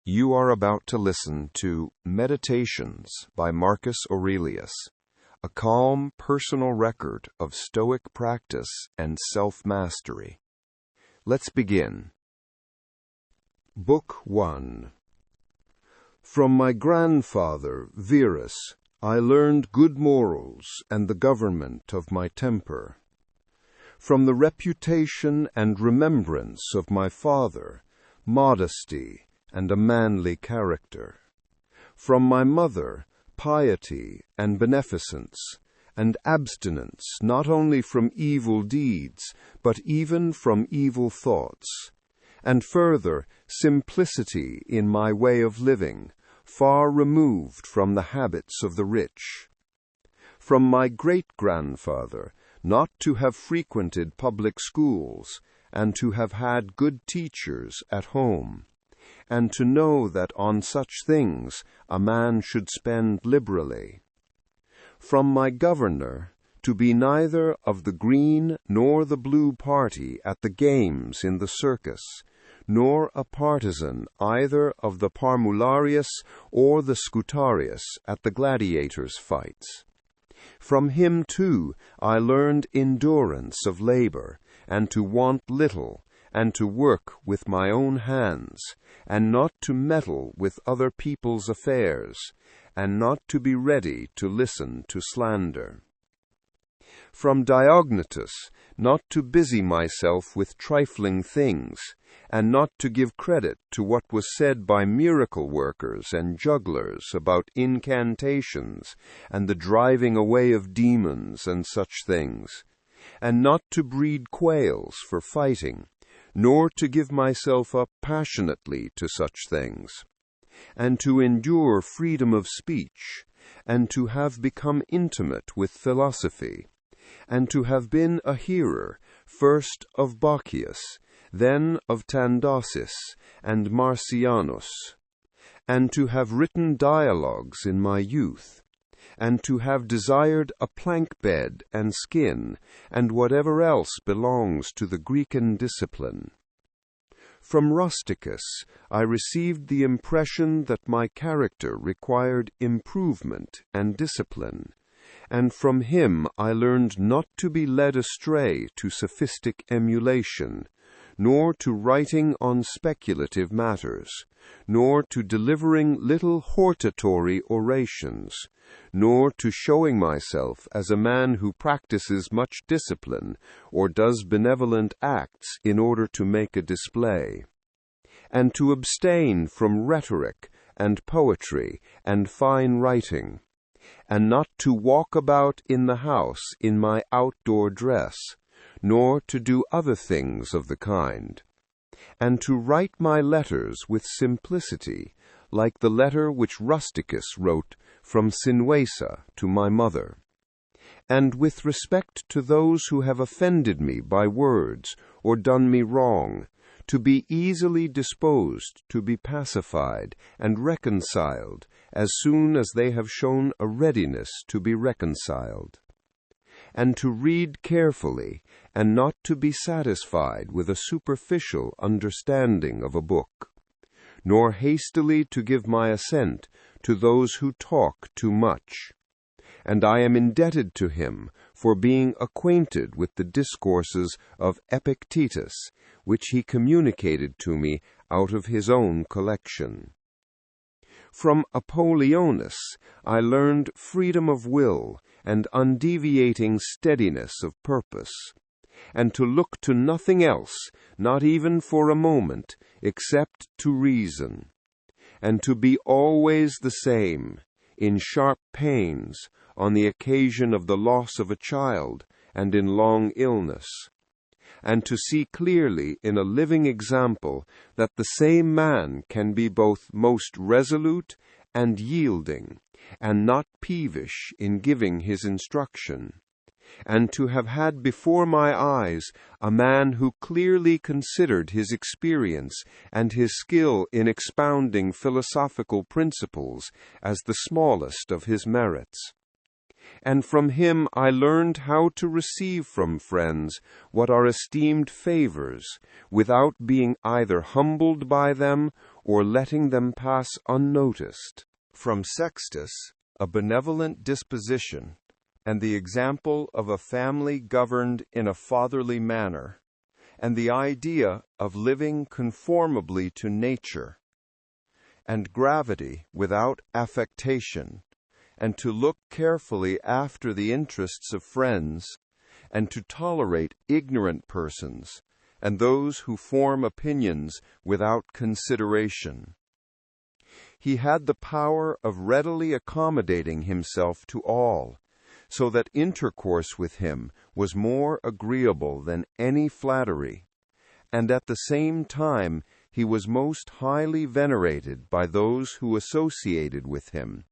You are about to listen to Meditations by Marcus Aurelius, a calm personal record of Stoic practice and self-mastery. Let's begin. Book 1. From my grandfather, Verus, I learned good morals and the government of my temper. From the reputation and remembrance of my father, modesty and a manly character. From my mother, piety and beneficence, and abstinence not only from evil deeds, but even from evil thoughts, and further, simplicity in my way of living, far removed from the habits of the rich. From my great-grandfather, not to have frequented public schools, and to have had good teachers at home, and to know that on such things a man should spend liberally. From my governor, to be neither of the green nor the blue party at the games in the circus, nor a partisan either of the Parmularius or the Scutarius at the gladiators' fights. From him, too, I learned endurance of labor, and to want little, and to work with my own hands, and not to meddle with other people's affairs, and not to be ready to listen to slander. From Diognetus, not to busy myself with trifling things, and not to give credit to what was said by miracle workers and jugglers about incantations, and the driving away of demons and such things, and not to breed quails for fighting, nor to give myself up passionately to such things, and to endure freedom of speech, and to have become intimate with philosophy, and to have been a hearer, first of Bacchius, then of Tandosis and Marcianus, and to have written dialogues in my youth, and to have desired a plank bed and skin, and whatever else belongs to the Grecian discipline. From Rusticus I received the impression that my character required improvement and discipline, and from him I learned not to be led astray to sophistic emulation, nor to writing on speculative matters, nor to delivering little hortatory orations, nor to showing myself as a man who practices much discipline, or does benevolent acts in order to make a display, and to abstain from rhetoric and poetry and fine writing, and not to walk about in the house in my outdoor dress, nor to do other things of the kind, and to write my letters with simplicity, like the letter which Rusticus wrote from Sinuessa to my mother, and with respect to those who have offended me by words or done me wrong, to be easily disposed to be pacified and reconciled as soon as they have shown a readiness to be reconciled, and to read carefully, and not to be satisfied with a superficial understanding of a book, nor hastily to give my assent to those who talk too much. And I am indebted to him for being acquainted with the discourses of Epictetus, which he communicated to me out of his own collection. From Apollonius I learned freedom of will and undeviating steadiness of purpose, and to look to nothing else, not even for a moment, except to reason, and to be always the same, in sharp pains, on the occasion of the loss of a child, and in long illness, and to see clearly in a living example that the same man can be both most resolute and yielding, and not peevish in giving his instruction, and to have had before my eyes a man who clearly considered his experience and his skill in expounding philosophical principles as the smallest of his merits, And from him I learned how to receive from friends what are esteemed favors, without being either humbled by them or letting them pass unnoticed. From Sextus, a benevolent disposition, and the example of a family governed in a fatherly manner, and the idea of living conformably to nature, and gravity without affectation, and to look carefully after the interests of friends, and to tolerate ignorant persons, and those who form opinions without consideration. He had the power of readily accommodating himself to all, so that intercourse with him was more agreeable than any flattery, and at the same time he was most highly venerated by those who associated with him.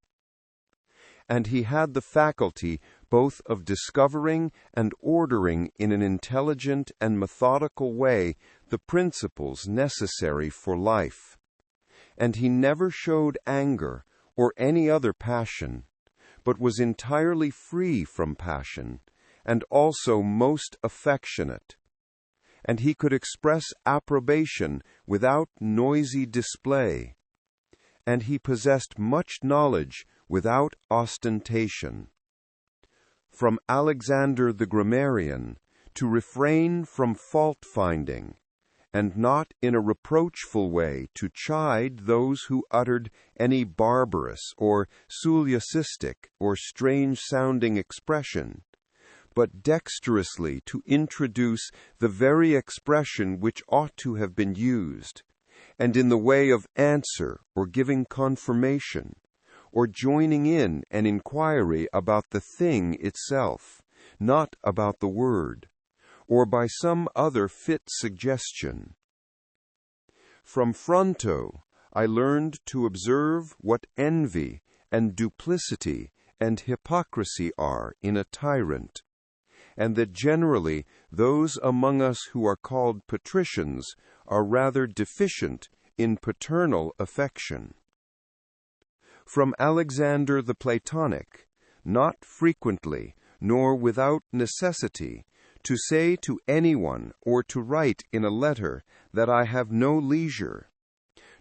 And he had the faculty both of discovering and ordering in an intelligent and methodical way the principles necessary for life. And he never showed anger or any other passion, but was entirely free from passion, and also most affectionate. And he could express approbation without noisy display. And he possessed much knowledge without ostentation. From Alexander the grammarian, to refrain from fault-finding, and not in a reproachful way to chide those who uttered any barbarous or solecistic or strange-sounding expression, but dexterously to introduce the very expression which ought to have been used, and in the way of answer or giving confirmation, or joining in an inquiry about the thing itself, not about the word, or by some other fit suggestion. From Fronto I learned to observe what envy and duplicity and hypocrisy are in a tyrant, and that generally those among us who are called patricians are rather deficient in paternal affection. From Alexander the Platonic, not frequently, nor without necessity, to say to anyone or to write in a letter that I have no leisure,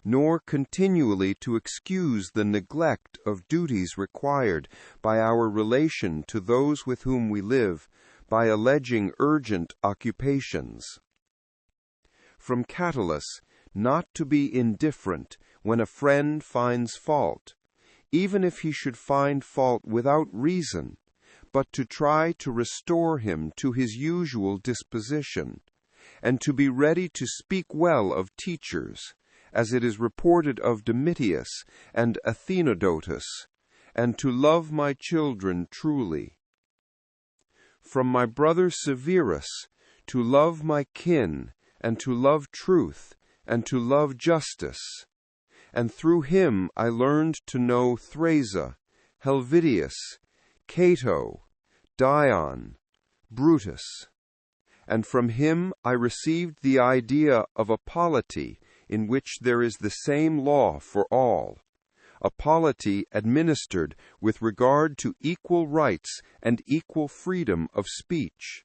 nor continually to excuse the neglect of duties required by our relation to those with whom we live, by alleging urgent occupations. From Catullus, not to be indifferent when a friend finds fault, even if he should find fault without reason, but to try to restore him to his usual disposition, and to be ready to speak well of teachers, as it is reported of Domitius and Athenodotus, and to love my children truly. From my brother Severus, to love my kin, and to love truth, and to love justice. And through him I learned to know Thrasea, Helvidius, Cato, Dion, Brutus. And from him I received the idea of a polity in which there is the same law for all, a polity administered with regard to equal rights and equal freedom of speech,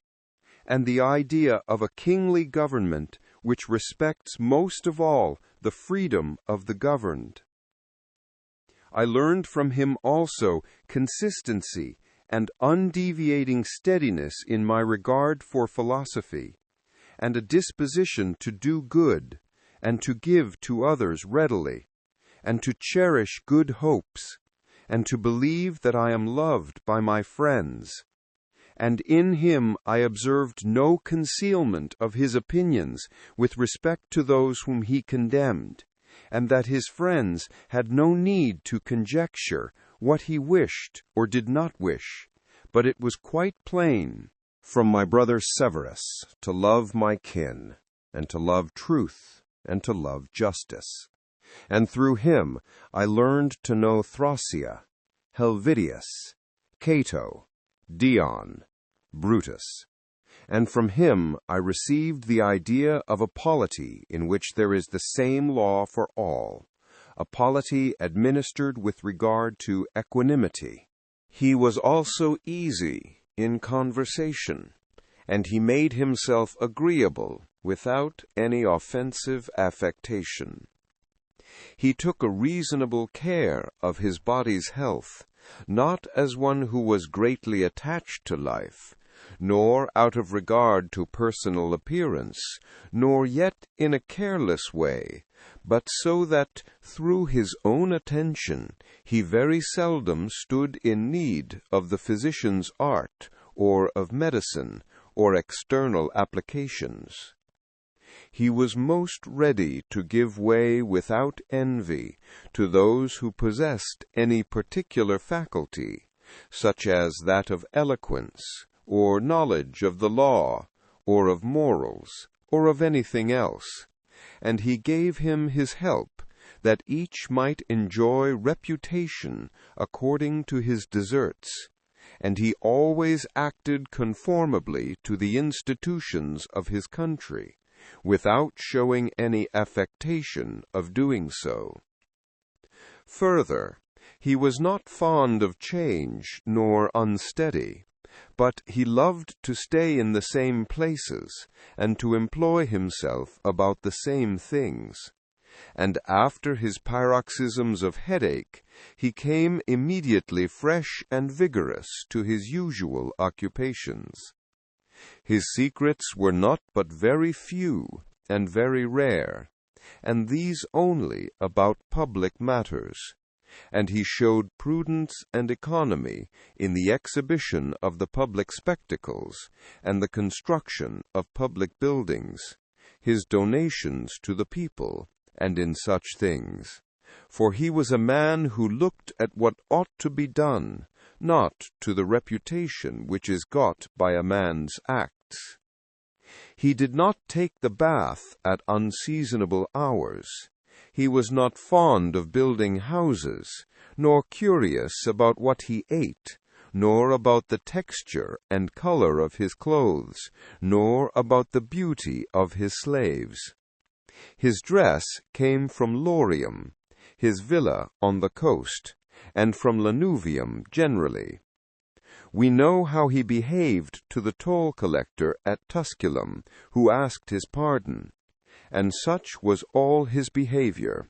and the idea of a kingly government which respects most of all the freedom of the governed. I learned from him also consistency and undeviating steadiness in my regard for philosophy, and a disposition to do good, and to give to others readily, and to cherish good hopes, and to believe that I am loved by my friends. And in him I observed no concealment of his opinions with respect to those whom he condemned, and that his friends had no need to conjecture what he wished or did not wish, but it was quite plain. From my brother Severus, to love my kin, and to love truth, and to love justice. And through him I learned to know Thrasea, Helvidius, Cato, Dion, Brutus. And from him I received the idea of a polity in which there is the same law for all, a polity administered with regard to equanimity. He was also easy in conversation, and he made himself agreeable without any offensive affectation. He took a reasonable care of his body's health, not as one who was greatly attached to life, nor out of regard to personal appearance, nor yet in a careless way, but so that through his own attention he very seldom stood in need of the physician's art, or of medicine, or external applications. He was most ready to give way without envy to those who possessed any particular faculty, such as that of eloquence, or knowledge of the law, or of morals, or of anything else, and he gave him his help, that each might enjoy reputation according to his deserts, and he always acted conformably to the institutions of his country, without showing any affectation of doing so. Further, he was not fond of change nor unsteady, but he loved to stay in the same places, and to employ himself about the same things. And after his paroxysms of headache, he came immediately fresh and vigorous to his usual occupations. His secrets were not but very few and very rare, and these only about public matters, and he showed prudence and economy in the exhibition of the public spectacles and the construction of public buildings, his donations to the people, and in such things. For he was a man who looked at what ought to be done, not to the reputation which is got by a man's acts. He did not take the bath at unseasonable hours. He was not fond of building houses, nor curious about what he ate, nor about the texture and color of his clothes, nor about the beauty of his slaves. His dress came from Lorium, his villa on the coast, and from Lanuvium generally. We know how he behaved to the toll-collector at Tusculum, who asked his pardon, and such was all his behavior.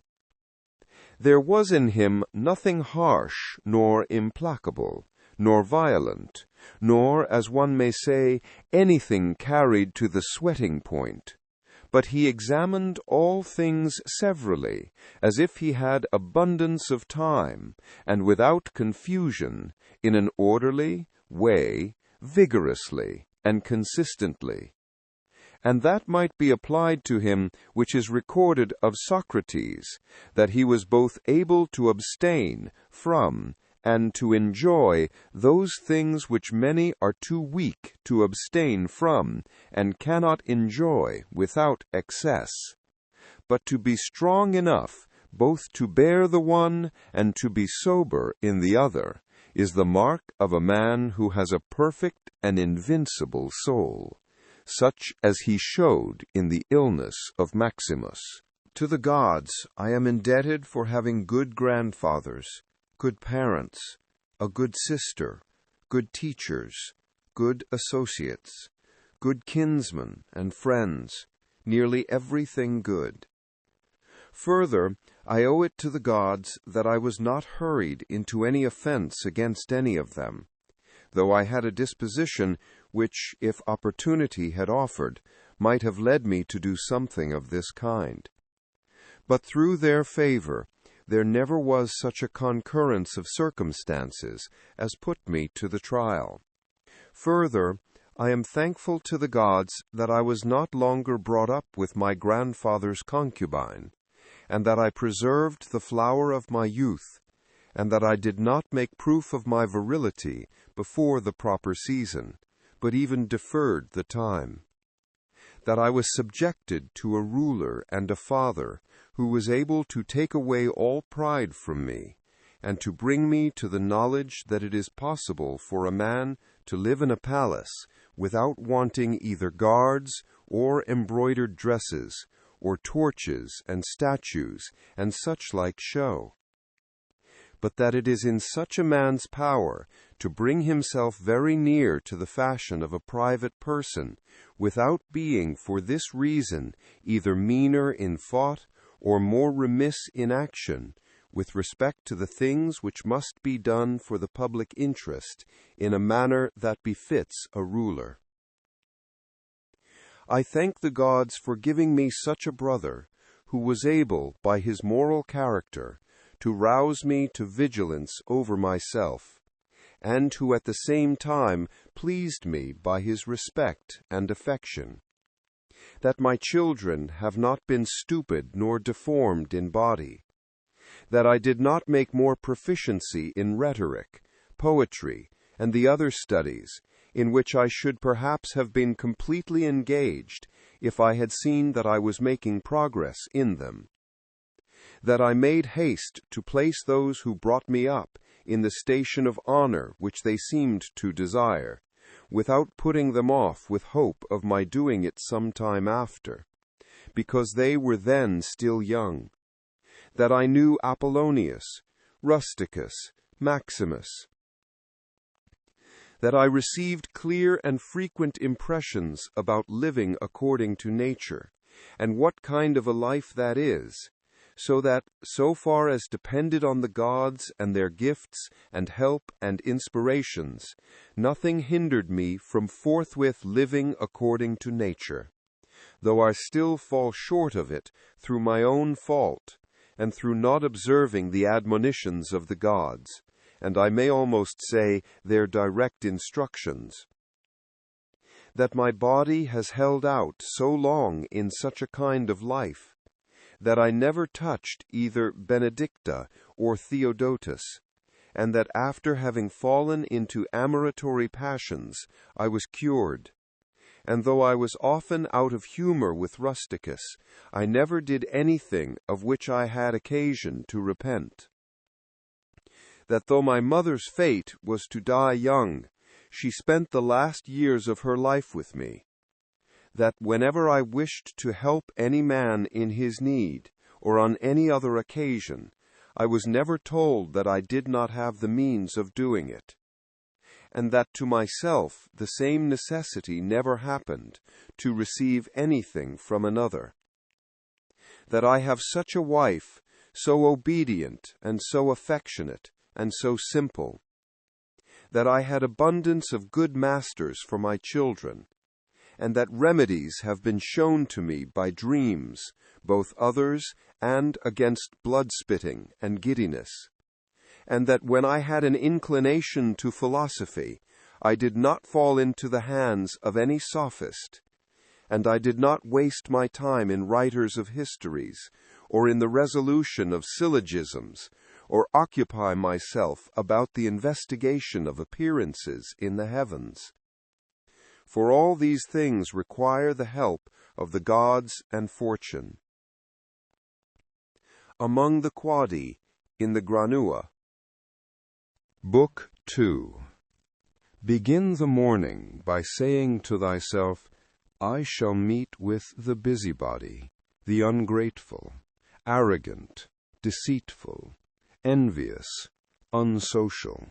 There was in him nothing harsh nor implacable, nor violent, nor, as one may say, anything carried to the sweating point. But he examined all things severally, as if he had abundance of time, and without confusion, in an orderly way, vigorously and consistently. And that might be applied to him which is recorded of Socrates, that he was both able to abstain from and to enjoy those things which many are too weak to abstain from, and cannot enjoy without excess, but to be strong enough both to bear the one and to be sober in the other, is the mark of a man who has a perfect and invincible soul, such as he showed in the illness of Maximus. To the gods I am indebted for having good grandfathers, good parents, a good sister, good teachers, good associates, good kinsmen and friends, nearly everything good. Further, I owe it to the gods that I was not hurried into any offense against any of them, though I had a disposition which, if opportunity had offered, might have led me to do something of this kind. But through their favor, there never was such a concurrence of circumstances as put me to the trial. Further, I am thankful to the gods that I was not longer brought up with my grandfather's concubine, and that I preserved the flower of my youth, and that I did not make proof of my virility before the proper season, but even deferred the time. That I was subjected to a ruler and a father who was able to take away all pride from me, and to bring me to the knowledge that it is possible for a man to live in a palace without wanting either guards or embroidered dresses, or torches and statues and such like show. but that it is in such a man's power to bring himself very near to the fashion of a private person, without being for this reason either meaner in thought or more remiss in action, with respect to the things which must be done for the public interest, in a manner that befits a ruler. I thank the gods for giving me such a brother, who was able, by his moral character, to rouse me to vigilance over myself, and who at the same time pleased me by his respect and affection. That my children have not been stupid nor deformed in body, that I did not make more proficiency in rhetoric, poetry, and the other studies, in which I should perhaps have been completely engaged if I had seen that I was making progress in them. That I made haste to place those who brought me up in the station of honor which they seemed to desire, without putting them off with hope of my doing it some time after, because they were then still young. That I knew Apollonius, Rusticus, Maximus. That I received clear and frequent impressions about living according to nature, and what kind of a life that is, so that, so far as depended on the gods and their gifts and help and inspirations, nothing hindered me from forthwith living according to nature, though I still fall short of it through my own fault, and through not observing the admonitions of the gods, and I may almost say their direct instructions. That my body has held out so long in such a kind of life, that I never touched either Benedicta or Theodotus, and that after having fallen into amoratory passions, I was cured. And though I was often out of humor with Rusticus, I never did anything of which I had occasion to repent. That though my mother's fate was to die young, she spent the last years of her life with me. That whenever I wished to help any man in his need, or on any other occasion, I was never told that I did not have the means of doing it. And that to myself the same necessity never happened, to receive anything from another. That I have such a wife, so obedient and so affectionate and so simple. That I had abundance of good masters for my children, and that remedies have been shown to me by dreams, both others and against blood-spitting and giddiness, and that when I had an inclination to philosophy, I did not fall into the hands of any sophist, and I did not waste my time in writers of histories, or in the resolution of syllogisms, or occupy myself about the investigation of appearances in the heavens. For all these things require the help of the gods and fortune. Among the Quadi, in the Granua. Book 2. Begin the morning by saying to thyself, I shall meet with the busybody, the ungrateful, arrogant, deceitful, envious, unsocial.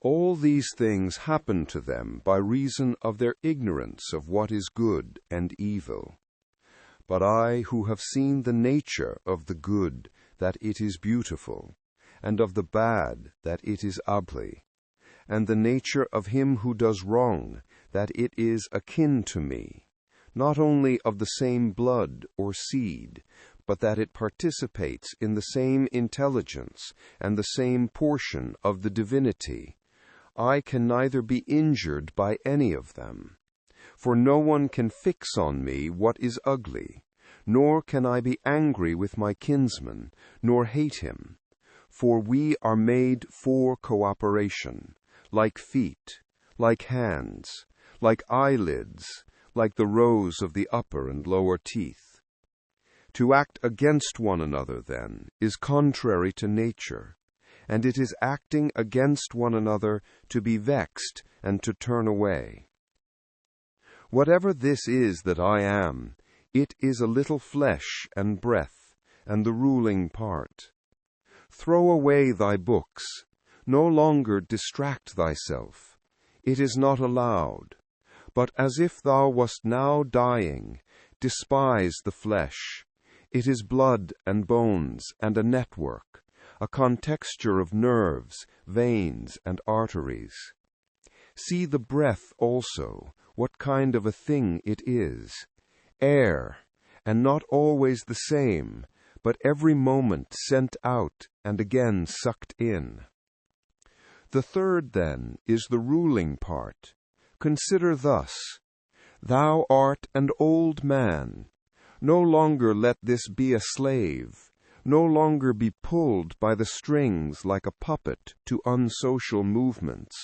All these things happen to them by reason of their ignorance of what is good and evil. But I, who have seen the nature of the good, that it is beautiful, and of the bad, that it is ugly, and the nature of him who does wrong, that it is akin to me, not only of the same blood or seed, but that it participates in the same intelligence and the same portion of the divinity, I can neither be injured by any of them. For no one can fix on me what is ugly, nor can I be angry with my kinsman, nor hate him. For we are made for cooperation, like feet, like hands, like eyelids, like the rows of the upper and lower teeth. To act against one another, then, is contrary to nature, and it is acting against one another to be vexed and to turn away. Whatever this is that I am, it is a little flesh and breath, and the ruling part. Throw away thy books. No longer distract thyself. It is not allowed. But as if thou wast now dying, despise the flesh. It is blood and bones and a network, a contexture of nerves, veins, and arteries. See the breath also, what kind of a thing it is. Air, and not always the same, but every moment sent out and again sucked in. The third, then, is the ruling part. Consider thus: thou art an old man. No longer let this be a slave. No longer be pulled by the strings like a puppet to unsocial movements.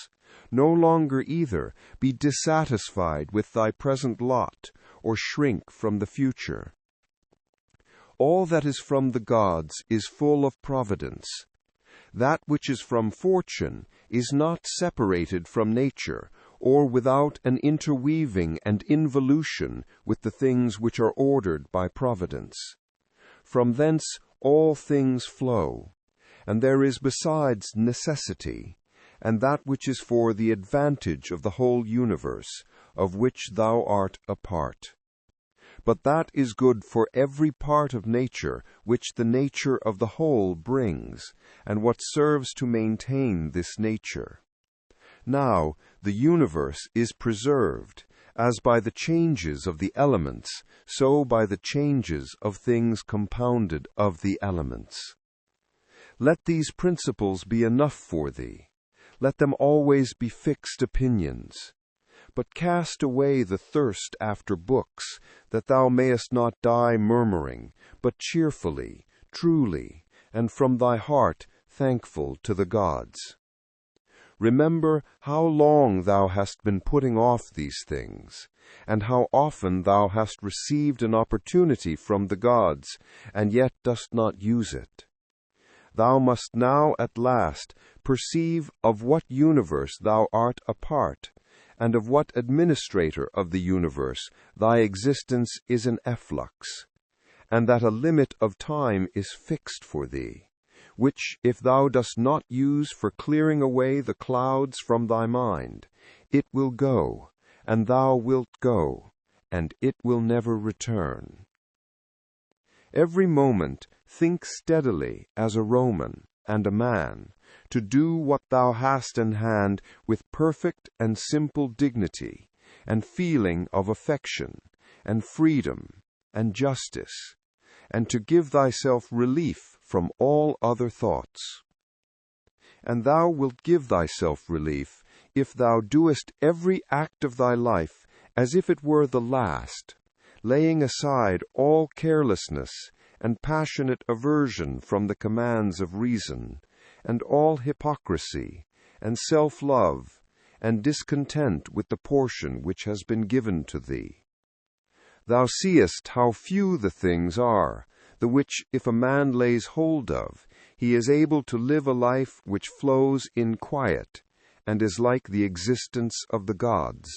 No longer either be dissatisfied with thy present lot, or shrink from the future. All that is from the gods is full of providence. That which is from fortune is not separated from nature, or without an interweaving and involution with the things which are ordered by providence. From thence all things flow, and there is besides necessity, and that which is for the advantage of the whole universe, of which thou art a part. But that is good for every part of nature which the nature of the whole brings, and what serves to maintain this nature. Now the universe is preserved, as by the changes of the elements, so by the changes of things compounded of the elements. Let these principles be enough for thee. Let them always be fixed opinions. But cast away the thirst after books, that thou mayest not die murmuring, but cheerfully, truly, and from thy heart thankful to the gods. Remember how long thou hast been putting off these things, and how often thou hast received an opportunity from the gods, and yet dost not use it. Thou must now at last perceive of what universe thou art a part, and of what administrator of the universe thy existence is an efflux, and that a limit of time is fixed for thee, which if thou dost not use for clearing away the clouds from thy mind, it will go, and thou wilt go, and it will never return. Every moment think steadily as a Roman and a man, to do what thou hast in hand with perfect and simple dignity, and feeling of affection, and freedom, and justice, and to give thyself relief from all other thoughts. And thou wilt give thyself relief if thou doest every act of thy life as if it were the last, laying aside all carelessness and passionate aversion from the commands of reason, and all hypocrisy, and self-love, and discontent with the portion which has been given to thee. Thou seest how few the things are, the which if a man lays hold of, he is able to live a life which flows in quiet, and is like the existence of the gods.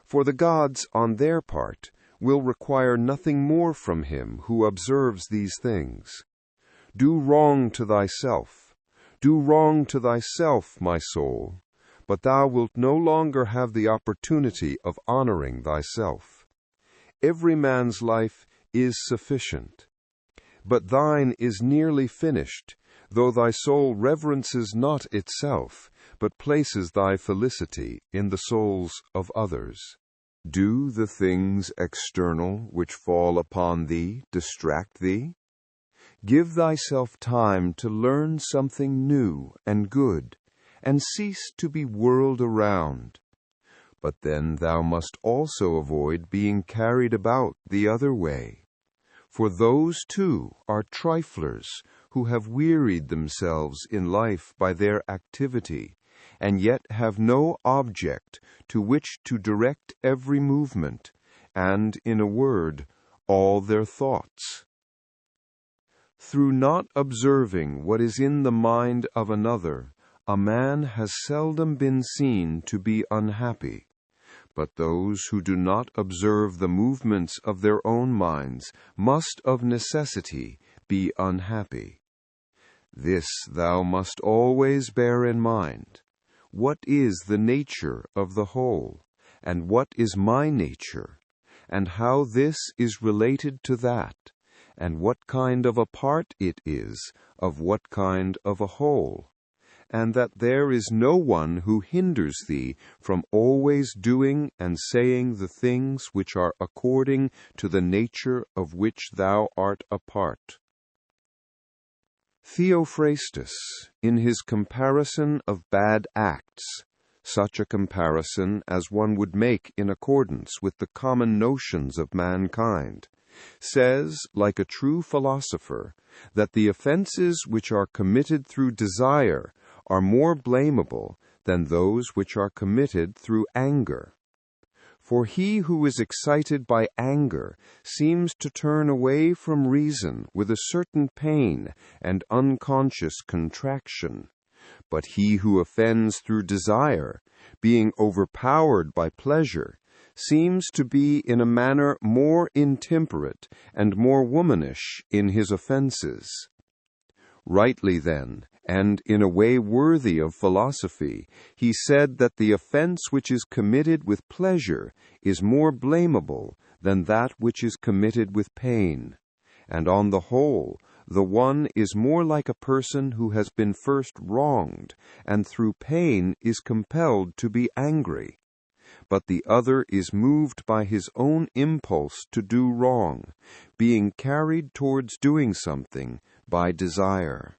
For the gods, on their part, will require nothing more from him who observes these things. Do wrong to thyself. Do wrong to thyself, my soul, but thou wilt no longer have the opportunity of honoring thyself. Every man's life is sufficient, but thine is nearly finished, though thy soul reverences not itself, but places thy felicity in the souls of others. Do the things external which fall upon thee distract thee? Give thyself time to learn something new and good, and cease to be whirled around. But then thou must also avoid being carried about the other way. For those too are triflers who have wearied themselves in life by their activity, and yet have no object to which to direct every movement, and, in a word, all their thoughts. Through not observing what is in the mind of another, a man has seldom been seen to be unhappy. But those who do not observe the movements of their own minds must of necessity be unhappy. This thou must always bear in mind. What is the nature of the whole, and what is my nature, and how this is related to that, and what kind of a part it is of what kind of a whole, and that there is no one who hinders thee from always doing and saying the things which are according to the nature of which thou art a part. Theophrastus, in his comparison of bad acts, such a comparison as one would make in accordance with the common notions of mankind, says, like a true philosopher, that the offenses which are committed through desire are more blamable than those which are committed through anger. For he who is excited by anger seems to turn away from reason with a certain pain and unconscious contraction. But he who offends through desire, being overpowered by pleasure, seems to be in a manner more intemperate and more womanish in his offenses. Rightly then, and in a way worthy of philosophy, he said that the offense which is committed with pleasure is more blamable than that which is committed with pain, and on the whole, the one is more like a person who has been first wronged, and through pain is compelled to be angry. But the other is moved by his own impulse to do wrong, being carried towards doing something by desire.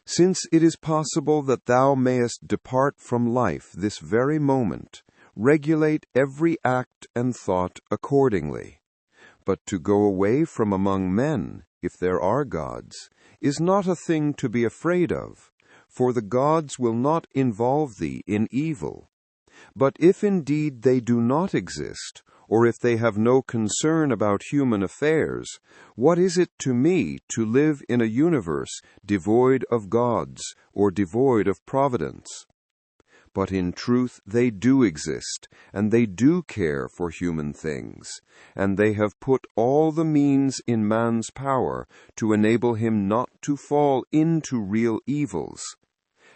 Since it is possible that thou mayest depart from life this very moment, regulate every act and thought accordingly. But to go away from among men, if there are gods, is not a thing to be afraid of, for the gods will not involve thee in evil. But if indeed they do not exist, or if they have no concern about human affairs, what is it to me to live in a universe devoid of gods or devoid of providence? But in truth they do exist, and they do care for human things, and they have put all the means in man's power to enable him not to fall into real evils.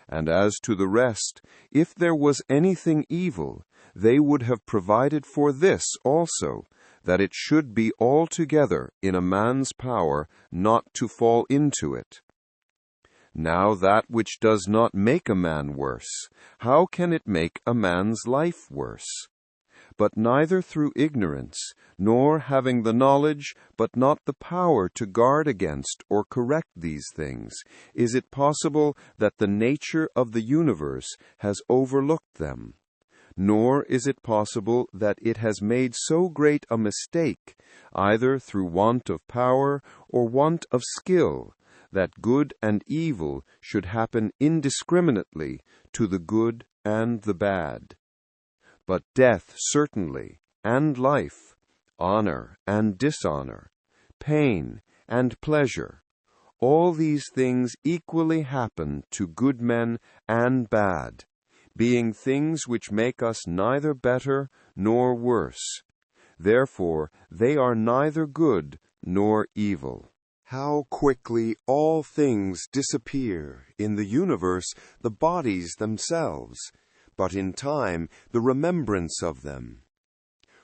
And as to the rest, if there was anything evil, they would have provided for this also, that it should be altogether in a man's power not to fall into it. Now that which does not make a man worse, how can it make a man's life worse? But neither through ignorance, nor having the knowledge, but not the power to guard against or correct these things, is it possible that the nature of the universe has overlooked them. Nor is it possible that it has made so great a mistake, either through want of power or want of skill, that good and evil should happen indiscriminately to the good and the bad. But death certainly, and life, honor and dishonor, pain and pleasure, all these things equally happen to good men and bad, being things which make us neither better nor worse. Therefore they are neither good nor evil. How quickly all things disappear, in the universe the bodies themselves, but in time the remembrance of them.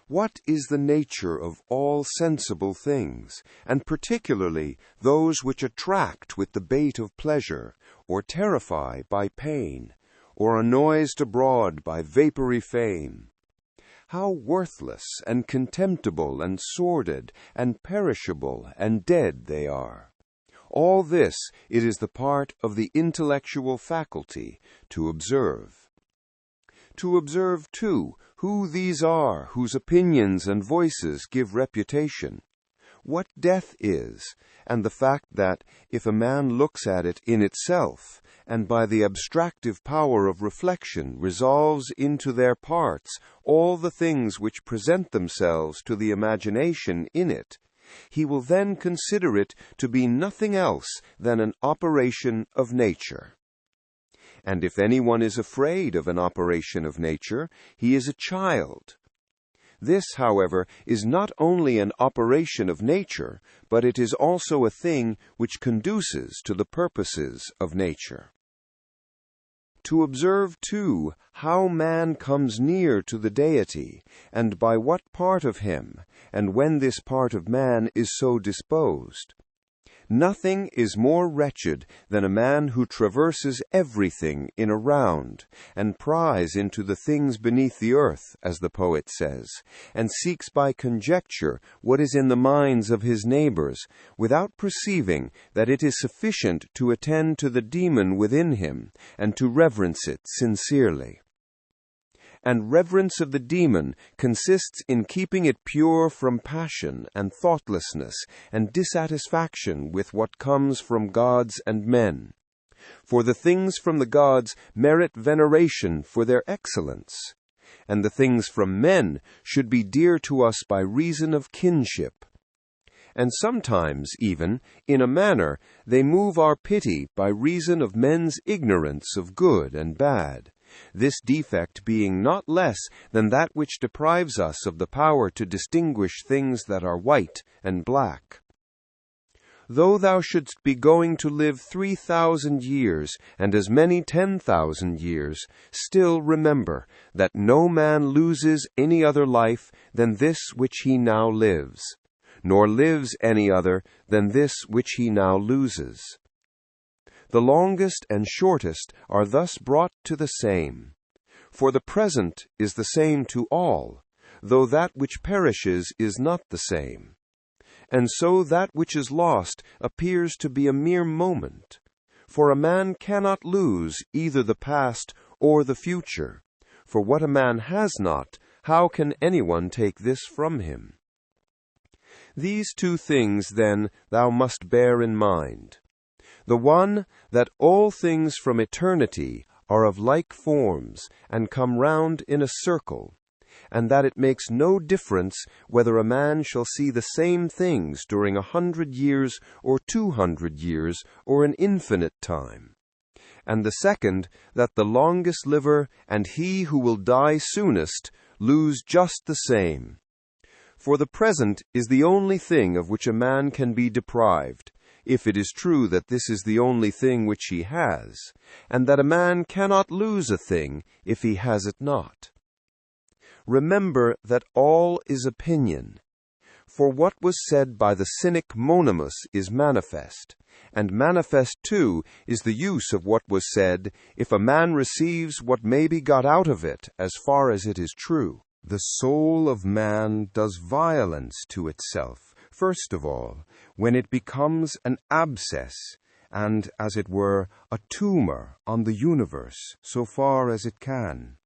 What is the nature of all sensible things, and particularly those which attract with the bait of pleasure, or terrify by pain, or are noised abroad by vapory fame? How worthless and contemptible and sordid and perishable and dead they are! All this it is the part of the intellectual faculty to observe. To observe, too, who these are whose opinions and voices give reputation, what death is, and the fact that, if a man looks at it in itself, and by the abstractive power of reflection resolves into their parts all the things which present themselves to the imagination in it, he will then consider it to be nothing else than an operation of nature. And if anyone is afraid of an operation of nature, he is a child. This, however, is not only an operation of nature, but it is also a thing which conduces to the purposes of nature. To observe, too, how man comes near to the deity, and by what part of him, and when this part of man is so disposed. Nothing is more wretched than a man who traverses everything in a round, and pries into the things beneath the earth, as the poet says, and seeks by conjecture what is in the minds of his neighbors, without perceiving that it is sufficient to attend to the demon within him, and to reverence it sincerely. And reverence of the demon consists in keeping it pure from passion and thoughtlessness and dissatisfaction with what comes from gods and men. For the things from the gods merit veneration for their excellence, and the things from men should be dear to us by reason of kinship. And sometimes, even, in a manner, they move our pity by reason of men's ignorance of good and bad, this defect being not less than that which deprives us of the power to distinguish things that are white and black. Though thou shouldst be going to live 3,000 years, and as many 10,000 years, still remember that no man loses any other life than this which he now lives, nor lives any other than this which he now loses. The longest and shortest are thus brought to the same. For the present is the same to all, though that which perishes is not the same. And so that which is lost appears to be a mere moment. For a man cannot lose either the past or the future. For what a man has not, how can anyone take this from him? These two things, then, thou must bear in mind. The one, that all things from eternity are of like forms, and come round in a circle, and that it makes no difference whether a man shall see the same things during 100 years, or 200 years, or an infinite time. And the second, that the longest liver and he who will die soonest lose just the same. For the present is the only thing of which a man can be deprived, if it is true that this is the only thing which he has, and that a man cannot lose a thing if he has it not. Remember that all is opinion. For what was said by the cynic Monimus is manifest, and manifest too is the use of what was said, if a man receives what may be got out of it as far as it is true. The soul of man does violence to itself, first of all, when it becomes an abscess, and, as it were, a tumor on the universe, so far as it can.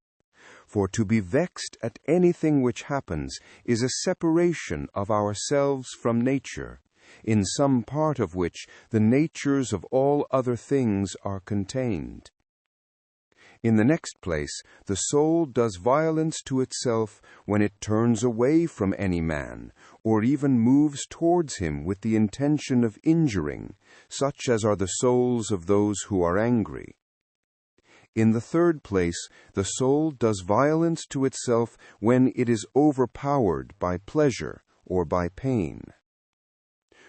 For to be vexed at anything which happens is a separation of ourselves from nature, in some part of which the natures of all other things are contained. In the next place, the soul does violence to itself when it turns away from any man, or even moves towards him with the intention of injuring, such as are the souls of those who are angry. In the third place, the soul does violence to itself when it is overpowered by pleasure or by pain.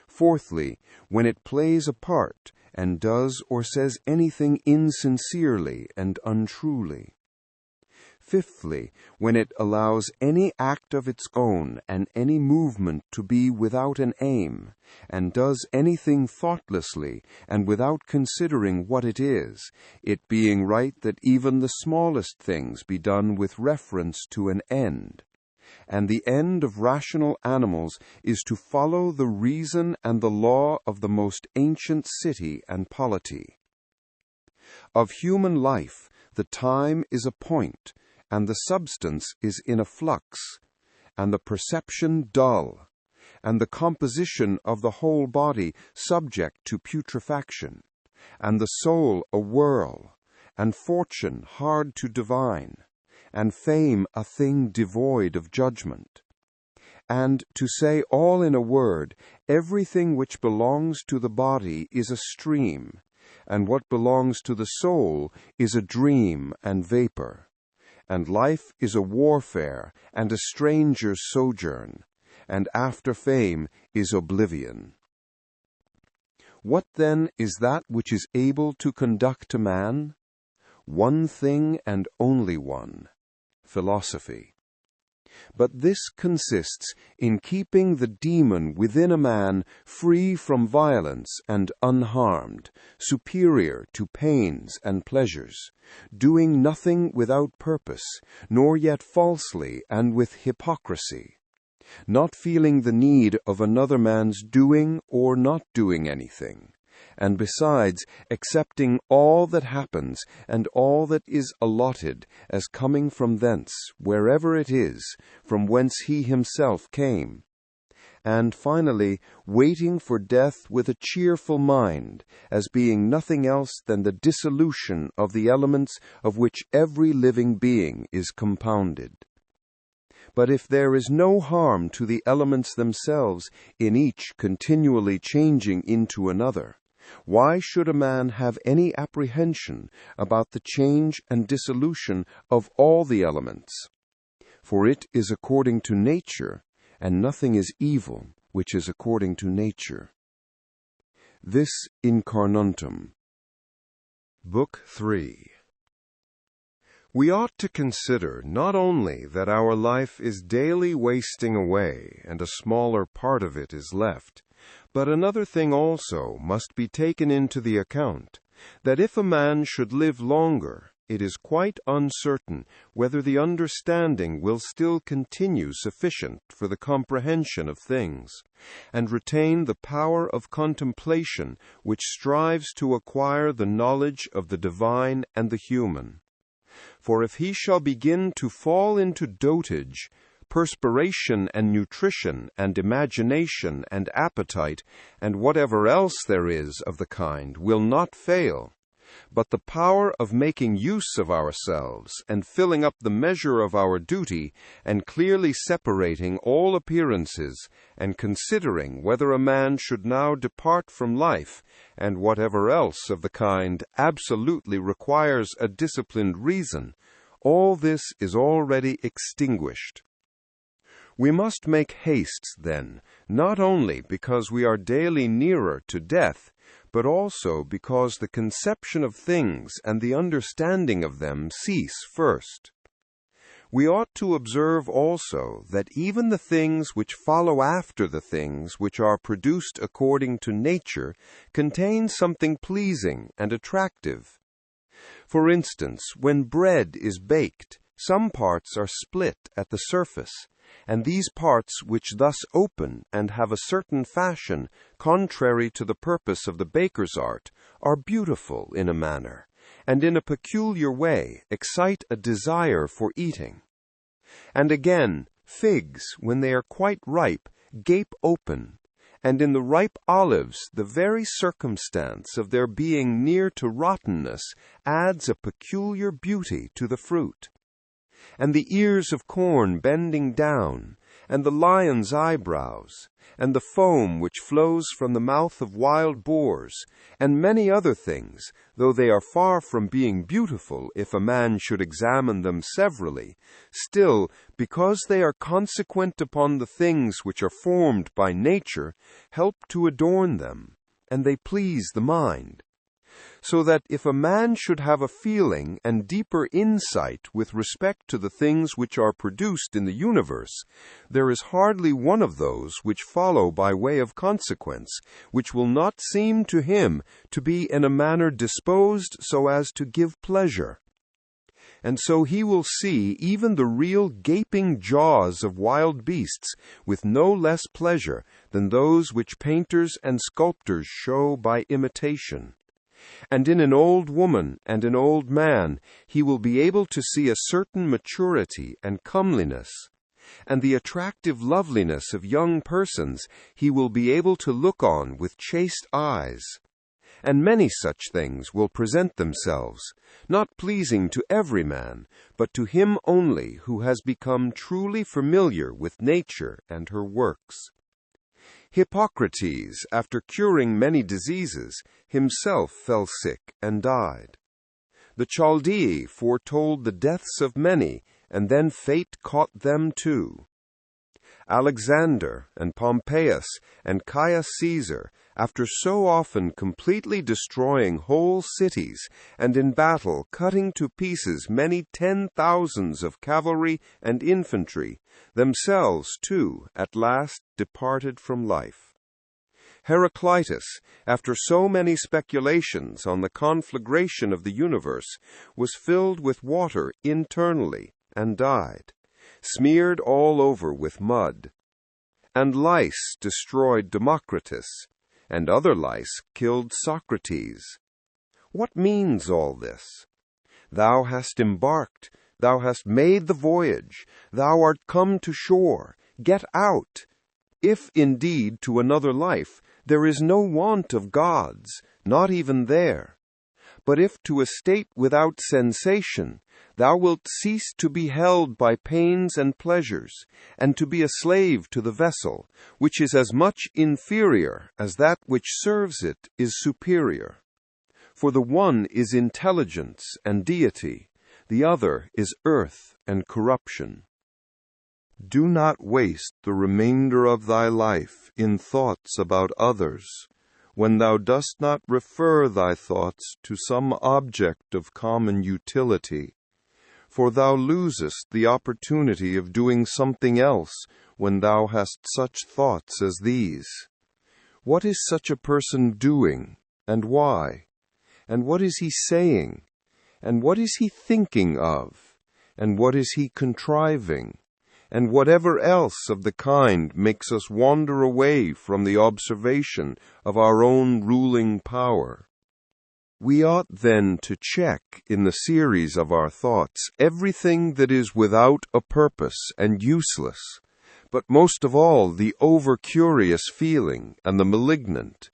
Fourthly, when it plays a part, and does or says anything insincerely and untruly. Fifthly, when it allows any act of its own and any movement to be without an aim, and does anything thoughtlessly and without considering what it is, it being right that even the smallest things be done with reference to an end. And the end of rational animals is to follow the reason and the law of the most ancient city and polity. Of human life, the time is a point, and the substance is in a flux, and the perception dull, and the composition of the whole body subject to putrefaction, and the soul a whirl, and fortune hard to divine, and fame a thing devoid of judgment. And, to say all in a word, everything which belongs to the body is a stream, and what belongs to the soul is a dream and vapor. and life is a warfare and a stranger's sojourn, and after fame is oblivion. What then is that which is able to conduct a man? One thing and only one: philosophy. But this consists in keeping the demon within a man free from violence and unharmed, superior to pains and pleasures, doing nothing without purpose, nor yet falsely and with hypocrisy, not feeling the need of another man's doing or not doing anything, and besides accepting all that happens and all that is allotted as coming from thence, wherever it is, from whence he himself came, and finally waiting for death with a cheerful mind, as being nothing else than the dissolution of the elements of which every living being is compounded. But if there is no harm to the elements themselves, in each continually changing into another, why should a man have any apprehension about the change and dissolution of all the elements? For it is according to nature, and nothing is evil which is according to nature. This Incarnuntum. Book 3. We ought to consider not only that our life is daily wasting away and a smaller part of it is left, but another thing also must be taken into the account, that if a man should live longer, it is quite uncertain whether the understanding will still continue sufficient for the comprehension of things, and retain the power of contemplation which strives to acquire the knowledge of the divine and the human. For if he shall begin to fall into dotage, perspiration and nutrition and imagination and appetite and whatever else there is of the kind will not fail, but the power of making use of ourselves and filling up the measure of our duty and clearly separating all appearances and considering whether a man should now depart from life and whatever else of the kind absolutely requires a disciplined reason, all this is already extinguished. We must make haste, then, not only because we are daily nearer to death, but also because the conception of things and the understanding of them cease first. We ought to observe also that even the things which follow after the things which are produced according to nature contain something pleasing and attractive. For instance, when bread is baked, some parts are split at the surface, and these parts which thus open and have a certain fashion contrary to the purpose of the baker's art are beautiful in a manner, and in a peculiar way excite a desire for eating. And again, figs, when they are quite ripe, gape open, and in the ripe olives the very circumstance of their being near to rottenness adds a peculiar beauty to the fruit. And the ears of corn bending down, and the lion's eyebrows, and the foam which flows from the mouth of wild boars, and many other things, though they are far from being beautiful if a man should examine them severally, still, because they are consequent upon the things which are formed by nature, help to adorn them, and they please the mind. So that if a man should have a feeling and deeper insight with respect to the things which are produced in the universe, there is hardly one of those which follow by way of consequence, which will not seem to him to be in a manner disposed so as to give pleasure. And so he will see even the real gaping jaws of wild beasts with no less pleasure than those which painters and sculptors show by imitation. And in an old woman and an old man he will be able to see a certain maturity and comeliness, and the attractive loveliness of young persons he will be able to look on with chaste eyes. And many such things will present themselves, not pleasing to every man, but to him only who has become truly familiar with nature and her works. Hippocrates, after curing many diseases, himself fell sick and died. The Chaldei foretold the deaths of many, and then fate caught them too. Alexander and Pompeius and Caius Caesar, after so often completely destroying whole cities and in battle cutting to pieces many 10,000s of cavalry and infantry, themselves too at last departed from life. Heraclitus, after so many speculations on the conflagration of the universe, was filled with water internally and died, smeared all over with mud. And lice destroyed Democritus, and other lice killed Socrates. What means all this? Thou hast embarked, thou hast made the voyage, thou art come to shore, get out. If indeed to another life there is no want of gods, not even there. But if to a state without sensation, thou wilt cease to be held by pains and pleasures, and to be a slave to the vessel, which is as much inferior as that which serves it is superior. For the one is intelligence and deity, the other is earth and corruption. Do not waste the remainder of thy life in thoughts about others, when thou dost not refer thy thoughts to some object of common utility, for thou losest the opportunity of doing something else when thou hast such thoughts as these. What is such a person doing, and why? And what is he saying? And what is he thinking of? And what is he contriving? And whatever else of the kind makes us wander away from the observation of our own ruling power. We ought then to check in the series of our thoughts everything that is without a purpose and useless, but most of all the over-curious feeling and the malignant.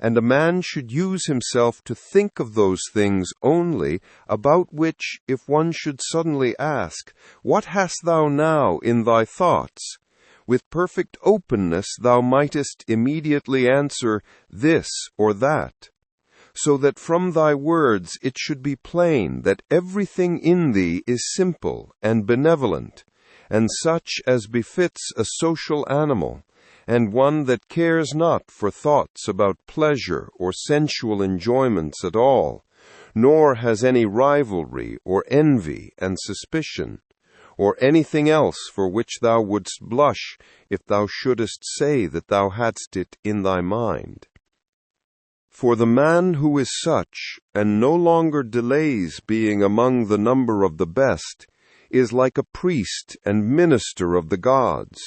And a man should use himself to think of those things only about which, if one should suddenly ask, "What hast thou now in thy thoughts?" with perfect openness thou mightest immediately answer this or that, so that from thy words it should be plain that everything in thee is simple and benevolent, and such as befits a social animal, and one that cares not for thoughts about pleasure or sensual enjoyments at all, nor has any rivalry or envy and suspicion, or anything else for which thou wouldst blush if thou shouldest say that thou hadst it in thy mind. For the man who is such, and no longer delays being among the number of the best, is like a priest and minister of the gods,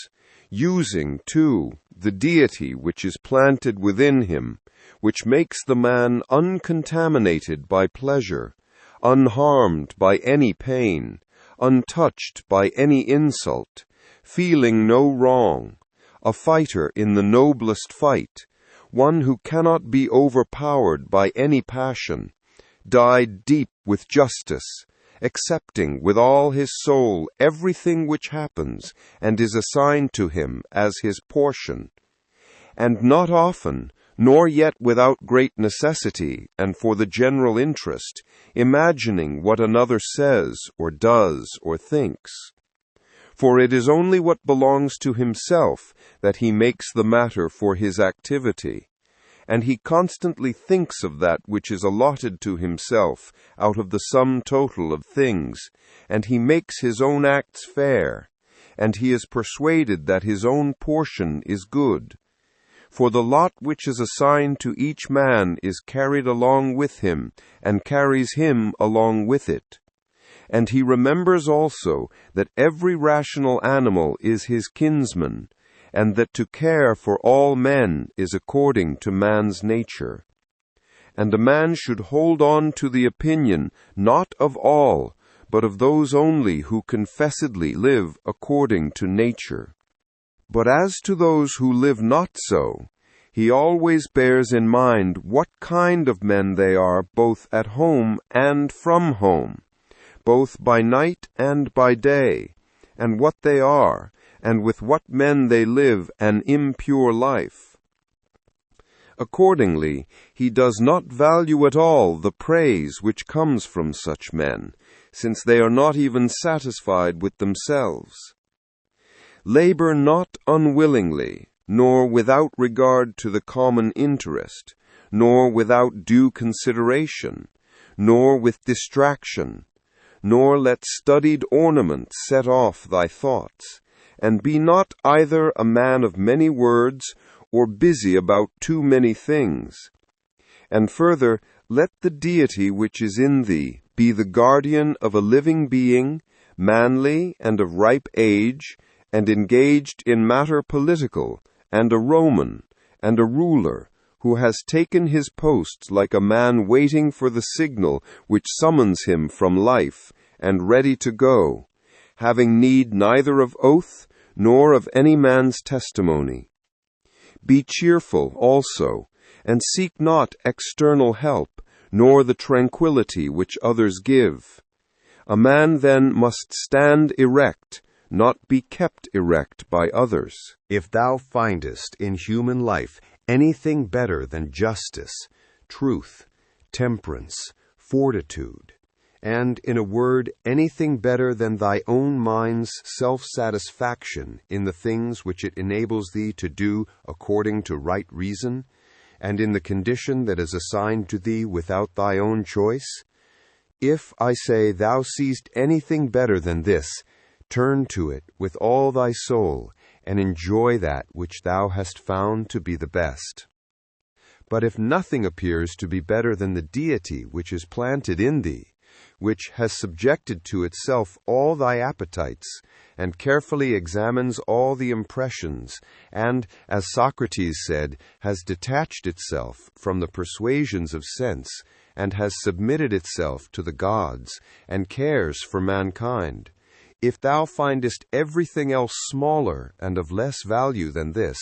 using, too, the deity which is planted within him, which makes the man uncontaminated by pleasure, unharmed by any pain, untouched by any insult, feeling no wrong, a fighter in the noblest fight, one who cannot be overpowered by any passion, dyed deep with justice, accepting with all his soul everything which happens and is assigned to him as his portion, and not often, nor yet without great necessity and for the general interest, imagining what another says or does or thinks. For it is only what belongs to himself that he makes the matter for his activity, and he constantly thinks of that which is allotted to himself out of the sum total of things, and he makes his own acts fair, and he is persuaded that his own portion is good. For the lot which is assigned to each man is carried along with him, and carries him along with it. And he remembers also that every rational animal is his kinsman, and that to care for all men is according to man's nature. And a man should hold on to the opinion not of all, but of those only who confessedly live according to nature. But as to those who live not so, he always bears in mind what kind of men they are both at home and from home, both by night and by day, and what they are, and with what men they live an impure life. Accordingly, he does not value at all the praise which comes from such men, since they are not even satisfied with themselves. Labor not unwillingly, nor without regard to the common interest, nor without due consideration, nor with distraction, nor let studied ornament set off thy thoughts, and be not either a man of many words, or busy about too many things. And further, let the deity which is in thee be the guardian of a living being, manly and of ripe age, and engaged in matter political, and a Roman, and a ruler, who has taken his post like a man waiting for the signal which summons him from life, and ready to go, having need neither of oath nor of any man's testimony. Be cheerful also, and seek not external help, nor the tranquillity which others give. A man then must stand erect, not be kept erect by others. If thou findest in human life anything better than justice, truth, temperance, fortitude, and, in a word, anything better than thy own mind's self-satisfaction in the things which it enables thee to do according to right reason, and in the condition that is assigned to thee without thy own choice, if, I say, thou seest anything better than this, turn to it with all thy soul, and enjoy that which thou hast found to be the best. But if nothing appears to be better than the deity which is planted in thee, which has subjected to itself all thy appetites, and carefully examines all the impressions, and, as Socrates said, has detached itself from the persuasions of sense, and has submitted itself to the gods, and cares for mankind, if thou findest everything else smaller and of less value than this,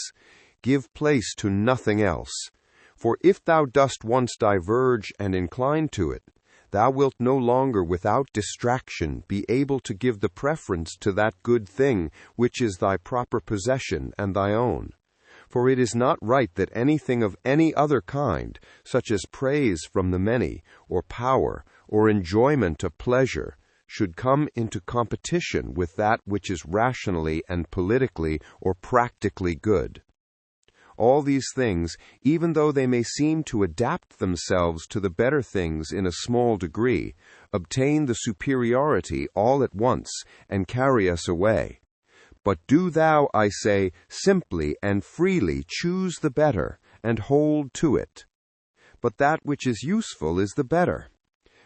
give place to nothing else. For if thou dost once diverge and incline to it, thou wilt no longer without distraction be able to give the preference to that good thing which is thy proper possession and thy own. For it is not right that anything of any other kind, such as praise from the many, or power, or enjoyment of pleasure, should come into competition with that which is rationally and politically or practically good. All these things, even though they may seem to adapt themselves to the better things in a small degree, obtain the superiority all at once and carry us away. But do thou, I say, simply and freely choose the better, and hold to it. But that which is useful is the better.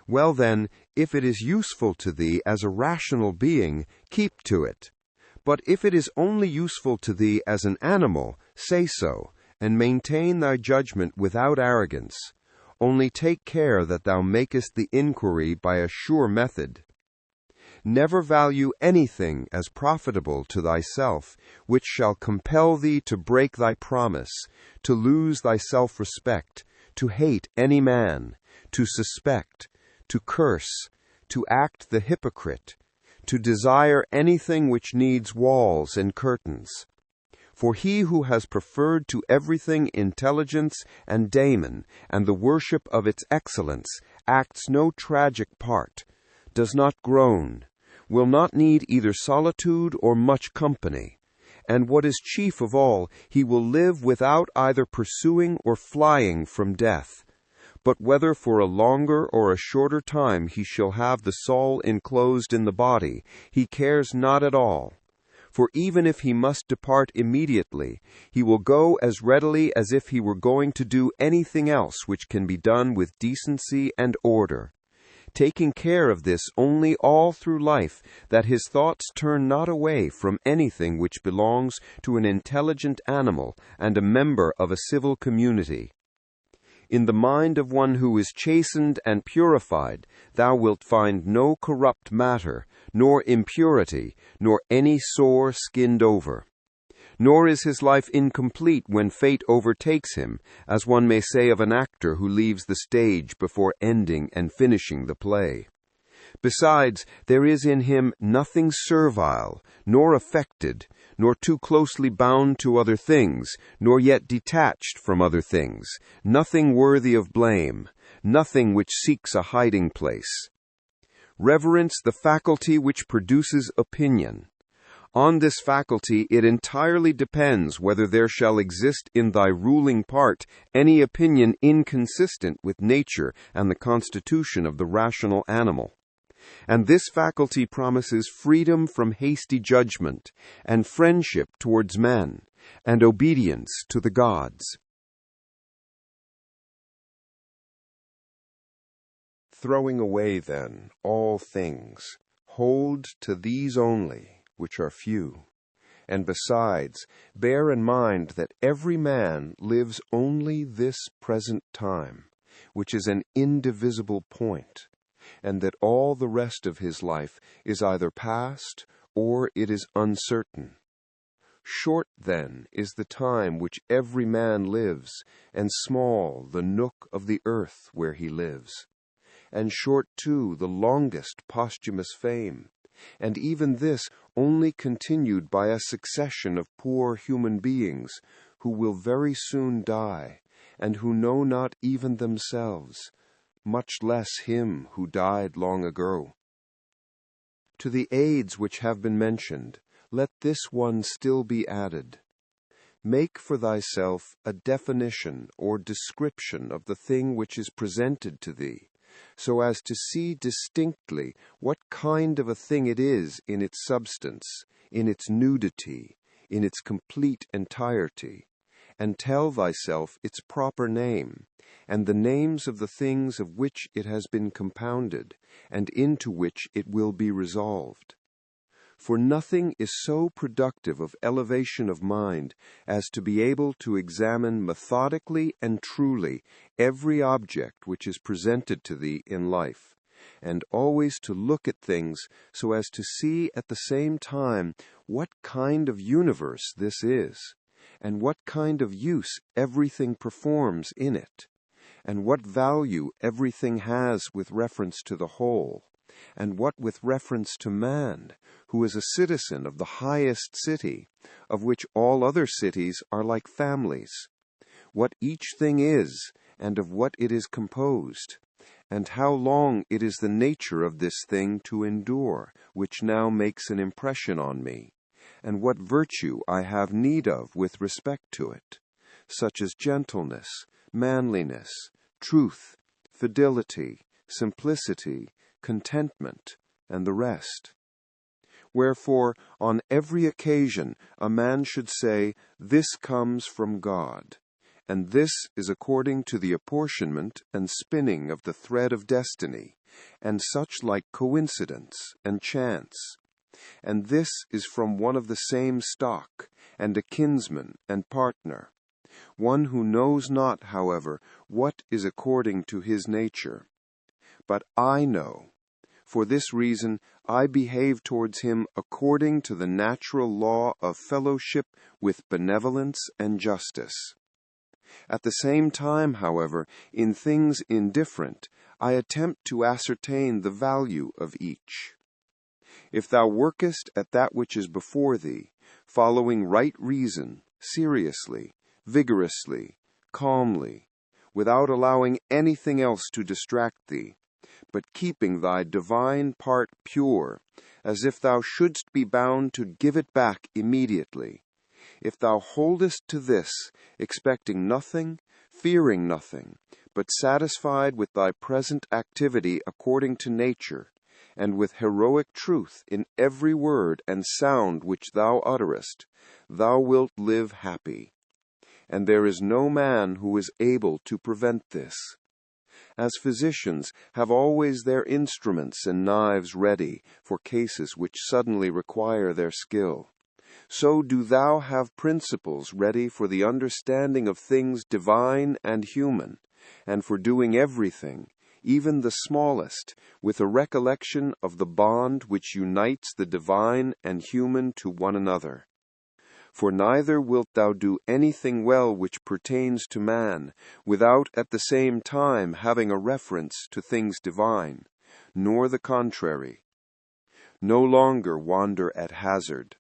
Well then, if it is useful to thee as a rational being, keep to it. But if it is only useful to thee as an animal, say so, and maintain thy judgment without arrogance. Only take care that thou makest the inquiry by a sure method. Never value anything as profitable to thyself, which shall compel thee to break thy promise, to lose thy self-respect, to hate any man, to suspect, to curse, to act the hypocrite, to desire anything which needs walls and curtains. For he who has preferred to everything intelligence and daemon, and the worship of its excellence, acts no tragic part, does not groan, will not need either solitude or much company, and what is chief of all, he will live without either pursuing or flying from death. But whether for a longer or a shorter time he shall have the soul enclosed in the body, he cares not at all. For even if he must depart immediately, he will go as readily as if he were going to do anything else which can be done with decency and order, taking care of this only all through life, that his thoughts turn not away from anything which belongs to an intelligent animal and a member of a civil community. In the mind of one who is chastened and purified, thou wilt find no corrupt matter, nor impurity, nor any sore skinned over. Nor is his life incomplete when fate overtakes him, as one may say of an actor who leaves the stage before ending and finishing the play. Besides, there is in him nothing servile, nor affected, nor too closely bound to other things, nor yet detached from other things, nothing worthy of blame, nothing which seeks a hiding place. Reverence the faculty which produces opinion. On this faculty it entirely depends whether there shall exist in thy ruling part any opinion inconsistent with nature and the constitution of the rational animal. And this faculty promises freedom from hasty judgment, and friendship towards men, and obedience to the gods. Throwing away, then, all things, hold to these only, which are few. And besides, bear in mind that every man lives only this present time, which is an indivisible point, and that all the rest of his life is either past or it is uncertain. Short, then, is the time which every man lives, and small the nook of the earth where he lives. And short, too, the longest posthumous fame, and even this only continued by a succession of poor human beings, who will very soon die, and who know not even themselves, much less him who died long ago. To the aids which have been mentioned, let this one still be added. Make for thyself a definition or description of the thing which is presented to thee, so as to see distinctly what kind of a thing it is in its substance, in its nudity, in its complete entirety, and tell thyself its proper name, and the names of the things of which it has been compounded, and into which it will be resolved. For nothing is so productive of elevation of mind as to be able to examine methodically and truly every object which is presented to thee in life, and always to look at things so as to see at the same time what kind of universe this is, and what kind of use everything performs in it, and what value everything has with reference to the whole, and what with reference to man, who is a citizen of the highest city, of which all other cities are like families, what each thing is, and of what it is composed, and how long it is the nature of this thing to endure, which now makes an impression on me, and what virtue I have need of with respect to it, such as gentleness, manliness, truth, fidelity, simplicity, contentment, and the rest. Wherefore, on every occasion, a man should say, "This comes from God," and this is according to the apportionment and spinning of the thread of destiny, and such like coincidence and chance. And this is from one of the same stock, and a kinsman and partner, one who knows not, however, what is according to his nature. But I know. For this reason, I behave towards him according to the natural law of fellowship with benevolence and justice. At the same time, however, in things indifferent, I attempt to ascertain the value of each. If thou workest at that which is before thee, following right reason, seriously, vigorously, calmly, without allowing anything else to distract thee, but keeping thy divine part pure, as if thou shouldst be bound to give it back immediately, if thou holdest to this, expecting nothing, fearing nothing, but satisfied with thy present activity according to nature, and with heroic truth in every word and sound which thou utterest, thou wilt live happy. And there is no man who is able to prevent this. As physicians have always their instruments and knives ready for cases which suddenly require their skill, so do thou have principles ready for the understanding of things divine and human, and for doing everything, even the smallest, with a recollection of the bond which unites the divine and human to one another. For neither wilt thou do anything well which pertains to man, without at the same time having a reference to things divine, nor the contrary. No longer wander at hazard,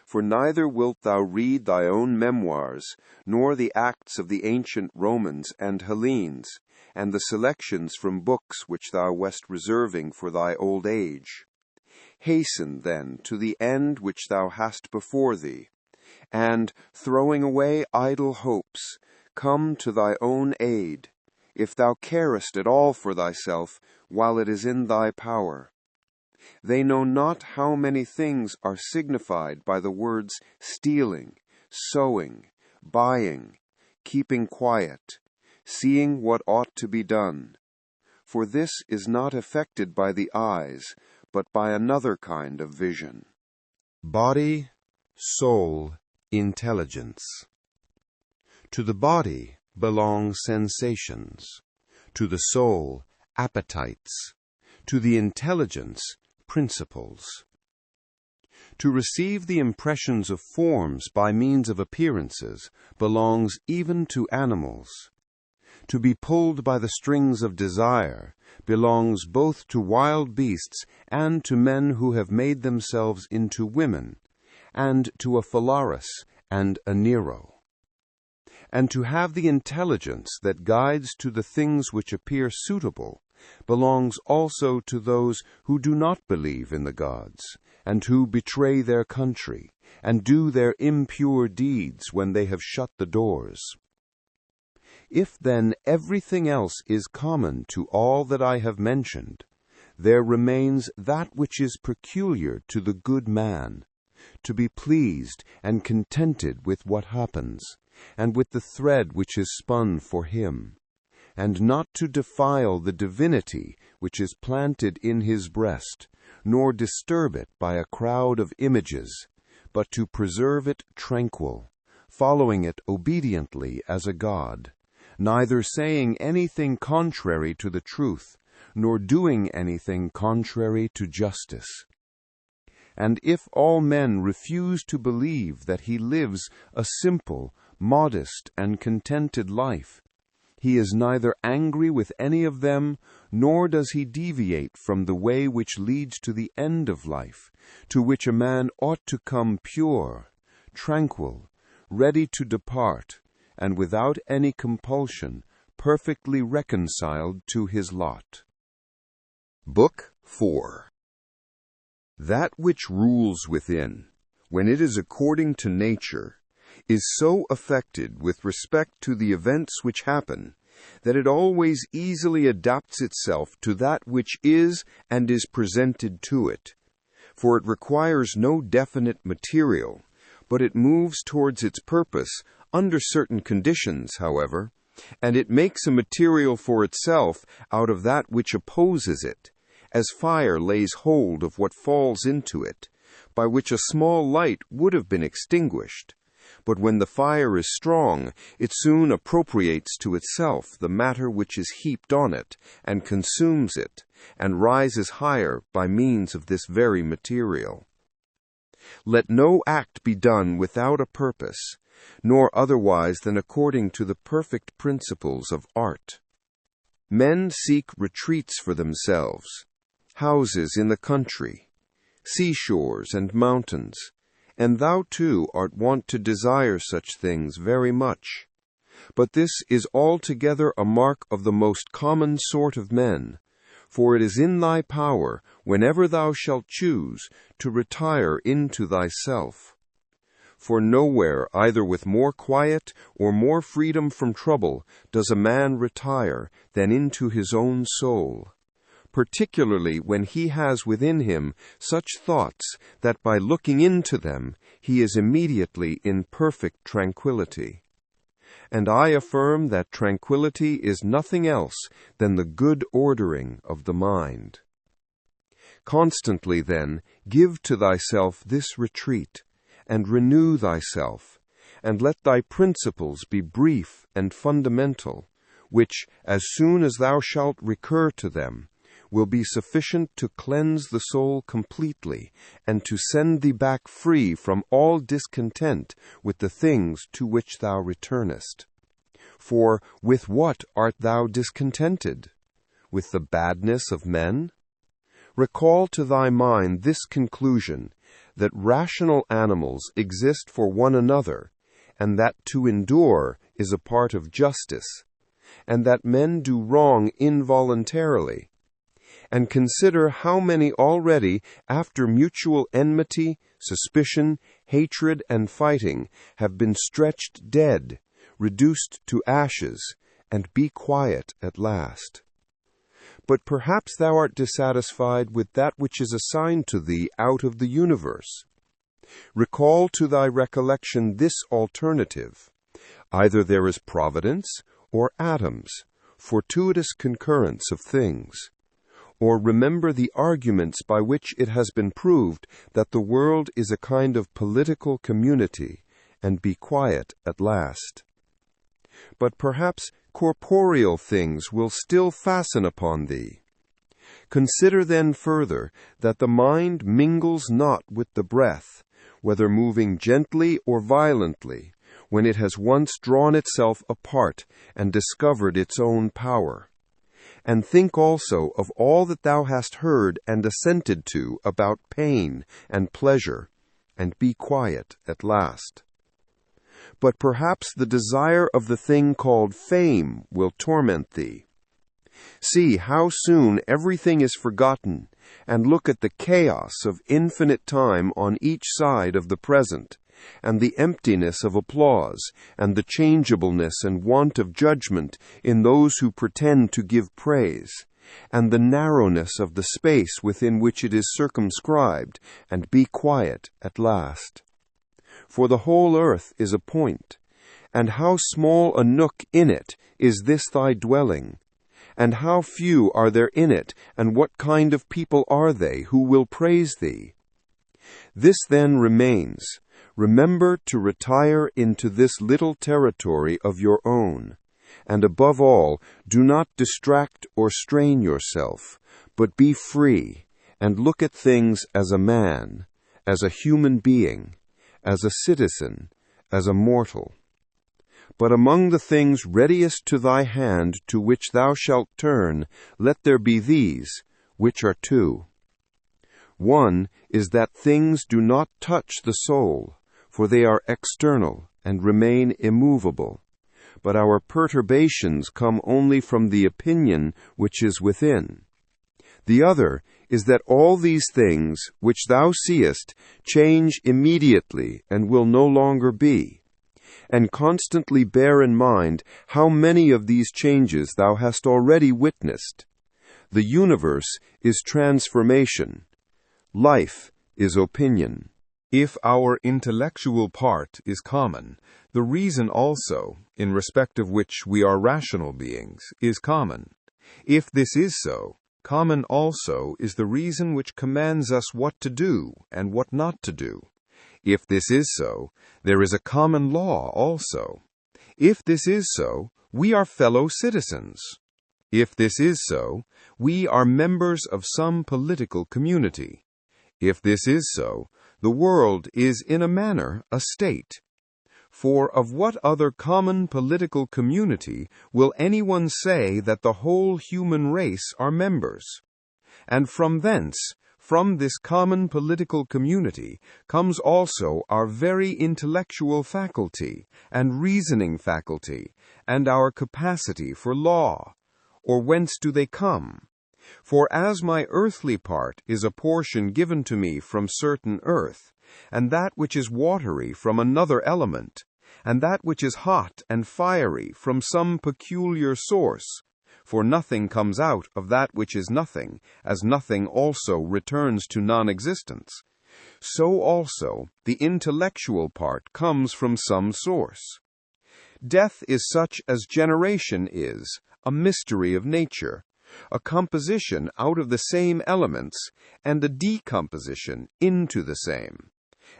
for neither wilt thou read thy own memoirs, nor the acts of the ancient Romans and Hellenes, and the selections from books which thou wast reserving for thy old age. Hasten, then, to the end which thou hast before thee, and, throwing away idle hopes, come to thy own aid, if thou carest at all for thyself while it is in thy power. They know not how many things are signified by the words stealing, sowing, buying, keeping quiet, seeing what ought to be done. For this is not effected by the eyes, but by another kind of vision. Body, soul, intelligence. To the body belong sensations, to the soul, appetites, to the intelligence, principles. To receive the impressions of forms by means of appearances belongs even to animals. To be pulled by the strings of desire belongs both to wild beasts and to men who have made themselves into women, and to a Phalaris and a Nero. And to have the intelligence that guides to the things which appear suitable belongs also to those who do not believe in the gods, and who betray their country, and do their impure deeds when they have shut the doors. If then everything else is common to all that I have mentioned, there remains that which is peculiar to the good man, to be pleased and contented with what happens, and with the thread which is spun for him, and not to defile the divinity which is planted in his breast, nor disturb it by a crowd of images, but to preserve it tranquil, following it obediently as a god, neither saying anything contrary to the truth, nor doing anything contrary to justice. And if all men refuse to believe that he lives a simple, modest, and contented life, he is neither angry with any of them, nor does he deviate from the way which leads to the end of life, to which a man ought to come pure, tranquil, ready to depart, and without any compulsion, perfectly reconciled to his lot. Book 4. That which rules within, when it is according to nature, is so affected with respect to the events which happen, that it always easily adapts itself to that which is and is presented to it, for it requires no definite material, but it moves towards its purpose under certain conditions, however, and it makes a material for itself out of that which opposes it, as fire lays hold of what falls into it, by which a small light would have been extinguished. But when the fire is strong, it soon appropriates to itself the matter which is heaped on it, and consumes it, and rises higher by means of this very material. Let no act be done without a purpose, nor otherwise than according to the perfect principles of art. Men seek retreats for themselves, houses in the country, seashores and mountains, and thou too art wont to desire such things very much. But this is altogether a mark of the most common sort of men, for it is in thy power, whenever thou shalt choose, to retire into thyself. For nowhere, either with more quiet or more freedom from trouble, does a man retire than into his own soul, particularly when he has within him such thoughts that by looking into them he is immediately in perfect tranquillity. And I affirm that tranquillity is nothing else than the good ordering of the mind. Constantly, then, give to thyself this retreat, and renew thyself, and let thy principles be brief and fundamental, which, as soon as thou shalt recur to them, will be sufficient to cleanse the soul completely, and to send thee back free from all discontent with the things to which thou returnest. For with what art thou discontented? With the badness of men? Recall to thy mind this conclusion, that rational animals exist for one another, and that to endure is a part of justice, and that men do wrong involuntarily. And consider how many already, after mutual enmity, suspicion, hatred, and fighting, have been stretched dead, reduced to ashes, and be quiet at last. But perhaps thou art dissatisfied with that which is assigned to thee out of the universe. Recall to thy recollection this alternative. Either there is providence, or atoms, fortuitous concurrence of things. Or remember the arguments by which it has been proved that the world is a kind of political community, and be quiet at last. But perhaps corporeal things will still fasten upon thee. Consider then further that the mind mingles not with the breath, whether moving gently or violently, when it has once drawn itself apart and discovered its own power. And think also of all that thou hast heard and assented to about pain and pleasure, and be quiet at last. But perhaps the desire of the thing called fame will torment thee. See how soon everything is forgotten, and look at the chaos of infinite time on each side of the present, and the emptiness of applause, and the changeableness and want of judgment in those who pretend to give praise, and the narrowness of the space within which it is circumscribed, and be quiet at last. For the whole earth is a point, and how small a nook in it is this thy dwelling, and how few are there in it, and what kind of people are they who will praise thee? This then remains. Remember to retire into this little territory of your own, and above all, do not distract or strain yourself, but be free, and look at things as a man, as a human being, as a citizen, as a mortal. But among the things readiest to thy hand to which thou shalt turn, let there be these, which are two. One is that things do not touch the soul, for they are external and remain immovable, but our perturbations come only from the opinion which is within. The other is that all these things which thou seest change immediately and will no longer be. And constantly bear in mind how many of these changes thou hast already witnessed. The universe is transformation. Life is opinion. If our intellectual part is common, the reason also, in respect of which we are rational beings, is common. If this is so, common also is the reason which commands us what to do and what not to do. If this is so, there is a common law also. If this is so, we are fellow citizens. If this is so, we are members of some political community. If this is so, the world is in a manner a state. For of what other common political community will anyone say that the whole human race are members? And from thence, from this common political community, comes also our very intellectual faculty, and reasoning faculty, and our capacity for law. Or whence do they come? For as my earthly part is a portion given to me from certain earth, and that which is watery from another element, and that which is hot and fiery from some peculiar source, for nothing comes out of that which is nothing, as nothing also returns to non-existence, so also the intellectual part comes from some source. Death is such as generation is, a mystery of nature, a composition out of the same elements, and a decomposition into the same,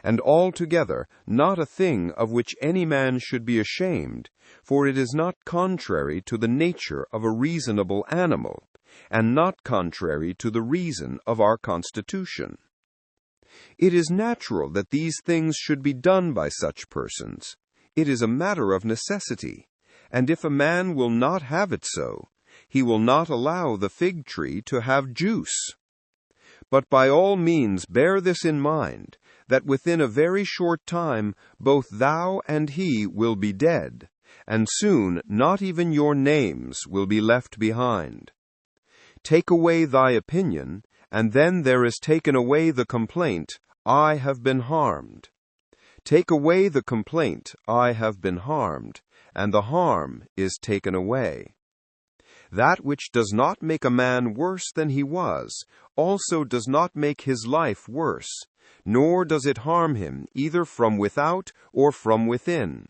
and altogether not a thing of which any man should be ashamed, for it is not contrary to the nature of a reasonable animal, and not contrary to the reason of our constitution. It is natural that these things should be done by such persons. It is a matter of necessity, and if a man will not have it so, he will not allow the fig tree to have juice. But by all means bear this in mind, that within a very short time both thou and he will be dead, and soon not even your names will be left behind. Take away thy opinion, and then there is taken away the complaint, I have been harmed. Take away the complaint, I have been harmed, and the harm is taken away. That which does not make a man worse than he was, also does not make his life worse, nor does it harm him either from without or from within.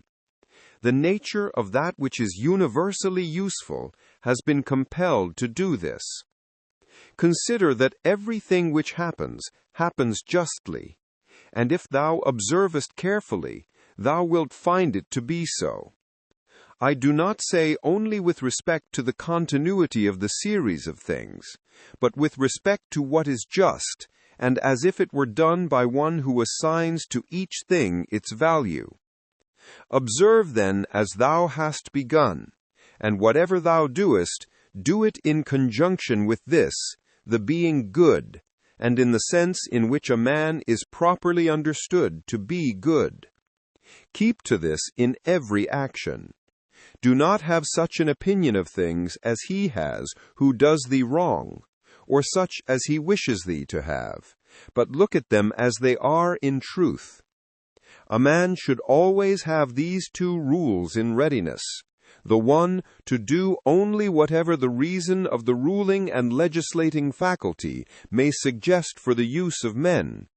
The nature of that which is universally useful has been compelled to do this. Consider that everything which happens, happens justly, and if thou observest carefully, thou wilt find it to be so. I do not say only with respect to the continuity of the series of things, but with respect to what is just, and as if it were done by one who assigns to each thing its value. Observe then as thou hast begun, and whatever thou doest, do it in conjunction with this, the being good, and in the sense in which a man is properly understood to be good. Keep to this in every action. Do not have such an opinion of things as he has who does thee wrong, or such as he wishes thee to have, but look at them as they are in truth. A man should always have these two rules in readiness. The one, to do only whatever the reason of the ruling and legislating faculty may suggest for the use of men.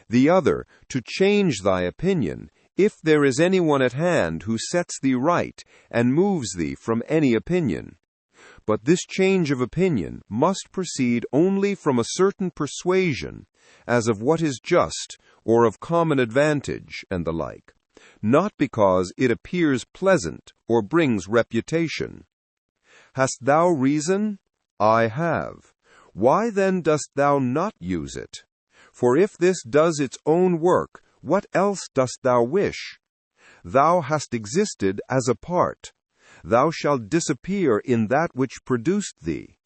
The other, to change thy opinion, if there is anyone at hand who sets thee right and moves thee from any opinion. But this change of opinion must proceed only from a certain persuasion, as of what is just, or of common advantage, and the like, not because it appears pleasant or brings reputation. Hast thou reason? I have. Why then dost thou not use it? For if this does its own work, what else dost thou wish? Thou hast existed as a part. Thou shalt disappear in that which produced thee,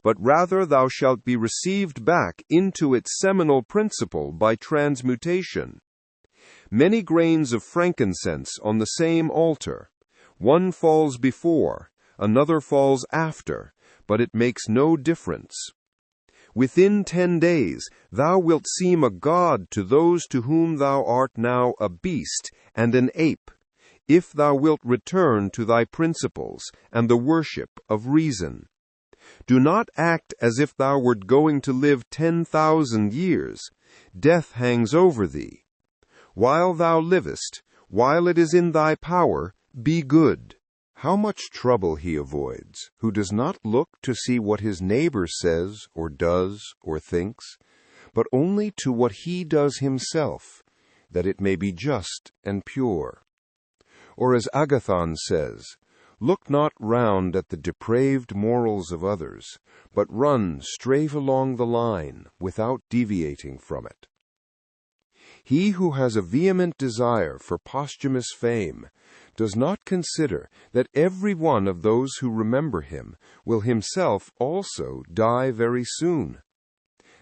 but rather thou shalt be received back into its seminal principle by transmutation. Many grains of frankincense on the same altar. One falls before, another falls after, but it makes no difference. Within 10 days thou wilt seem a god to those to whom thou art now a beast and an ape, if thou wilt return to thy principles and the worship of reason. Do not act as if thou wert going to live 10,000 years. Death hangs over thee. While thou livest, while it is in thy power, be good. How much trouble he avoids, who does not look to see what his neighbor says or does or thinks, but only to what he does himself, that it may be just and pure. Or as Agathon says, look not round at the depraved morals of others, but run straight along the line without deviating from it. He who has a vehement desire for posthumous fame does not consider that every one of those who remember him will himself also die very soon.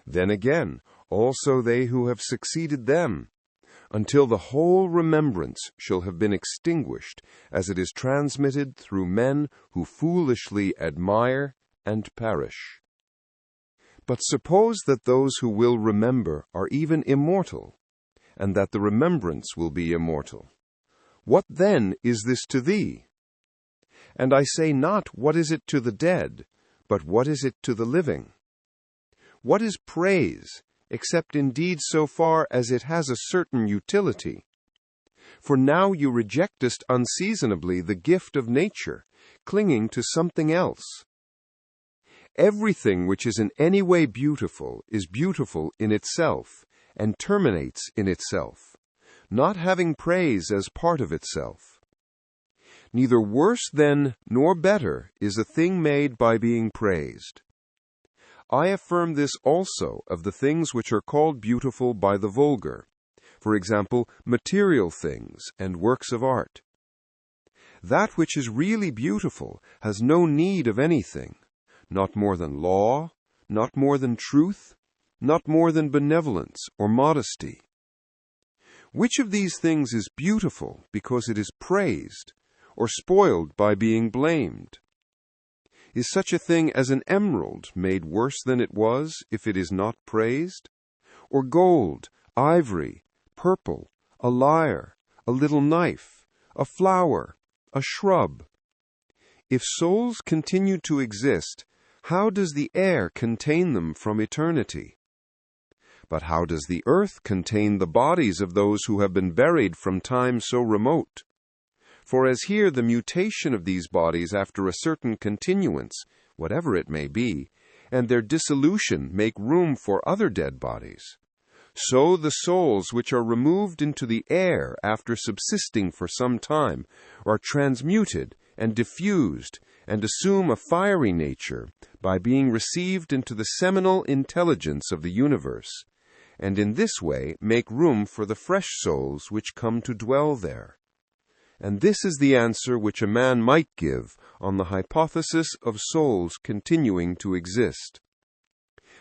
Then again, also they who have succeeded them, until the whole remembrance shall have been extinguished, as it is transmitted through men who foolishly admire and perish. But suppose that those who will remember are even immortal, and that the remembrance will be immortal. What then is this to thee? And I say not, what is it to the dead, but what is it to the living? What is praise, except indeed so far as it has a certain utility? For now you rejectest unseasonably the gift of nature, clinging to something else. Everything which is in any way beautiful is beautiful in itself, and terminates in itself, not having praise as part of itself. Neither worse then nor better is a thing made by being praised. I affirm this also of the things which are called beautiful by the vulgar, for example, material things and works of art. That which is really beautiful has no need of anything, not more than law, not more than truth, not more than benevolence or modesty? Which of these things is beautiful because it is praised, or spoiled by being blamed? Is such a thing as an emerald made worse than it was if it is not praised? Or gold, ivory, purple, a lyre, a little knife, a flower, a shrub? If souls continue to exist, how does the air contain them from eternity? But how does the earth contain the bodies of those who have been buried from time so remote? For as here the mutation of these bodies after a certain continuance, whatever it may be, and their dissolution make room for other dead bodies, so the souls which are removed into the air after subsisting for some time are transmuted and diffused and assume a fiery nature by being received into the seminal intelligence of the universe, and in this way make room for the fresh souls which come to dwell there. And this is the answer which a man might give on the hypothesis of souls continuing to exist.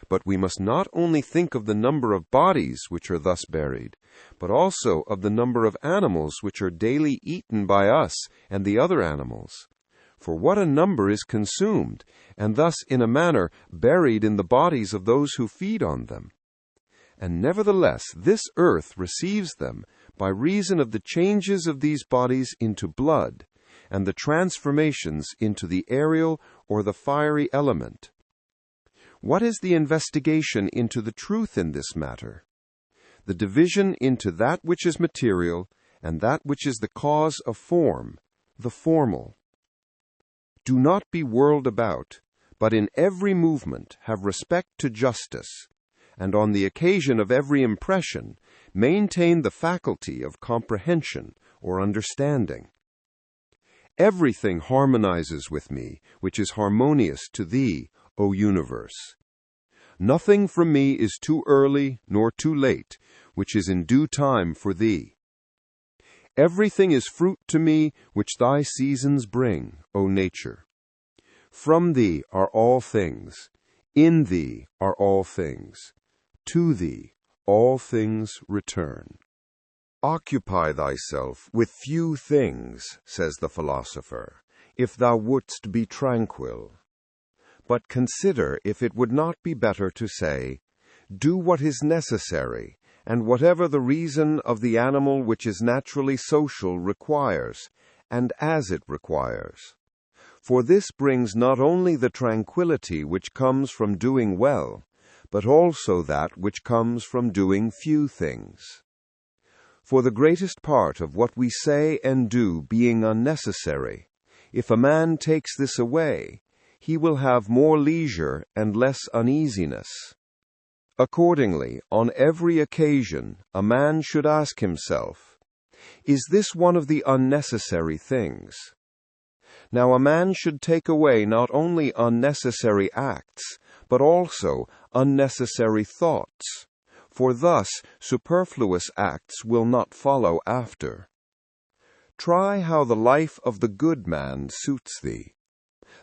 But we must not only think of the number of bodies which are thus buried, but also of the number of animals which are daily eaten by us and the other animals. For what a number is consumed, and thus in a manner buried in the bodies of those who feed on them. And nevertheless this earth receives them by reason of the changes of these bodies into blood, and the transformations into the aerial or the fiery element. What is the investigation into the truth in this matter? The division into that which is material and that which is the cause of form, the formal. Do not be whirled about, but in every movement have respect to justice, and on the occasion of every impression maintain the faculty of comprehension or understanding. Everything harmonizes with me, which is harmonious to thee, O universe. Nothing from me is too early nor too late, which is in due time for thee. Everything is fruit to me which thy seasons bring, O nature. From thee are all things, in thee are all things, to thee all things return. Occupy thyself with few things, says the philosopher, if thou wouldst be tranquil. But consider if it would not be better to say, do what is necessary, and whatever the reason of the animal which is naturally social requires, and as it requires. For this brings not only the tranquility which comes from doing well, but also that which comes from doing few things. For the greatest part of what we say and do being unnecessary, if a man takes this away, he will have more leisure and less uneasiness. Accordingly, on every occasion, a man should ask himself, is this one of the unnecessary things? Now a man should take away not only unnecessary acts, but also unnecessary thoughts, for thus superfluous acts will not follow after. Try how the life of the good man suits thee,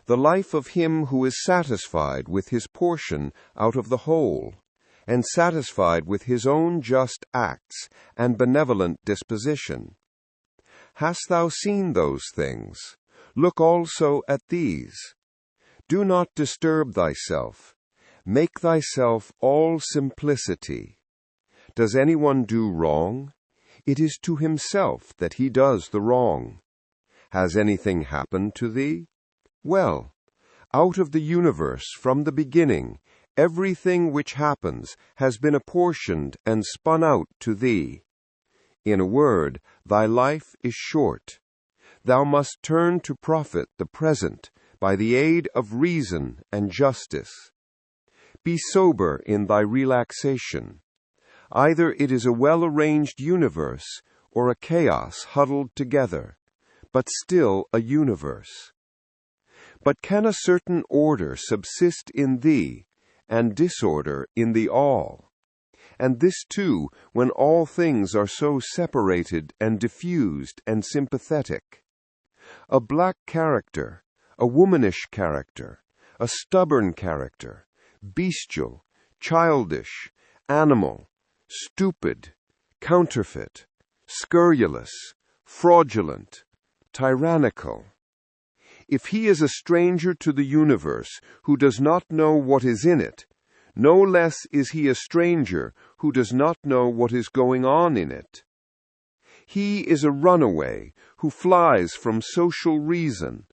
the life of him who is satisfied with his portion out of the whole, and satisfied with his own just acts and benevolent disposition. Hast thou seen those things? Look also at these. Do not disturb thyself. Make thyself all simplicity. Does anyone do wrong? It is to himself that he does the wrong. Has anything happened to thee? Well, out of the universe from the beginning, everything which happens has been apportioned and spun out to thee. In a word, thy life is short. Thou must turn to profit the present by the aid of reason and justice. Be sober in thy relaxation. Either it is a well-arranged universe or a chaos huddled together, but still a universe. But can a certain order subsist in thee, and disorder in the all? And this too, when all things are so separated and diffused and sympathetic. A black character, a womanish character, a stubborn character, bestial, childish, animal, stupid, counterfeit, scurrilous, fraudulent, tyrannical. If he is a stranger to the universe who does not know what is in it, no less is he a stranger who does not know what is going on in it. He is a runaway who flies from social reason.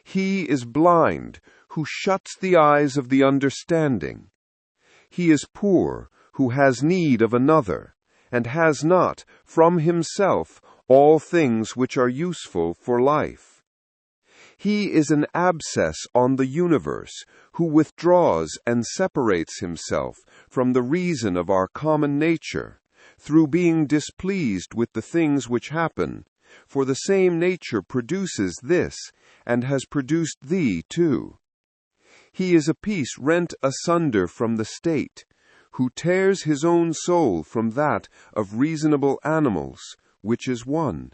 He is blind who shuts the eyes of the understanding. He is poor who has need of another, and has not, from himself, all things which are useful for life. He is an abscess on the universe, who withdraws and separates himself from the reason of our common nature, through being displeased with the things which happen, for the same nature produces this, and has produced thee too. He is a piece rent asunder from the state, who tears his own soul from that of reasonable animals, which is one.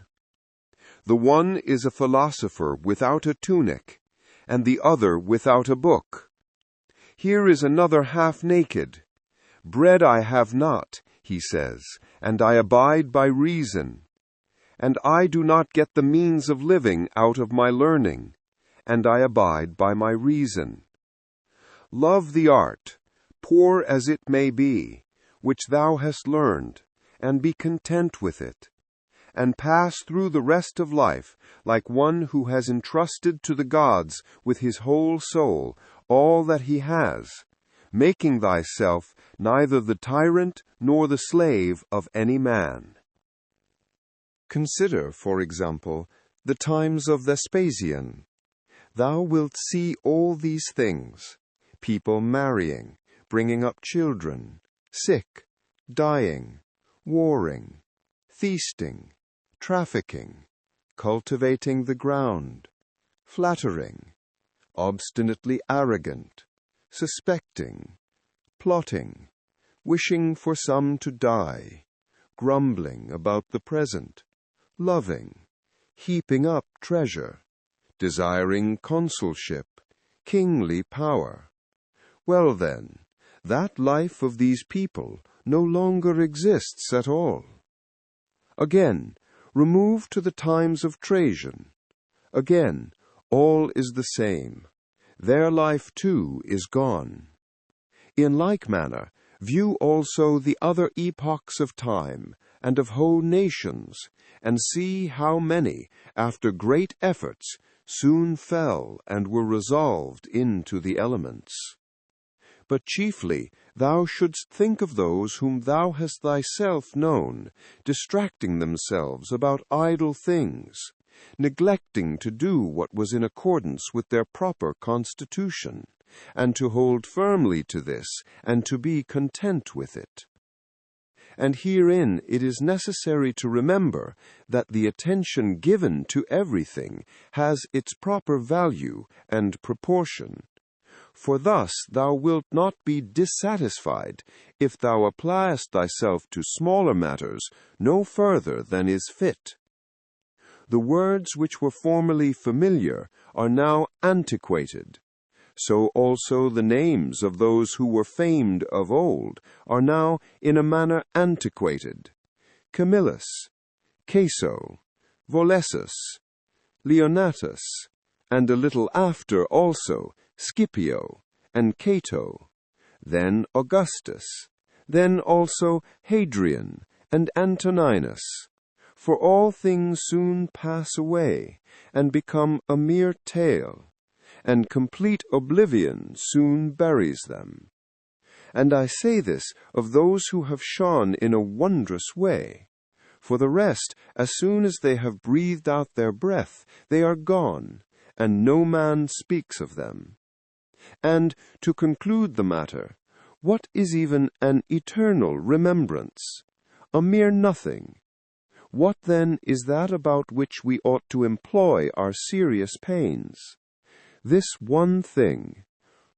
The one is a philosopher without a tunic, and the other without a book. Here is another half naked. Bread I have not, he says, and I abide by reason. And I do not get the means of living out of my learning, and I abide by my reason. Love the art, poor as it may be, which thou hast learned, and be content with it, and pass through the rest of life like one who has entrusted to the gods with his whole soul all that he has, making thyself neither the tyrant nor the slave of any man. Consider, for example, the times of Vespasian. Thou wilt see all these things, people marrying, bringing up children, sick, dying, warring, feasting, trafficking, cultivating the ground, flattering, obstinately arrogant, suspecting, plotting, wishing for some to die, grumbling about the present, loving, heaping up treasure, desiring consulship, kingly power. Well then, that life of these people no longer exists at all. Again, remove to the times of Trajan. Again, all is the same. Their life too is gone. In like manner, view also the other epochs of time and of whole nations, and see how many, after great efforts, soon fell and were resolved into the elements. But chiefly thou shouldst think of those whom thou hast thyself known, distracting themselves about idle things, neglecting to do what was in accordance with their proper constitution, and to hold firmly to this, and to be content with it. And herein it is necessary to remember that the attention given to everything has its proper value and proportion. For thus thou wilt not be dissatisfied if thou appliest thyself to smaller matters no further than is fit. The words which were formerly familiar are now antiquated. So also the names of those who were famed of old are now in a manner antiquated. Camillus, Caeso, Volessus, Leonatus, and a little after also Scipio, and Cato, then Augustus, then also Hadrian, and Antoninus. For all things soon pass away, and become a mere tale, and complete oblivion soon buries them. And I say this of those who have shone in a wondrous way. For the rest, as soon as they have breathed out their breath, they are gone, and no man speaks of them. And, to conclude the matter, what is even an eternal remembrance? A mere nothing. What then is that about which we ought to employ our serious pains? This one thing,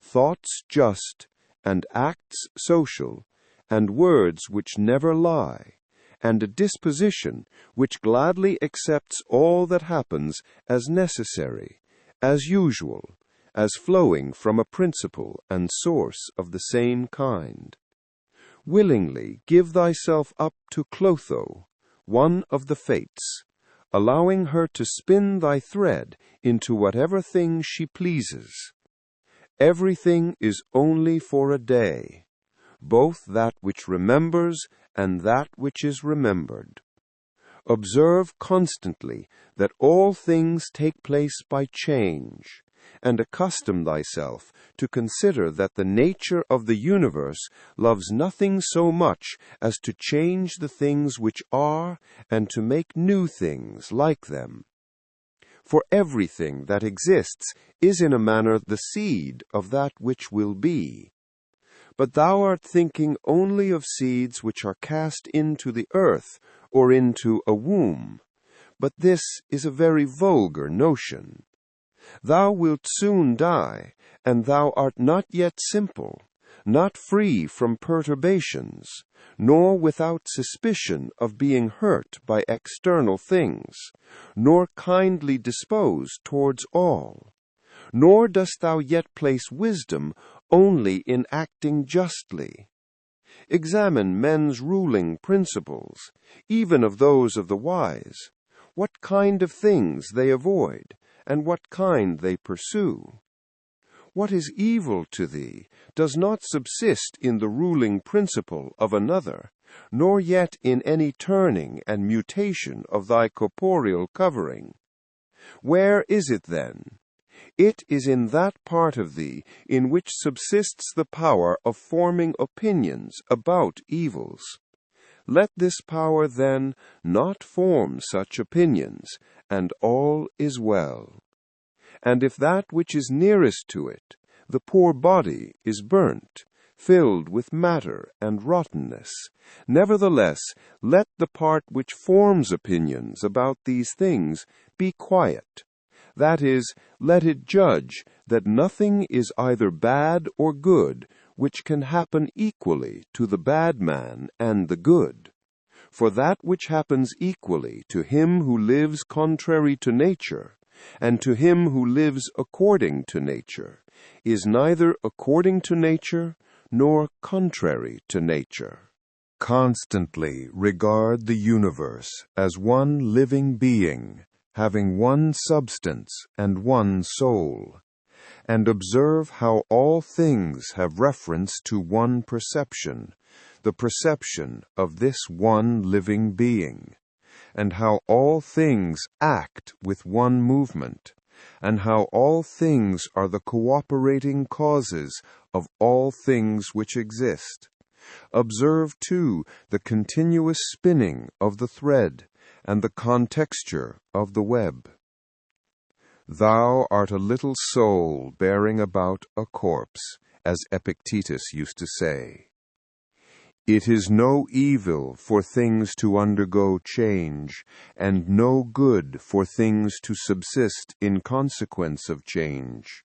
thoughts just, and acts social, and words which never lie, and a disposition which gladly accepts all that happens as necessary, as usual, as flowing from a principle and source of the same kind. Willingly give thyself up to Clotho, one of the Fates, allowing her to spin thy thread into whatever thing she pleases. Everything is only for a day, both that which remembers and that which is remembered. Observe constantly that all things take place by change, and accustom thyself to consider that the nature of the universe loves nothing so much as to change the things which are and to make new things like them. For everything that exists is in a manner the seed of that which will be. But thou art thinking only of seeds which are cast into the earth or into a womb. But this is a very vulgar notion. Thou wilt soon die, and thou art not yet simple, not free from perturbations, nor without suspicion of being hurt by external things, nor kindly disposed towards all. Nor dost thou yet place wisdom only in acting justly. Examine men's ruling principles, even of those of the wise, what kind of things they avoid, and what kind they pursue. What is evil to thee does not subsist in the ruling principle of another, nor yet in any turning and mutation of thy corporeal covering. Where is it then? It is in that part of thee in which subsists the power of forming opinions about evils. Let this power, then, not form such opinions, and all is well. And if that which is nearest to it, the poor body, is burnt, filled with matter and rottenness, nevertheless let the part which forms opinions about these things be quiet. That is, let it judge that nothing is either bad or good which can happen equally to the bad man and the good. For that which happens equally to him who lives contrary to nature, and to him who lives according to nature, is neither according to nature nor contrary to nature. Constantly regard the universe as one living being, having one substance and one soul, and observe how all things have reference to one perception, the perception of this one living being, and how all things act with one movement, and how all things are the cooperating causes of all things which exist. Observe, too, the continuous spinning of the thread, and the contexture of the web. Thou art a little soul bearing about a corpse, as Epictetus used to say. It is no evil for things to undergo change, and no good for things to subsist in consequence of change.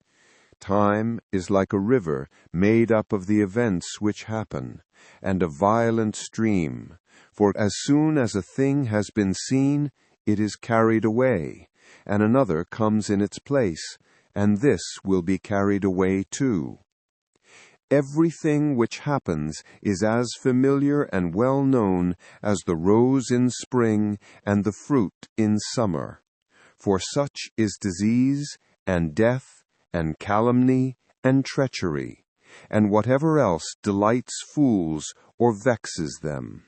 Time is like a river made up of the events which happen, and a violent stream, for as soon as a thing has been seen, it is carried away, and another comes in its place, and this will be carried away too. Everything which happens is as familiar and well known as the rose in spring and the fruit in summer, for such is disease and death and calumny and treachery, and whatever else delights fools or vexes them.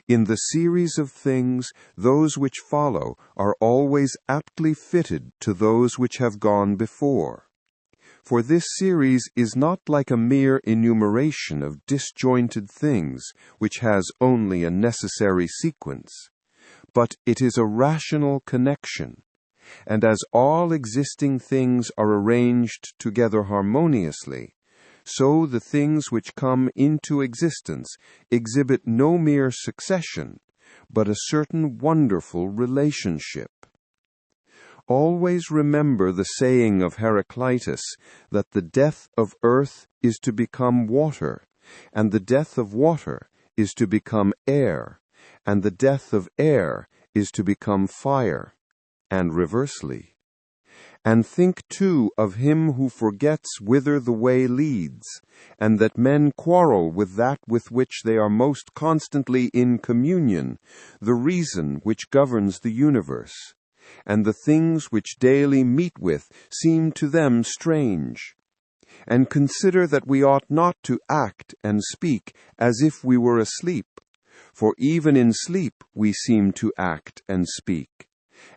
In the series of things, those which follow are always aptly fitted to those which have gone before. For this series is not like a mere enumeration of disjointed things, which has only a necessary sequence, but it is a rational connection, and as all existing things are arranged together harmoniously, so the things which come into existence exhibit no mere succession, but a certain wonderful relationship. Always remember the saying of Heraclitus that the death of earth is to become water, and the death of water is to become air, and the death of air is to become fire, and reversely. And think too of him who forgets whither the way leads, and that men quarrel with that with which they are most constantly in communion, the reason which governs the universe, and the things which daily meet with seem to them strange. And consider that we ought not to act and speak as if we were asleep, for even in sleep we seem to act and speak,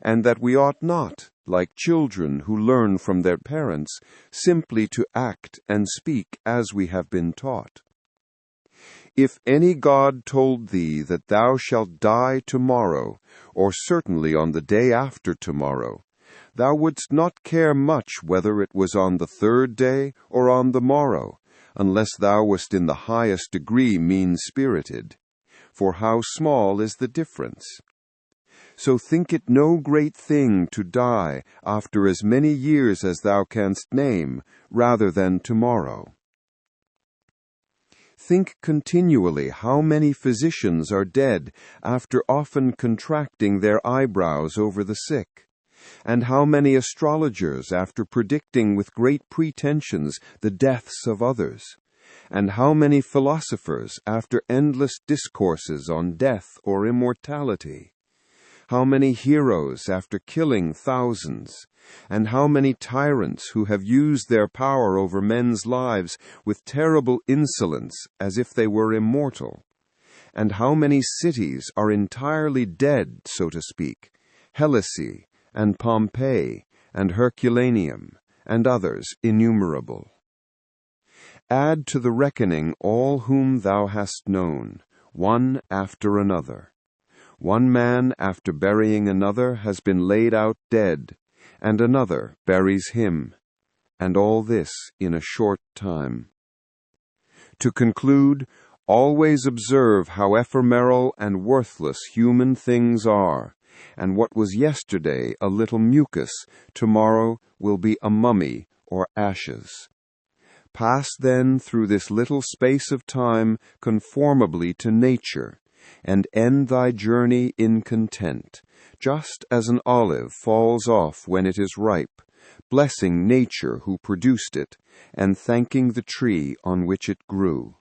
and that we ought not, like children who learn from their parents, simply to act and speak as we have been taught. If any god told thee that thou shalt die tomorrow, or certainly on the day after tomorrow, thou wouldst not care much whether it was on the third day or on the morrow, unless thou wast in the highest degree mean-spirited. For how small is the difference? So think it no great thing to die after as many years as thou canst name, rather than tomorrow. Think continually how many physicians are dead after often contracting their eyebrows over the sick, and how many astrologers after predicting with great pretensions the deaths of others, and how many philosophers after endless discourses on death or immortality. How many heroes after killing thousands, and how many tyrants who have used their power over men's lives with terrible insolence as if they were immortal, and how many cities are entirely dead, so to speak, Helicity, and Pompeii, and Herculaneum, and others innumerable. Add to the reckoning all whom thou hast known, one after another. One man after burying another has been laid out dead, and another buries him, and all this in a short time. To conclude, always observe how ephemeral and worthless human things are, and what was yesterday a little mucus, tomorrow will be a mummy or ashes. Pass then through this little space of time conformably to nature, and end thy journey in content, just as an olive falls off when it is ripe, blessing nature who produced it, and thanking the tree on which it grew.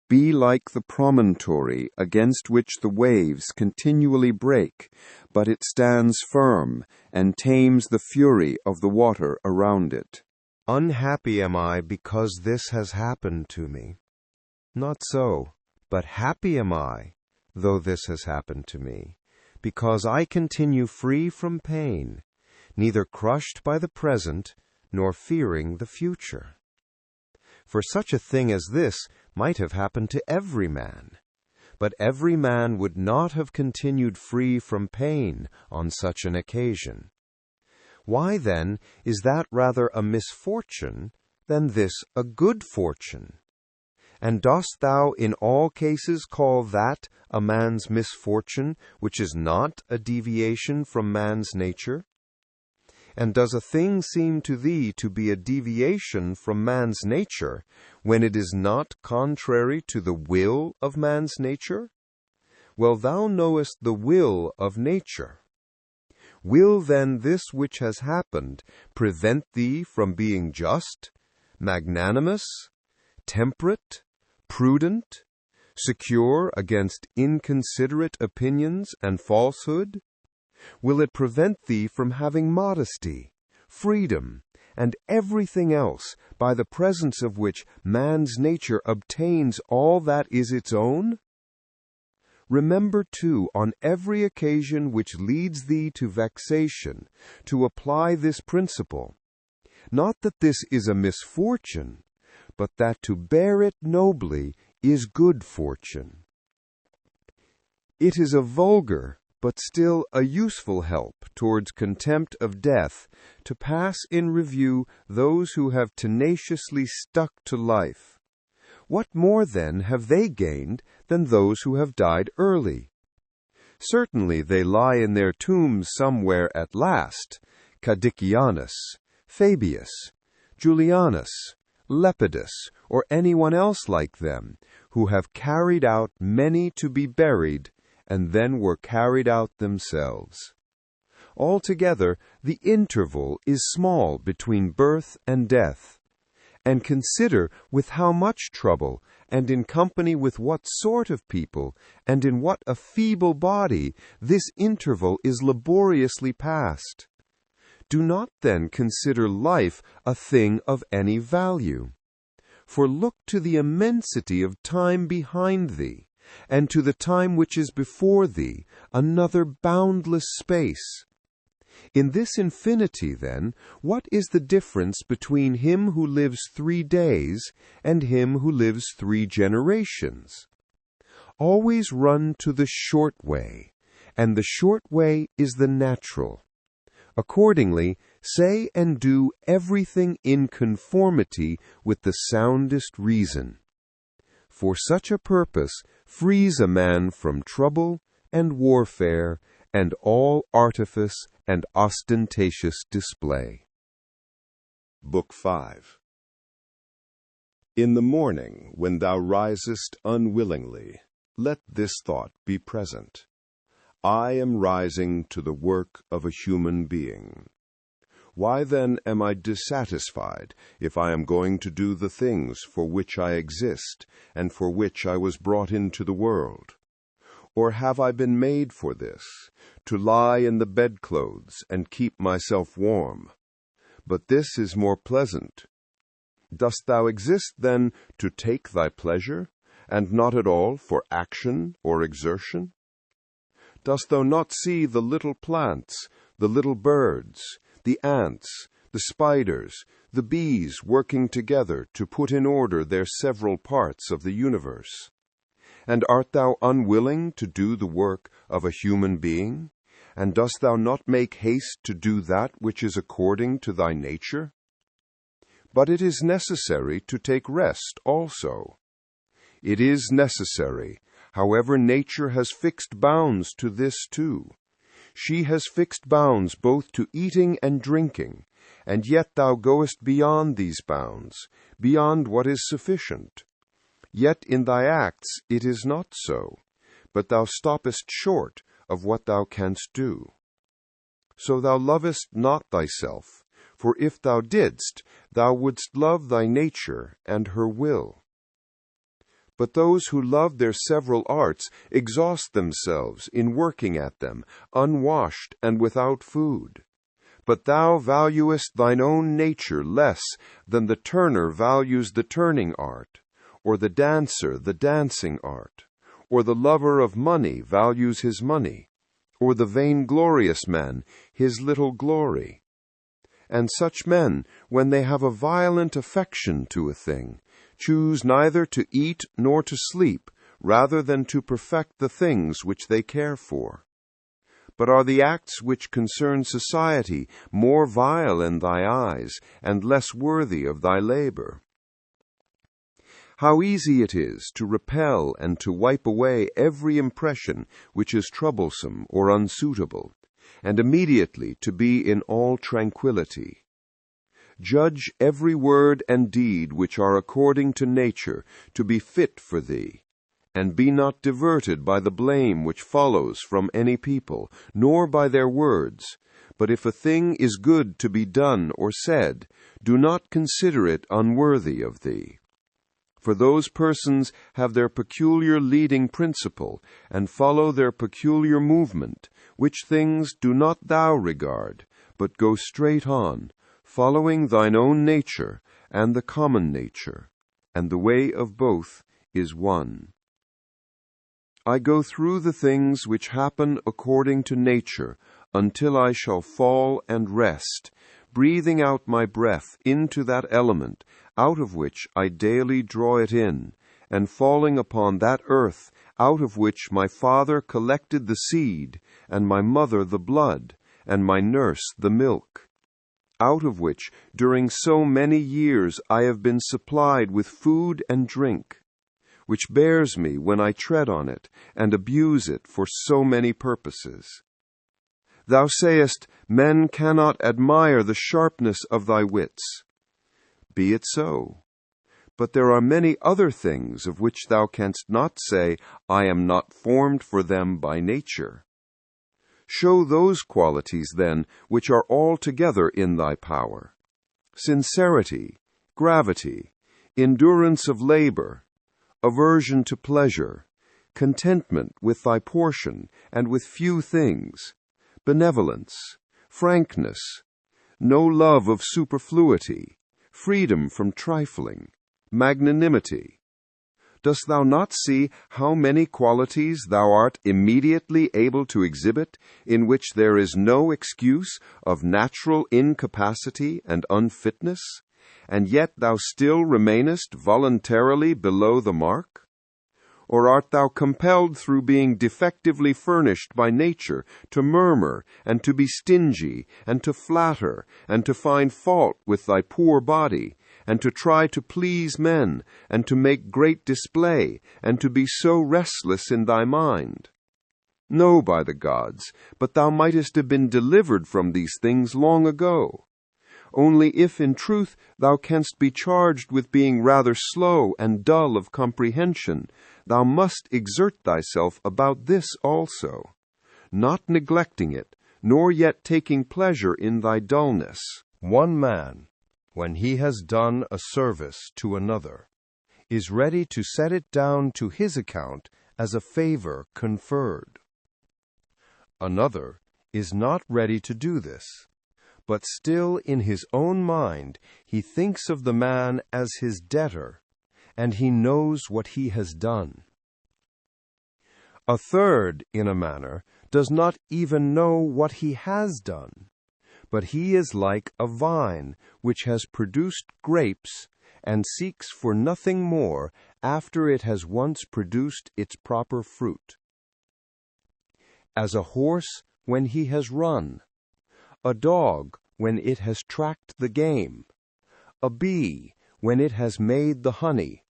Be like the promontory against which the waves continually break, but it stands firm and tames the fury of the water around it. Unhappy am I because this has happened to me. Not so, but happy am I, though this has happened to me, because I continue free from pain, neither crushed by the present, nor fearing the future. For such a thing as this might have happened to every man, but every man would not have continued free from pain on such an occasion. Why, then, is that rather a misfortune than this a good fortune? And dost thou in all cases call that a man's misfortune, which is not a deviation from man's nature? And does a thing seem to thee to be a deviation from man's nature, when it is not contrary to the will of man's nature? Well, thou knowest the will of nature. Will then this which has happened prevent thee from being just, magnanimous, temperate, prudent, secure against inconsiderate opinions and falsehood? Will it prevent thee from having modesty, freedom, and everything else by the presence of which man's nature obtains all that is its own? Remember, too, on every occasion which leads thee to vexation, to apply this principle, not that this is a misfortune, but that to bear it nobly is good fortune. It is a vulgar, but still a useful help towards contempt of death to pass in review those who have tenaciously stuck to life. What more, then, have they gained than those who have died early? Certainly they lie in their tombs somewhere at last, Cadicianus, Fabius, Julianus, Lepidus, or anyone else like them, who have carried out many to be buried, and then were carried out themselves. Altogether, the interval is small between birth and death. And consider with how much trouble, and in company with what sort of people, and in what a feeble body, this interval is laboriously passed. Do not then consider life a thing of any value. For look to the immensity of time behind thee, and to the time which is before thee, another boundless space. In this infinity, then, what is the difference between him who lives 3 days and him who lives 3 generations? Always run to the short way, and the short way is the natural. Accordingly, say and do everything in conformity with the soundest reason. For such a purpose frees a man from trouble and warfare and all artifice and ostentatious display. Book 5. In the morning, when thou risest unwillingly, let this thought be present: I am rising to the work of a human being. Why then am I dissatisfied if I am going to do the things for which I exist and for which I was brought into the world? Or have I been made for this, to lie in the bedclothes and keep myself warm? But this is more pleasant. Dost thou exist, then, to take thy pleasure, and not at all for action or exertion? Dost thou not see the little plants, the little birds, the ants, the spiders, the bees working together to put in order their several parts of the universe? And art thou unwilling to do the work of a human being? And dost thou not make haste to do that which is according to thy nature? But it is necessary to take rest also. It is necessary. However, nature has fixed bounds to this too. She has fixed bounds both to eating and drinking, and yet thou goest beyond these bounds, beyond what is sufficient. Yet in thy acts it is not so, but thou stoppest short of what thou canst do. So thou lovest not thyself, for if thou didst, thou wouldst love thy nature and her will. But those who love their several arts exhaust themselves in working at them, unwashed and without food. But thou valuest thine own nature less than the turner values the turning art, or the dancer the dancing art, or the lover of money values his money, or the vainglorious man his little glory. And such men, when they have a violent affection to a thing, choose neither to eat nor to sleep, rather than to perfect the things which they care for. But are the acts which concern society more vile in thy eyes, and less worthy of thy labor? How easy it is to repel and to wipe away every impression which is troublesome or unsuitable, and immediately to be in all tranquillity. Judge every word and deed which are according to nature to be fit for thee, and be not diverted by the blame which follows from any people, nor by their words. But if a thing is good to be done or said, do not consider it unworthy of thee. For those persons have their peculiar leading principle, and follow their peculiar movement, which things do not thou regard, but go straight on, following thine own nature and the common nature, and the way of both is one. I go through the things which happen according to nature, until I shall fall and rest, breathing out my breath into that element, out of which I daily draw it in, and falling upon that earth, out of which my father collected the seed, and my mother the blood, and my nurse the milk, out of which during so many years I have been supplied with food and drink, which bears me when I tread on it, and abuse it for so many purposes. Thou sayest, men cannot admire the sharpness of thy wits. Be it so. But there are many other things of which thou canst not say, I am not formed for them by nature. Show those qualities, then, which are altogether in thy power: sincerity, gravity, endurance of labor, aversion to pleasure, contentment with thy portion and with few things, benevolence, frankness, no love of superfluity, freedom from trifling, magnanimity. Dost thou not see how many qualities thou art immediately able to exhibit, in which there is no excuse of natural incapacity and unfitness, and yet thou still remainest voluntarily below the mark? Or art thou compelled through being defectively furnished by nature to murmur, and to be stingy, and to flatter, and to find fault with thy poor body, and to try to please men, and to make great display, and to be so restless in thy mind? No, by the gods, but thou mightest have been delivered from these things long ago. Only if in truth thou canst be charged with being rather slow and dull of comprehension, thou must exert thyself about this also, not neglecting it, nor yet taking pleasure in thy dullness. One man, when he has done a service to another, is ready to set it down to his account as a favor conferred. Another is not ready to do this, but still in his own mind he thinks of the man as his debtor, and he knows what he has done. A third, in a manner, does not even know what he has done, but he is like a vine which has produced grapes and seeks for nothing more after it has once produced its proper fruit. As a horse when he has run, a dog when it has tracked the game, a bee when it has made the honey,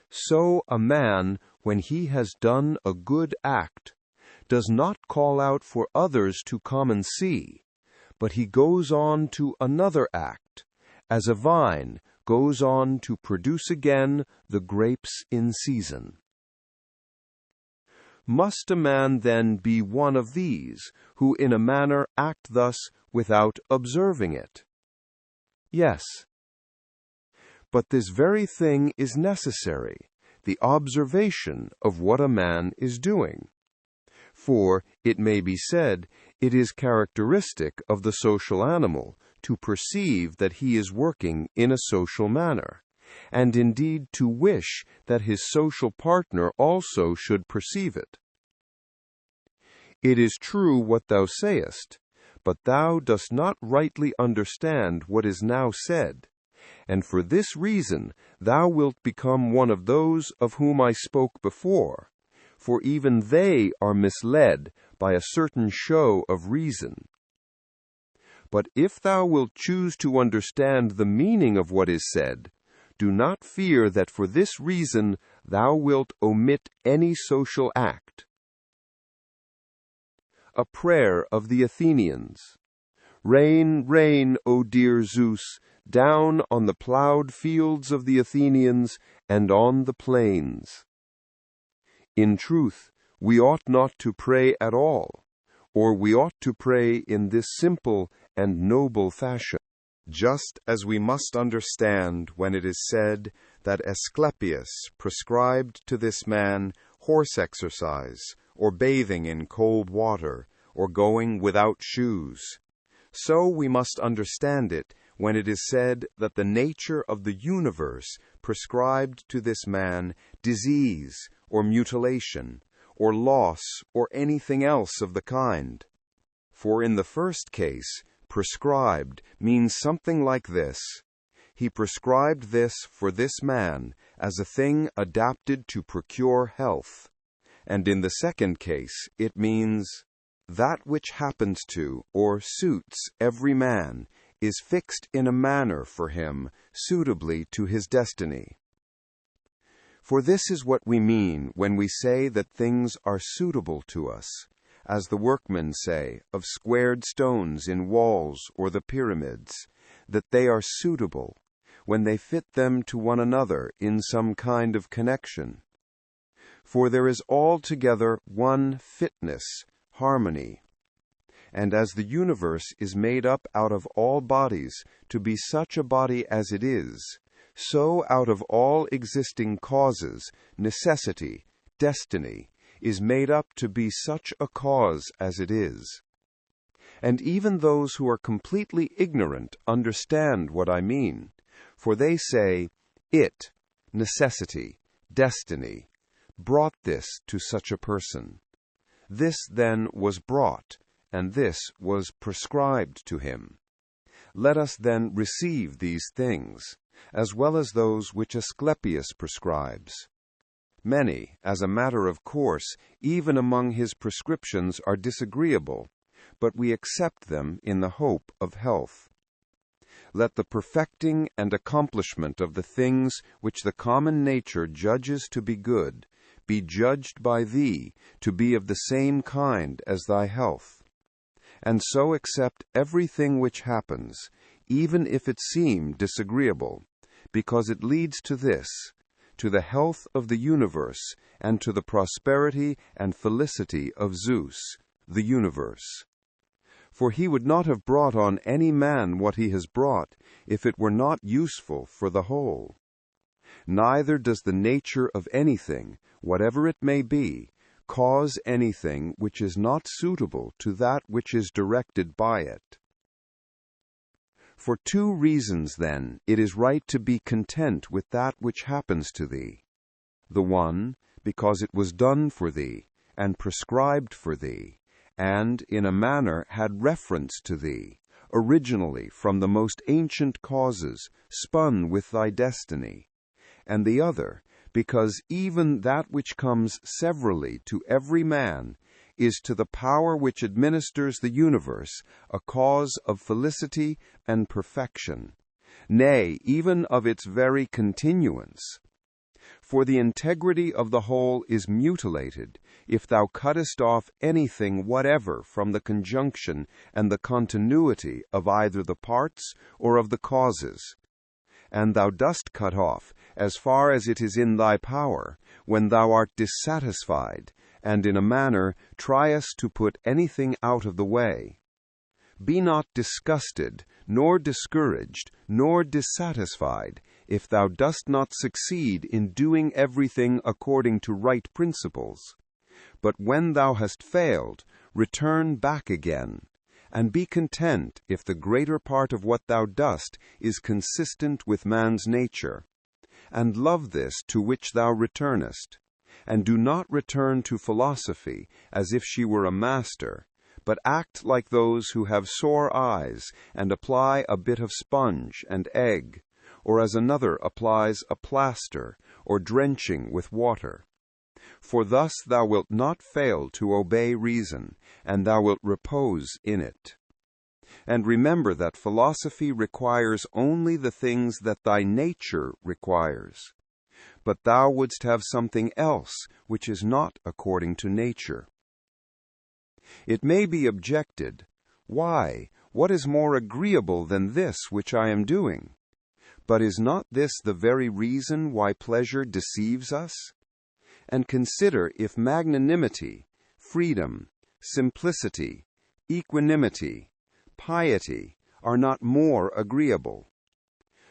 so a man, when he has done a good act, does not call out for others to come and see, but he goes on to another act, as a vine goes on to produce again the grapes in season. Must a man then be one of these, who in a manner act thus without observing it? Yes. But this very thing is necessary, the observation of what a man is doing. For, it may be said, it is characteristic of the social animal to perceive that he is working in a social manner, and indeed to wish that his social partner also should perceive it. It is true what thou sayest, but thou dost not rightly understand what is now said, and for this reason thou wilt become one of those of whom I spoke before, for even they are misled by a certain show of reason. But if thou wilt choose to understand the meaning of what is said, do not fear that for this reason thou wilt omit any social act. A prayer of the Athenians. Rain, rain, O dear Zeus, down on the plowed fields of the Athenians and on the plains. In truth, we ought not to pray at all, or we ought to pray in this simple and noble fashion. Just as we must understand when it is said that Asclepius prescribed to this man horse exercise, or bathing in cold water, or going without shoes, so we must understand it when it is said that the nature of the universe prescribed to this man disease, or mutilation, or loss, or anything else of the kind. For in the first case, prescribed means something like this: he prescribed this for this man as a thing adapted to procure health. And in the second case, it means that which happens to, or suits, every man is fixed in a manner for him suitably to his destiny. For this is what we mean when we say that things are suitable to us, as the workmen say of squared stones in walls or the pyramids, that they are suitable, when they fit them to one another in some kind of connection. For there is altogether one fitness, harmony, and as the universe is made up out of all bodies to be such a body as it is, so out of all existing causes, necessity, destiny, is made up to be such a cause as it is. And even those who are completely ignorant understand what I mean, for they say, "It, necessity, destiny, brought this to such a person. This then was brought, and this was prescribed to him. Let us then receive these things, as well as those which Asclepius prescribes. Many, as a matter of course, even among his prescriptions are disagreeable, but we accept them in the hope of health. Let the perfecting and accomplishment of the things which the common nature judges to be good be judged by thee to be of the same kind as thy health. And so accept everything which happens, even if it seem disagreeable, because it leads to this, to the health of the universe, and to the prosperity and felicity of Zeus, the universe. For he would not have brought on any man what he has brought, if it were not useful for the whole. Neither does the nature of anything, whatever it may be, cause anything which is not suitable to that which is directed by it. For 2 reasons, then, it is right to be content with that which happens to thee. The one, because it was done for thee, and prescribed for thee, and, in a manner, had reference to thee, originally from the most ancient causes, spun with thy destiny. And the other, because even that which comes severally to every man is to the power which administers the universe a cause of felicity and perfection, nay, even of its very continuance. For the integrity of the whole is mutilated if thou cuttest off anything whatever from the conjunction and the continuity of either the parts or of the causes. And thou dost cut off, as far as it is in thy power, when thou art dissatisfied, and in a manner triest to put anything out of the way. Be not disgusted, nor discouraged, nor dissatisfied, if thou dost not succeed in doing everything according to right principles. But when thou hast failed, return back again, and be content if the greater part of what thou dost is consistent with man's nature, and love this to which thou returnest, and do not return to philosophy as if she were a master, but act like those who have sore eyes, and apply a bit of sponge and egg, or as another applies a plaster, or drenching with water. For thus thou wilt not fail to obey reason, and thou wilt repose in it. And remember that philosophy requires only the things that thy nature requires. But thou wouldst have something else which is not according to nature. It may be objected, "Why, what is more agreeable than this which I am doing? But is not this the very reason why pleasure deceives us? And consider if magnanimity, freedom, simplicity, equanimity, piety are not more agreeable.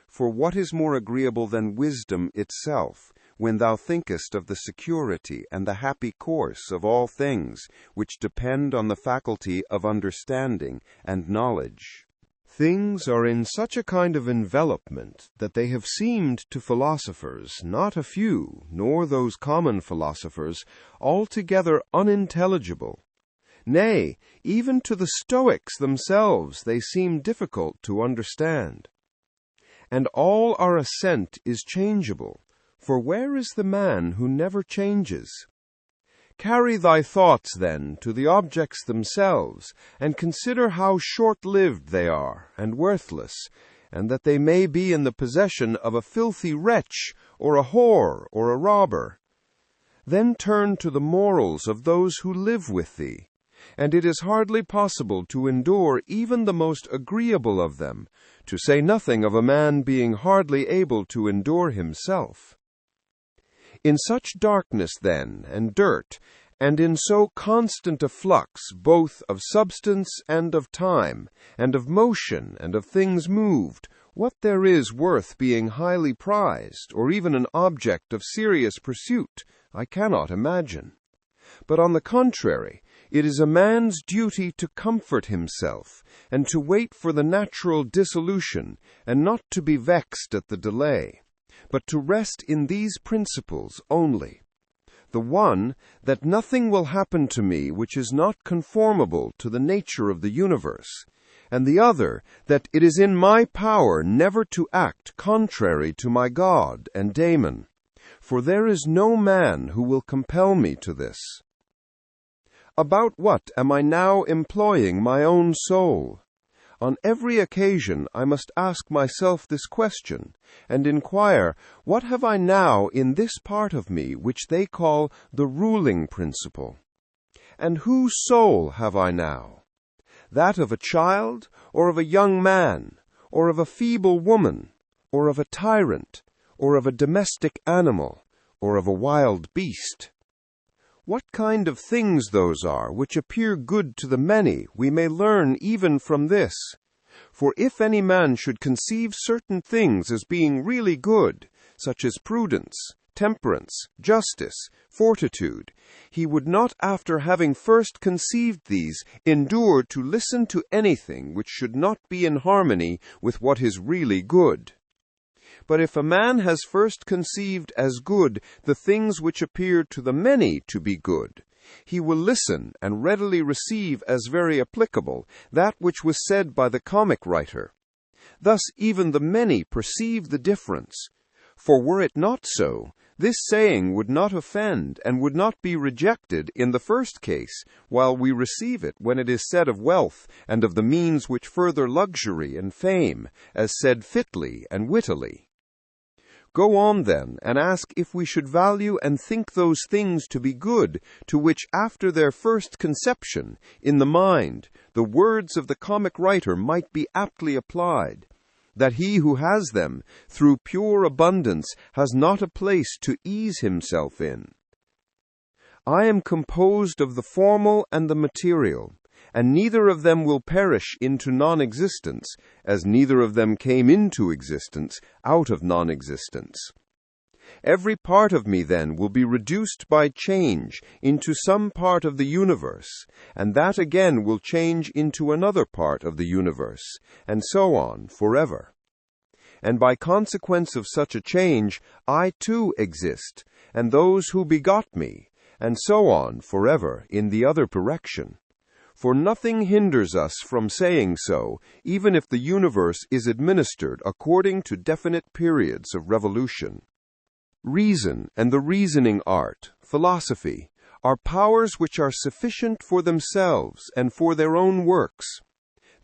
For what is more agreeable than wisdom itself, when thou thinkest of the security and the happy course of all things which depend on the faculty of understanding and knowledge? Things are in such a kind of envelopment that they have seemed to philosophers, not a few, nor those common philosophers, altogether unintelligible. Nay, even to the Stoics themselves they seem difficult to understand. And all our assent is changeable, for where is the man who never changes? Carry thy thoughts, then, to the objects themselves, and consider how short-lived they are, and worthless, and that they may be in the possession of a filthy wretch, or a whore, or a robber. Then turn to the morals of those who live with thee, and it is hardly possible to endure even the most agreeable of them, to say nothing of a man being hardly able to endure himself. In such darkness, then, and dirt, and in so constant a flux both of substance and of time, and of motion and of things moved, what there is worth being highly prized, or even an object of serious pursuit, I cannot imagine. But on the contrary, it is a man's duty to comfort himself, and to wait for the natural dissolution, and not to be vexed at the delay, but to rest in these principles only. The one, that nothing will happen to me which is not conformable to the nature of the universe, and the other, that it is in my power never to act contrary to my God and daemon, for there is no man who will compel me to this. About what am I now employing my own soul? On every occasion I must ask myself this question, and inquire, what have I now in this part of me which they call the ruling principle? And whose soul have I now? That of a child, or of a young man, or of a feeble woman, or of a tyrant, or of a domestic animal, or of a wild beast? What kind of things those are which appear good to the many, we may learn even from this. For if any man should conceive certain things as being really good, such as prudence, temperance, justice, fortitude, he would not, after having first conceived these, endure to listen to anything which should not be in harmony with what is really good. But if a man has first conceived as good the things which appear to the many to be good, he will listen and readily receive as very applicable that which was said by the comic writer. Thus even the many perceive the difference. For were it not so, this saying would not offend and would not be rejected in the first case, while we receive it when it is said of wealth and of the means which further luxury and fame, as said fitly and wittily. Go on, then, and ask if we should value and think those things to be good, to which after their first conception, in the mind, the words of the comic writer might be aptly applied, that he who has them, through pure abundance, has not a place to ease himself in. I am composed of the formal and the material, and neither of them will perish into non-existence, as neither of them came into existence out of non-existence. Every part of me, then, will be reduced by change into some part of the universe, and that again will change into another part of the universe, and so on forever. And by consequence of such a change, I too exist, and those who begot me, and so on forever in the other direction. For nothing hinders us from saying so, even if the universe is administered according to definite periods of revolution. Reason and the reasoning art, philosophy, are powers which are sufficient for themselves and for their own works.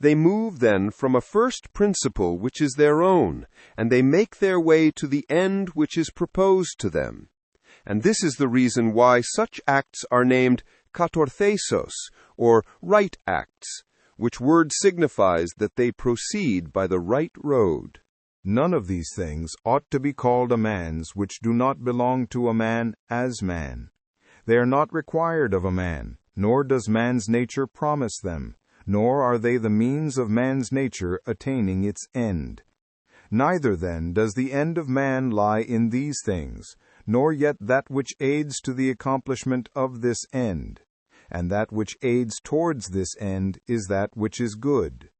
They move then from a first principle which is their own, and they make their way to the end which is proposed to them. And this is the reason why such acts are named katorthesos, or right acts, which word signifies that they proceed by the right road. None of these things ought to be called a man's which do not belong to a man as man. They are not required of a man, nor does man's nature promise them, nor are they the means of man's nature attaining its end. Neither then does the end of man lie in these things, nor yet that which aids to the accomplishment of this end. And that which aids towards this end is that which is good.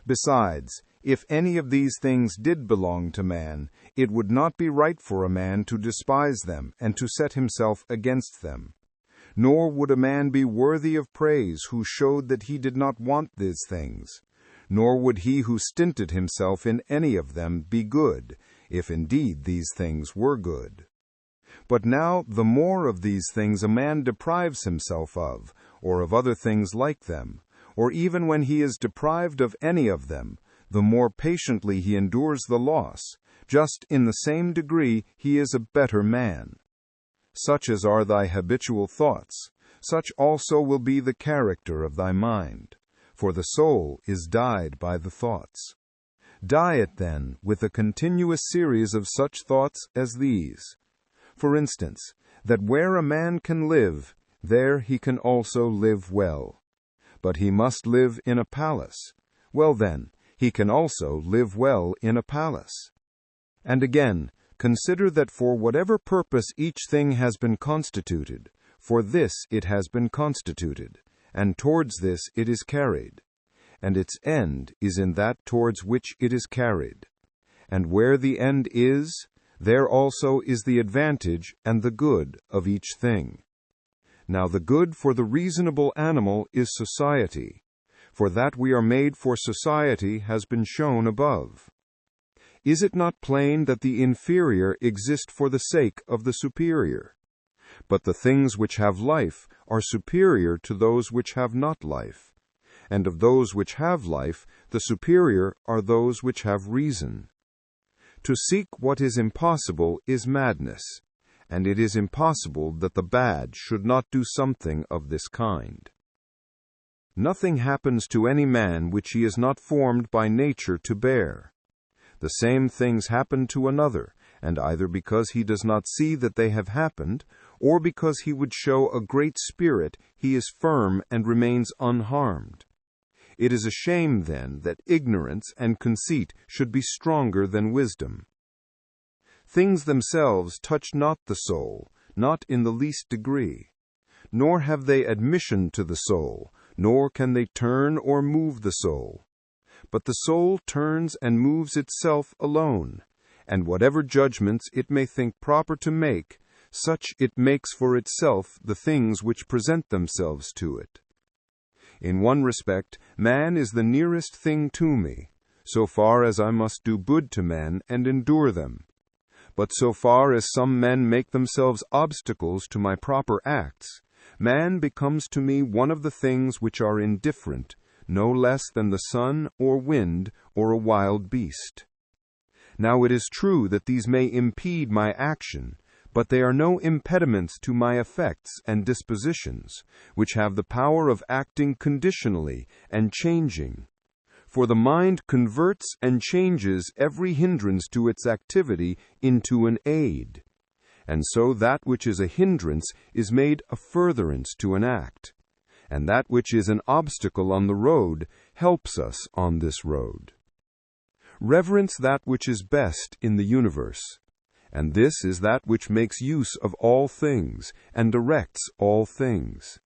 Besides, if any of these things did belong to man, it would not be right for a man to despise them and to set himself against them. Nor would a man be worthy of praise who showed that he did not want these things. Nor would he who stinted himself in any of them be good, if indeed these things were good. But now the more of these things a man deprives himself of, or of other things like them, or even when he is deprived of any of them, the more patiently he endures the loss, just in the same degree he is a better man. Such as are thy habitual thoughts, such also will be the character of thy mind, for the soul is dyed by the thoughts. Dye it then with a continuous series of such thoughts as these. For instance, that where a man can live, There he can also live well. But he must live in a palace. Well then, he can also live well in a palace. And again, consider that for whatever purpose each thing has been constituted, for this it has been constituted, and towards this it is carried. And its end is in that towards which it is carried. And where the end is, there also is the advantage and the good of each thing. Now the good for the reasonable animal is society, for that we are made for society has been shown above. Is it not plain that the inferior exist for the sake of the superior? But the things which have life are superior to those which have not life, and of those which have life, the superior are those which have reason. To seek what is impossible is madness, and it is impossible that the bad should not do something of this kind. Nothing happens to any man which he is not formed by nature to bear. The same things happen to another, and either because he does not see that they have happened, or because he would show a great spirit, he is firm and remains unharmed. It is a shame, then, that ignorance and conceit should be stronger than wisdom. Things themselves touch not the soul, not in the least degree, nor have they admission to the soul, nor can they turn or move the soul. But the soul turns and moves itself alone, and whatever judgments it may think proper to make, such it makes for itself the things which present themselves to it. In one respect, man is the nearest thing to me, so far as I must do good to men and endure them. But so far as some men make themselves obstacles to my proper acts, man becomes to me one of the things which are indifferent, no less than the sun or wind or a wild beast. Now it is true that these may impede my action, but they are no impediments to my effects and dispositions, which have the power of acting conditionally and changing. For the mind converts and changes every hindrance to its activity into an aid, and so that which is a hindrance is made a furtherance to an act, and that which is an obstacle on the road helps us on this road. Reverence that which is best in the universe, and this is that which makes use of all things and directs all things.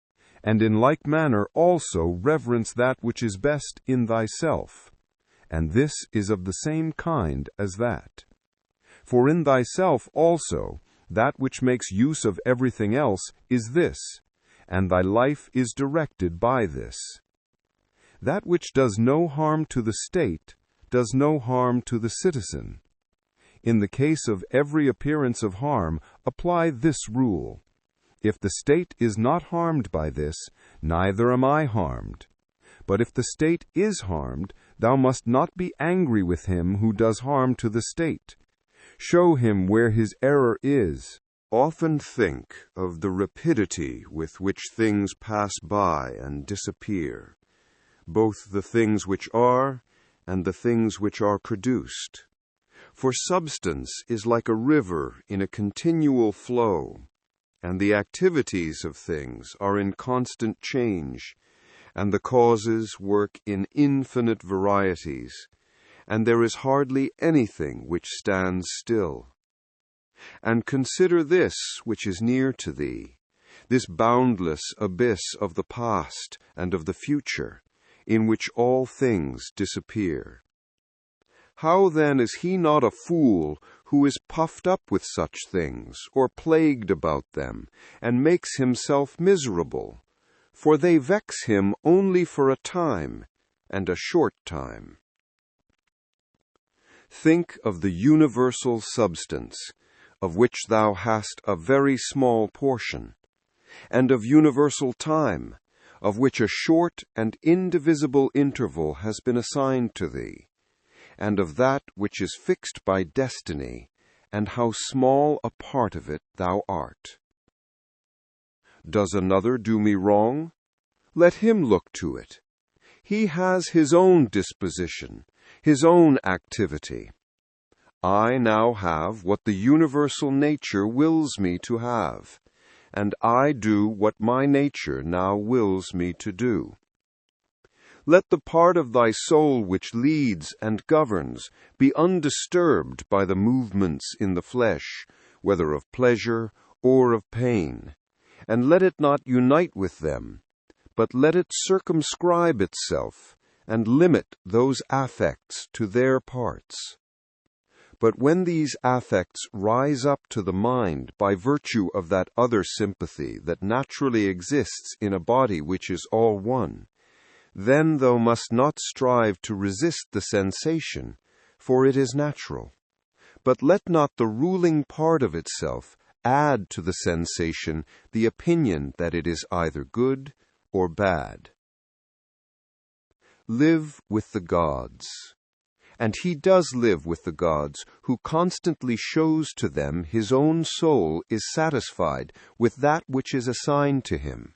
And in like manner also reverence that which is best in thyself, and this is of the same kind as that. For in thyself also that which makes use of everything else is this, and thy life is directed by this. That which does no harm to the state does no harm to the citizen. In the case of every appearance of harm, apply this rule: if the state is not harmed by this, neither am I harmed. But if the state is harmed, thou must not be angry with him who does harm to the state. Show him where his error is. Often think of the rapidity with which things pass by and disappear, both the things which are and the things which are produced. For substance is like a river in a continual flow, and the activities of things are in constant change, and the causes work in infinite varieties, and there is hardly anything which stands still. And consider this which is near to thee, this boundless abyss of the past and of the future, in which all things disappear. How then is he not a fool who is puffed up with such things, or plagued about them, and makes himself miserable? For they vex him only for a time, and a short time. Think of the universal substance, of which thou hast a very small portion, and of universal time, of which a short and indivisible interval has been assigned to thee, and of that which is fixed by destiny, and how small a part of it thou art. Does another do me wrong? Let him look to it. He has his own disposition, his own activity. I now have what the universal nature wills me to have, and I do what my nature now wills me to do. Let the part of thy soul which leads and governs be undisturbed by the movements in the flesh, whether of pleasure or of pain, and let it not unite with them, but let it circumscribe itself, and limit those affects to their parts. But when these affects rise up to the mind by virtue of that other sympathy that naturally exists in a body which is all one, then thou must not strive to resist the sensation, for it is natural. But let not the ruling part of itself add to the sensation the opinion that it is either good or bad. Live with the gods. And he does live with the gods, who constantly shows to them his own soul is satisfied with that which is assigned to him,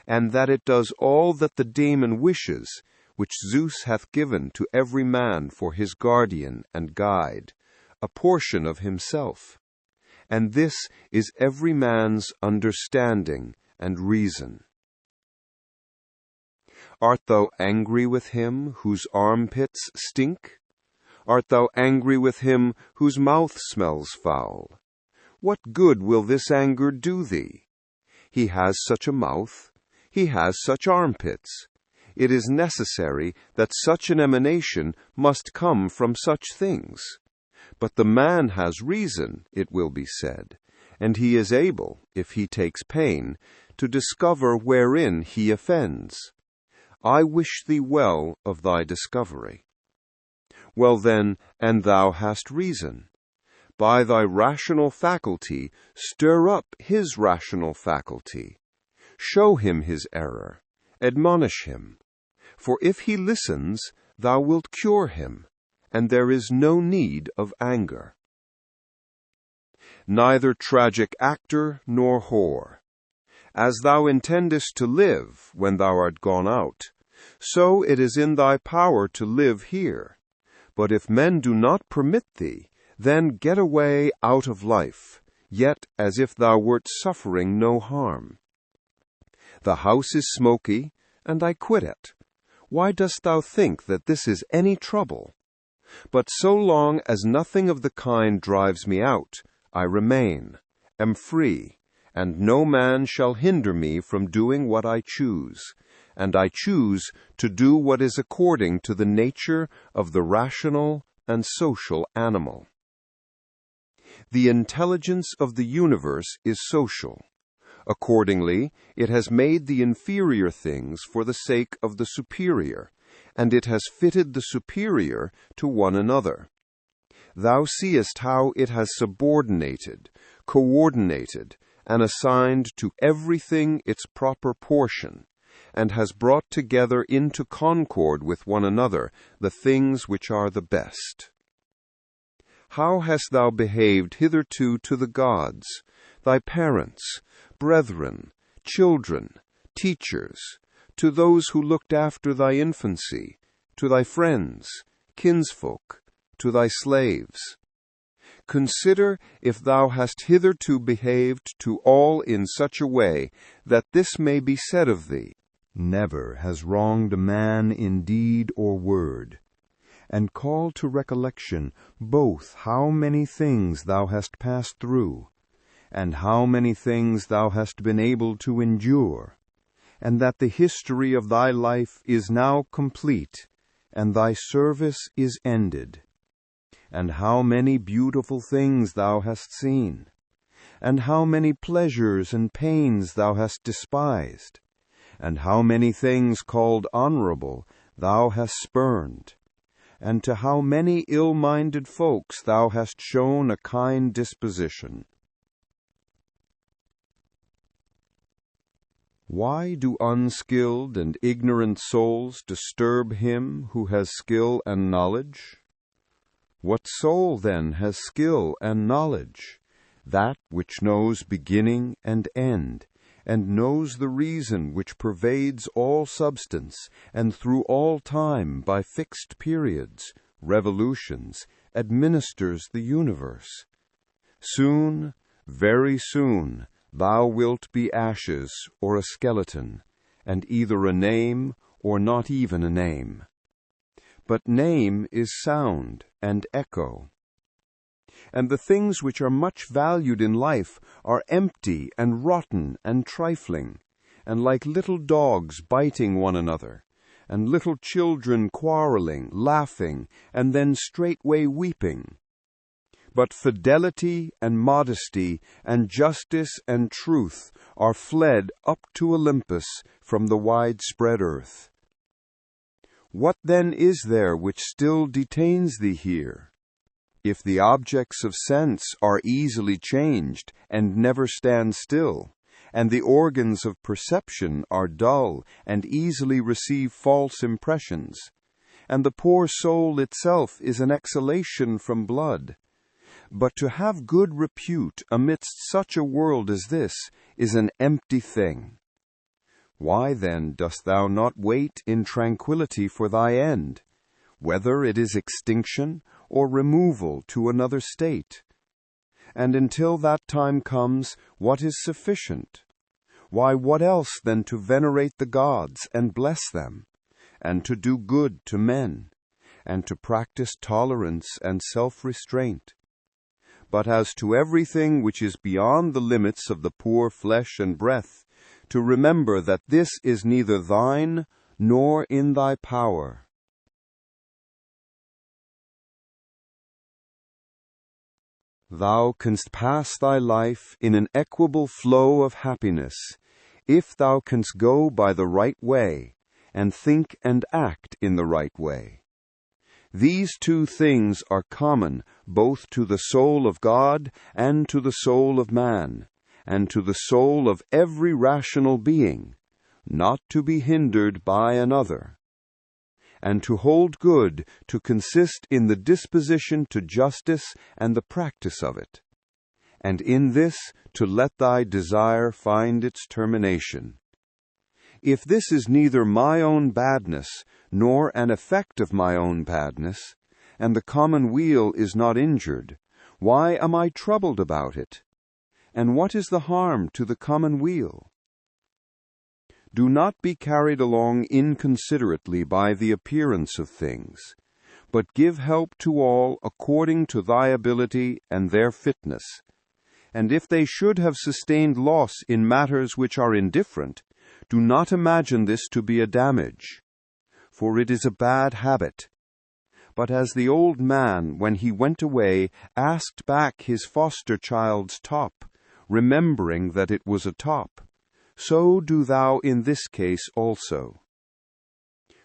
and that it does all that the daemon wishes, which Zeus hath given to every man for his guardian and guide, a portion of himself. And this is every man's understanding and reason. Art thou angry with him whose armpits stink? Art thou angry with him whose mouth smells foul? What good will this anger do thee? He has such a mouth, he has such armpits. It is necessary that such an emanation must come from such things. But the man has reason, it will be said, and he is able, if he takes pain, to discover wherein he offends. I wish thee well of thy discovery. Well then, and thou hast reason. By thy rational faculty, stir up his rational faculty. Show him his error, admonish him. For if he listens, thou wilt cure him, and there is no need of anger. Neither tragic actor nor whore. As thou intendest to live when thou art gone out, so it is in thy power to live here. But if men do not permit thee, then get away out of life, yet as if thou wert suffering no harm. The house is smoky, and I quit it. Why dost thou think that this is any trouble? But so long as nothing of the kind drives me out, I remain, am free, and no man shall hinder me from doing what I choose, and I choose to do what is according to the nature of the rational and social animal. The intelligence of the universe is social. Accordingly, it has made the inferior things for the sake of the superior, and it has fitted the superior to one another. Thou seest how it has subordinated, coordinated, and assigned to everything its proper portion, and has brought together into concord with one another the things which are the best. How hast thou behaved hitherto to the gods, thy parents, brethren, children, teachers, to those who looked after thy infancy, to thy friends, kinsfolk, to thy slaves? Consider if thou hast hitherto behaved to all in such a way that this may be said of thee, Never has wronged a man in deed or word. And call to recollection both how many things thou hast passed through, and how many things thou hast been able to endure, and that the history of thy life is now complete, and thy service is ended, and how many beautiful things thou hast seen, and how many pleasures and pains thou hast despised, and how many things called honorable thou hast spurned, and to how many ill-minded folks thou hast shown a kind disposition. Why do unskilled and ignorant souls disturb him who has skill and knowledge? What soul, then, has skill and knowledge? That which knows beginning and end, and knows the reason which pervades all substance, and through all time by fixed periods, revolutions, administers the universe. Soon, very soon, thou wilt be ashes or a skeleton, and either a name or not even a name. But name is sound and echo. And the things which are much valued in life are empty and rotten and trifling, and like little dogs biting one another, and little children quarreling, laughing, and then straightway weeping. But fidelity and modesty and justice and truth are fled up to Olympus from the widespread earth. What then is there which still detains thee here? If the objects of sense are easily changed and never stand still, and the organs of perception are dull and easily receive false impressions, and the poor soul itself is an exhalation from blood, but to have good repute amidst such a world as this is an empty thing. Why then dost thou not wait in tranquillity for thy end, whether it is extinction or removal to another state? And until that time comes, what is sufficient? Why, what else than to venerate the gods and bless them, and to do good to men, and to practice tolerance and self-restraint? But as to everything which is beyond the limits of the poor flesh and breath, to remember that this is neither thine nor in thy power. Thou canst pass thy life in an equable flow of happiness, if thou canst go by the right way, and think and act in the right way. These two things are common both to the soul of God and to the soul of man, and to the soul of every rational being, not to be hindered by another. And to hold good to consist in the disposition to justice and the practice of it, and in this to let thy desire find its termination. If this is neither my own badness, nor an effect of my own badness, and the common weal is not injured, why am I troubled about it? And what is the harm to the common weal? Do not be carried along inconsiderately by the appearance of things, but give help to all according to thy ability and their fitness. And if they should have sustained loss in matters which are indifferent, do not imagine this to be a damage, for it is a bad habit. But as the old man, when he went away, asked back his foster child's top, remembering that it was a top, so do thou in this case also.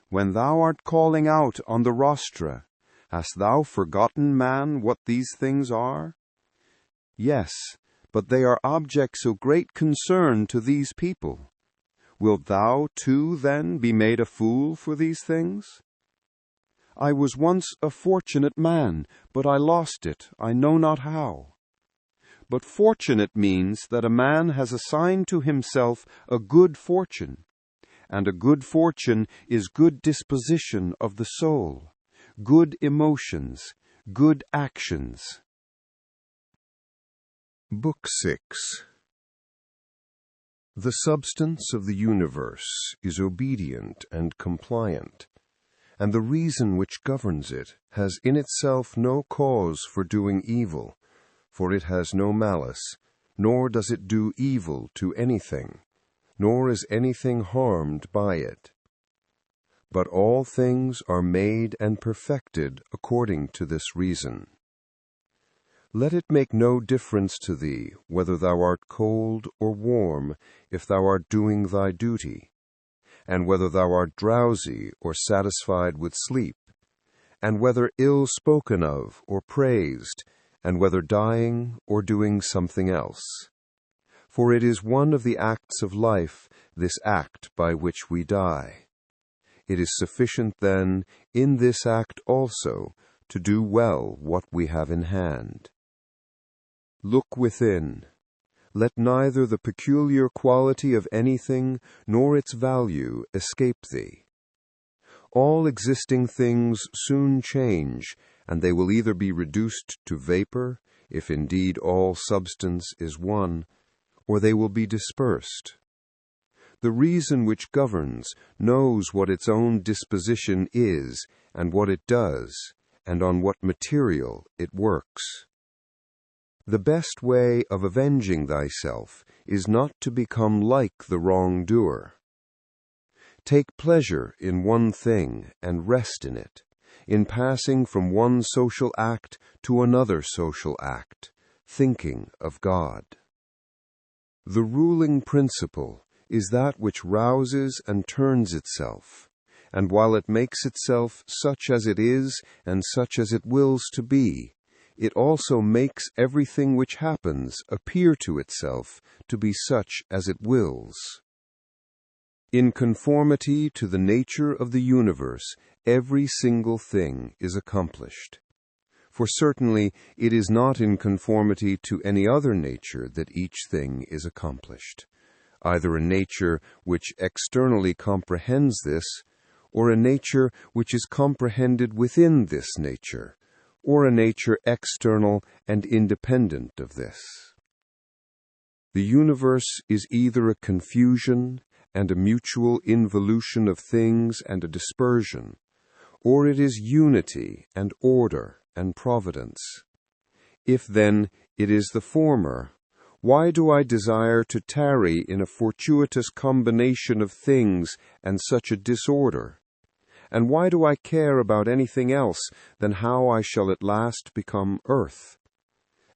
When thou art calling out on the rostra, hast thou forgotten, man, what these things are? Yes, but they are objects of great concern to these people. Wilt thou, too, then, be made a fool for these things? I was once a fortunate man, but I lost it, I know not how. But fortunate means that a man has assigned to himself a good fortune, and a good fortune is good disposition of the soul, good emotions, good actions. Book 6. The substance of the universe is obedient and compliant, and the reason which governs it has in itself no cause for doing evil, for it has no malice, nor does it do evil to anything, nor is anything harmed by it. But all things are made and perfected according to this reason. Let it make no difference to thee whether thou art cold or warm, if thou art doing thy duty, and whether thou art drowsy or satisfied with sleep, and whether ill spoken of or praised, and whether dying or doing something else. For it is one of the acts of life, this act by which we die. It is sufficient, then, in this act also, to do well what we have in hand. Look within. Let neither the peculiar quality of anything nor its value escape thee. All existing things soon change, and they will either be reduced to vapor, if indeed all substance is one, or they will be dispersed. The reason which governs knows what its own disposition is, and what it does, and on what material it works. The best way of avenging thyself is not to become like the wrongdoer. Take pleasure in one thing and rest in it, in passing from one social act to another social act, thinking of God. The ruling principle is that which rouses and turns itself, and while it makes itself such as it is and such as it wills to be, it also makes everything which happens appear to itself to be such as it wills. In conformity to the nature of the universe, every single thing is accomplished. For certainly it is not in conformity to any other nature that each thing is accomplished, either a nature which externally comprehends this, or a nature which is comprehended within this nature, or a nature external and independent of this. The universe is either a confusion and a mutual involution of things and a dispersion, or it is unity and order and providence. If then it is the former, why do I desire to tarry in a fortuitous combination of things and such a disorder? And why do I care about anything else than how I shall at last become earth?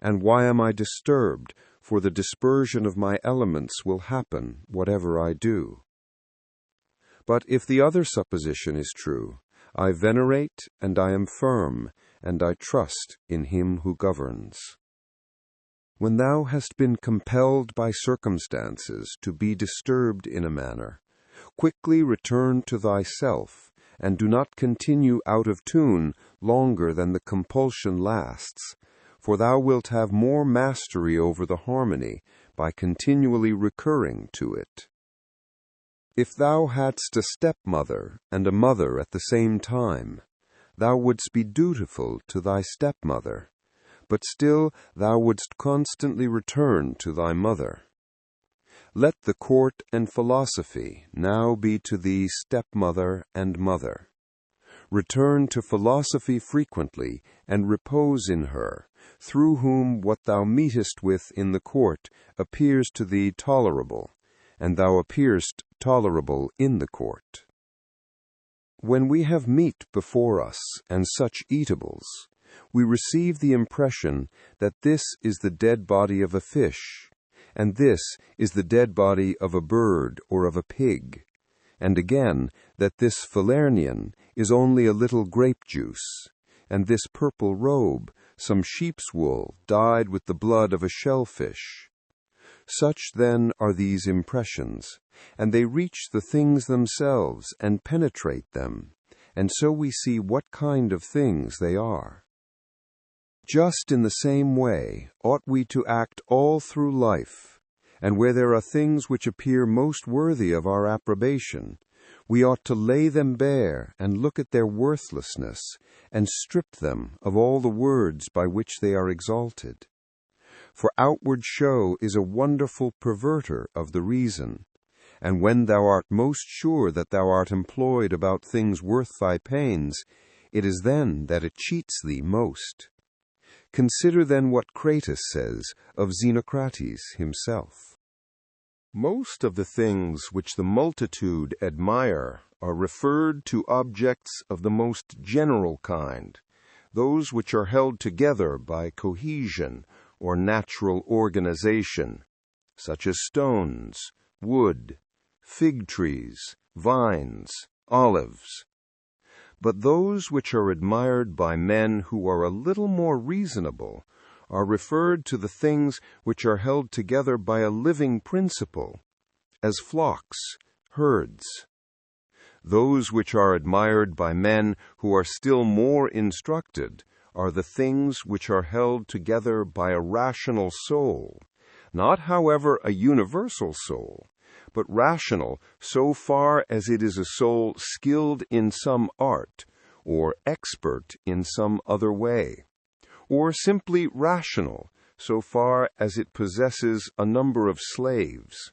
And why am I disturbed, for the dispersion of my elements will happen, whatever I do? But if the other supposition is true, I venerate and I am firm, and I trust in him who governs. When thou hast been compelled by circumstances to be disturbed in a manner, quickly return to thyself, and do not continue out of tune longer than the compulsion lasts, for thou wilt have more mastery over the harmony by continually recurring to it. If thou hadst a stepmother and a mother at the same time, thou wouldst be dutiful to thy stepmother, but still thou wouldst constantly return to thy mother. Let the court and philosophy now be to thee stepmother and mother. Return to philosophy frequently, and repose in her, through whom what thou meetest with in the court appears to thee tolerable, and thou appearest tolerable in the court. When we have meat before us and such eatables, we receive the impression that this is the dead body of a fish, and this is the dead body of a bird or of a pig, and again that this Falernian is only a little grape juice, and this purple robe some sheep's wool dyed with the blood of a shellfish. Such then are these impressions, and they reach the things themselves and penetrate them, and so we see what kind of things they are. Just in the same way ought we to act all through life, and where there are things which appear most worthy of our approbation, we ought to lay them bare and look at their worthlessness, and strip them of all the words by which they are exalted. For outward show is a wonderful perverter of the reason, and when thou art most sure that thou art employed about things worth thy pains, it is then that it cheats thee most. Consider then what Cratus says of Xenocrates himself. Most of the things which the multitude admire are referred to objects of the most general kind, those which are held together by cohesion or natural organization, such as stones, wood, fig trees, vines, olives. But those which are admired by men who are a little more reasonable are referred to the things which are held together by a living principle, as flocks, herds. Those which are admired by men who are still more instructed are the things which are held together by a rational soul, not, however, a universal soul, but rational so far as it is a soul skilled in some art, or expert in some other way, or simply rational so far as it possesses a number of slaves.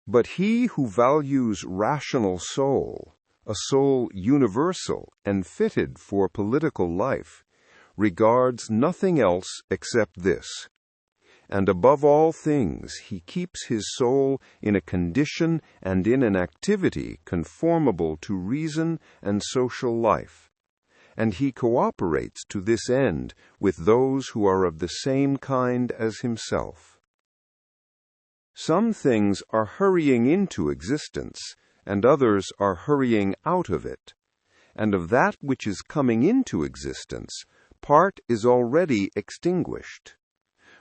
But he who values rational soul, a soul universal and fitted for political life, regards nothing else except this. And above all things he keeps his soul in a condition and in an activity conformable to reason and social life, and he cooperates to this end with those who are of the same kind as himself. Some things are hurrying into existence, and others are hurrying out of it, and of that which is coming into existence, part is already extinguished.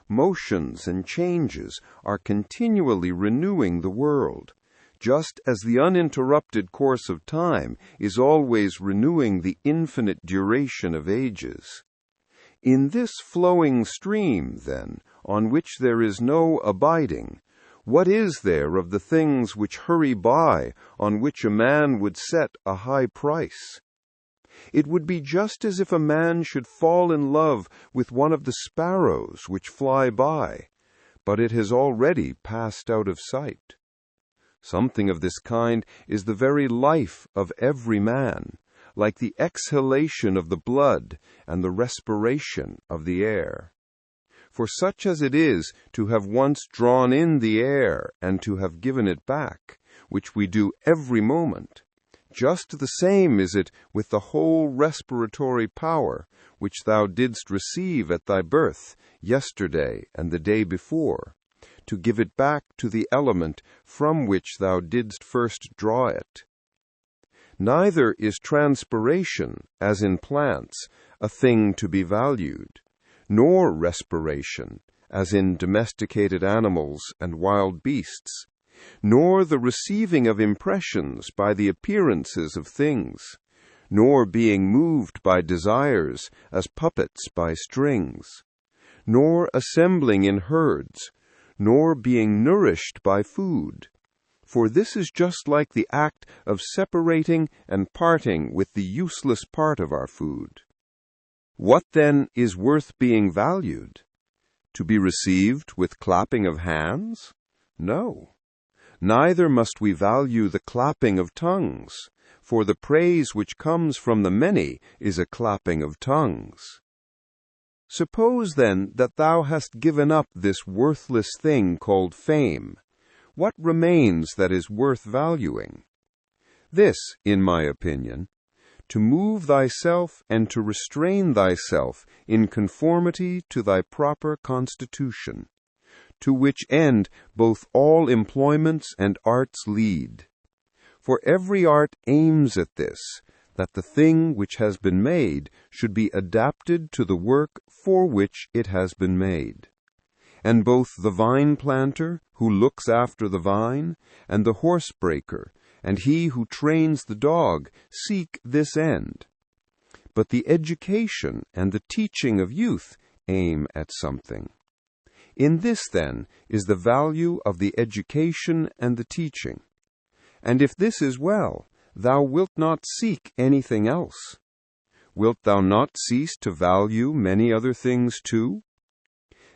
Motions and changes are continually renewing the world, just as the uninterrupted course of time is always renewing the infinite duration of ages. In this flowing stream, then, on which there is no abiding, what is there of the things which hurry by, on which a man would set a high price? It would be just as if a man should fall in love with one of the sparrows which fly by, but it has already passed out of sight. Something of this kind is the very life of every man, like the exhalation of the blood and the respiration of the air. For such as it is to have once drawn in the air and to have given it back, which we do every moment, just the same is it with the whole respiratory power, which thou didst receive at thy birth, yesterday and the day before, to give it back to the element from which thou didst first draw it. Neither is transpiration, as in plants, a thing to be valued, nor respiration, as in domesticated animals and wild beasts, nor the receiving of impressions by the appearances of things, nor being moved by desires as puppets by strings, nor assembling in herds, nor being nourished by food. For this is just like the act of separating and parting with the useless part of our food. What then is worth being valued? To be received with clapping of hands? No. Neither must we value the clapping of tongues, for the praise which comes from the many is a clapping of tongues. Suppose then that thou hast given up this worthless thing called fame. What remains that is worth valuing? This, in my opinion, to move thyself and to restrain thyself in conformity to thy proper constitution, to which end both all employments and arts lead. For every art aims at this, that the thing which has been made should be adapted to the work for which it has been made. And both the vine planter, who looks after the vine, and the horse breaker, and he who trains the dog, seek this end. But the education and the teaching of youth aim at something. In this, then, is the value of the education and the teaching. And if this is well, thou wilt not seek anything else. Wilt thou not cease to value many other things too?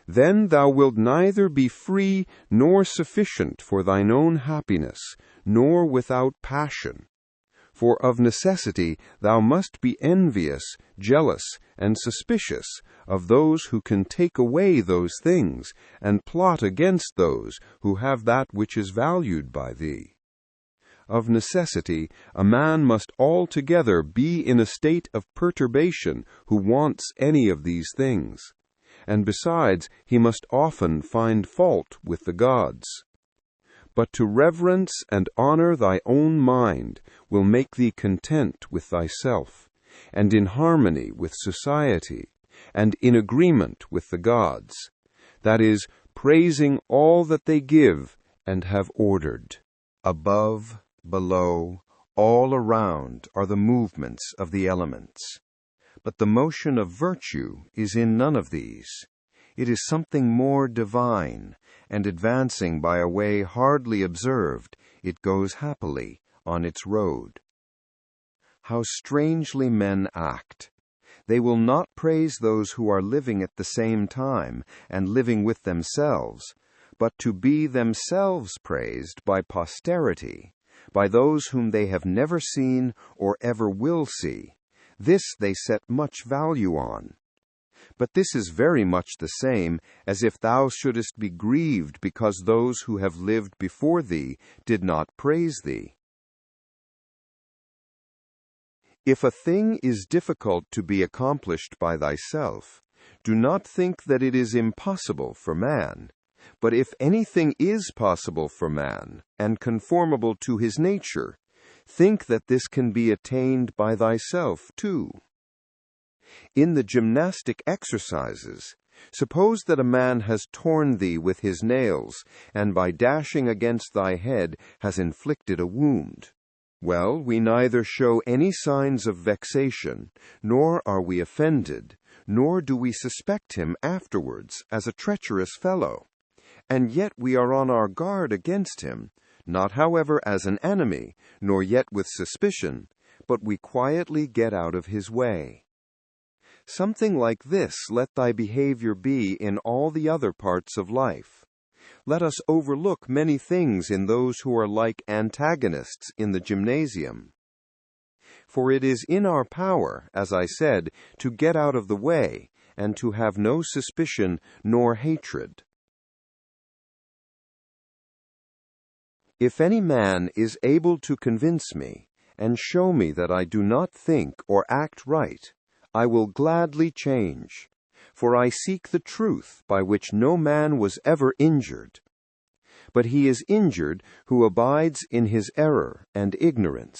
Then thou wilt neither be free nor sufficient for thine own happiness, nor without passion. For of necessity thou must be envious, jealous, and suspicious of those who can take away those things, and plot against those who have that which is valued by thee. Of necessity, a man must altogether be in a state of perturbation who wants any of these things, and besides he must often find fault with the gods. But to reverence and honor thy own mind will make thee content with thyself, and in harmony with society, and in agreement with the gods, that is, praising all that they give and have ordered. Above, below, all around are the movements of the elements. But the motion of virtue is in none of these. It is something more divine, and advancing by a way hardly observed, it goes happily on its road. How strangely men act! They will not praise those who are living at the same time and living with themselves, but to be themselves praised by posterity, by those whom they have never seen or ever will see. This they set much value on. But this is very much the same as if thou shouldest be grieved because those who have lived before thee did not praise thee. If a thing is difficult to be accomplished by thyself, do not think that it is impossible for man. But if anything is possible for man, and conformable to his nature, think that this can be attained by thyself too. In the gymnastic exercises, suppose that a man has torn thee with his nails, and by dashing against thy head has inflicted a wound. Well, we neither show any signs of vexation, nor are we offended, nor do we suspect him afterwards as a treacherous fellow. And yet we are on our guard against him, not however as an enemy, nor yet with suspicion, but we quietly get out of his way. Something like this let thy behavior be in all the other parts of life. Let us overlook many things in those who are like antagonists in the gymnasium. For it is in our power, as I said, to get out of the way, and to have no suspicion nor hatred. If any man is able to convince me, and show me that I do not think or act right, I will gladly change, for I seek the truth by which no man was ever injured. But he is injured who abides in his error and ignorance.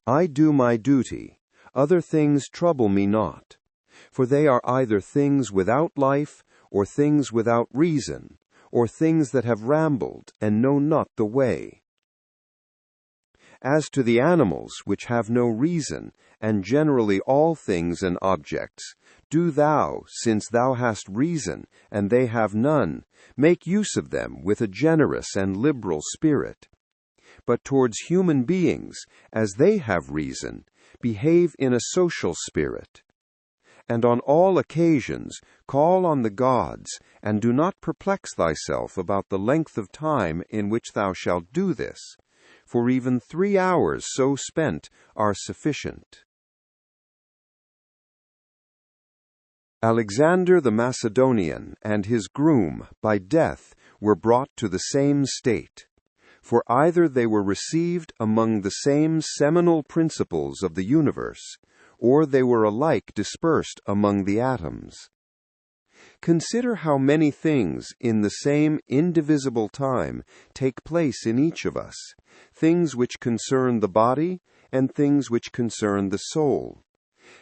I do my duty, other things trouble me not, for they are either things without life, or things without reason, or things that have rambled and know not the way. As to the animals which have no reason, and generally all things and objects, do thou, since thou hast reason, and they have none, make use of them with a generous and liberal spirit. But towards human beings, as they have reason, behave in a social spirit. And on all occasions call on the gods, and do not perplex thyself about the length of time in which thou shalt do this, for even 3 hours so spent are sufficient. Alexander the Macedonian and his groom, by death, were brought to the same state, for either they were received among the same seminal principles of the universe, or they were alike dispersed among the atoms. Consider how many things in the same indivisible time take place in each of us, things which concern the body and things which concern the soul.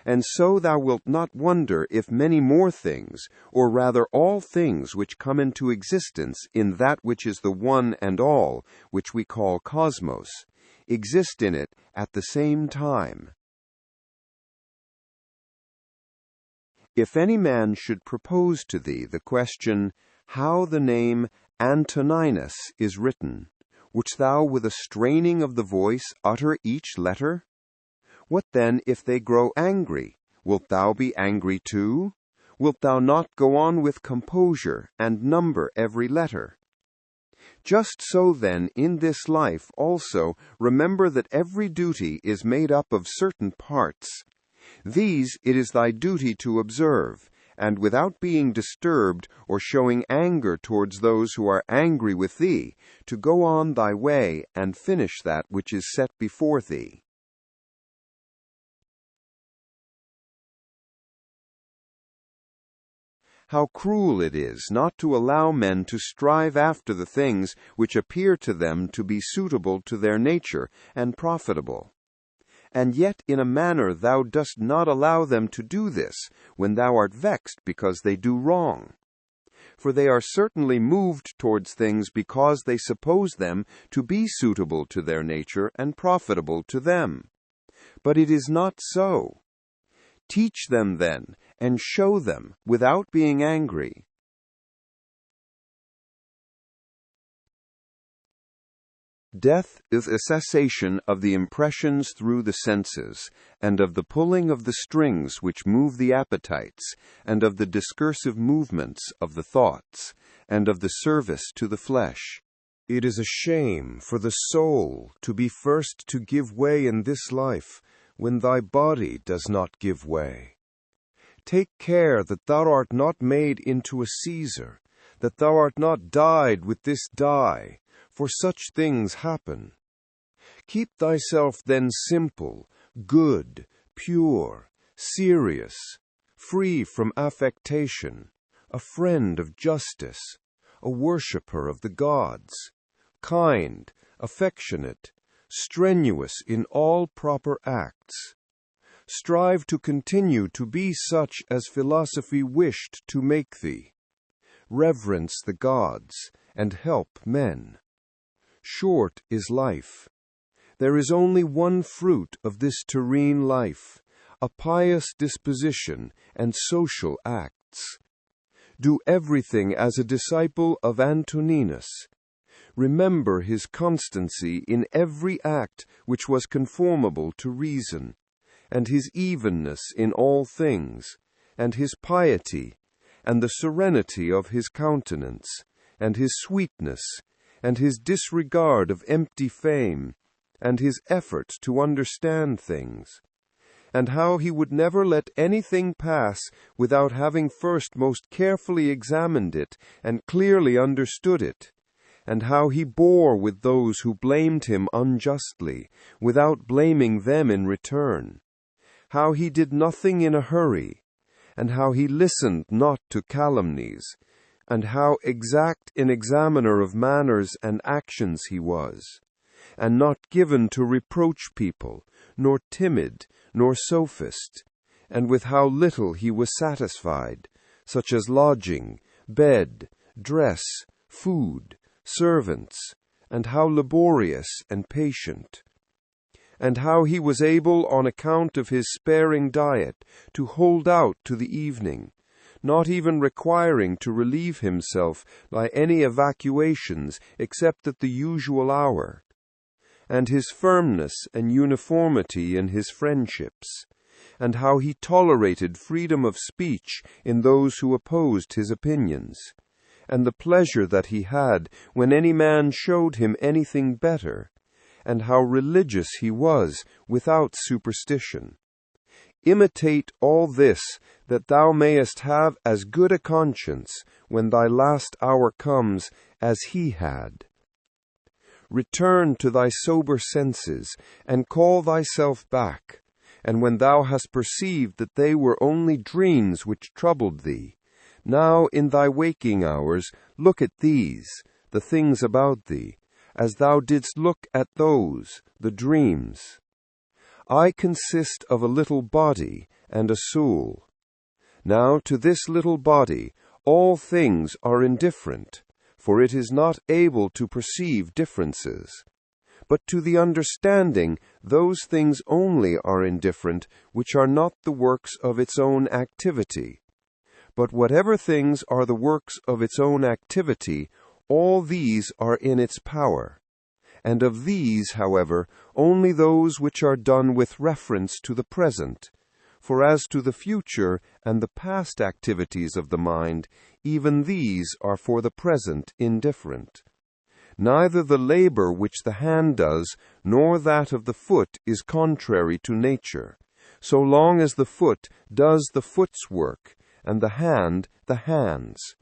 And so thou wilt not wonder if many more things, or rather all things which come into existence in that which is the one and all, which we call cosmos, exist in it at the same time. If any man should propose to thee the question, how the name Antoninus is written, wouldst thou with a straining of the voice utter each letter? What then if they grow angry? Wilt thou be angry too? Wilt thou not go on with composure and number every letter? Just so then in this life also remember that every duty is made up of certain parts. These it is thy duty to observe, and without being disturbed or showing anger towards those who are angry with thee, to go on thy way and finish that which is set before thee. How cruel it is not to allow men to strive after the things which appear to them to be suitable to their nature and profitable. And yet in a manner thou dost not allow them to do this, when thou art vexed because they do wrong. For they are certainly moved towards things because they suppose them to be suitable to their nature and profitable to them. But it is not so. Teach them then, and show them, without being angry. Death is a cessation of the impressions through the senses, and of the pulling of the strings which move the appetites, and of the discursive movements of the thoughts, and of the service to the flesh. It is a shame for the soul to be first to give way in this life, when thy body does not give way. Take care that thou art not made into a Caesar, that thou art not dyed with this dye, for such things happen. Keep thyself then simple, good, pure, serious, free from affectation, a friend of justice, a worshipper of the gods, kind, affectionate, strenuous in all proper acts. Strive to continue to be such as philosophy wished to make thee. Reverence the gods, and help men. Short is life. There is only one fruit of this terrene life, a pious disposition and social acts. Do everything as a disciple of Antoninus. Remember his constancy in every act which was conformable to reason, and his evenness in all things, and his piety, and the serenity of his countenance, and his sweetness, and his disregard of empty fame, and his effort to understand things, and how he would never let anything pass without having first most carefully examined it and clearly understood it, and how he bore with those who blamed him unjustly, without blaming them in return, how he did nothing in a hurry, and how he listened not to calumnies, and how exact an examiner of manners and actions he was, and not given to reproach people, nor timid, nor sophist, and with how little he was satisfied, such as lodging, bed, dress, food, servants, and how laborious and patient, and how he was able, on account of his sparing diet, to hold out to the evening, not even requiring to relieve himself by any evacuations except at the usual hour, and his firmness and uniformity in his friendships, and how he tolerated freedom of speech in those who opposed his opinions, and the pleasure that he had when any man showed him anything better, and how religious he was without superstition. Imitate all this, that thou mayest have as good a conscience when thy last hour comes as he had. Return to thy sober senses, and call thyself back, and when thou hast perceived that they were only dreams which troubled thee, now in thy waking hours look at these, the things about thee, as thou didst look at those, the dreams. I consist of a little body and a soul. Now to this little body all things are indifferent, for it is not able to perceive differences. But to the understanding those things only are indifferent which are not the works of its own activity. But whatever things are the works of its own activity, all these are in its power. And of these, however, only those which are done with reference to the present. For as to the future and the past activities of the mind, even these are for the present indifferent. Neither the labor which the hand does, nor that of the foot is contrary to nature, so long as the foot does the foot's work, and the hand the hand's.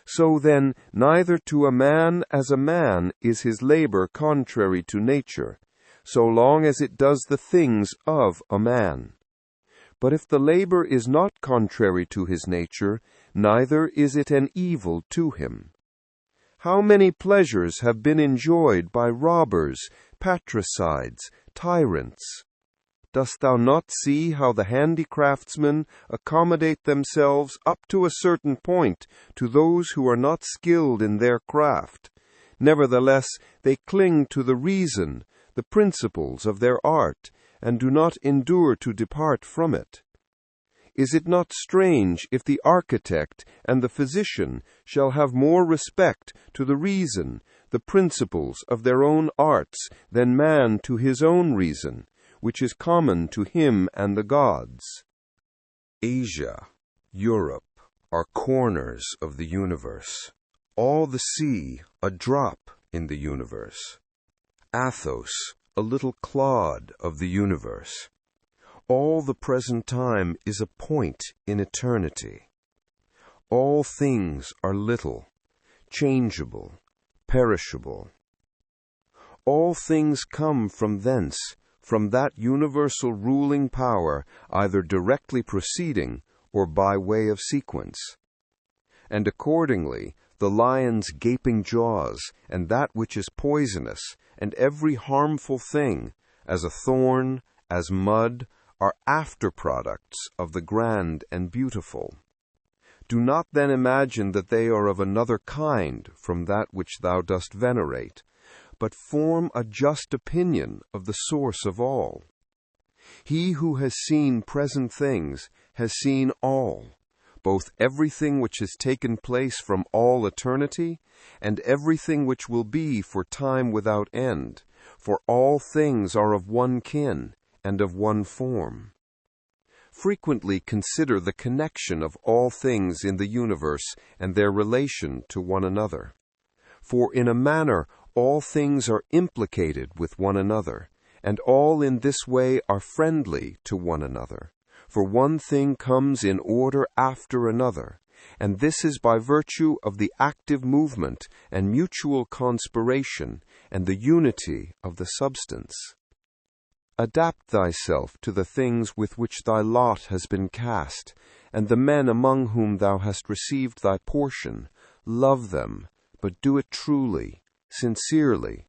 So then, neither to a man as a man is his labor contrary to nature, so long as it does the things of a man. But if the labor is not contrary to his nature, neither is it an evil to him. How many pleasures have been enjoyed by robbers, patricides, tyrants? Dost thou not see how the handicraftsmen accommodate themselves up to a certain point to those who are not skilled in their craft? Nevertheless, they cling to the reason, the principles of their art, and do not endure to depart from it. Is it not strange if the architect and the physician shall have more respect to the reason, the principles of their own arts than man to his own reason, which is common to him and the gods. Asia, Europe are corners of the universe. All the sea, a drop in the universe. Athos, a little clod of the universe. All the present time is a point in eternity. All things are little, changeable, perishable. All things come from thence, from that universal ruling power, either directly proceeding or by way of sequence. And accordingly, the lion's gaping jaws, and that which is poisonous, and every harmful thing, as a thorn, as mud, are after-products of the grand and beautiful. Do not then imagine that they are of another kind from that which thou dost venerate, but form a just opinion of the source of all. He who has seen present things has seen all, both everything which has taken place from all eternity, and everything which will be for time without end, for all things are of one kin and of one form. Frequently consider the connection of all things in the universe and their relation to one another. For in a manner all things are implicated with one another, and all in this way are friendly to one another. For one thing comes in order after another, and this is by virtue of the active movement and mutual conspiration and the unity of the substance. Adapt thyself to the things with which thy lot has been cast, and the men among whom thou hast received thy portion. Love them, but do it truly, sincerely.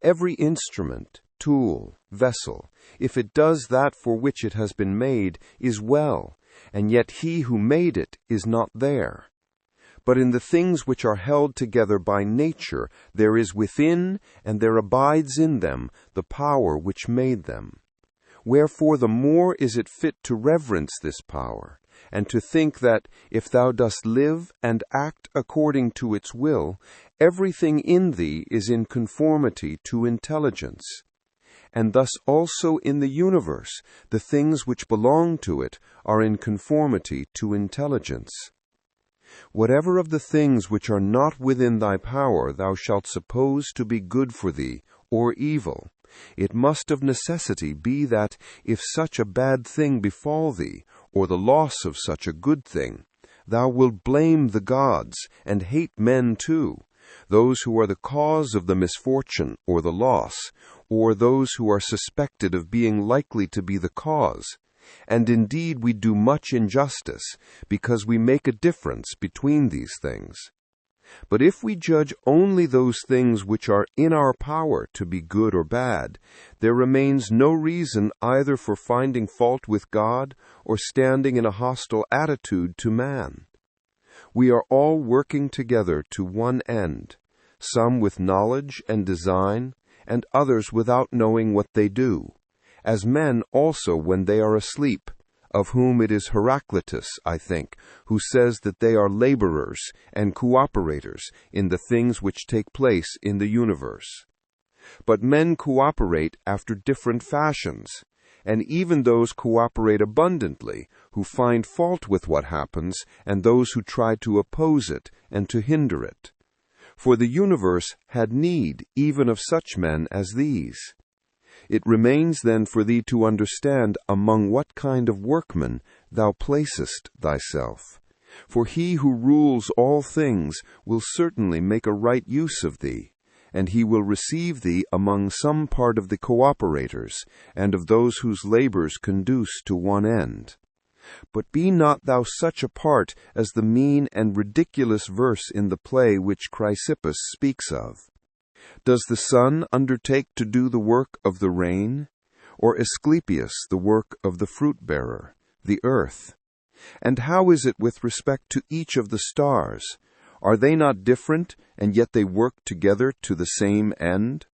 Every instrument, tool, vessel, if it does that for which it has been made, is well, and yet he who made it is not there. But in the things which are held together by nature, there is within, and there abides in them, the power which made them. Wherefore the more is it fit to reverence this power, and to think that, if thou dost live and act according to its will, everything in thee is in conformity to intelligence. And thus also in the universe, the things which belong to it are in conformity to intelligence. Whatever of the things which are not within thy power thou shalt suppose to be good for thee, or evil, it must of necessity be that, if such a bad thing befall thee, or the loss of such a good thing, thou wilt blame the gods, and hate men too, those who are the cause of the misfortune or the loss, or those who are suspected of being likely to be the cause. And indeed we do much injustice, because we make a difference between these things. But if we judge only those things which are in our power to be good or bad, there remains no reason either for finding fault with God or standing in a hostile attitude to man. We are all working together to one end, some with knowledge and design, and others without knowing what they do, as men also when they are asleep, of whom it is Heraclitus, I think, who says that they are laborers and cooperators in the things which take place in the universe. But men cooperate after different fashions, and even those cooperate abundantly who find fault with what happens, and those who try to oppose it and to hinder it. For the universe had need even of such men as these. It remains then for thee to understand among what kind of workmen thou placest thyself. For he who rules all things will certainly make a right use of thee, and he will receive thee among some part of the cooperators, and of those whose labors conduce to one end. But be not thou such a part as the mean and ridiculous verse in the play which Chrysippus speaks of. Does the sun undertake to do the work of the rain, or Asclepius the work of the fruit-bearer, the earth? And how is it with respect to each of the stars? Are they not different, and yet they work together to the same end?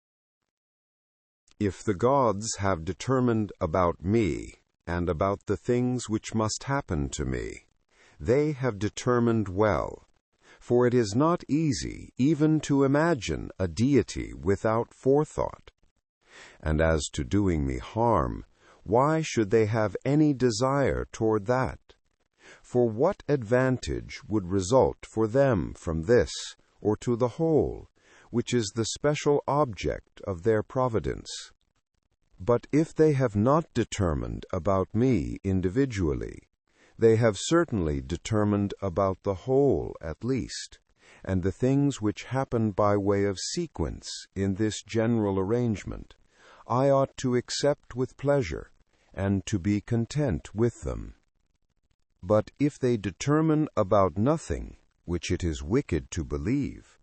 If the gods have determined about me, and about the things which must happen to me, they have determined well. For it is not easy even to imagine a deity without forethought. And as to doing me harm, why should they have any desire toward that? For what advantage would result for them from this, or to the whole, which is the special object of their providence? But if they have not determined about me individually, they have certainly determined about the whole at least, and the things which happen by way of sequence in this general arrangement, I ought to accept with pleasure, and to be content with them. But if they determine about nothing, which it is wicked to believe,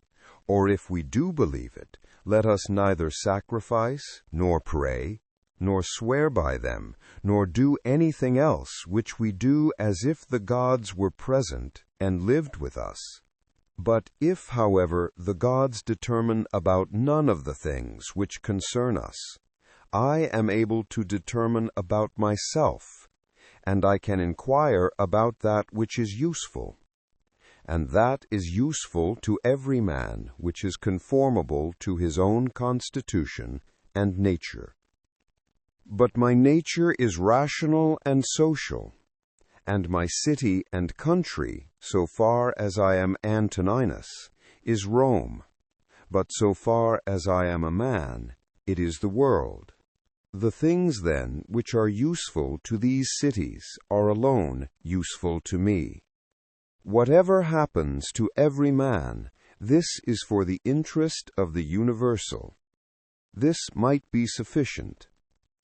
or if we do believe it, let us neither sacrifice, nor pray, nor swear by them, nor do anything else which we do as if the gods were present and lived with us. But if, however, the gods determine about none of the things which concern us, I am able to determine about myself, and I can inquire about that which is useful. And that is useful to every man which is conformable to his own constitution and nature. But my nature is rational and social, and my city and country, so far as I am Antoninus, is Rome, but so far as I am a man, it is the world. The things, then, which are useful to these cities are alone useful to me. Whatever happens to every man, this is for the interest of the universal. This might be sufficient.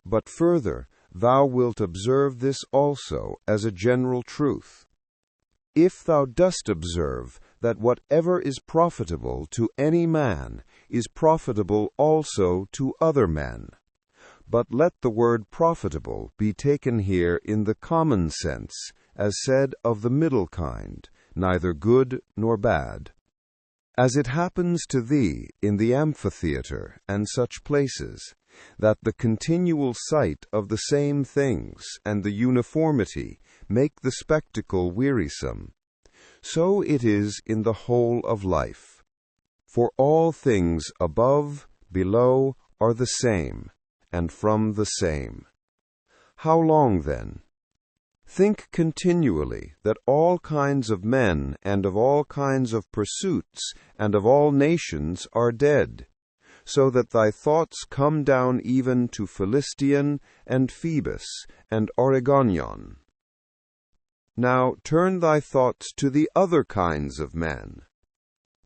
But further, thou wilt observe this also as a general truth. If thou dost observe that whatever is profitable to any man is profitable also to other men, but let the word profitable be taken here in the common sense, as said of the middle kind, neither good nor bad. As it happens to thee in the amphitheatre and such places, that the continual sight of the same things and the uniformity make the spectacle wearisome, so it is in the whole of life. For all things above, below, are the same, and from the same. How long, then? Think continually that all kinds of men and of all kinds of pursuits and of all nations are dead, so that thy thoughts come down even to Philistion and Phoebus and Oregonion. Now turn thy thoughts to the other kinds of men.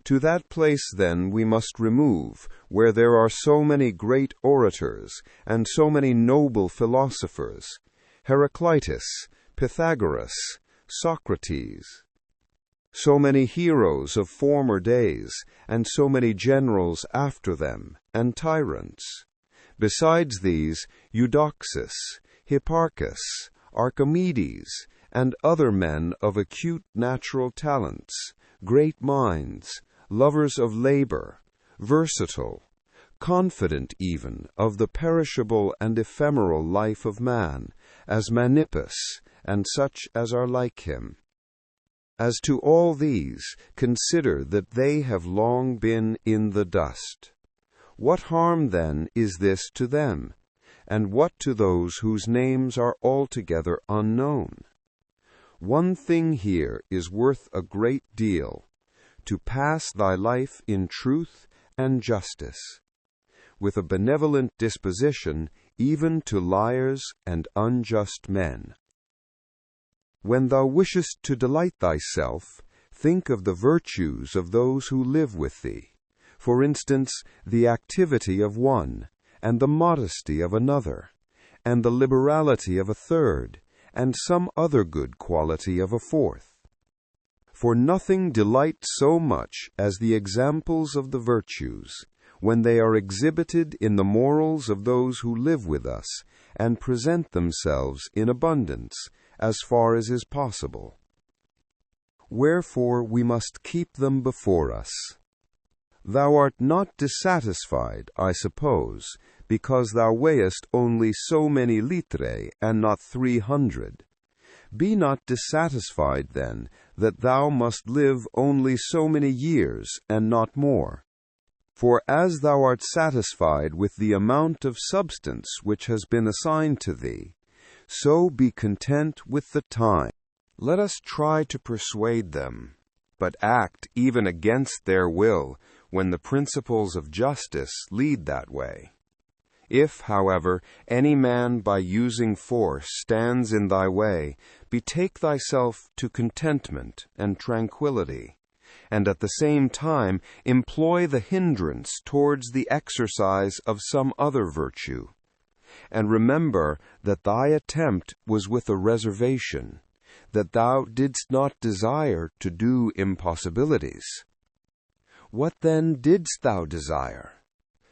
To that place then we must remove, where there are so many great orators, and so many noble philosophers, Heraclitus, Pythagoras, Socrates, so many heroes of former days, and so many generals after them, and tyrants. Besides these, Eudoxus, Hipparchus, Archimedes, and other men of acute natural talents, great minds, lovers of labor, versatile, confident even of the perishable and ephemeral life of man, as Menippus, and such as are like him. As to all these, consider that they have long been in the dust. What harm, then, is this to them, and what to those whose names are altogether unknown? One thing here is worth a great deal, to pass thy life in truth and justice, with a benevolent disposition even to liars and unjust men. When thou wishest to delight thyself, think of the virtues of those who live with thee, for instance, the activity of one, and the modesty of another, and the liberality of a third, and some other good quality of a fourth. For nothing delights so much as the examples of the virtues, when they are exhibited in the morals of those who live with us, and present themselves in abundance, as far as is possible. Wherefore we must keep them before us. Thou art not dissatisfied, I suppose, because thou weighest only so many litrae and not 300. Be not dissatisfied, then, that thou must live only so many years, and not more. For as thou art satisfied with the amount of substance which has been assigned to thee, so be content with the time. Let us try to persuade them, but act even against their will when the principles of justice lead that way. If, however, any man by using force stands in thy way, betake thyself to contentment and tranquillity, and at the same time employ the hindrance towards the exercise of some other virtue. And remember that thy attempt was with a reservation, that thou didst not desire to do impossibilities. What then didst thou desire?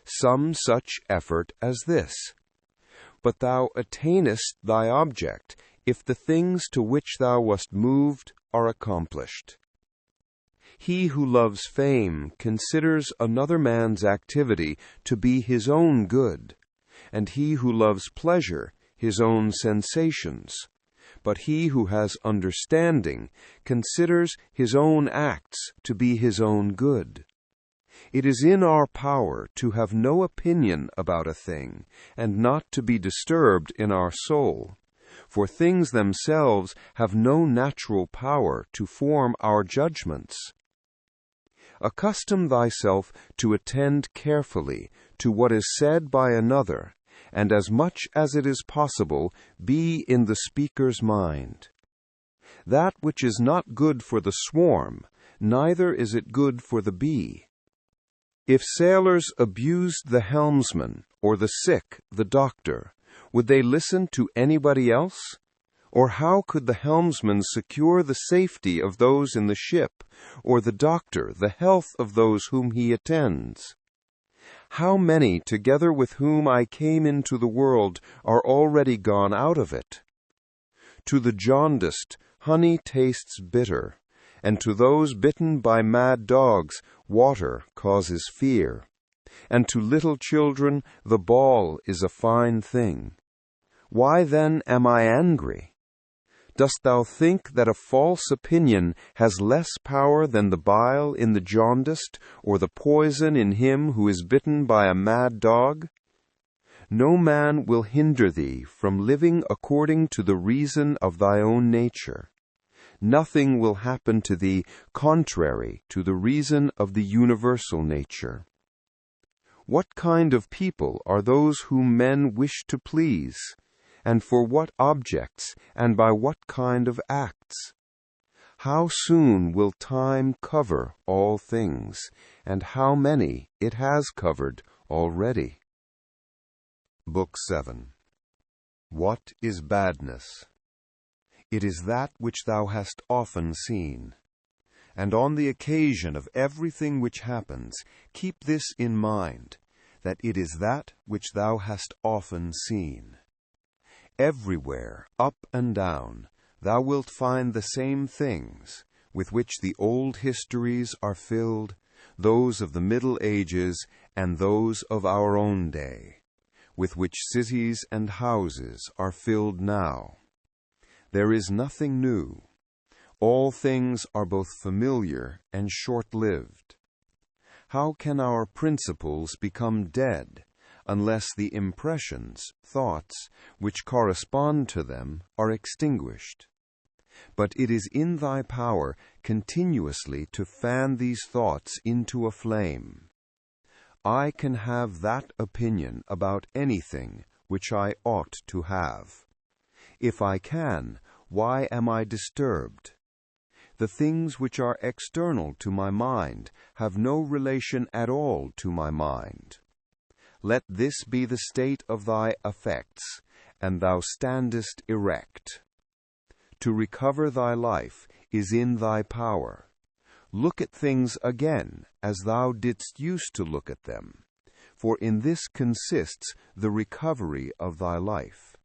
Some such effort as this. But thou attainest thy object, if the things to which thou wast moved are accomplished. He who loves fame considers another man's activity to be his own good, and he who loves pleasure his own sensations. But he who has understanding considers his own acts to be his own good. It is in our power to have no opinion about a thing, and not to be disturbed in our soul, for things themselves have no natural power to form our judgments. Accustom thyself to attend carefully to what is said by another, and as much as it is possible, be in the speaker's mind. That which is not good for the swarm, neither is it good for the bee. If sailors abused the helmsman, or the sick the doctor, would they listen to anybody else? Or how could the helmsman secure the safety of those in the ship, or the doctor the health of those whom he attends? How many, together with whom I came into the world, are already gone out of it? To the jaundiced, honey tastes bitter, and to those bitten by mad dogs, water causes fear. And to little children, the ball is a fine thing. Why then am I angry? Dost thou think that a false opinion has less power than the bile in the jaundiced, or the poison in him who is bitten by a mad dog? No man will hinder thee from living according to the reason of thy own nature. Nothing will happen to thee contrary to the reason of the universal nature. What kind of people are those whom men wish to please? And for what objects, and by what kind of acts? How soon will time cover all things, and how many it has covered already? Book 7. What is badness? It is that which thou hast often seen. And on the occasion of everything which happens, keep this in mind, that it is that which thou hast often seen. Everywhere, up and down, thou wilt find the same things, with which the old histories are filled, those of the Middle Ages and those of our own day, with which cities and houses are filled now. There is nothing new. All things are both familiar and short-lived. How can our principles become dead, unless the impressions, thoughts, which correspond to them are extinguished? But it is in thy power continuously to fan these thoughts into a flame. I can have that opinion about anything which I ought to have. If I can, why am I disturbed? The things which are external to my mind have no relation at all to my mind. Let this be the state of thy affects, and thou standest erect. To recover thy life is in thy power. Look at things again as thou didst use to look at them, for in this consists the recovery of thy life.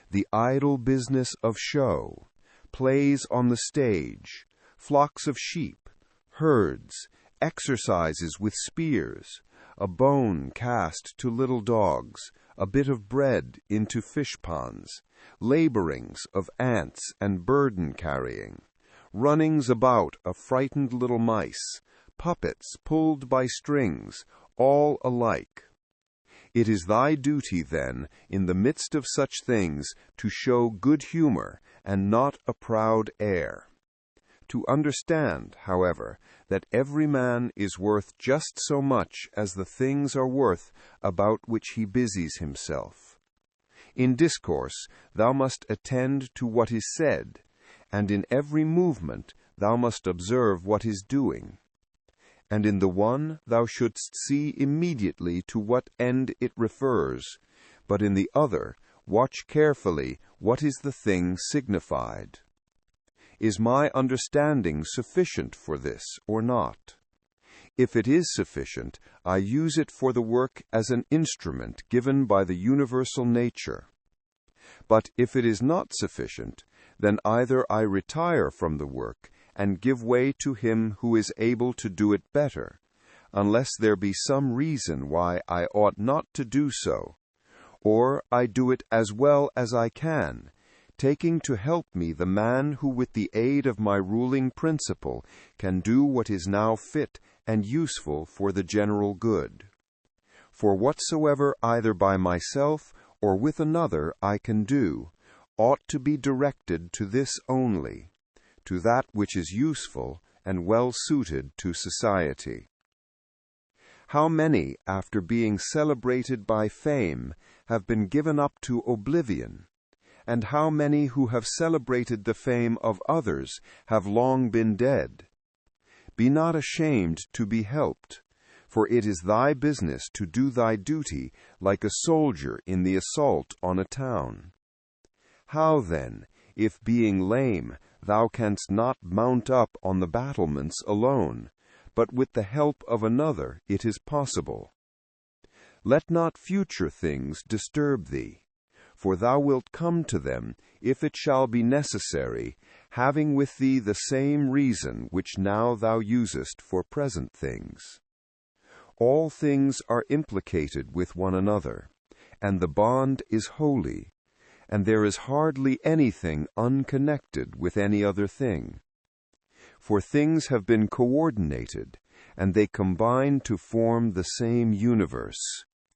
The idle business of show, plays on the stage, flocks of sheep, herds, exercises with spears, a bone cast to little dogs, a bit of bread into fish ponds, laborings of ants and burden-carrying, runnings about of frightened little mice, puppets pulled by strings, all alike. It is thy duty, then, in the midst of such things, to show good humor and not a proud air. To understand, however, that every man is worth just so much as the things are worth about which he busies himself. In discourse thou must attend to what is said, and in every movement thou must observe what is doing. And in the one thou shouldst see immediately to what end it refers, but in the other watch carefully what is the thing signified. Is my understanding sufficient for this or not? If it is sufficient, I use it for the work as an instrument given by the universal nature. But if it is not sufficient, then either I retire from the work and give way to him who is able to do it better, unless there be some reason why I ought not to do so, or I do it as well as I can, taking to help me the man who with the aid of my ruling principle can do what is now fit and useful for the general good. For whatsoever either by myself or with another I can do, ought to be directed to this only, to that which is useful and well suited to society. How many, after being celebrated by fame, have been given up to oblivion, and how many who have celebrated the fame of others have long been dead? Be not ashamed to be helped, for it is thy business to do thy duty like a soldier in the assault on a town. How then, if being lame, thou canst not mount up on the battlements alone, but with the help of another it is possible? Let not future things disturb thee, for thou wilt come to them, if it shall be necessary, having with thee the same reason which now thou usest for present things. All things are implicated with one another, and the bond is holy, and there is hardly anything unconnected with any other thing. For things have been coordinated, and they combine to form the same universe,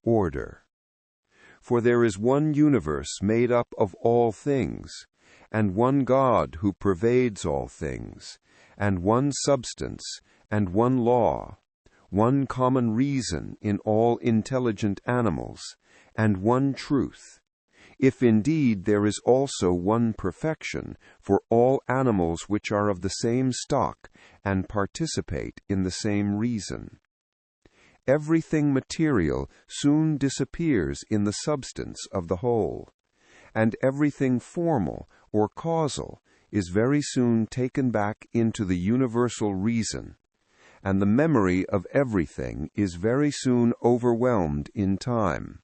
order. For there is one universe made up of all things, and one God who pervades all things, and one substance, and one law, one common reason in all intelligent animals, and one truth, if indeed there is also one perfection for all animals which are of the same stock and participate in the same reason. Everything material soon disappears in the substance of the whole, and everything formal or causal is very soon taken back into the universal reason, and the memory of everything is very soon overwhelmed in time.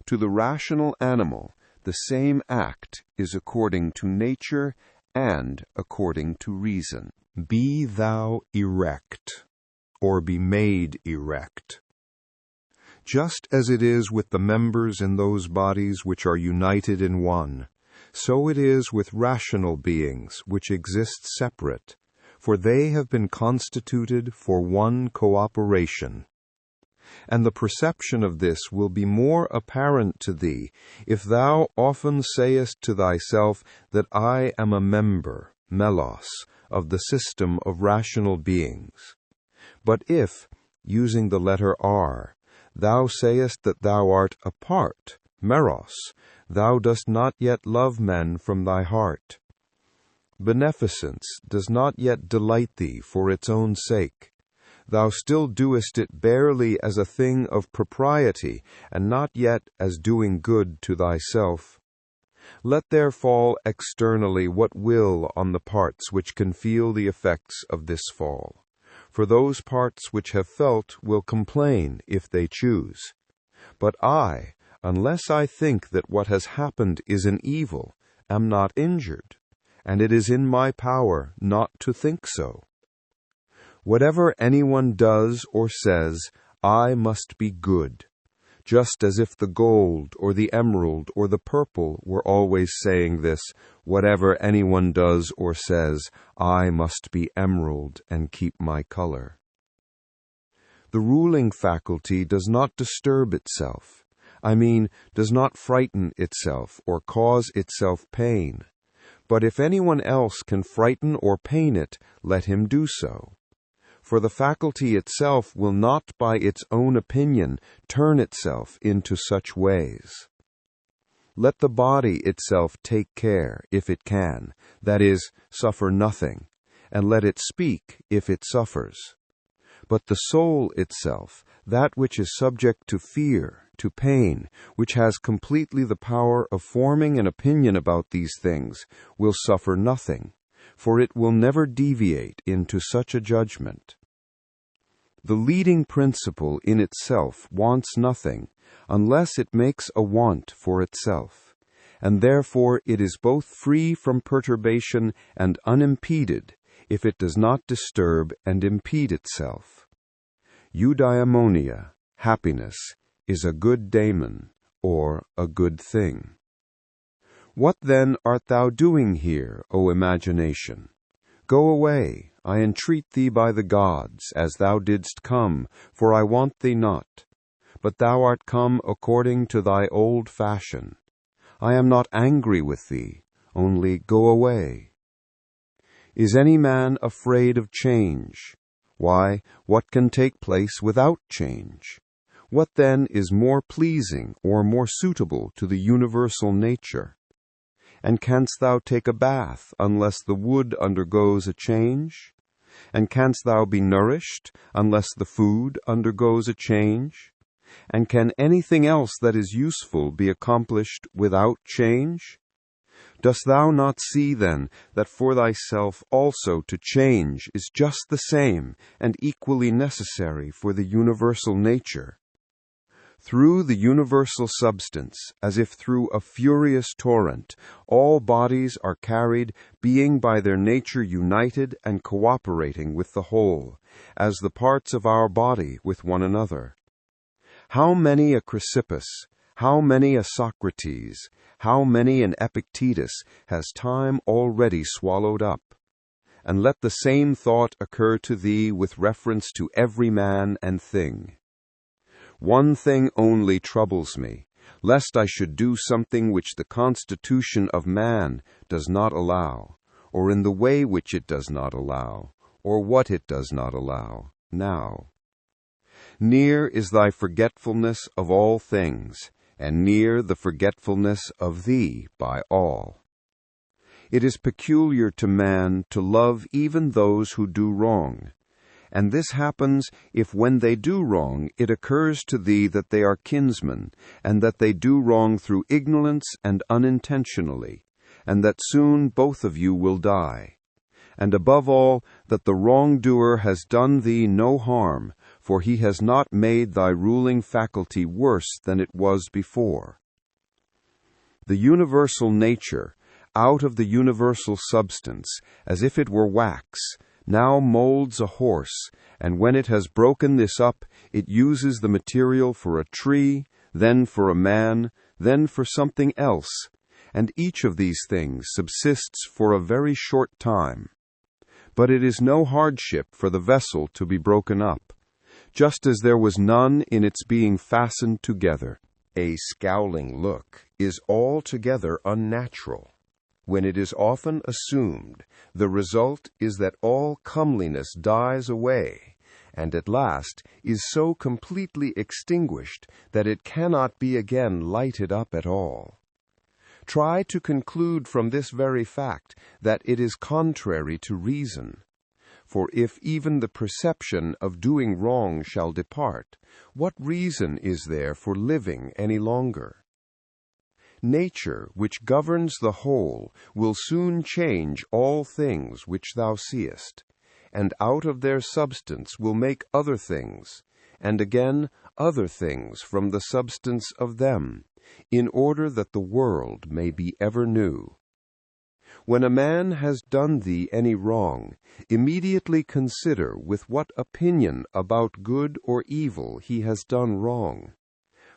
To the rational animal, the same act is according to nature and according to reason. Be thou erect, or be made erect. Just as it is with the members in those bodies which are united in one, so it is with rational beings which exist separate, for they have been constituted for one cooperation. And the perception of this will be more apparent to thee, if thou often sayest to thyself that I am a member, melos, of the system of rational beings. But if, using the letter R, thou sayest that thou art apart, meros, thou dost not yet love men from thy heart. Beneficence does not yet delight thee for its own sake. Thou still doest it barely as a thing of propriety, and not yet as doing good to thyself. Let there fall externally what will on the parts which can feel the effects of this fall. For those parts which have felt will complain if they choose. But I, unless I think that what has happened is an evil, am not injured, and it is in my power not to think so. Whatever anyone does or says, I must be good, just as if the gold or the emerald or the purple were always saying this: whatever anyone does or says, I must be emerald and keep my color. The ruling faculty does not disturb itself. Does not frighten itself or cause itself pain. But if anyone else can frighten or pain it, let him do so. For the faculty itself will not by its own opinion turn itself into such ways. Let the body itself take care, if it can, that is, suffer nothing, and let it speak if it suffers. But the soul itself, that which is subject to fear, to pain, which has completely the power of forming an opinion about these things, will suffer nothing, for it will never deviate into such a judgment. The leading principle in itself wants nothing, unless it makes a want for itself, and therefore it is both free from perturbation and unimpeded, if it does not disturb and impede itself. Eudaimonia, happiness, is a good daemon, or a good thing. What then art thou doing here, O imagination? Go away, I entreat thee by the gods, as thou didst come, for I want thee not. But thou art come according to thy old fashion. I am not angry with thee, only go away. Is any man afraid of change? Why, what can take place without change? What then is more pleasing or more suitable to the universal nature? And canst thou take a bath unless the wood undergoes a change? And canst thou be nourished unless the food undergoes a change? And can anything else that is useful be accomplished without change? Dost thou not see, then, that for thyself also to change is just the same and equally necessary for the universal nature? Through the universal substance, as if through a furious torrent, all bodies are carried, being by their nature united and cooperating with the whole, as the parts of our body with one another. How many a Chrysippus, how many a Socrates, how many an Epictetus has time already swallowed up? And let the same thought occur to thee with reference to every man and thing. One thing only troubles me, lest I should do something which the constitution of man does not allow, or in the way which it does not allow, or what it does not allow, now. Near is thy forgetfulness of all things, and near the forgetfulness of thee by all. It is peculiar to man to love even those who do wrong, and this happens if when they do wrong it occurs to thee that they are kinsmen, and that they do wrong through ignorance and unintentionally, and that soon both of you will die. And above all, that the wrongdoer has done thee no harm, for he has not made thy ruling faculty worse than it was before. The universal nature, out of the universal substance, as if it were wax, now molds a horse, and when it has broken this up, it uses the material for a tree, then for a man, then for something else, and each of these things subsists for a very short time. But it is no hardship for the vessel to be broken up, just as there was none in its being fastened together. A scowling look is altogether unnatural. When it is often assumed, the result is that all comeliness dies away, and at last is so completely extinguished that it cannot be again lighted up at all. Try to conclude from this very fact that it is contrary to reason. For if even the perception of doing wrong shall depart, what reason is there for living any longer? Nature, which governs the whole, will soon change all things which thou seest, and out of their substance will make other things, and again other things from the substance of them, in order that the world may be ever new. When a man has done thee any wrong, immediately consider with what opinion about good or evil he has done wrong.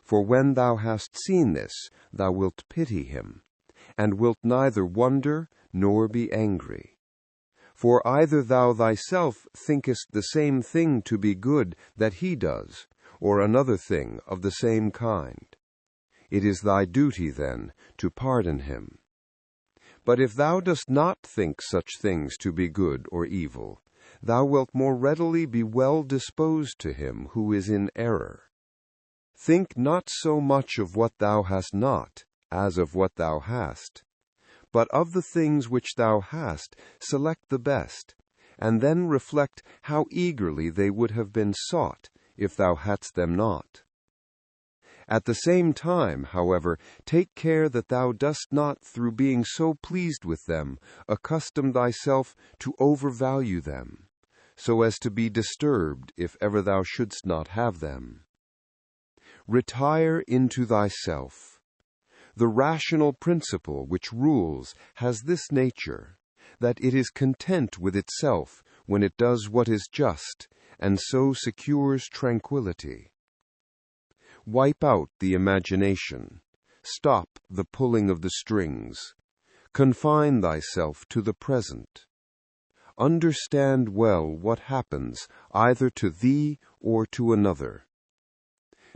For when thou hast seen this, thou wilt pity him, and wilt neither wonder nor be angry. For either thou thyself thinkest the same thing to be good that he does, or another thing of the same kind. It is thy duty, then, to pardon him. But if thou dost not think such things to be good or evil, thou wilt more readily be well disposed to him who is in error. Think not so much of what thou hast not, as of what thou hast. But of the things which thou hast, select the best, and then reflect how eagerly they would have been sought, if thou hadst them not. At the same time, however, take care that thou dost not, through being so pleased with them, accustom thyself to overvalue them, so as to be disturbed if ever thou shouldst not have them. Retire into thyself. The rational principle which rules has this nature, that it is content with itself when it does what is just, and so secures tranquillity. Wipe out the imagination. Stop the pulling of the strings. Confine thyself to the present. Understand well what happens either to thee or to another.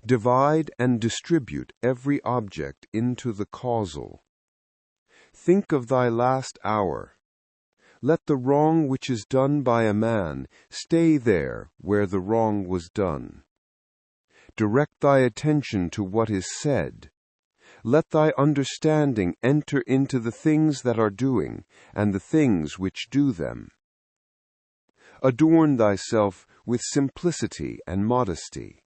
Divide and distribute every object into the causal. Think of thy last hour. Let the wrong which is done by a man stay there where the wrong was done. Direct thy attention to what is said. Let thy understanding enter into the things that are doing, and the things which do them. Adorn thyself with simplicity and modesty,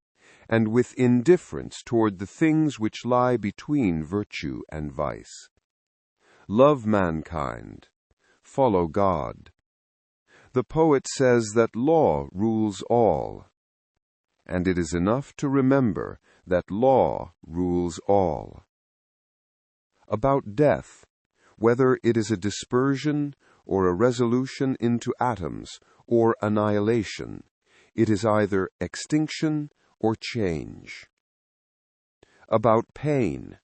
and with indifference toward the things which lie between virtue and vice. Love mankind. Follow God. The poet says that law rules all, and it is enough to remember that law rules all. About death, whether it is a dispersion or a resolution into atoms or annihilation, it is either extinction or change. About pain,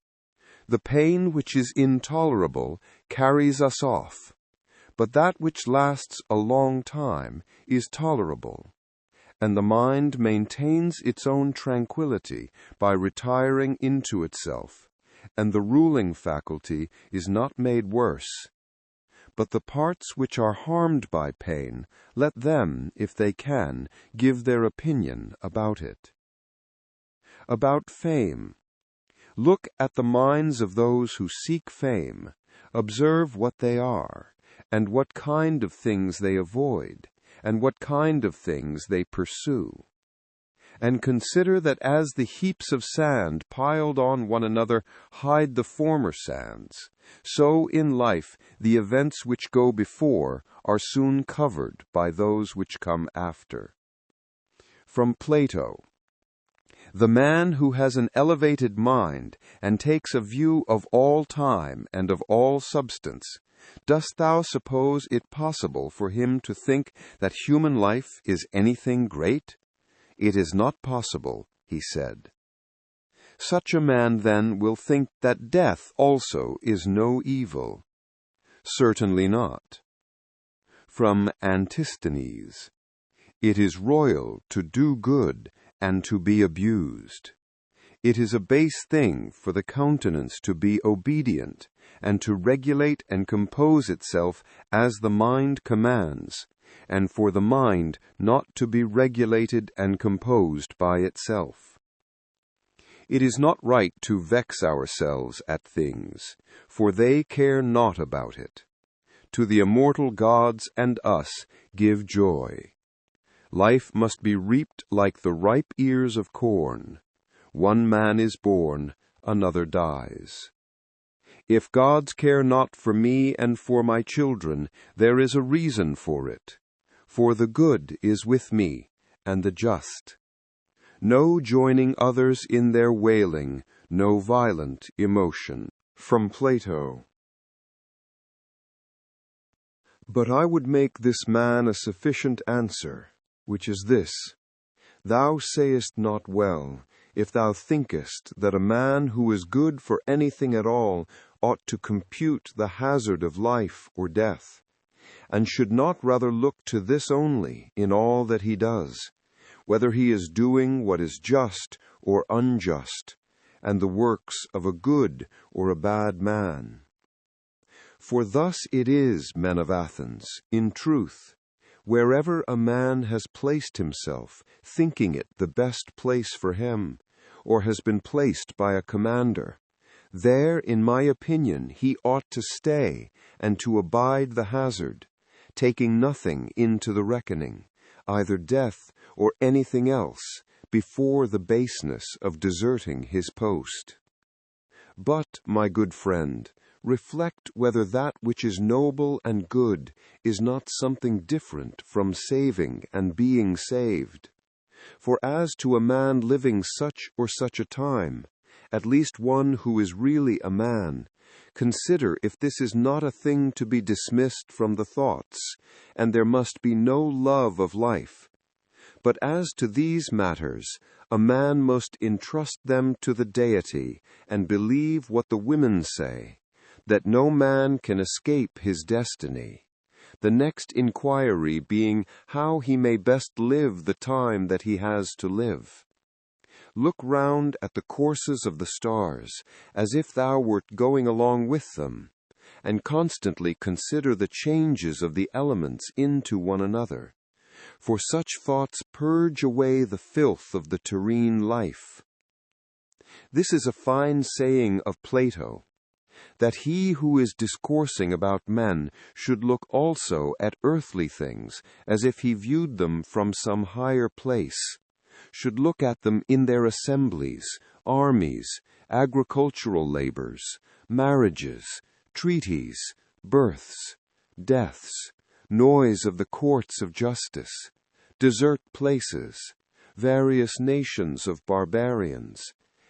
the pain which is intolerable carries us off, but that which lasts a long time is tolerable, and the mind maintains its own tranquillity by retiring into itself, and the ruling faculty is not made worse. But the parts which are harmed by pain, let them, if they can, give their opinion about it. About fame, look at the minds of those who seek fame, observe what they are, and what kind of things they avoid, and what kind of things they pursue. And consider that as the heaps of sand piled on one another hide the former sands, so in life the events which go before are soon covered by those which come after. From Plato. The man who has an elevated mind and takes a view of all time and of all substance, dost thou suppose it possible for him to think that human life is anything great? It is not possible, he said. Such a man then will think that death also is no evil. Certainly not. From Antisthenes. It is royal to do good and to be abused. It is a base thing for the countenance to be obedient, and to regulate and compose itself as the mind commands, and for the mind not to be regulated and composed by itself. It is not right to vex ourselves at things, for they care not about it. To the immortal gods and us give joy. Life must be reaped like the ripe ears of corn. One man is born, another dies. If gods care not for me and for my children, there is a reason for it. For the good is with me, and the just. No joining others in their wailing, no violent emotion. From Plato. But I would make this man a sufficient answer, which is this: Thou sayest not well, if thou thinkest that a man who is good for anything at all ought to compute the hazard of life or death, and should not rather look to this only in all that he does, whether he is doing what is just or unjust, and the works of a good or a bad man. For thus it is, men of Athens, in truth, wherever a man has placed himself, thinking it the best place for him, or has been placed by a commander, there, in my opinion, he ought to stay and to abide the hazard, taking nothing into the reckoning, either death or anything else, before the baseness of deserting his post. But, my good friend, reflect whether that which is noble and good is not something different from saving and being saved. For as to a man living such or such a time, at least one who is really a man, consider if this is not a thing to be dismissed from the thoughts, and there must be no love of life. But as to these matters, a man must entrust them to the deity, and believe what the women say, that no man can escape his destiny, the next inquiry being how he may best live the time that he has to live. Look round at the courses of the stars, as if thou wert going along with them, and constantly consider the changes of the elements into one another, for such thoughts purge away the filth of the terrene life. This is a fine saying of Plato, that he who is discoursing about men should look also at earthly things as if he viewed them from some higher place, should look at them in their assemblies, armies, agricultural labors, marriages, treaties, births, deaths, noise of the courts of justice, desert places, various nations of barbarians,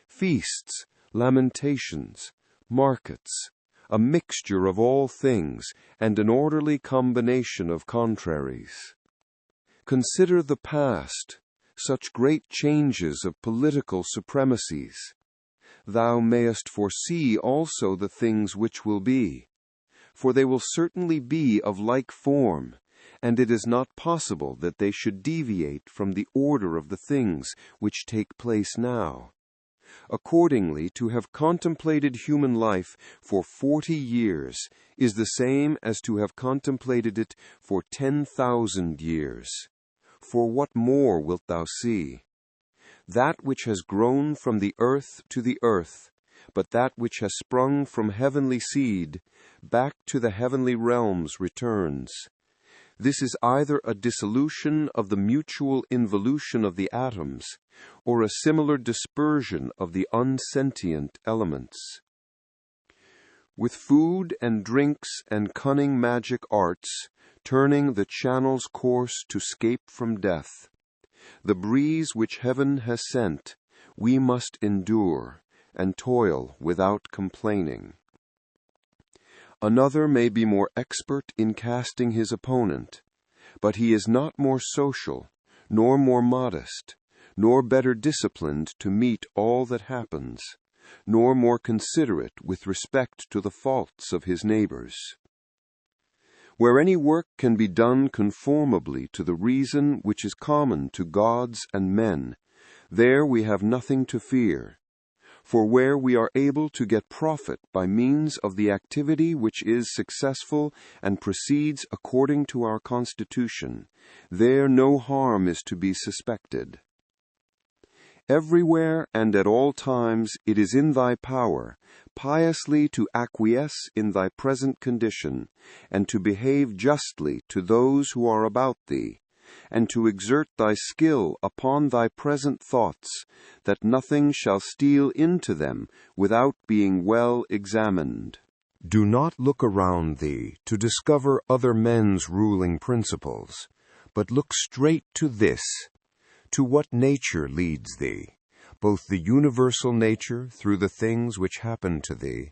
feasts, lamentations, markets, a mixture of all things, and an orderly combination of contraries. Consider the past, such great changes of political supremacies. Thou mayest foresee also the things which will be, for they will certainly be of like form, and it is not possible that they should deviate from the order of the things which take place now. Accordingly, to have contemplated human life for 40 years is the same as to have contemplated it for 10,000 years. For what more wilt thou see? That which has grown from the earth to the earth, but that which has sprung from heavenly seed, back to the heavenly realms returns. This is either a dissolution of the mutual involution of the atoms, or a similar dispersion of the unsentient elements. With food and drinks and cunning magic arts, turning the channel's course to scape from death, the breeze which heaven has sent, we must endure, and toil without complaining. Another may be more expert in casting his opponent, but he is not more social, nor more modest, nor better disciplined to meet all that happens, nor more considerate with respect to the faults of his neighbors. Where any work can be done conformably to the reason which is common to gods and men, there we have nothing to fear. For where we are able to get profit by means of the activity which is successful and proceeds according to our constitution, there no harm is to be suspected. Everywhere and at all times it is in thy power piously to acquiesce in thy present condition, and to behave justly to those who are about thee, and to exert thy skill upon thy present thoughts, that nothing shall steal into them without being well examined. Do not look around thee to discover other men's ruling principles, but look straight to this, to what nature leads thee, both the universal nature through the things which happen to thee,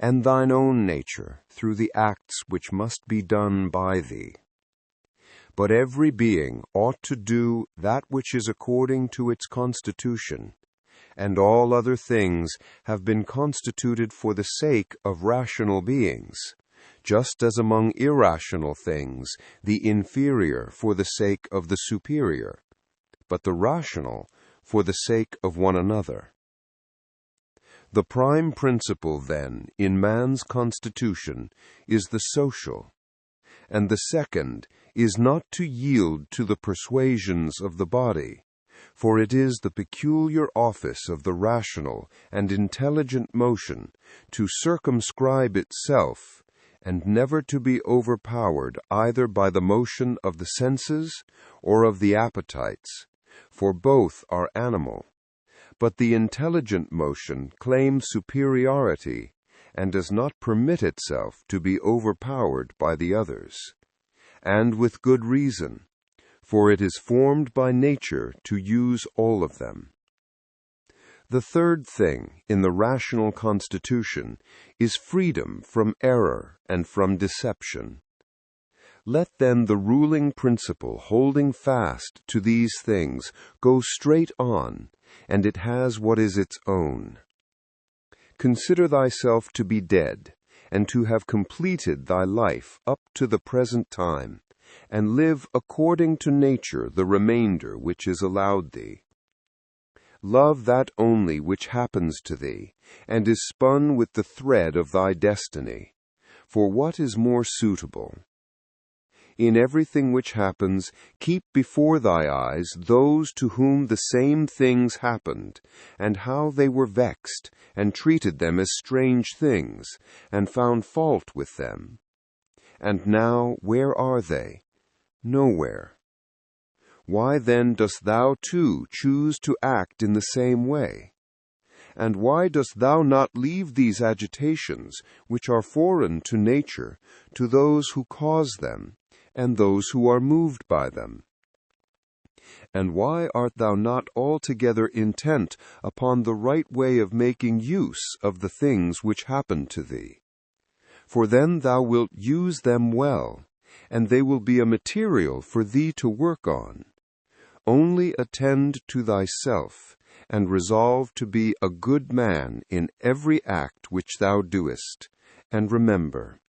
and thine own nature through the acts which must be done by thee. But every being ought to do that which is according to its constitution, and all other things have been constituted for the sake of rational beings, just as among irrational things the inferior for the sake of the superior, but the rational for the sake of one another. The prime principle, then, in man's constitution is the social, and the second is not to yield to the persuasions of the body, for it is the peculiar office of the rational and intelligent motion to circumscribe itself, and never to be overpowered either by the motion of the senses or of the appetites, for both are animal. But the intelligent motion claims superiority, and does not permit itself to be overpowered by the others, and with good reason, for it is formed by nature to use all of them. The third thing in the rational constitution is freedom from error and from deception. Let then the ruling principle holding fast to these things go straight on, and it has what is its own. Consider thyself to be dead, and to have completed thy life up to the present time, and live according to nature the remainder which is allowed thee. Love that only which happens to thee, and is spun with the thread of thy destiny, for what is more suitable? In everything which happens, keep before thy eyes those to whom the same things happened, and how they were vexed, and treated them as strange things, and found fault with them. And now where are they? Nowhere. Why then dost thou too choose to act in the same way? And why dost thou not leave these agitations, which are foreign to nature, to those who cause them, and those who are moved by them? And why art thou not altogether intent upon the right way of making use of the things which happen to thee? For then thou wilt use them well, and they will be a material for thee to work on. Only attend to thyself, and resolve to be a good man in every act which thou doest, and remember.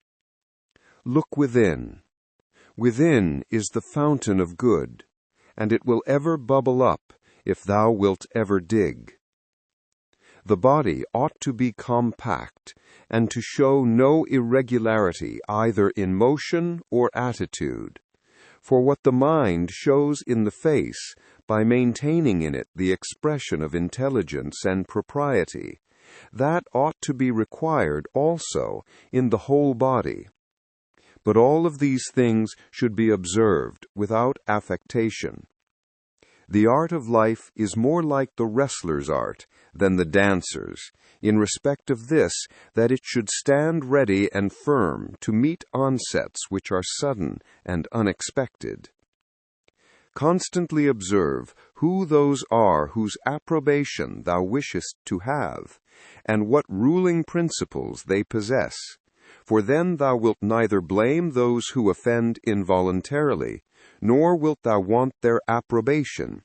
Look within. Within is the fountain of good, and it will ever bubble up if thou wilt ever dig. The body ought to be compact, and to show no irregularity either in motion or attitude. For what the mind shows in the face, by maintaining in it the expression of intelligence and propriety, that ought to be required also in the whole body. But all of these things should be observed without affectation. The art of life is more like the wrestler's art than the dancer's, in respect of this, that it should stand ready and firm to meet onsets which are sudden and unexpected. Constantly observe who those are whose approbation thou wishest to have, and what ruling principles they possess, for then thou wilt neither blame those who offend involuntarily, nor wilt thou want their approbation,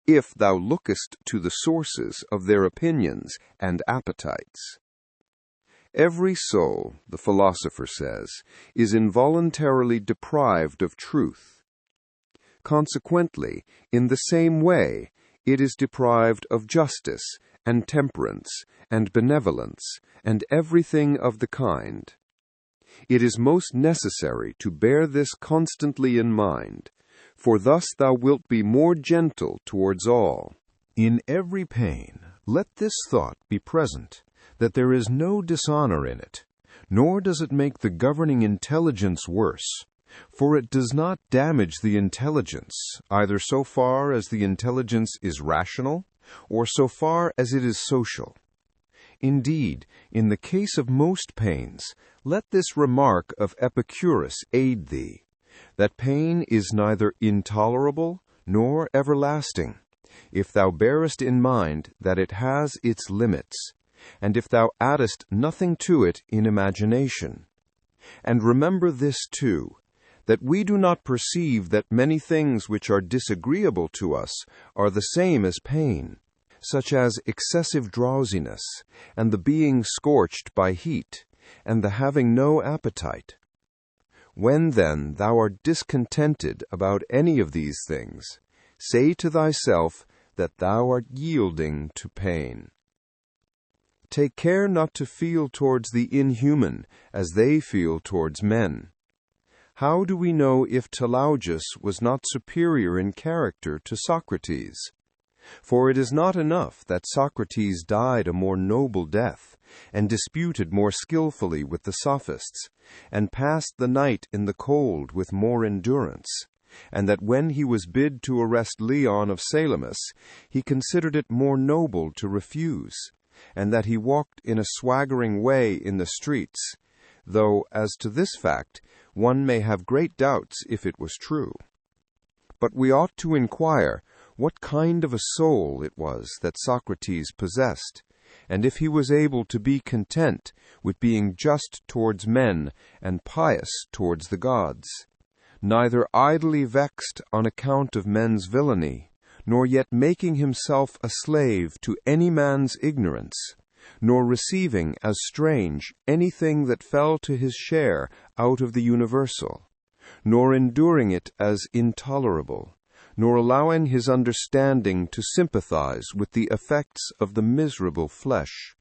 if thou lookest to the sources of their opinions and appetites. Every soul, the philosopher says, is involuntarily deprived of truth. Consequently, in the same way, it is deprived of justice and temperance and benevolence and everything of the kind. It is most necessary to bear this constantly in mind, for thus thou wilt be more gentle towards all. In every pain, let this thought be present, that there is no dishonor in it, nor does it make the governing intelligence worse, for it does not damage the intelligence, either so far as the intelligence is rational, or so far as it is social. Indeed, in the case of most pains, let this remark of Epicurus aid thee, that pain is neither intolerable nor everlasting, if thou bearest in mind that it has its limits, and if thou addest nothing to it in imagination. And remember this too, that we do not perceive that many things which are disagreeable to us are the same as pain, such as excessive drowsiness, and the being scorched by heat, and the having no appetite. When then thou art discontented about any of these things, say to thyself that thou art yielding to pain. Take care not to feel towards the inhuman as they feel towards men. How do we know if Telaugus was not superior in character to Socrates? For it is not enough that Socrates died a more noble death, and disputed more skillfully with the sophists, and passed the night in the cold with more endurance, and that when he was bid to arrest Leon of Salamis, he considered it more noble to refuse, and that he walked in a swaggering way in the streets, though, as to this fact, one may have great doubts if it was true. But we ought to inquire what kind of a soul it was that Socrates possessed, and if he was able to be content with being just towards men and pious towards the gods, neither idly vexed on account of men's villainy, nor yet making himself a slave to any man's ignorance, nor receiving as strange anything that fell to his share out of the universal, nor enduring it as intolerable, nor allowing his understanding to sympathize with the effects of the miserable flesh.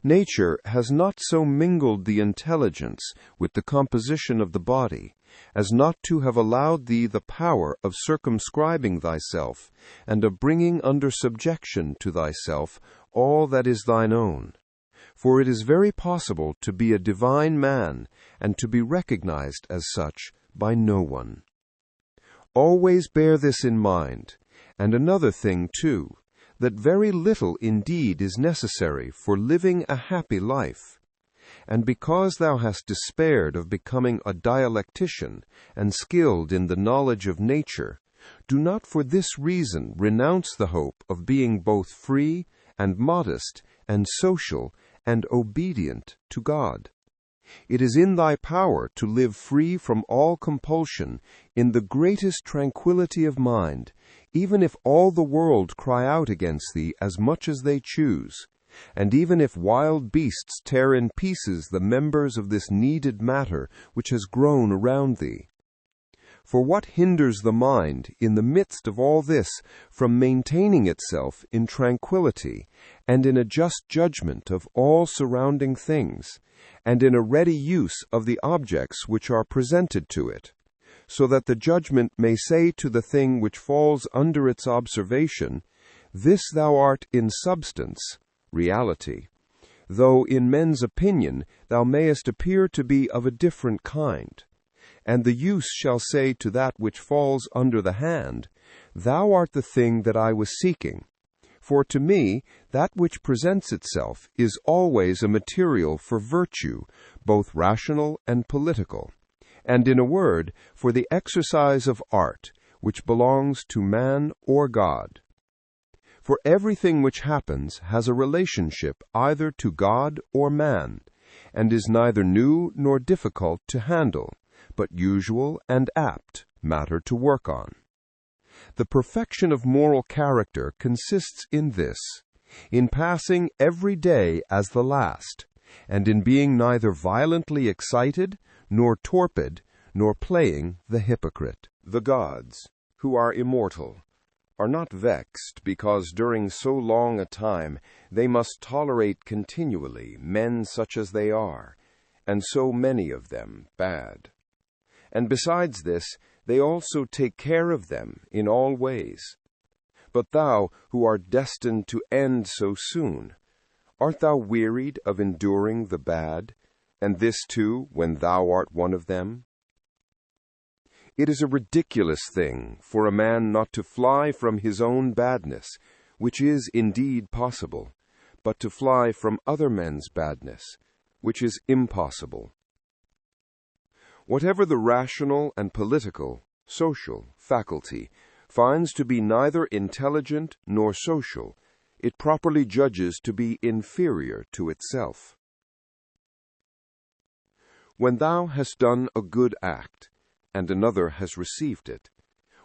Nature has not so mingled the intelligence with the composition of the body as not to have allowed thee the power of circumscribing thyself and of bringing under subjection to thyself all that is thine own. For it is very possible to be a divine man and to be recognized as such by no one. Always bear this in mind, and another thing too, that very little indeed is necessary for living a happy life. And because thou hast despaired of becoming a dialectician and skilled in the knowledge of nature, do not for this reason renounce the hope of being both free and modest and social and obedient to God. It is in thy power to live free from all compulsion in the greatest tranquillity of mind, even if all the world cry out against thee as much as they choose, and even if wild beasts tear in pieces the members of this kneaded matter which has grown around thee. For what hinders the mind, in the midst of all this, from maintaining itself in tranquillity, and in a just judgment of all surrounding things, and in a ready use of the objects which are presented to it, so that the judgment may say to the thing which falls under its observation, This thou art in substance, reality, though in men's opinion thou mayest appear to be of a different kind. And the use shall say to that which falls under the hand, Thou art the thing that I was seeking. For to me, that which presents itself is always a material for virtue, both rational and political, and in a word, for the exercise of art, which belongs to man or God. For everything which happens has a relationship either to God or man, and is neither new nor difficult to handle, but usual and apt matter to work on. The perfection of moral character consists in this, in passing every day as the last, and in being neither violently excited, nor torpid, nor playing the hypocrite. The gods, who are immortal, are not vexed because during so long a time they must tolerate continually men such as they are, and so many of them bad. And besides this, they also take care of them in all ways. But thou, who art destined to end so soon, art thou wearied of enduring the bad, and this too, when thou art one of them? It is a ridiculous thing for a man not to fly from his own badness, which is indeed possible, but to fly from other men's badness, which is impossible. Whatever the rational and political, social faculty finds to be neither intelligent nor social, it properly judges to be inferior to itself. When thou hast done a good act, and another has received it,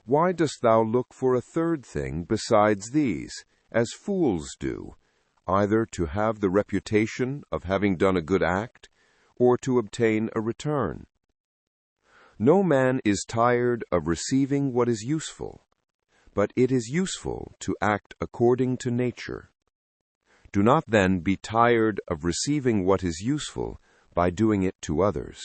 why dost thou look for a third thing besides these, as fools do, either to have the reputation of having done a good act, or to obtain a return? No man is tired of receiving what is useful, but it is useful to act according to nature. Do not then be tired of receiving what is useful by doing it to others.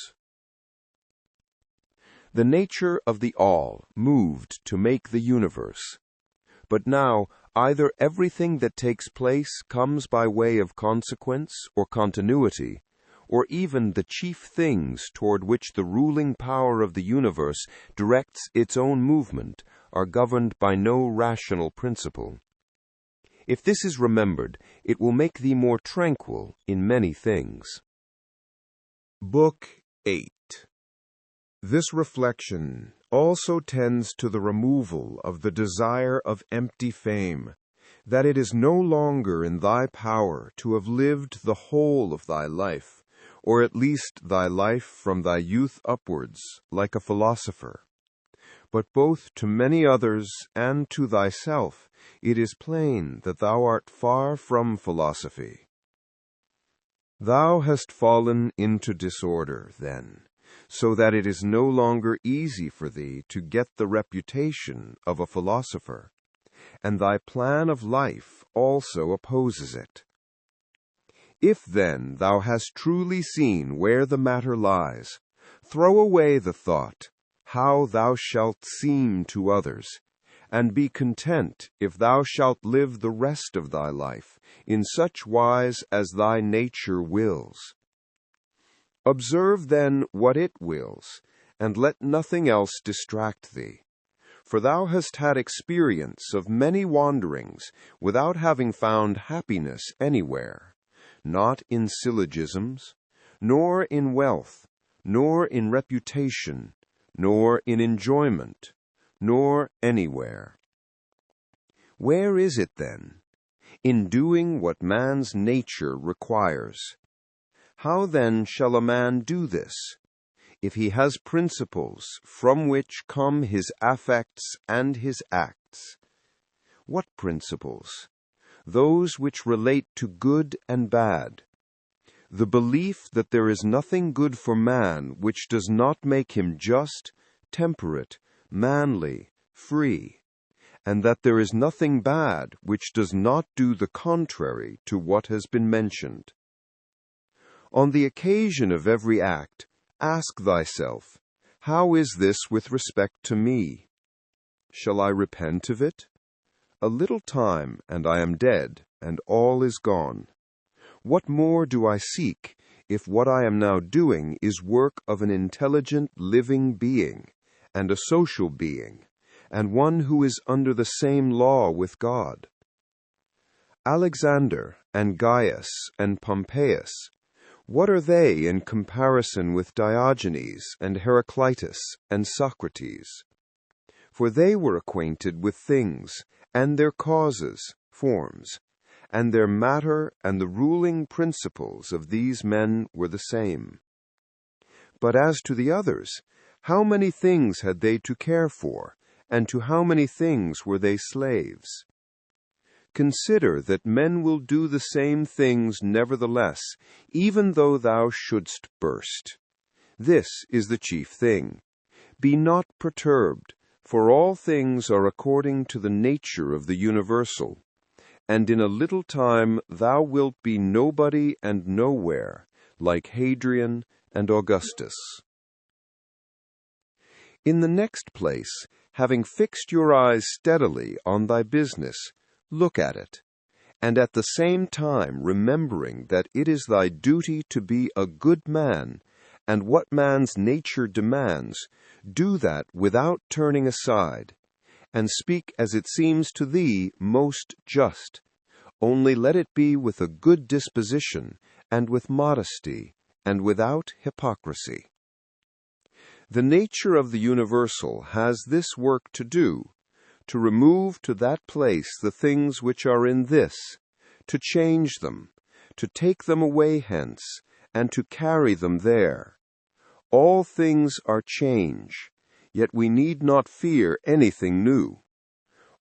The nature of the all moved to make the universe. But now, either everything that takes place comes by way of consequence or continuity, or even the chief things toward which the ruling power of the universe directs its own movement are governed by no rational principle. If this is remembered, it will make thee more tranquil in many things. Book 8. This reflection also tends to the removal of the desire of empty fame, that it is no longer in thy power to have lived the whole of thy life, or at least thy life from thy youth upwards, like a philosopher. But both to many others and to thyself it is plain that thou art far from philosophy. Thou hast fallen into disorder, then, so that it is no longer easy for thee to get the reputation of a philosopher, and thy plan of life also opposes it. If then thou hast truly seen where the matter lies, throw away the thought, how thou shalt seem to others, and be content if thou shalt live the rest of thy life in such wise as thy nature wills. Observe then what it wills, and let nothing else distract thee. For thou hast had experience of many wanderings without having found happiness anywhere, not in syllogisms, nor in wealth, nor in reputation, nor in enjoyment, nor anywhere. Where is it then? In doing what man's nature requires. How then shall a man do this, if he has principles from which come his affects and his acts? What principles? Those which relate to good and bad. The belief that there is nothing good for man which does not make him just, temperate, manly, free, and that there is nothing bad which does not do the contrary to what has been mentioned. On the occasion of every act, ask thyself, how is this with respect to me? Shall I repent of it? A little time, and I am dead, and all is gone. What more do I seek, if what I am now doing is work of an intelligent, living being, and a social being, and one who is under the same law with God? Alexander, and Gaius, and Pompeius, what are they in comparison with Diogenes, and Heraclitus, and Socrates? For they were acquainted with things, and their causes, forms, and their matter and the ruling principles of these men were the same. But as to the others, how many things had they to care for, and to how many things were they slaves? Consider that men will do the same things nevertheless, even though thou shouldst burst. This is the chief thing. Be not perturbed, for all things are according to the nature of the universal, and in a little time thou wilt be nobody and nowhere, like Hadrian and Augustus. In the next place, having fixed your eyes steadily on thy business, look at it, and at the same time remembering that it is thy duty to be a good man, and what man's nature demands, do that without turning aside, and speak as it seems to thee most just, only let it be with a good disposition, and with modesty, and without hypocrisy. The nature of the universal has this work to do, to remove to that place the things which are in this, to change them, to take them away hence, and to carry them there. All things are change, yet we need not fear anything new.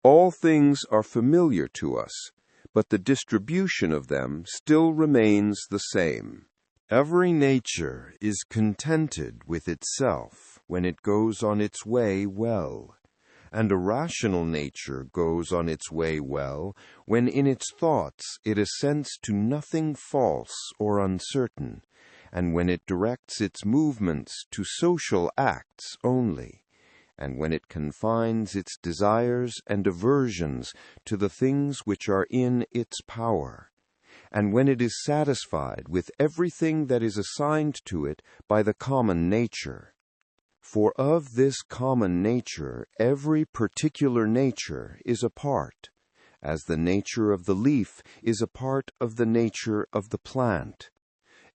All things are familiar to us, but the distribution of them still remains the same. Every nature is contented with itself when it goes on its way well, and a rational nature goes on its way well when in its thoughts it assents to nothing false or uncertain, and when it directs its movements to social acts only, and when it confines its desires and aversions to the things which are in its power, and when it is satisfied with everything that is assigned to it by the common nature. For of this common nature every particular nature is a part, as the nature of the leaf is a part of the nature of the plant,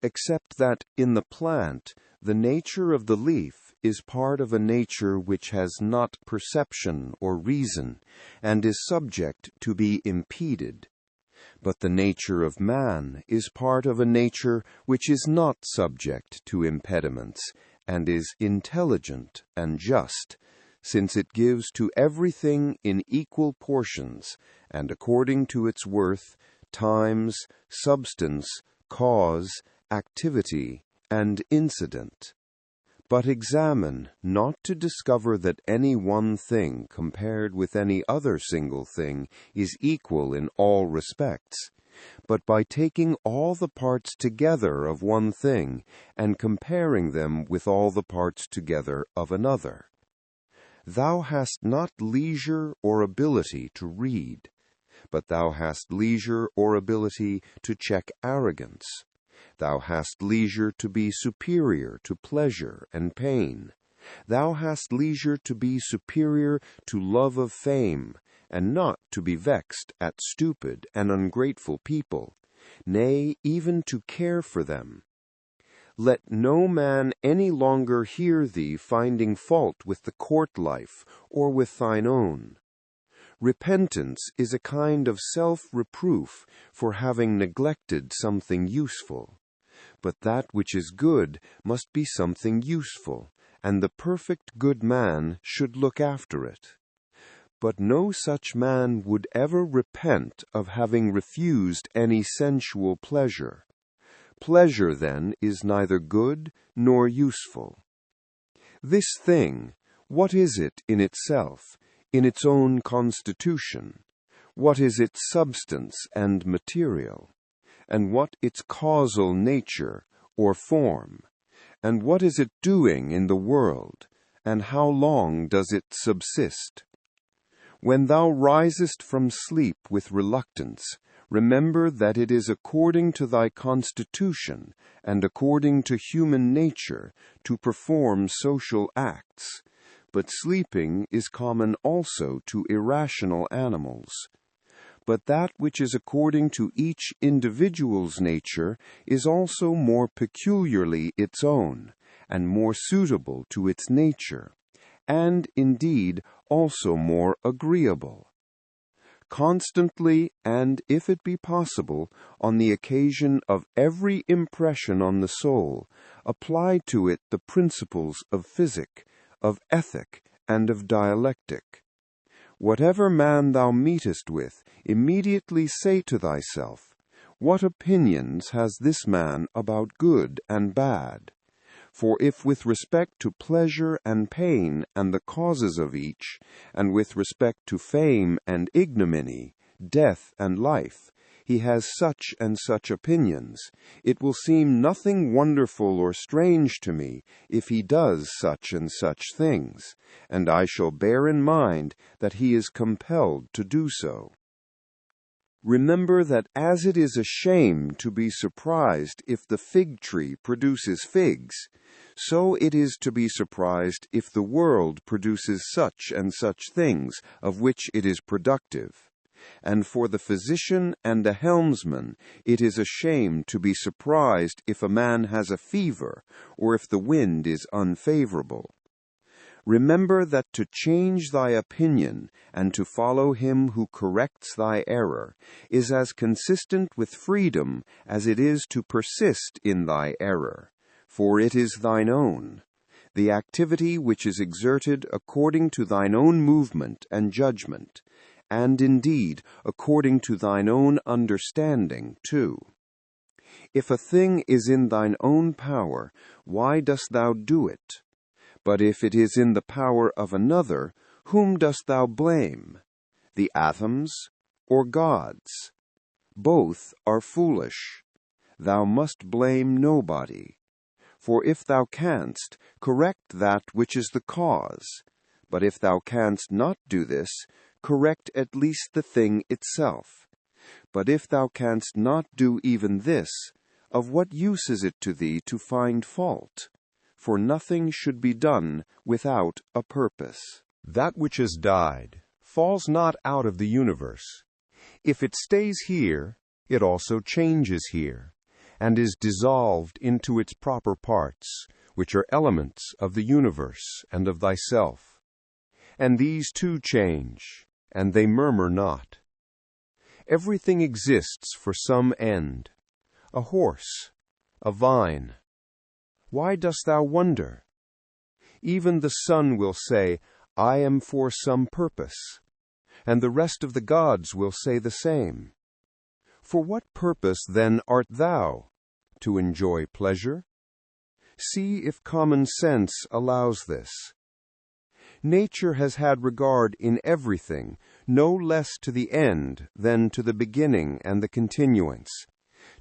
except that in the plant the nature of the leaf is part of a nature which has not perception or reason, and is subject to be impeded. But the nature of man is part of a nature which is not subject to impediments, and is intelligent and just, since it gives to everything in equal portions, and according to its worth, times, substance, cause, activity, and incident. But examine, not to discover that any one thing compared with any other single thing is equal in all respects, but by taking all the parts together of one thing, and comparing them with all the parts together of another. Thou hast not leisure or ability to read, but thou hast leisure or ability to check arrogance. Thou hast leisure to be superior to pleasure and pain. Thou hast leisure to be superior to love of fame, and not to be vexed at stupid and ungrateful people, nay, even to care for them. Let no man any longer hear thee finding fault with the court life or with thine own. Repentance is a kind of self-reproof for having neglected something useful. But that which is good must be something useful, and the perfect good man should look after it. But no such man would ever repent of having refused any sensual pleasure. Pleasure, then, is neither good nor useful. This thing, what is it in itself, in its own constitution? What is its substance and material? And what its causal nature or form? And what is it doing in the world? And how long does it subsist? When thou risest from sleep with reluctance, remember that it is according to thy constitution and according to human nature to perform social acts, but sleeping is common also to irrational animals. But that which is according to each individual's nature is also more peculiarly its own, and more suitable to its nature, and indeed also more agreeable. Constantly, and if it be possible, on the occasion of every impression on the soul, apply to it the principles of physic, of ethic, and of dialectic. Whatever man thou meetest with, immediately say to thyself, what opinions has this man about good and bad? For if with respect to pleasure and pain and the causes of each, and with respect to fame and ignominy, death and life, he has such and such opinions, it will seem nothing wonderful or strange to me if he does such and such things, and I shall bear in mind that he is compelled to do so. Remember that as it is a shame to be surprised if the fig tree produces figs, so it is to be surprised if the world produces such and such things of which it is productive. And for the physician and the helmsman, it is a shame to be surprised if a man has a fever, or if the wind is unfavorable. Remember that to change thy opinion and to follow him who corrects thy error is as consistent with freedom as it is to persist in thy error, for it is thine own, the activity which is exerted according to thine own movement and judgment, and indeed according to thine own understanding too. If a thing is in thine own power, why dost thou do it? But if it is in the power of another, whom dost thou blame? The atoms or gods? Both are foolish. Thou must blame nobody. For if thou canst, correct that which is the cause. But if thou canst not do this, correct at least the thing itself. But if thou canst not do even this, of what use is it to thee to find fault? For nothing should be done without a purpose. That which has died falls not out of the universe. If it stays here, it also changes here, and is dissolved into its proper parts, which are elements of the universe and of thyself. And these too change, and they murmur not. Everything exists for some end, a horse, a vine. Why dost thou wonder? Even the sun will say, I am for some purpose, and the rest of the gods will say the same. For what purpose then art thou? To enjoy pleasure? See if common sense allows this. Nature has had regard in everything, no less to the end than to the beginning and the continuance,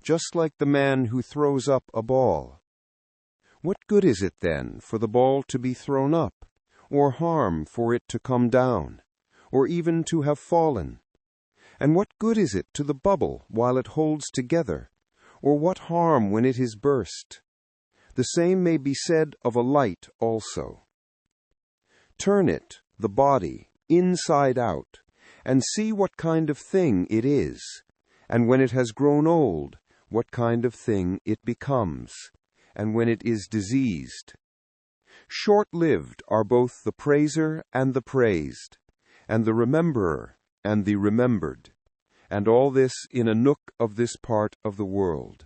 just like the man who throws up a ball. What good is it, then, for the ball to be thrown up, or harm for it to come down, or even to have fallen? And what good is it to the bubble while it holds together, or what harm when it is burst? The same may be said of a light also. Turn it, the body, inside out, and see what kind of thing it is, and when it has grown old, what kind of thing it becomes, and when it is diseased. Short-lived are both the praiser and the praised, and the rememberer and the remembered, and all this in a nook of this part of the world.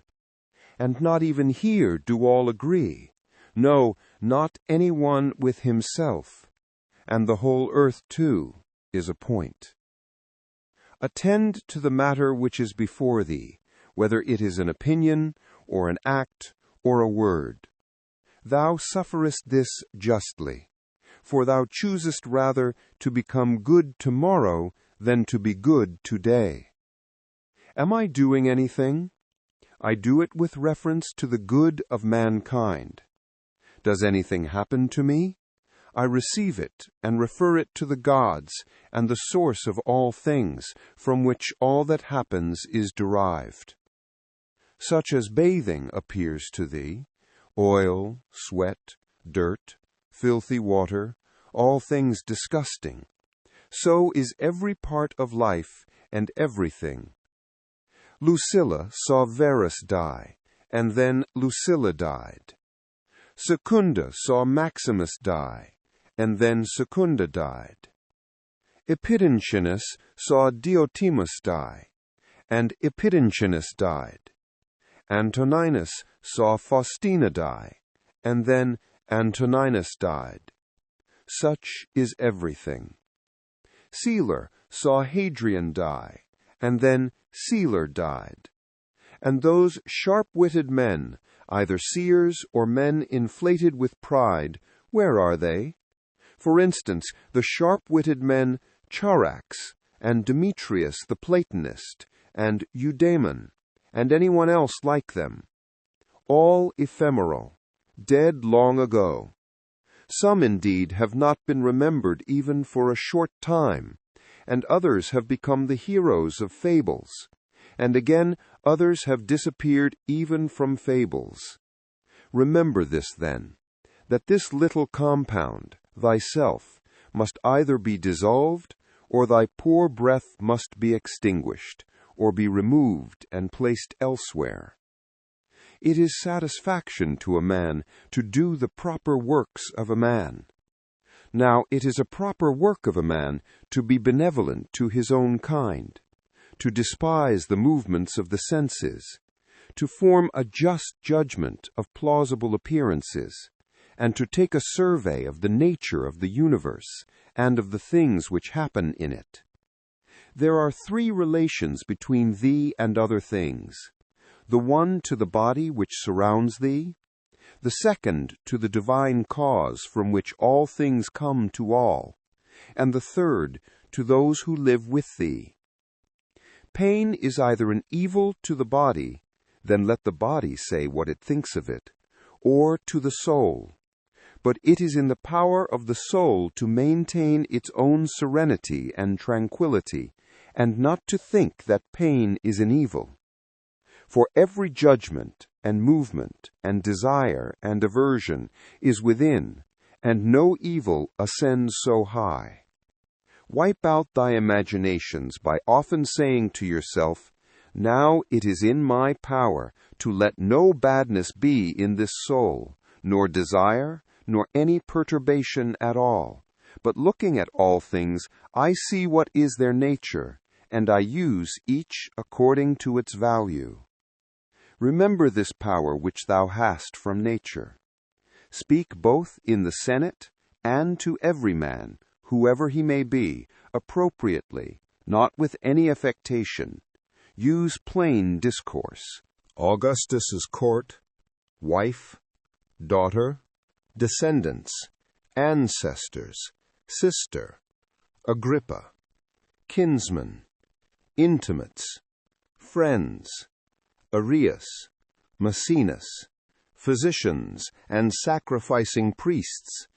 And not even here do all agree, no, not any one with himself, and the whole earth too is a point. Attend to the matter which is before thee, whether it is an opinion, or an act, or a word. Thou sufferest this justly, for thou choosest rather to become good tomorrow than to be good today. Am I doing anything? I do it with reference to the good of mankind. Does anything happen to me? I receive it and refer it to the gods and the source of all things, from which all that happens is derived. Such as bathing appears to thee, oil, sweat, dirt, filthy water, all things disgusting. So is every part of life and everything. Lucilla saw Verus die, and then Lucilla died. Secunda saw Maximus die, and then Secunda died. Epidentinus saw Diotimus die, and Epidentinus died. Antoninus saw Faustina die, and then Antoninus died. Such is everything. Celer saw Hadrian die, and then Celer died. And those sharp-witted men, either seers or men inflated with pride, where are they? For instance, the sharp-witted men Charax, and Demetrius the Platonist, and Eudaemon, and anyone else like them. All ephemeral, dead long ago. Some indeed have not been remembered even for a short time, and others have become the heroes of fables, and again others have disappeared even from fables. Remember this then, that this little compound, thyself, must either be dissolved, or thy poor breath must be extinguished, or be removed and placed elsewhere. It is satisfaction to a man to do the proper works of a man. Now it is a proper work of a man to be benevolent to his own kind, to despise the movements of the senses, to form a just judgment of plausible appearances, and to take a survey of the nature of the universe and of the things which happen in it. There are three relations between thee and other things: the one to the body which surrounds thee, the second to the divine cause from which all things come to all, and the third to those who live with thee. Pain is either an evil to the body, then let the body say what it thinks of it, or to the soul. But it is in the power of the soul to maintain its own serenity and tranquility, and not to think that pain is an evil. For every judgment and movement and desire and aversion is within, and no evil ascends so high. Wipe out thy imaginations by often saying to yourself, "Now it is in my power to let no badness be in this soul, nor desire, nor any perturbation at all. But looking at all things, I see what is their nature, and I use each according to its value." Remember this power which thou hast from nature. Speak both in the Senate and to every man, whoever he may be, appropriately, not with any affectation. Use plain discourse. Augustus's court, wife, daughter, descendants, ancestors, sister, Agrippa, kinsman, intimates, friends, Arius, Maecenas, physicians, and sacrificing priests.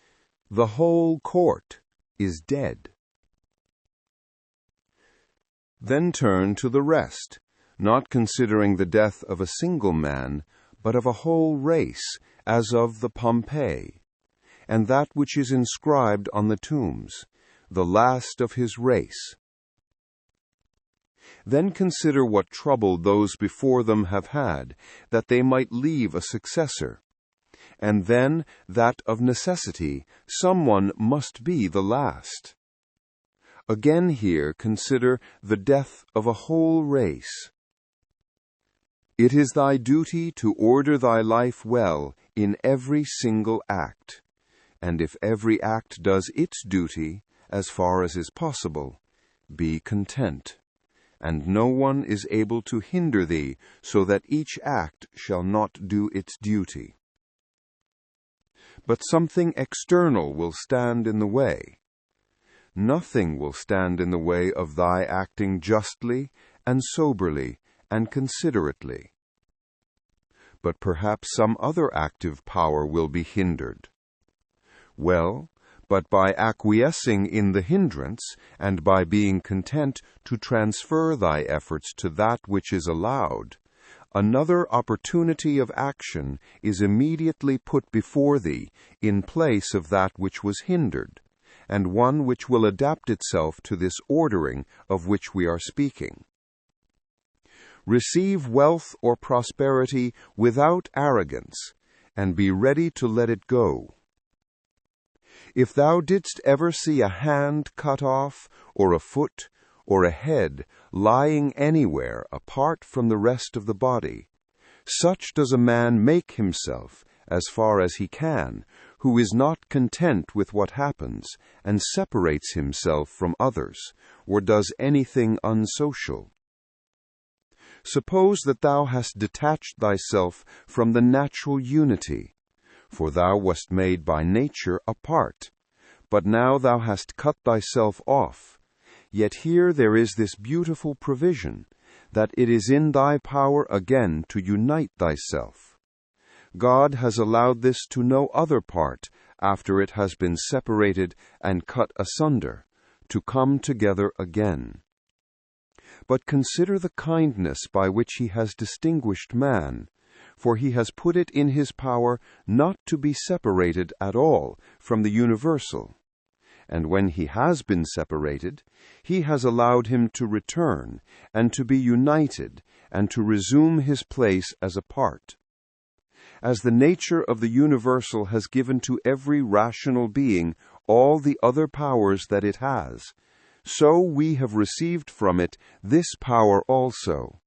The whole court is dead. Then turn to the rest, not considering the death of a single man, but of a whole race, as of the Pompey, and that which is inscribed on the tombs, the last of his race. Then consider what trouble those before them have had, that they might leave a successor. And then, that of necessity, someone must be the last. Again here consider the death of a whole race. It is thy duty to order thy life well in every single act, and if every act does its duty, as far as is possible, be content, and no one is able to hinder thee, so that each act shall not do its duty. But something external will stand in the way. Nothing will stand in the way of thy acting justly and soberly and considerately. But perhaps some other active power will be hindered. Well, but by acquiescing in the hindrance, and by being content to transfer thy efforts to that which is allowed, another opportunity of action is immediately put before thee in place of that which was hindered, and one which will adapt itself to this ordering of which we are speaking. Receive wealth or prosperity without arrogance, and be ready to let it go. If thou didst ever see a hand cut off, or a foot, or a head lying anywhere apart from the rest of the body, such does a man make himself, as far as he can, who is not content with what happens, and separates himself from others, or does anything unsocial. Suppose that thou hast detached thyself from the natural unity, for thou wast made by nature apart, but now thou hast cut thyself off. Yet here there is this beautiful provision, that it is in thy power again to unite thyself. God has allowed this to no other part, after it has been separated and cut asunder, to come together again. But consider the kindness by which he has distinguished man, for he has put it in his power not to be separated at all from the universal. And when he has been separated, he has allowed him to return, and to be united, and to resume his place as a part. as the nature of the universal has given to every rational being all the other powers that it has, so we have received from it this power also.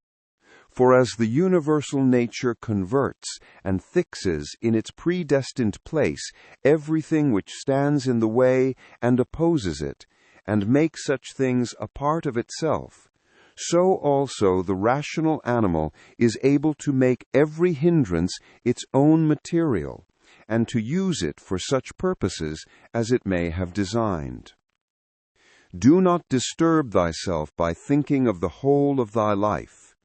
For as the universal nature converts and fixes in its predestined place everything which stands in the way and opposes it, and makes such things a part of itself, so also the rational animal is able to make every hindrance its own material, and to use it for such purposes as it may have designed. Do not disturb thyself by thinking of the whole of thy life.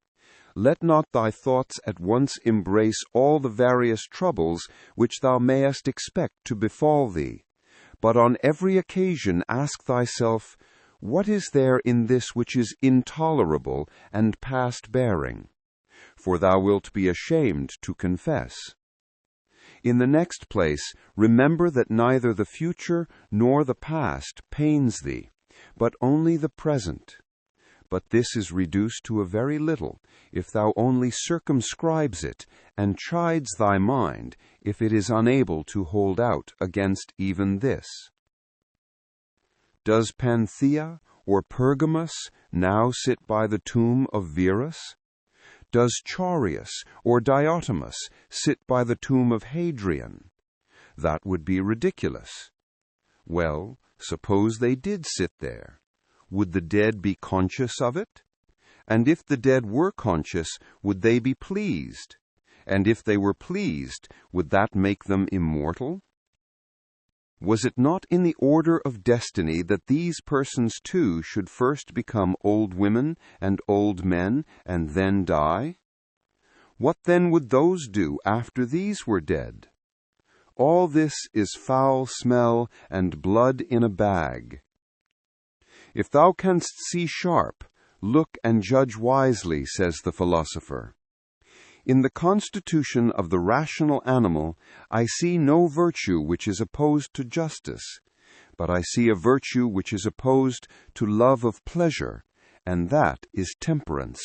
Let not thy thoughts at once embrace all the various troubles which thou mayest expect to befall thee, but on every occasion ask thyself, what is there in this which is intolerable and past bearing? For thou wilt be ashamed to confess. In the next place, remember that neither the future nor the past pains thee, but only the present. But this is reduced to a very little, if thou only circumscribes it, and chides thy mind, if it is unable to hold out against even this. Does Panthea or Pergamus now sit by the tomb of Verus? Does Chaurius or Diotimus sit by the tomb of Hadrian? That would be ridiculous. Well, suppose they did sit there. Would the dead be conscious of it? And if the dead were conscious, would they be pleased? And if they were pleased, would that make them immortal? Was it not in the order of destiny that these persons too should first become old women and old men, and then die? What then would those do after these were dead? All this is foul smell and blood in a bag. If thou canst see sharp, look and judge wisely, says the philosopher. In the constitution of the rational animal, I see no virtue which is opposed to justice, but I see a virtue which is opposed to love of pleasure, and that is temperance.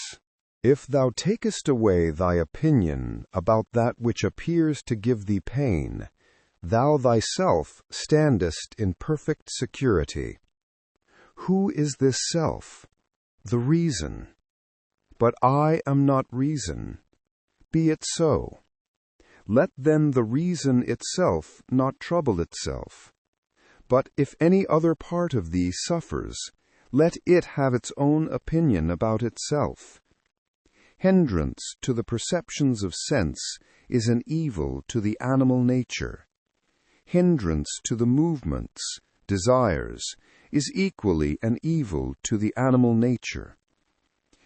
If thou takest away thy opinion about that which appears to give thee pain, thou thyself standest in perfect security. Who is this self? The reason. But I am not reason. Be it so. Let then the reason itself not trouble itself. But if any other part of thee suffers, let it have its own opinion about itself. Hindrance to the perceptions of sense is an evil to the animal nature. Hindrance to the movements, desires, is equally an evil to the animal nature.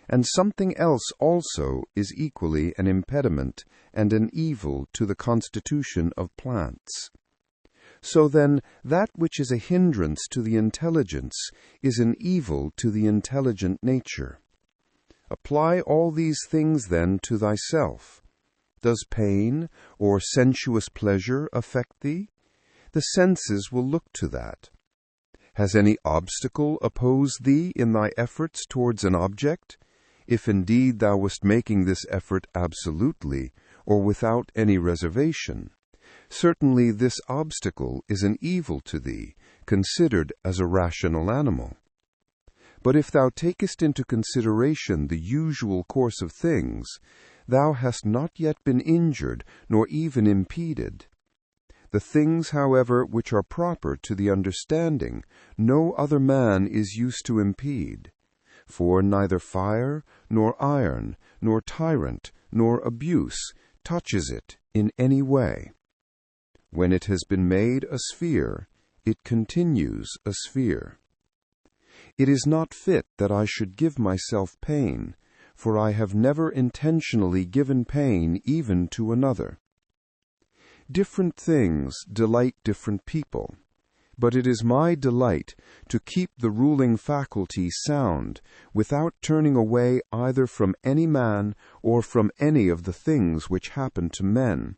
And something else also is equally an impediment and an evil to the constitution of plants. So then, that which is a hindrance to the intelligence is an evil to the intelligent nature. Apply all these things then to thyself. Does pain or sensuous pleasure affect thee? The senses will look to that. Has any obstacle opposed thee in thy efforts towards an object? If indeed thou wast making this effort absolutely, or without any reservation, certainly this obstacle is an evil to thee, considered as a rational animal. But if thou takest into consideration the usual course of things, thou hast not yet been injured, nor even impeded. The things, however, which are proper to the understanding, no other man is used to impede. For neither fire, nor iron, nor tyrant, nor abuse touches it in any way. When it has been made a sphere, it continues a sphere. It is not fit that I should give myself pain, for I have never intentionally given pain even to another. Different things delight different people. But it is my delight to keep the ruling faculty sound, without turning away either from any man or from any of the things which happen to men,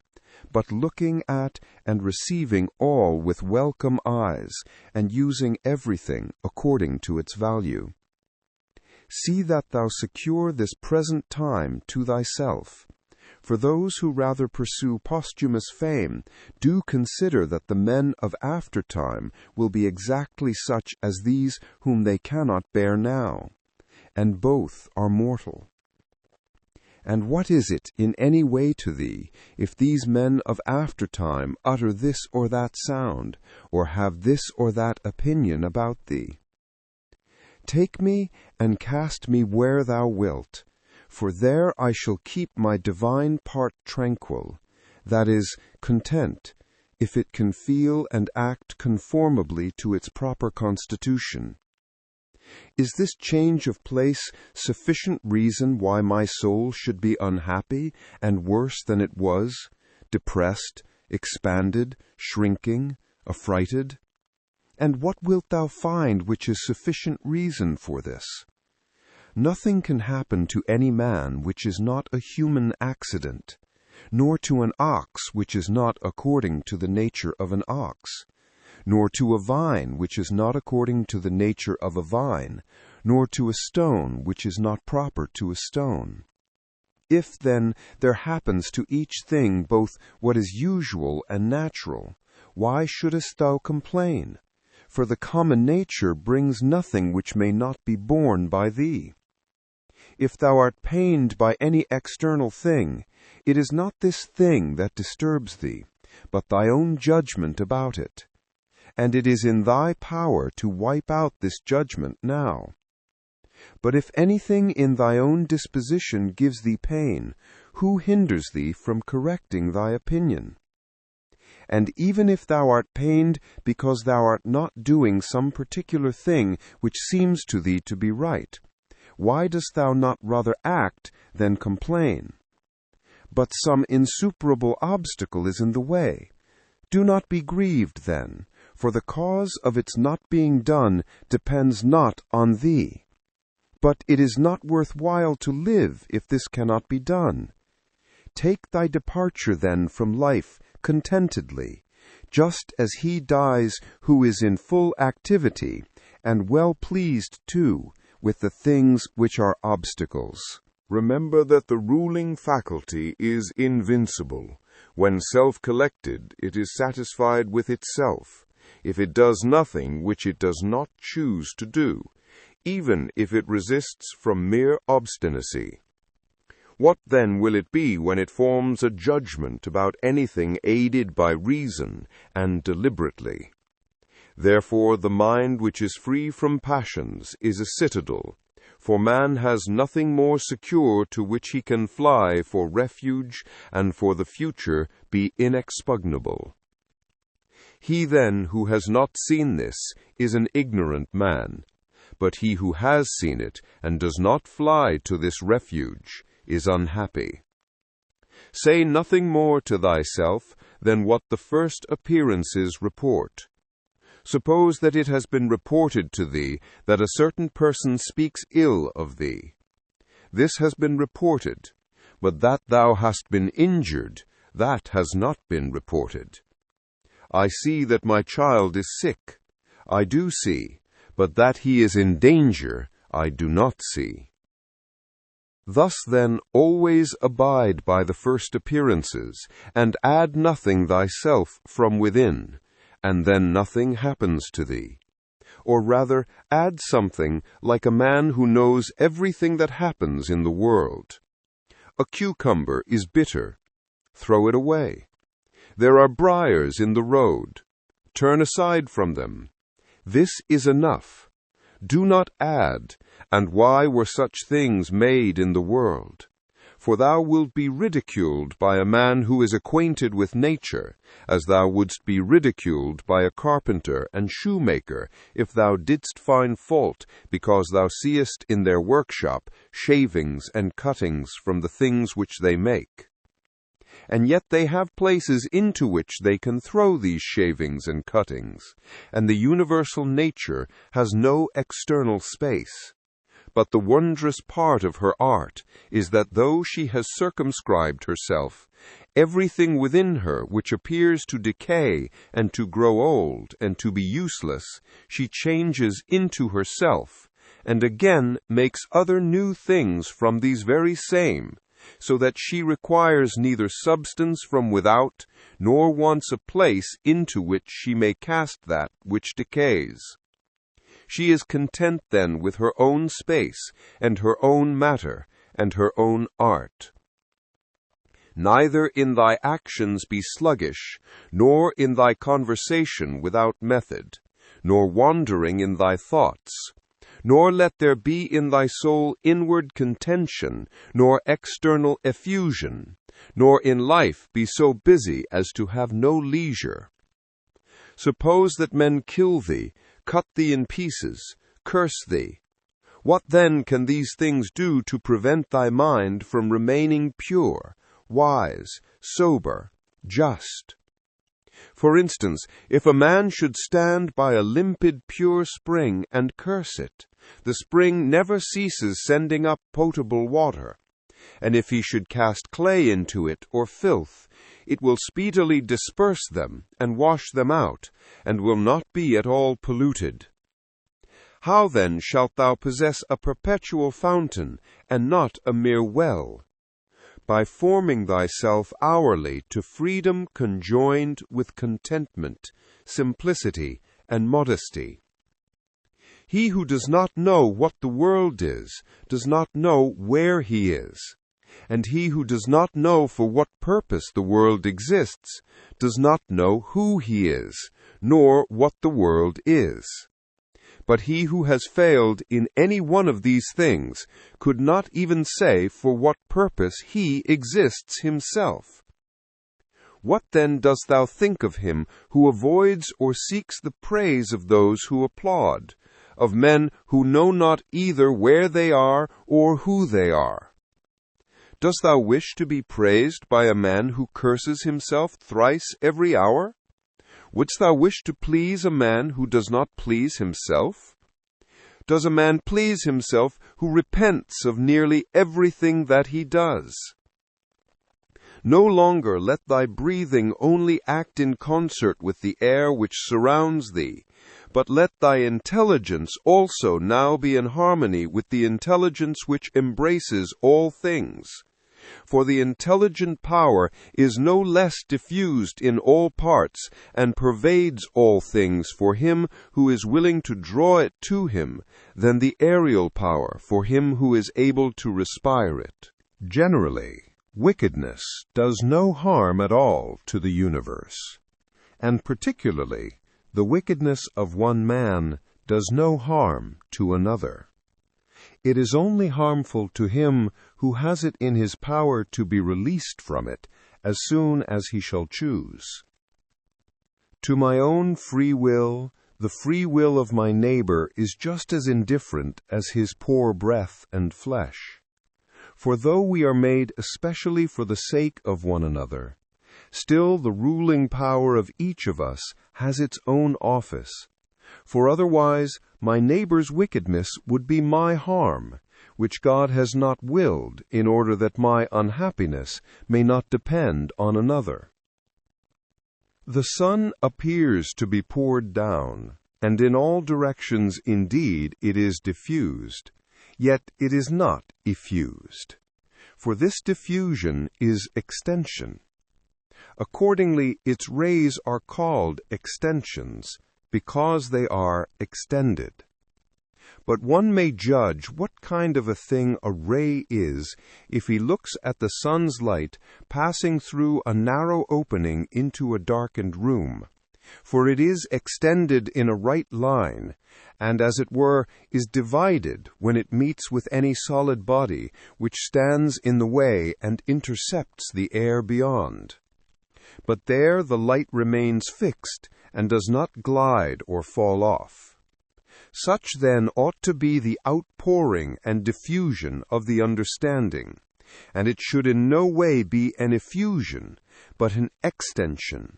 but looking at and receiving all with welcome eyes, and using everything according to its value. See that thou secure this present time to thyself, For those who rather pursue posthumous fame do consider that the men of aftertime will be exactly such as these whom they cannot bear now, and both are mortal. And what is it in any way to thee, if these men of aftertime utter this or that sound, or have this or that opinion about thee? Take me and cast me where thou wilt, for there I shall keep my divine part tranquil, that is, content, if it can feel and act conformably to its proper constitution. Is this change of place sufficient reason why my soul should be unhappy and worse than it was, depressed, expanded, shrinking, affrighted? And what wilt thou find which is sufficient reason for this? Nothing can happen to any man which is not a human accident, nor to an ox which is not according to the nature of an ox, nor to a vine which is not according to the nature of a vine, nor to a stone which is not proper to a stone. If, then, there happens to each thing both what is usual and natural, why shouldest thou complain? For the common nature brings nothing which may not be borne by thee. If thou art pained by any external thing, it is not this thing that disturbs thee, but thy own judgment about it. And it is in thy power to wipe out this judgment now. But if anything in thy own disposition gives thee pain, who hinders thee from correcting thy opinion? And even if thou art pained because thou art not doing some particular thing which seems to thee to be right, why dost thou not rather act than complain? But some insuperable obstacle is in the way. Do not be grieved, then, for the cause of its not being done depends not on thee. But it is not worth while to live if this cannot be done. Take thy departure then from life contentedly, just as he dies who is in full activity, and well pleased too with the things which are obstacles. Remember that the ruling faculty is invincible. When self-collected, it is satisfied with itself, if it does nothing which it does not choose to do, even if it resists from mere obstinacy. What then will it be when it forms a judgment about anything aided by reason and deliberately? Therefore the mind which is free from passions is a citadel, for man has nothing more secure to which he can fly for refuge, and for the future be inexpugnable. He then who has not seen this is an ignorant man, but he who has seen it and does not fly to this refuge is unhappy. Say nothing more to thyself than what the first appearances report. Suppose that it has been reported to thee that a certain person speaks ill of thee. This has been reported, but that thou hast been injured, that has not been reported. I see that my child is sick. I do see, but that he is in danger, I do not see. Thus then always abide by the first appearances, and add nothing thyself from within, and then nothing happens to thee. Or rather, add something like a man who knows everything that happens in the world. A cucumber is bitter. Throw it away. There are briars in the road. Turn aside from them. This is enough. Do not add, and why were such things made in the world? For thou wilt be ridiculed by a man who is acquainted with nature, as thou wouldst be ridiculed by a carpenter and shoemaker, if thou didst find fault, because thou seest in their workshop shavings and cuttings from the things which they make. And yet they have places into which they can throw these shavings and cuttings, and the universal nature has no external space. But the wondrous part of her art is that though she has circumscribed herself, everything within her which appears to decay and to grow old and to be useless, she changes into herself, and again makes other new things from these very same, so that she requires neither substance from without, nor wants a place into which she may cast that which decays. She is content then with her own space, and her own matter, and her own art. Neither in thy actions be sluggish, nor in thy conversation without method, nor wandering in thy thoughts, nor let there be in thy soul inward contention, nor external effusion, nor in life be so busy as to have no leisure. Suppose that men kill thee, cut thee in pieces, curse thee. What then can these things do to prevent thy mind from remaining pure, wise, sober, just? For instance, if a man should stand by a limpid, pure spring and curse it, the spring never ceases sending up potable water. And if he should cast clay into it or filth, it will speedily disperse them and wash them out, and will not be at all polluted. How then shalt thou possess a perpetual fountain, and not a mere well? By forming thyself hourly to freedom conjoined with contentment, simplicity, and modesty. He who does not know what the world is, does not know where he is. And he who does not know for what purpose the world exists, does not know who he is, nor what the world is. But he who has failed in any one of these things could not even say for what purpose he exists himself. What then dost thou think of him who avoids or seeks the praise of those who applaud, of men who know not either where they are or who they are? Dost thou wish to be praised by a man who curses himself thrice every hour? Wouldst thou wish to please a man who does not please himself? Does a man please himself who repents of nearly everything that he does? No longer let thy breathing only act in concert with the air which surrounds thee, but let thy intelligence also now be in harmony with the intelligence which embraces all things. For the intelligent power is no less diffused in all parts, and pervades all things for him who is willing to draw it to him, than the aerial power for him who is able to respire it. Generally, wickedness does no harm at all to the universe, and particularly the wickedness of one man does no harm to another. It is only harmful to him who has it in his power to be released from it as soon as he shall choose. To my own free will, the free will of my neighbor is just as indifferent as his poor breath and flesh. For though we are made especially for the sake of one another, still the ruling power of each of us has its own office. For otherwise my neighbor's wickedness would be my harm, which God has not willed, in order that my unhappiness may not depend on another. The sun appears to be poured down, and in all directions indeed it is diffused, yet it is not effused. For this diffusion is extension. Accordingly, its rays are called extensions, because they are extended. But one may judge what kind of a thing a ray is if he looks at the sun's light passing through a narrow opening into a darkened room, for it is extended in a right line, and as it were is divided when it meets with any solid body which stands in the way and intercepts the air beyond. But there the light remains fixed, and does not glide or fall off. Such then ought to be the outpouring and diffusion of the understanding, and it should in no way be an effusion, but an extension,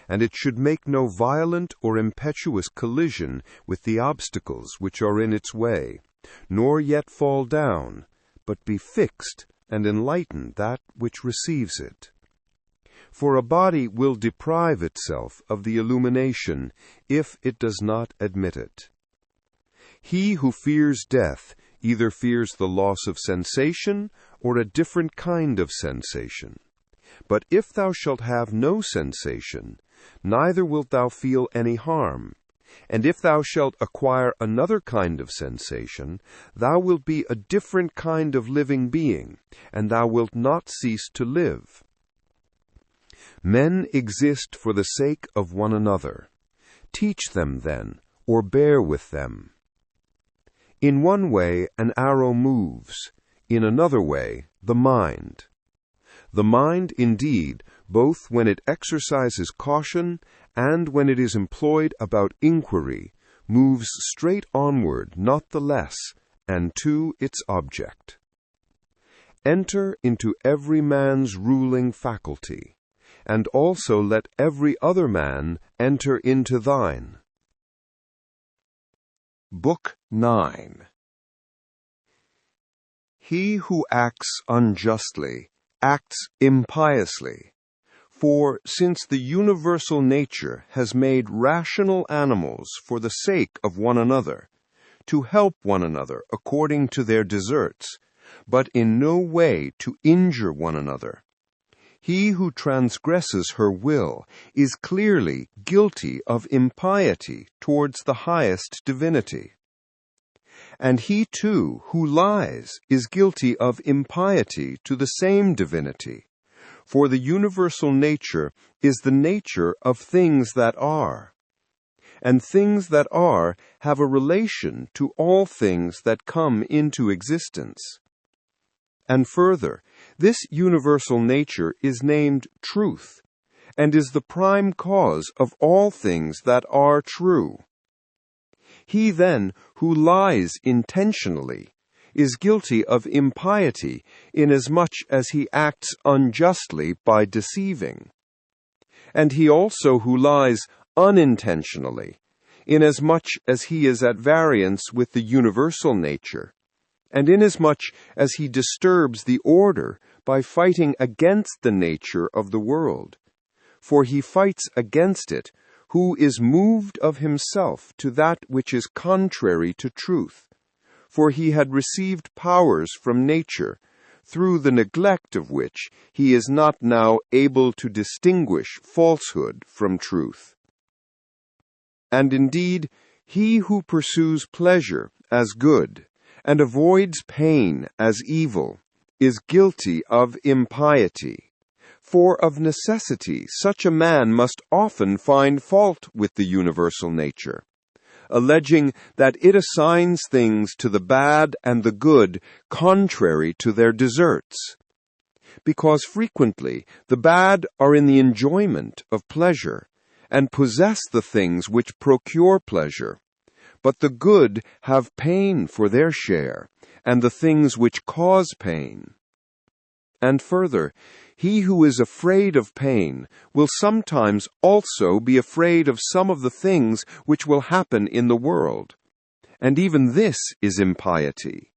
and it should make no violent or impetuous collision with the obstacles which are in its way, nor yet fall down, but be fixed and enlighten that which receives it. For a body will deprive itself of the illumination if it does not admit it. He who fears death either fears the loss of sensation or a different kind of sensation. But if thou shalt have no sensation, neither wilt thou feel any harm. And if thou shalt acquire another kind of sensation, thou wilt be a different kind of living being, and thou wilt not cease to live. Men exist for the sake of one another. Teach them, then, or bear with them. In one way an arrow moves, in another way the mind. The mind, indeed, both when it exercises caution and when it is employed about inquiry, moves straight onward not the less, and to its object. Enter into every man's ruling faculty, and also let every other man enter into thine. Book 9. He who acts unjustly acts impiously. For since the universal nature has made rational animals for the sake of one another, to help one another according to their deserts, but in no way to injure one another, he who transgresses her will is clearly guilty of impiety towards the highest divinity. And he too who lies is guilty of impiety to the same divinity. For the universal nature is the nature of things that are. And things that are have a relation to all things that come into existence. And further, this universal nature is named truth, and is the prime cause of all things that are true. He then who lies intentionally is guilty of impiety inasmuch as he acts unjustly by deceiving. And he also who lies unintentionally, inasmuch as he is at variance with the universal nature, and inasmuch as he disturbs the order by fighting against the nature of the world. For he fights against it, who is moved of himself to that which is contrary to truth. For he had received powers from nature, through the neglect of which he is not now able to distinguish falsehood from truth. And indeed, he who pursues pleasure as good, and avoids pain as evil, is guilty of impiety. For of necessity such a man must often find fault with the universal nature, alleging that it assigns things to the bad and the good contrary to their deserts. Because frequently the bad are in the enjoyment of pleasure, and possess the things which procure pleasure, but the good have pain for their share, and the things which cause pain. And further, he who is afraid of pain will sometimes also be afraid of some of the things which will happen in the world. And even this is impiety.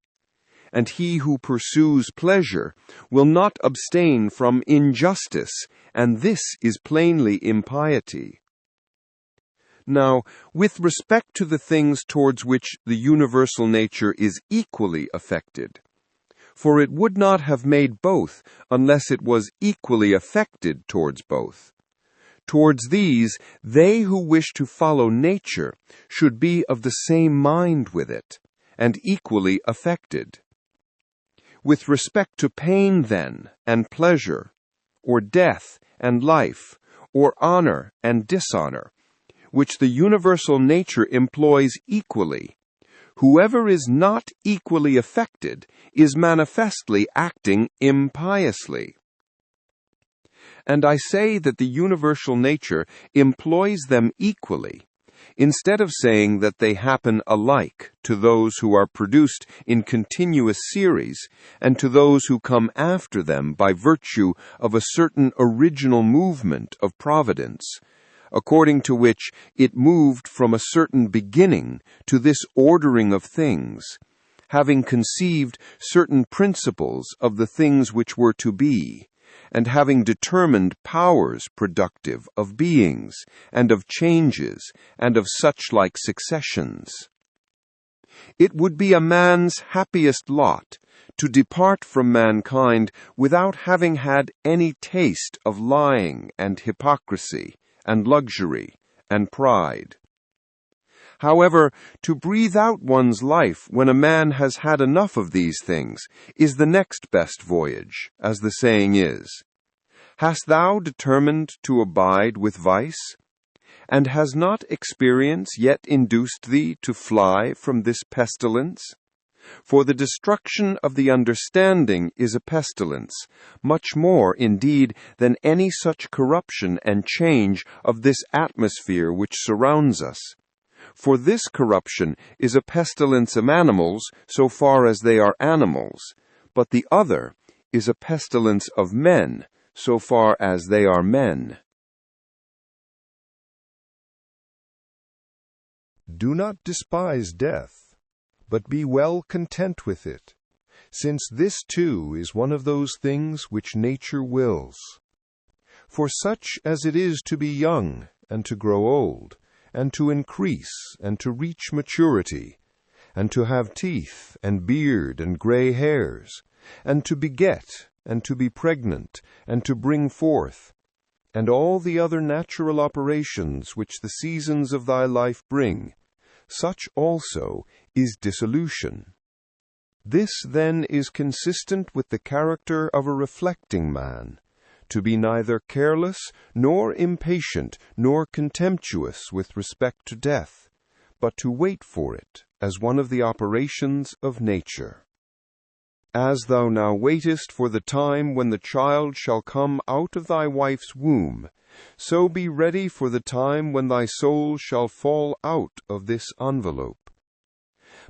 And he who pursues pleasure will not abstain from injustice, and this is plainly impiety. Now, with respect to the things towards which the universal nature is equally affected, for it would not have made both unless it was equally affected towards both. Towards these, they who wish to follow nature should be of the same mind with it, and equally affected. With respect to pain, then, and pleasure, or death and life, or honor and dishonor, which the universal nature employs equally, whoever is not equally affected is manifestly acting impiously. And I say that the universal nature employs them equally, instead of saying that they happen alike to those who are produced in continuous series, and to those who come after them by virtue of a certain original movement of providence, according to which it moved from a certain beginning to this ordering of things, having conceived certain principles of the things which were to be, and having determined powers productive of beings, and of changes, and of such like successions. It would be a man's happiest lot to depart from mankind without having had any taste of lying and hypocrisy and luxury and pride. However, to breathe out one's life when a man has had enough of these things is the next best voyage, as the saying is. Hast thou determined to abide with vice? And has not experience yet induced thee to fly from this pestilence? For the destruction of the understanding is a pestilence, much more, indeed, than any such corruption and change of this atmosphere which surrounds us. For this corruption is a pestilence of animals, so far as they are animals, but the other is a pestilence of men, so far as they are men. Do not despise death, but be well content with it, since this too is one of those things which nature wills. For such as it is to be young, and to grow old, and to increase, and to reach maturity, and to have teeth, and beard, and gray hairs, and to beget, and to be pregnant, and to bring forth, and all the other natural operations which the seasons of thy life bring, such also is dissolution. This then is consistent with the character of a reflecting man, to be neither careless, nor impatient, nor contemptuous with respect to death, but to wait for it as one of the operations of nature. As thou now waitest for the time when the child shall come out of thy wife's womb, so be ready for the time when thy soul shall fall out of this envelope.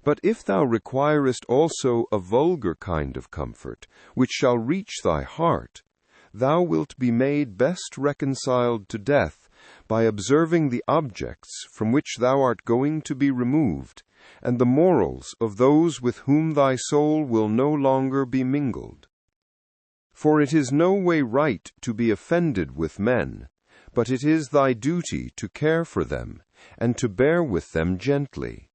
But if thou requirest also a vulgar kind of comfort, which shall reach thy heart, thou wilt be made best reconciled to death by observing the objects from which thou art going to be removed, and the morals of those with whom thy soul will no longer be mingled. For it is no way right to be offended with men, but it is thy duty to care for them, and to bear with them gently,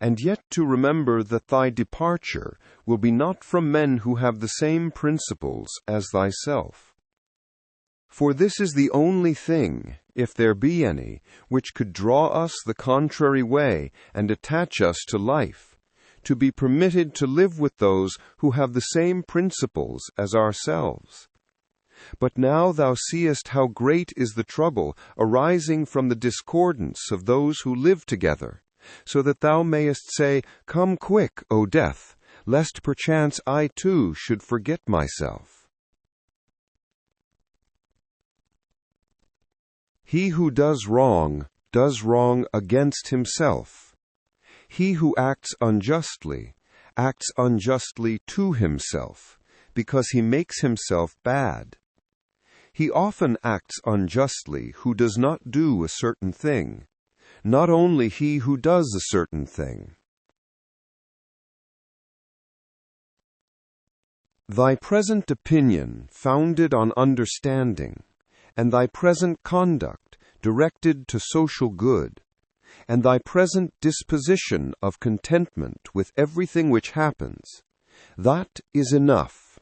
and yet to remember that thy departure will be not from men who have the same principles as thyself. For this is the only thing, if there be any, which could draw us the contrary way and attach us to life, to be permitted to live with those who have the same principles as ourselves. But now thou seest how great is the trouble arising from the discordance of those who live together, so that thou mayest say, Come quick, O death, lest perchance I too should forget myself. He who does wrong against himself. He who acts unjustly to himself, because he makes himself bad. He often acts unjustly who does not do a certain thing, not only he who does a certain thing. Thy present opinion founded on understanding, and thy present conduct directed to social good, and thy present disposition of contentment with everything which happens, that is enough.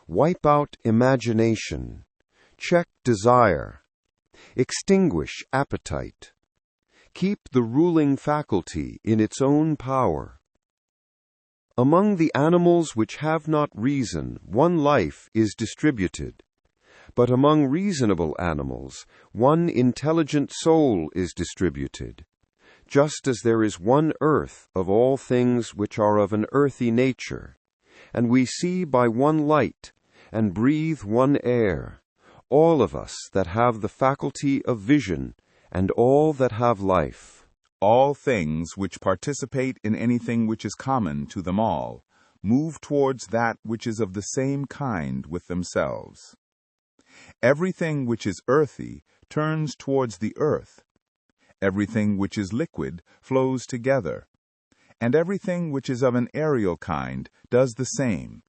Wipe out imagination, check desire, extinguish appetite, keep the ruling faculty in its own power. Among the animals which have not reason, one life is distributed, but among reasonable animals, one intelligent soul is distributed, just as there is one earth of all things which are of an earthy nature, and we see by one light, and breathe one air, all of us that have the faculty of vision, and all that have life. All things which participate in anything which is common to them all, move towards that which is of the same kind with themselves. Everything which is earthy turns towards the earth. Everything which is liquid flows together, and everything which is of an aerial kind does the same,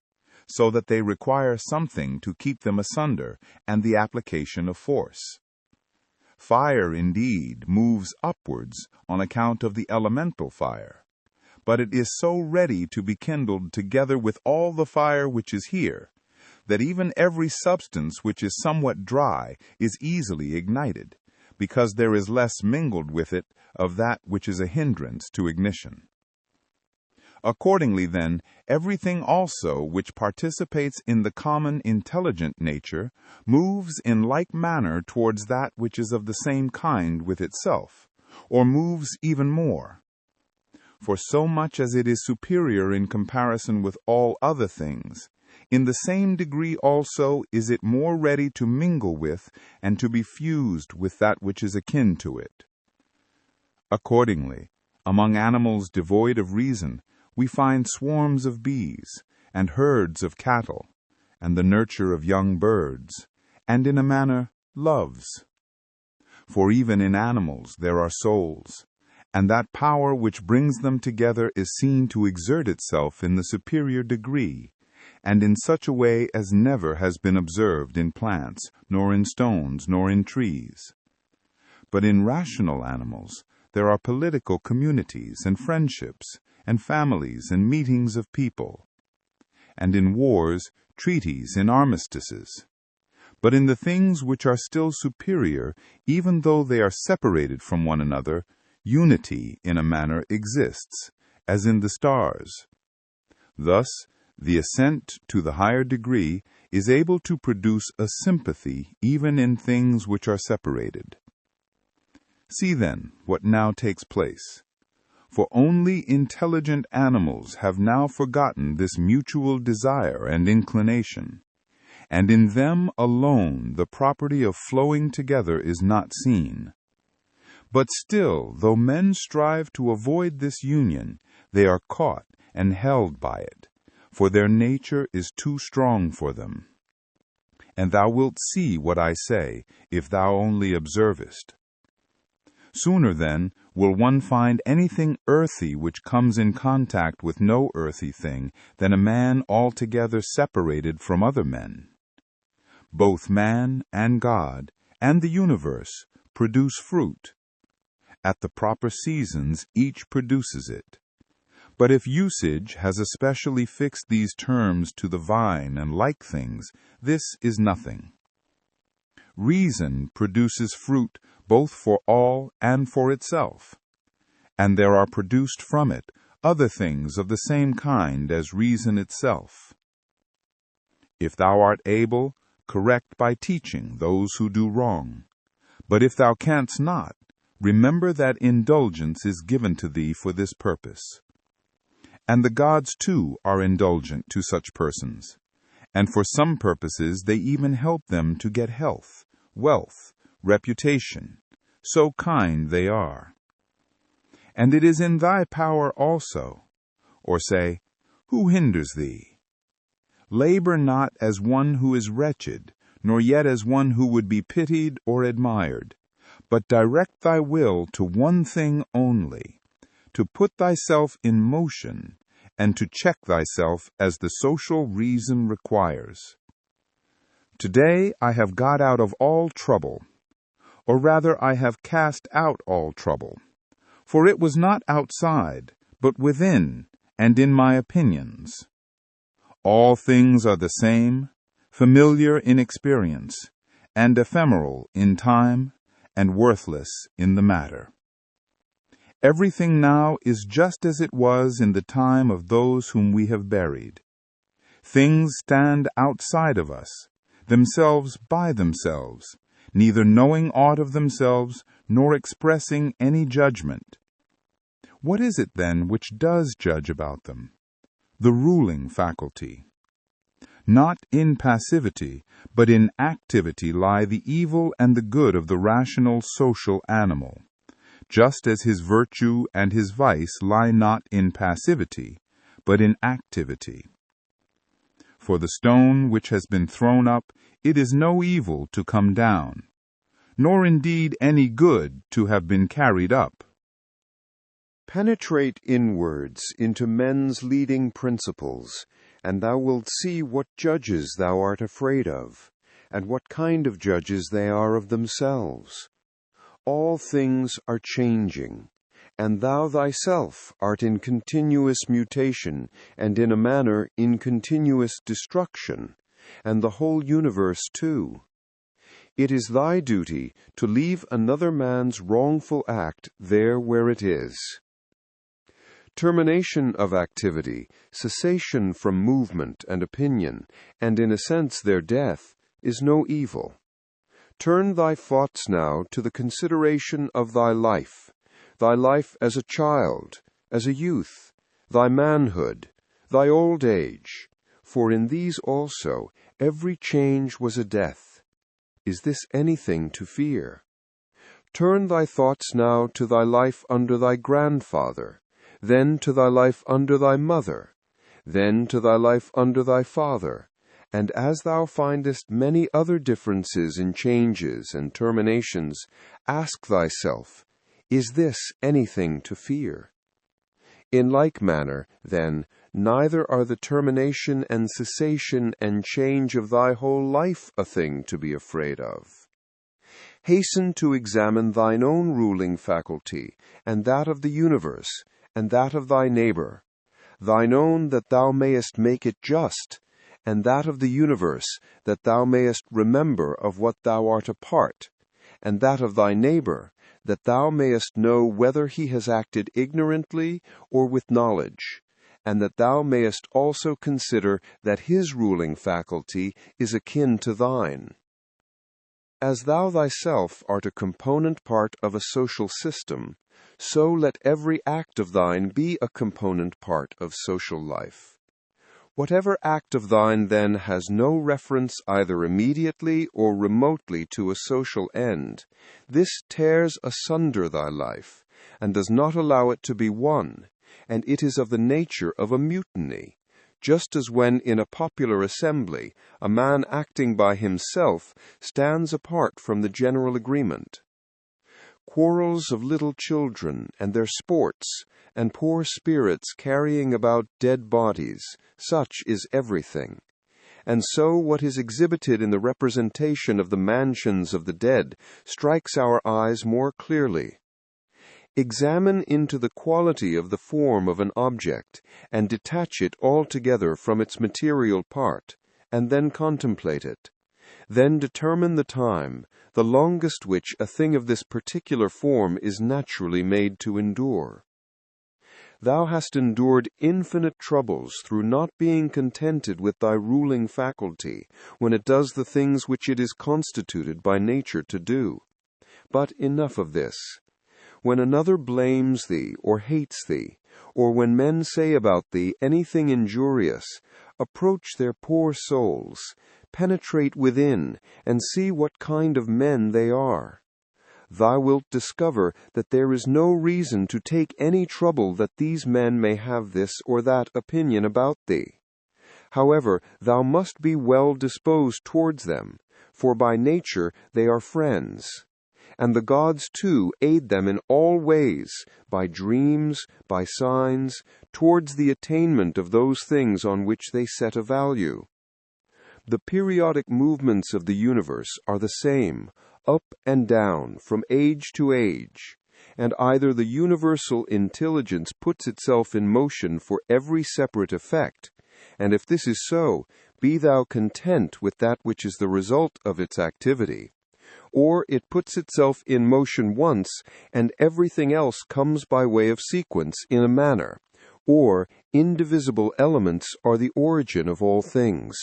so that they require something to keep them asunder, and the application of force. Fire, indeed, moves upwards on account of the elemental fire, but it is so ready to be kindled together with all the fire which is here, that even every substance which is somewhat dry is easily ignited, because there is less mingled with it of that which is a hindrance to ignition. Accordingly, then, everything also which participates in the common intelligent nature moves in like manner towards that which is of the same kind with itself, or moves even more. For so much as it is superior in comparison with all other things, in the same degree also is it more ready to mingle with and to be fused with that which is akin to it. Accordingly, among animals devoid of reason, we find swarms of bees, and herds of cattle, and the nurture of young birds, and in a manner loves. For even in animals there are souls, and that power which brings them together is seen to exert itself in the superior degree, and in such a way as never has been observed in plants, nor in stones, nor in trees. But in rational animals there are political communities and friendships, and families and meetings of people, and in wars, treaties and armistices. But in the things which are still superior, even though they are separated from one another, unity in a manner exists, as in the stars. Thus, the ascent to the higher degree is able to produce a sympathy even in things which are separated. See then what now takes place. For only intelligent animals have now forgotten this mutual desire and inclination, and in them alone the property of flowing together is not seen. But still, though men strive to avoid this union, they are caught and held by it, for their nature is too strong for them. And thou wilt see what I say, if thou only observest. Sooner, then, will one find anything earthy which comes in contact with no earthy thing than a man altogether separated from other men. Both man and God and the universe produce fruit. At the proper seasons each produces it. But if usage has especially fixed these terms to the vine and like things, this is nothing. Reason produces fruit both for all and for itself, and there are produced from it other things of the same kind as reason itself. If thou art able, correct by teaching those who do wrong. But if thou canst not, remember that indulgence is given to thee for this purpose. And the gods too are indulgent to such persons, and for some purposes they even help them to get health, wealth, reputation, so kind they are. And it is in thy power also, or say, who hinders thee? Labor not as one who is wretched, nor yet as one who would be pitied or admired, but direct thy will to one thing only, to put thyself in motion, and to check thyself as the social reason requires. Today I have got out of all trouble, or rather I have cast out all trouble, for it was not outside, but within, and in my opinions. All things are the same, familiar in experience, and ephemeral in time, and worthless in the matter. Everything now is just as it was in the time of those whom we have buried. Things stand outside of us, themselves by themselves, neither knowing aught of themselves, nor expressing any judgment. What is it then which does judge about them? The ruling faculty. Not in passivity, but in activity lie the evil and the good of the rational social animal, just as his virtue and his vice lie not in passivity, but in activity. For the stone which has been thrown up, it is no evil to come down, nor indeed any good to have been carried up. Penetrate inwards into men's leading principles, and thou wilt see what judges thou art afraid of, and what kind of judges they are of themselves. All things are changing, and thou thyself art in continuous mutation, and in a manner in continuous destruction, and the whole universe too. It is thy duty to leave another man's wrongful act there where it is. Termination of activity, cessation from movement and opinion, and in a sense their death, is no evil. Turn thy thoughts now to the consideration of thy life as a child, as a youth, thy manhood, thy old age, for in these also every change was a death. Is this anything to fear? Turn thy thoughts now to thy life under thy grandfather, then to thy life under thy mother, then to thy life under thy father, and as thou findest many other differences in changes and terminations, ask thyself, is this anything to fear? In like manner, then, neither are the termination and cessation and change of thy whole life a thing to be afraid of. Hasten to examine thine own ruling faculty, and that of the universe, and that of thy neighbor, thine own that thou mayest make it just, and that of the universe that thou mayest remember of what thou art a part, and that of thy neighbor that thou mayest know whether he has acted ignorantly or with knowledge, and that thou mayest also consider that his ruling faculty is akin to thine. As thou thyself art a component part of a social system, so let every act of thine be a component part of social life. Whatever act of thine, then, has no reference either immediately or remotely to a social end, this tears asunder thy life, and does not allow it to be one, and it is of the nature of a mutiny, just as when in a popular assembly a man acting by himself stands apart from the general agreement. Quarrels of little children and their sports, and poor spirits carrying about dead bodies, such is everything. And so what is exhibited in the representation of the mansions of the dead strikes our eyes more clearly. Examine into the quality of the form of an object, and detach it altogether from its material part, and then contemplate it. Then determine the time, the longest which a thing of this particular form is naturally made to endure. Thou hast endured infinite troubles through not being contented with thy ruling faculty, when it does the things which it is constituted by nature to do. But enough of this. When another blames thee or hates thee, or when men say about thee anything injurious, approach their poor souls, penetrate within, and see what kind of men they are. Thou wilt discover that there is no reason to take any trouble that these men may have this or that opinion about thee. However, thou must be well disposed towards them, for by nature they are friends. And the gods too aid them in all ways, by dreams, by signs, towards the attainment of those things on which they set a value. The periodic movements of the universe are the same, up and down, from age to age, and either the universal intelligence puts itself in motion for every separate effect, and if this is so, be thou content with that which is the result of its activity, or it puts itself in motion once, and everything else comes by way of sequence in a manner, or indivisible elements are the origin of all things.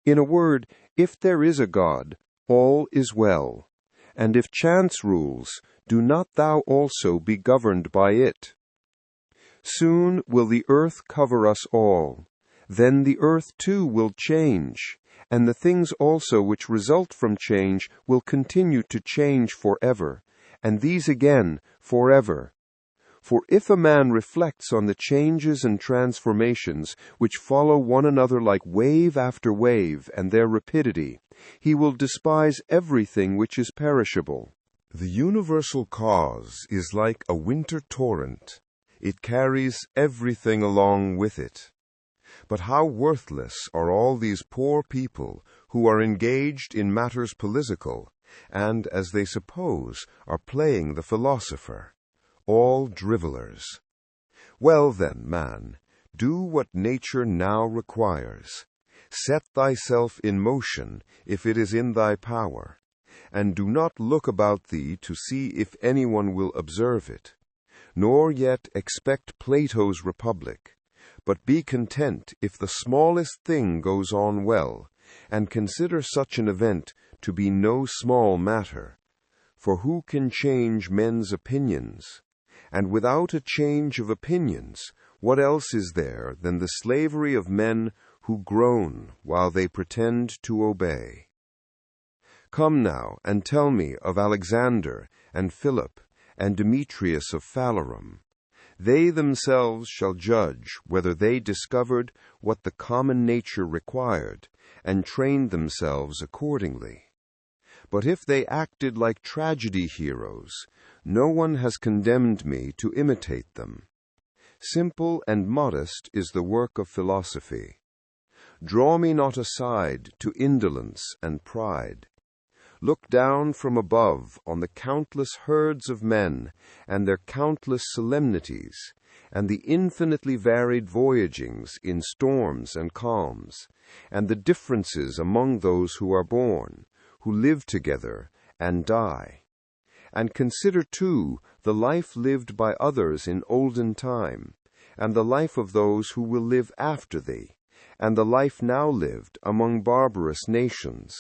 In a word, if there is a God, all is well, and if chance rules, do not thou also be governed by it. Soon will the earth cover us all. Then the earth too will change, and the things also which result from change will continue to change forever, and these again forever. For if a man reflects on the changes and transformations which follow one another like wave after wave and their rapidity, he will despise everything which is perishable. The universal cause is like a winter torrent. It carries everything along with it. But how worthless are all these poor people who are engaged in matters political, and, as they suppose, are playing the philosopher. all drivellers. Well then, man, do what nature now requires. Set thyself in motion, if it is in thy power, and do not look about thee to see if anyone will observe it, nor yet expect Plato's republic, but be content if the smallest thing goes on well, and consider such an event to be no small matter. For who can change men's opinions? And without a change of opinions, what else is there than the slavery of men who groan while they pretend to obey? Come now, and tell me of Alexander, and Philip, and Demetrius of Phalerum. They themselves shall judge whether they discovered what the common nature required, and trained themselves accordingly. But if they acted like tragedy heroes, no one has condemned me to imitate them. Simple and modest is the work of philosophy. Draw me not aside to indolence and pride. Look down from above on the countless herds of men, and their countless solemnities, and the infinitely varied voyagings in storms and calms, and the differences among those who are born, who live together and die. And consider, too, the life lived by others in olden time, and the life of those who will live after thee, and the life now lived among barbarous nations,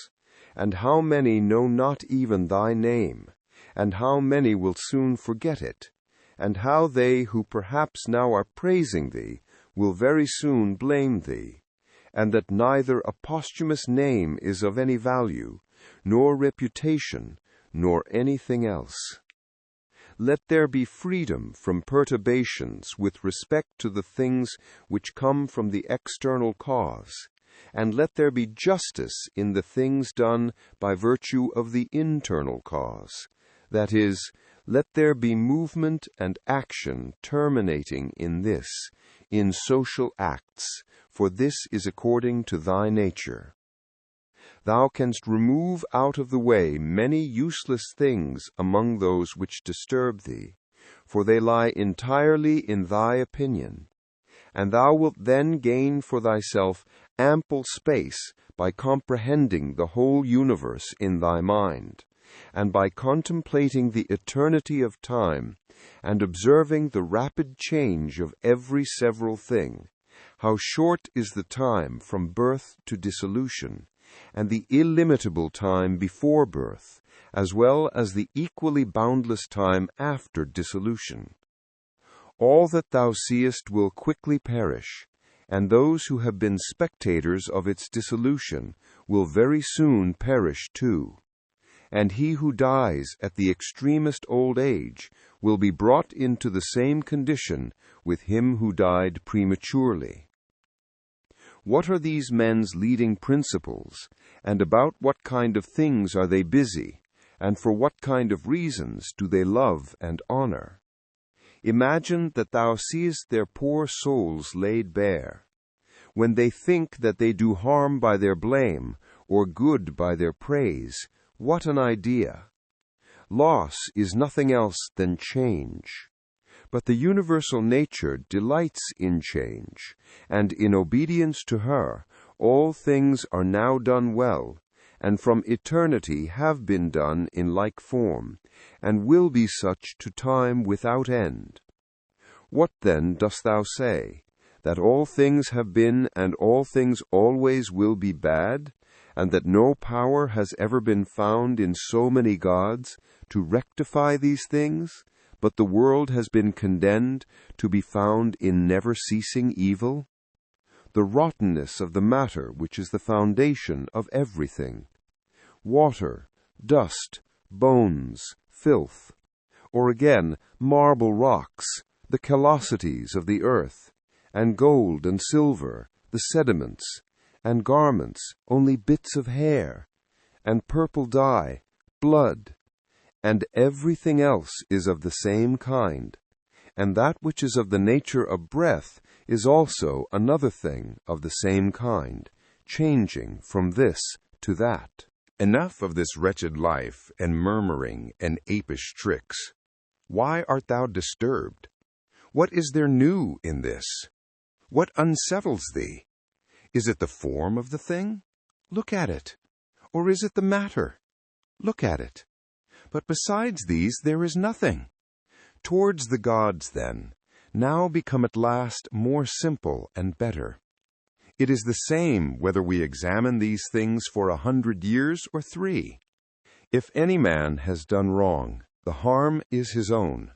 and how many know not even thy name, and how many will soon forget it, and how they who perhaps now are praising thee will very soon blame thee, and that neither a posthumous name is of any value, nor reputation, nor anything else. Let there be freedom from perturbations with respect to the things which come from the external cause, and let there be justice in the things done by virtue of the internal cause. That is, let there be movement and action terminating in this, in social acts, for this is according to thy nature. Thou canst remove out of the way many useless things among those which disturb thee, for they lie entirely in thy opinion, and thou wilt then gain for thyself ample space by comprehending the whole universe in thy mind, and by contemplating the eternity of time, and observing the rapid change of every several thing, how short is the time from birth to dissolution, and the illimitable time before birth, as well as the equally boundless time after dissolution. All that thou seest will quickly perish, and those who have been spectators of its dissolution will very soon perish too. And he who dies at the extremest old age will be brought into the same condition with him who died prematurely. What are these men's leading principles, and about what kind of things are they busy, and for what kind of reasons do they love and honor? Imagine that thou seest their poor souls laid bare. When they think that they do harm by their blame, or good by their praise, what an idea! Loss is nothing else than change. But the universal nature delights in change, and in obedience to her, all things are now done well, and from eternity have been done in like form, and will be such to time without end. What then dost thou say? That all things have been and all things always will be bad, and that no power has ever been found in so many gods to rectify these things, but the world has been condemned to be found in never-ceasing evil? The rottenness of the matter which is the foundation of everything. Water, dust, bones, filth. Or again, marble rocks, the callosities of the earth, and gold and silver, the sediments, and garments, only bits of hair, and purple dye, blood, and everything else is of the same kind, and that which is of the nature of breath is also another thing of the same kind, changing from this to that. Enough of this wretched life and murmuring and apish tricks. Why art thou disturbed? What is there new in this? What unsettles thee? Is it the form of the thing? Look at it. Or is it the matter? Look at it. But besides these there is nothing. Towards the gods, then, now become at last more simple and better. It is the same whether we examine these things for 100 years or 3. If any man has done wrong, the harm is his own.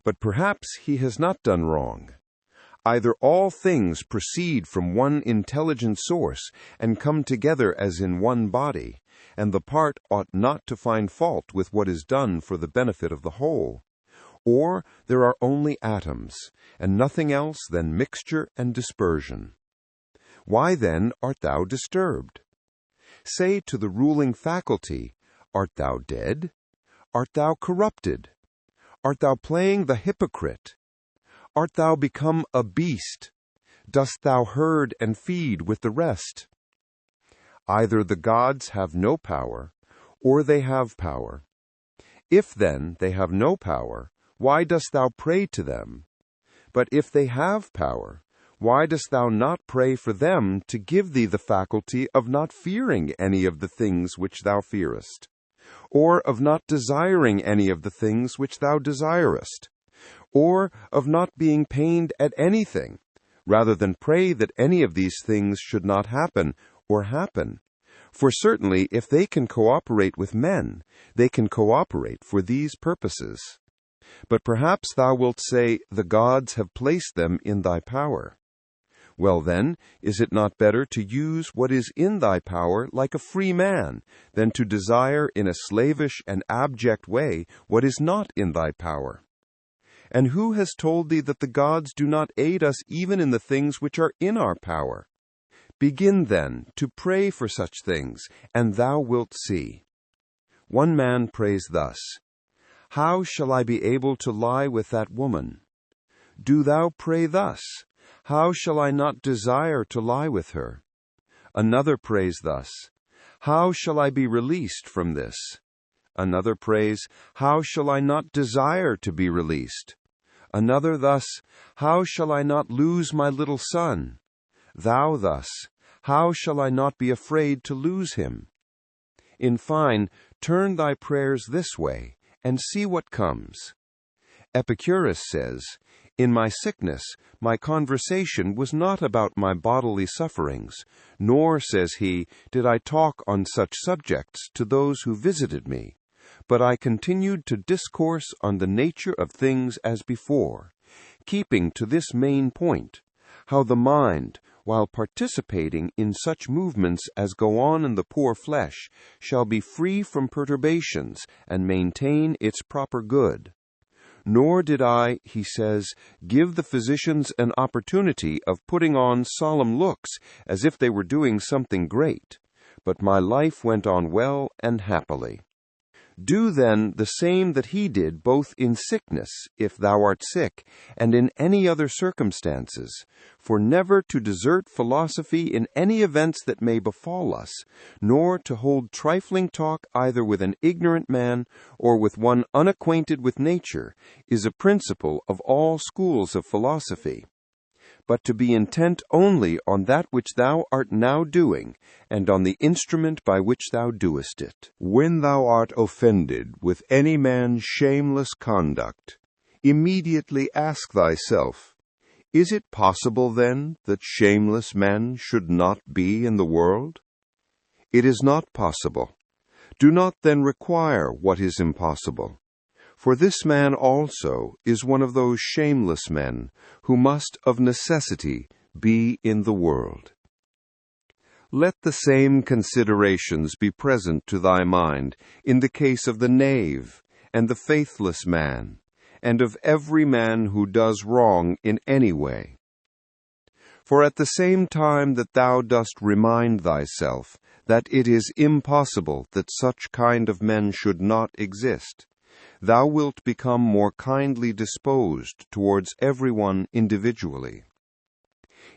But perhaps he has not done wrong. Either all things proceed from one intelligent source and come together as in one body, and the part ought not to find fault with what is done for the benefit of the whole. Or there are only atoms, and nothing else than mixture and dispersion. Why then art thou disturbed? Say to the ruling faculty, art thou dead? Art thou corrupted? Art thou playing the hypocrite? Art thou become a beast? Dost thou herd and feed with the rest? Either the gods have no power, or they have power. If then they have no power, why dost thou pray to them? But if they have power, why dost thou not pray for them to give thee the faculty of not fearing any of the things which thou fearest, or of not desiring any of the things which thou desirest, or of not being pained at anything, rather than pray that any of these things should not happen, or happen? For certainly, if they can cooperate with men, they can cooperate for these purposes. But perhaps thou wilt say, the gods have placed them in thy power. Well then, is it not better to use what is in thy power like a free man, than to desire in a slavish and abject way what is not in thy power? And who has told thee that the gods do not aid us even in the things which are in our power? Begin then to pray for such things, and thou wilt see. One man prays thus, How shall I be able to lie with that woman? Do thou pray thus, How shall I not desire to lie with her? Another prays thus, How shall I be released from this? Another prays, How shall I not desire to be released? Another thus, How shall I not lose my little son? Thou thus, How shall I not be afraid to lose him? In fine, turn thy prayers this way, and see what comes. Epicurus says, In my sickness, my conversation was not about my bodily sufferings, nor, says he, did I talk on such subjects to those who visited me, but I continued to discourse on the nature of things as before, keeping to this main point, how the mind, while participating in such movements as go on in the poor flesh, shall be free from perturbations and maintain its proper good. Nor did I, he says, give the physicians an opportunity of putting on solemn looks as if they were doing something great, but my life went on well and happily. Do then the same that he did both in sickness, if thou art sick, and in any other circumstances, for never to desert philosophy in any events that may befall us, nor to hold trifling talk either with an ignorant man or with one unacquainted with nature, is a principle of all schools of philosophy. But to be intent only on that which thou art now doing, and on the instrument by which thou doest it. When thou art offended with any man's shameless conduct, immediately ask thyself, Is it possible, then, that shameless men should not be in the world? It is not possible. Do not then require what is impossible. For this man also is one of those shameless men who must of necessity be in the world. Let the same considerations be present to thy mind in the case of the knave and the faithless man, and of every man who does wrong in any way. For at the same time that thou dost remind thyself that it is impossible that such kind of men should not exist, thou wilt become more kindly disposed towards everyone individually.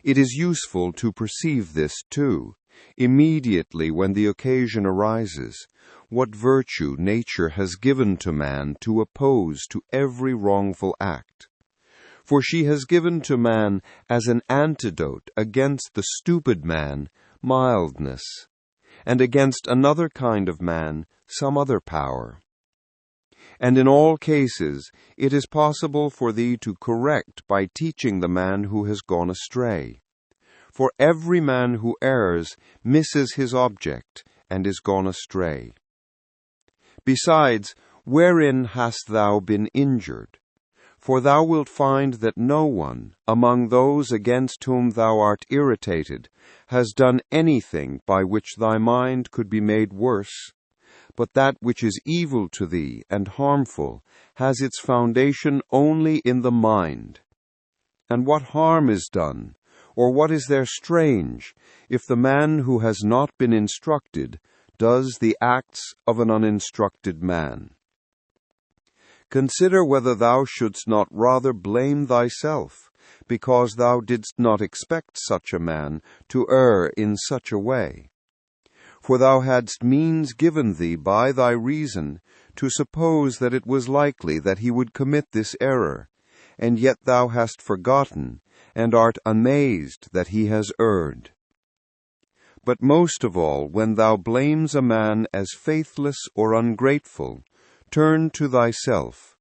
It is useful to perceive this, too, immediately when the occasion arises, what virtue nature has given to man to oppose to every wrongful act. For she has given to man as an antidote against the stupid man mildness, and against another kind of man some other power. And in all cases it is possible for thee to correct by teaching the man who has gone astray. For every man who errs misses his object, and is gone astray. Besides, wherein hast thou been injured? For thou wilt find that no one, among those against whom thou art irritated, has done anything by which thy mind could be made worse, but that which is evil to thee and harmful has its foundation only in the mind. And what harm is done, or what is there strange, if the man who has not been instructed does the acts of an uninstructed man? Consider whether thou shouldst not rather blame thyself, because thou didst not expect such a man to err in such a way. For thou hadst means given thee by thy reason to suppose that it was likely that he would commit this error, and yet thou hast forgotten, and art amazed that he has erred. But most of all, when thou blames a man as faithless or ungrateful, turn to thyself,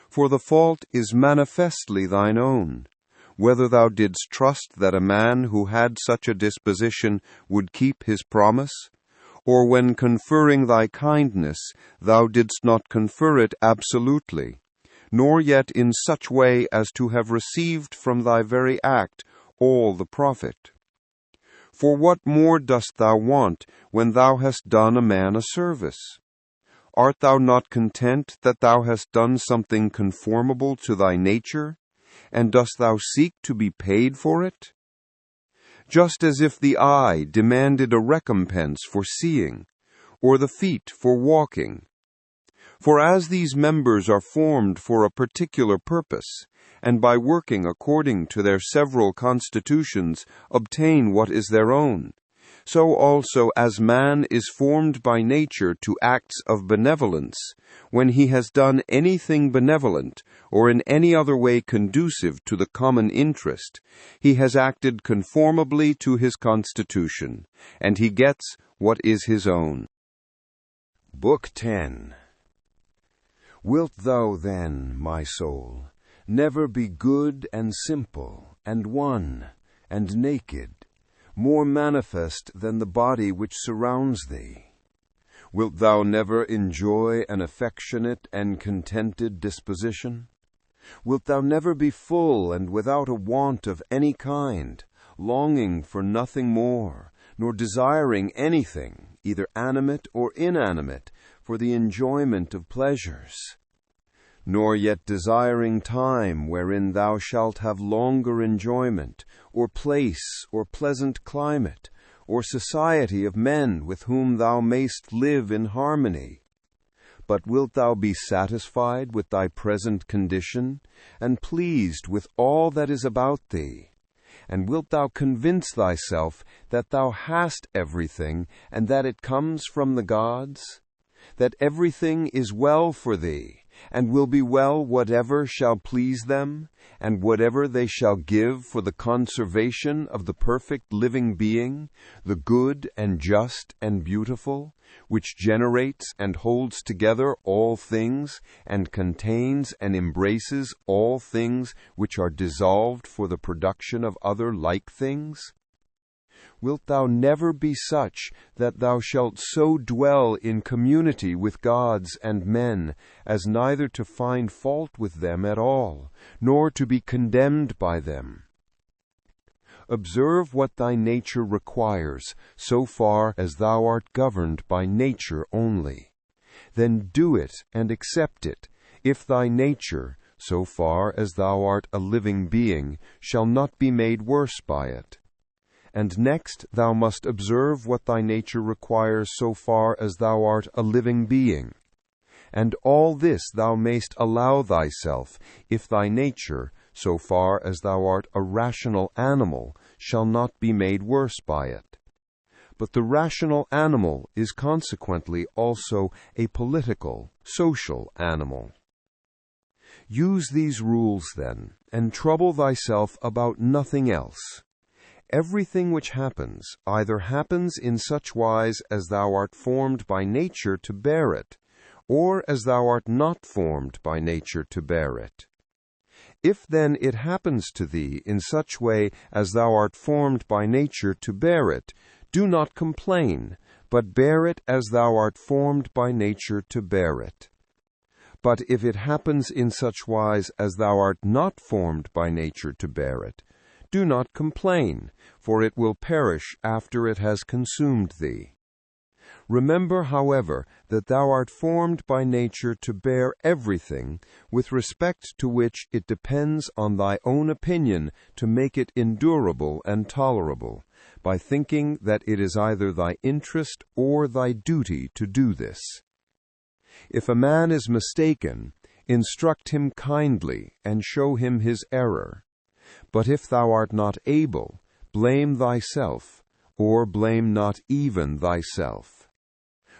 for the fault is manifestly thine own, whether thou didst trust that a man who had such a disposition would keep his promise, or when conferring thy kindness thou didst not confer it absolutely, nor yet in such way as to have received from thy very act all the profit. For what more dost thou want when thou hast done a man a service? Art thou not content that thou hast done something conformable to thy nature, and dost thou seek to be paid for it? Just as if the eye demanded a recompense for seeing, or the feet for walking. For as these members are formed for a particular purpose, and by working according to their several constitutions obtain what is their own, so also as man is formed by nature to acts of benevolence, when he has done anything benevolent, or in any other way conducive to the common interest, he has acted conformably to his constitution, and he gets what is his own. Book 10. Wilt thou then, my soul, never be good and simple, and one, and naked, more manifest than the body which surrounds thee? Wilt thou never enjoy an affectionate and contented disposition? Wilt thou never be full and without a want of any kind, longing for nothing more, nor desiring anything, either animate or inanimate, for the enjoyment of pleasures? Nor yet desiring time wherein thou shalt have longer enjoyment, or place, or pleasant climate, or society of men with whom thou mayst live in harmony? But wilt thou be satisfied with thy present condition, and pleased with all that is about thee? And wilt thou convince thyself that thou hast everything, and that it comes from the gods? That everything is well for thee, and will be well whatever shall please them, and whatever they shall give for the conservation of the perfect living being, the good and just and beautiful, which generates and holds together all things, and contains and embraces all things which are dissolved for the production of other like things? Wilt thou never be such that thou shalt so dwell in community with gods and men as neither to find fault with them at all, nor to be condemned by them? Observe what thy nature requires, so far as thou art governed by nature only. Then do it and accept it, if thy nature, so far as thou art a living being, shall not be made worse by it. And next thou must observe what thy nature requires so far as thou art a living being. And all this thou mayst allow thyself, if thy nature, so far as thou art a rational animal, shall not be made worse by it. but the rational animal is consequently also a political, social animal. Use these rules, then, and trouble thyself about nothing else. Everything which happens either happens in such wise as thou art formed by nature to bear it, or as thou art not formed by nature to bear it. If then it happens to thee in such way as thou art formed by nature to bear it, do not complain, but bear it as thou art formed by nature to bear it. But if it happens in such wise as thou art not formed by nature to bear it, do not complain, for it will perish after it has consumed thee. Remember, however, that thou art formed by nature to bear everything, with respect to which it depends on thy own opinion to make it endurable and tolerable, by thinking that it is either thy interest or thy duty to do this. If a man is mistaken, instruct him kindly, and show him his error. But if thou art not able, blame thyself, or blame not even thyself.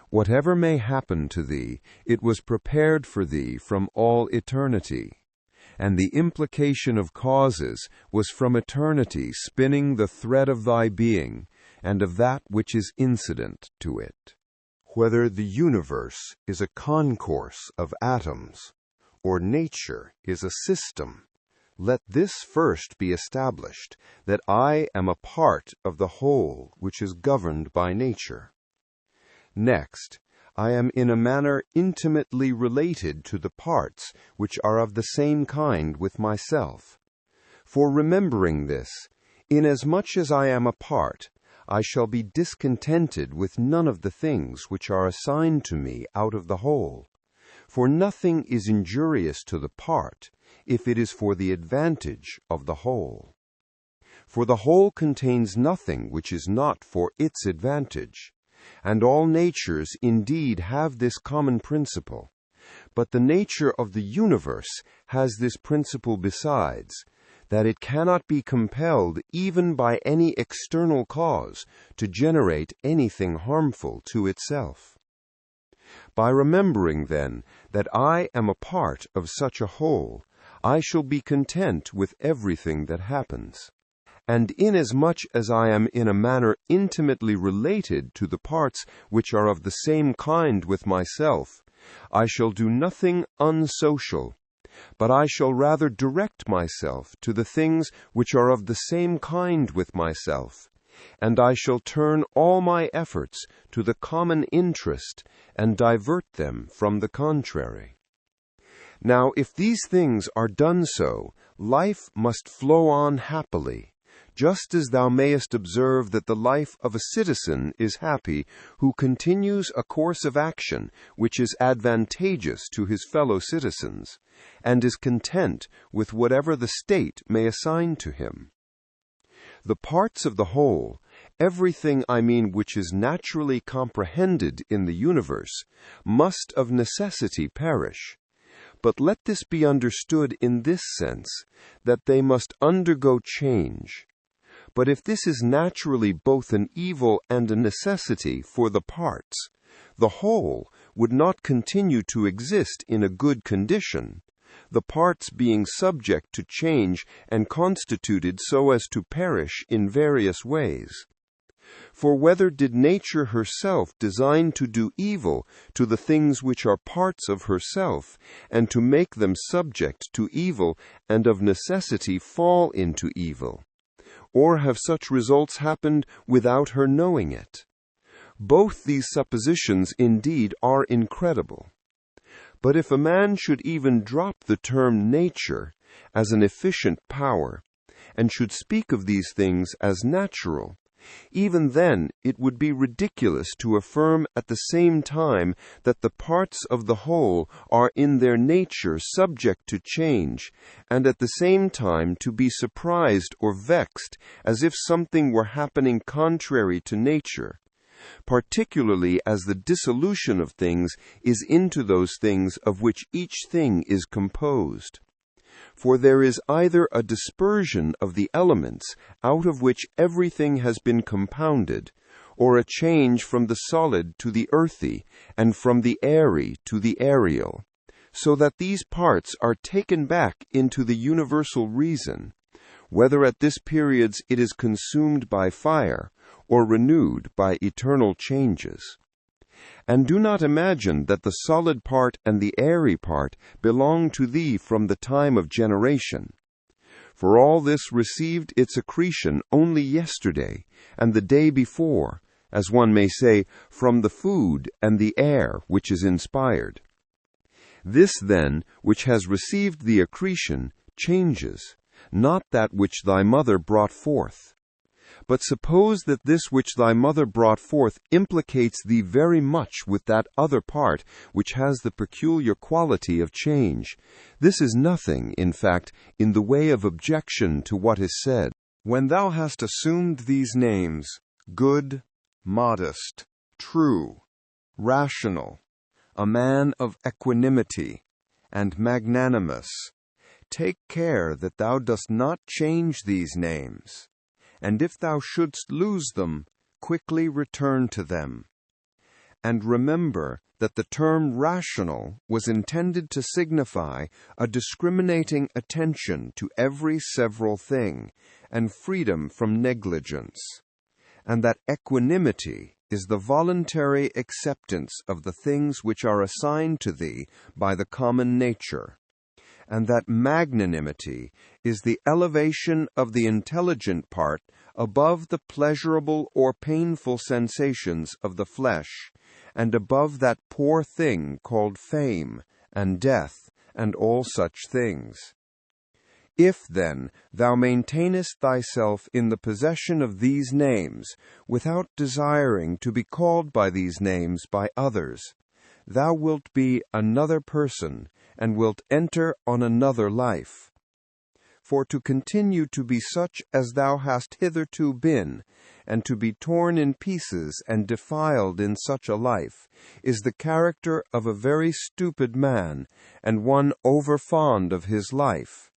Whatever may happen to thee, it was prepared for thee from all eternity, and the implication of causes was from eternity spinning the thread of thy being, and of that which is incident to it. Whether the universe is a concourse of atoms, or nature is a system, let this first be established, that I am a part of the whole which is governed by nature. Next, I am in a manner intimately related to the parts which are of the same kind with myself. For remembering this, inasmuch as I am a part, I shall be discontented with none of the things which are assigned to me out of the whole. For nothing is injurious to the part, if it is for the advantage of the whole. For the whole contains nothing which is not for its advantage. And all natures indeed have this common principle, but the nature of the universe has this principle besides, that it cannot be compelled even by any external cause to generate anything harmful to itself. By remembering, then, that I am a part of such a whole, I shall be content with everything that happens. And inasmuch as I am in a manner intimately related to the parts which are of the same kind with myself, I shall do nothing unsocial, but I shall rather direct myself to the things which are of the same kind with myself, and I shall turn all my efforts to the common interest and divert them from the contrary. Now, if these things are done so, life must flow on happily, just as thou mayest observe that the life of a citizen is happy who continues a course of action which is advantageous to his fellow citizens, and is content with whatever the state may assign to him. The parts of the whole, everything I mean which is naturally comprehended in the universe, must of necessity perish. But let this be understood in this sense, that they must undergo change. But if this is naturally both an evil and a necessity for the parts, the whole would not continue to exist in a good condition, the parts being subject to change and constituted so as to perish in various ways. For whether did nature herself design to do evil to the things which are parts of herself, and to make them subject to evil, and of necessity fall into evil? Or have such results happened without her knowing it? Both these suppositions indeed are incredible. But if a man should even drop the term nature as an efficient power, and should speak of these things as natural, even then it would be ridiculous to affirm at the same time that the parts of the whole are in their nature subject to change, and at the same time to be surprised or vexed as if something were happening contrary to nature, particularly as the dissolution of things is into those things of which each thing is composed. For there is either a dispersion of the elements out of which everything has been compounded, or a change from the solid to the earthy, and from the airy to the aerial, so that these parts are taken back into the universal reason, whether at this period it is consumed by fire, or renewed by eternal changes. And do not imagine that the solid part and the airy part belong to thee from the time of generation. For all this received its accretion only yesterday, and the day before, as one may say, from the food and the air which is inspired. This, then, which has received the accretion, changes, not that which thy mother brought forth. But suppose that this which thy mother brought forth implicates thee very much with that other part which has the peculiar quality of change. This is nothing, in fact, in the way of objection to what is said. When thou hast assumed these names, good, modest, true, rational, a man of equanimity, and magnanimous, take care that thou dost not change these names. And if thou shouldst lose them, quickly return to them. And remember that the term rational was intended to signify a discriminating attention to every several thing, and freedom from negligence, and that equanimity is the voluntary acceptance of the things which are assigned to thee by the common nature, and that magnanimity is the elevation of the intelligent part above the pleasurable or painful sensations of the flesh, and above that poor thing called fame, and death, and all such things. If, then, thou maintainest thyself in the possession of these names, without desiring to be called by these names by others, thou wilt be another person, and wilt enter on another life. For to continue to be such as thou hast hitherto been, and to be torn in pieces and defiled in such a life, is the character of a very stupid man, and one over-fond of his life,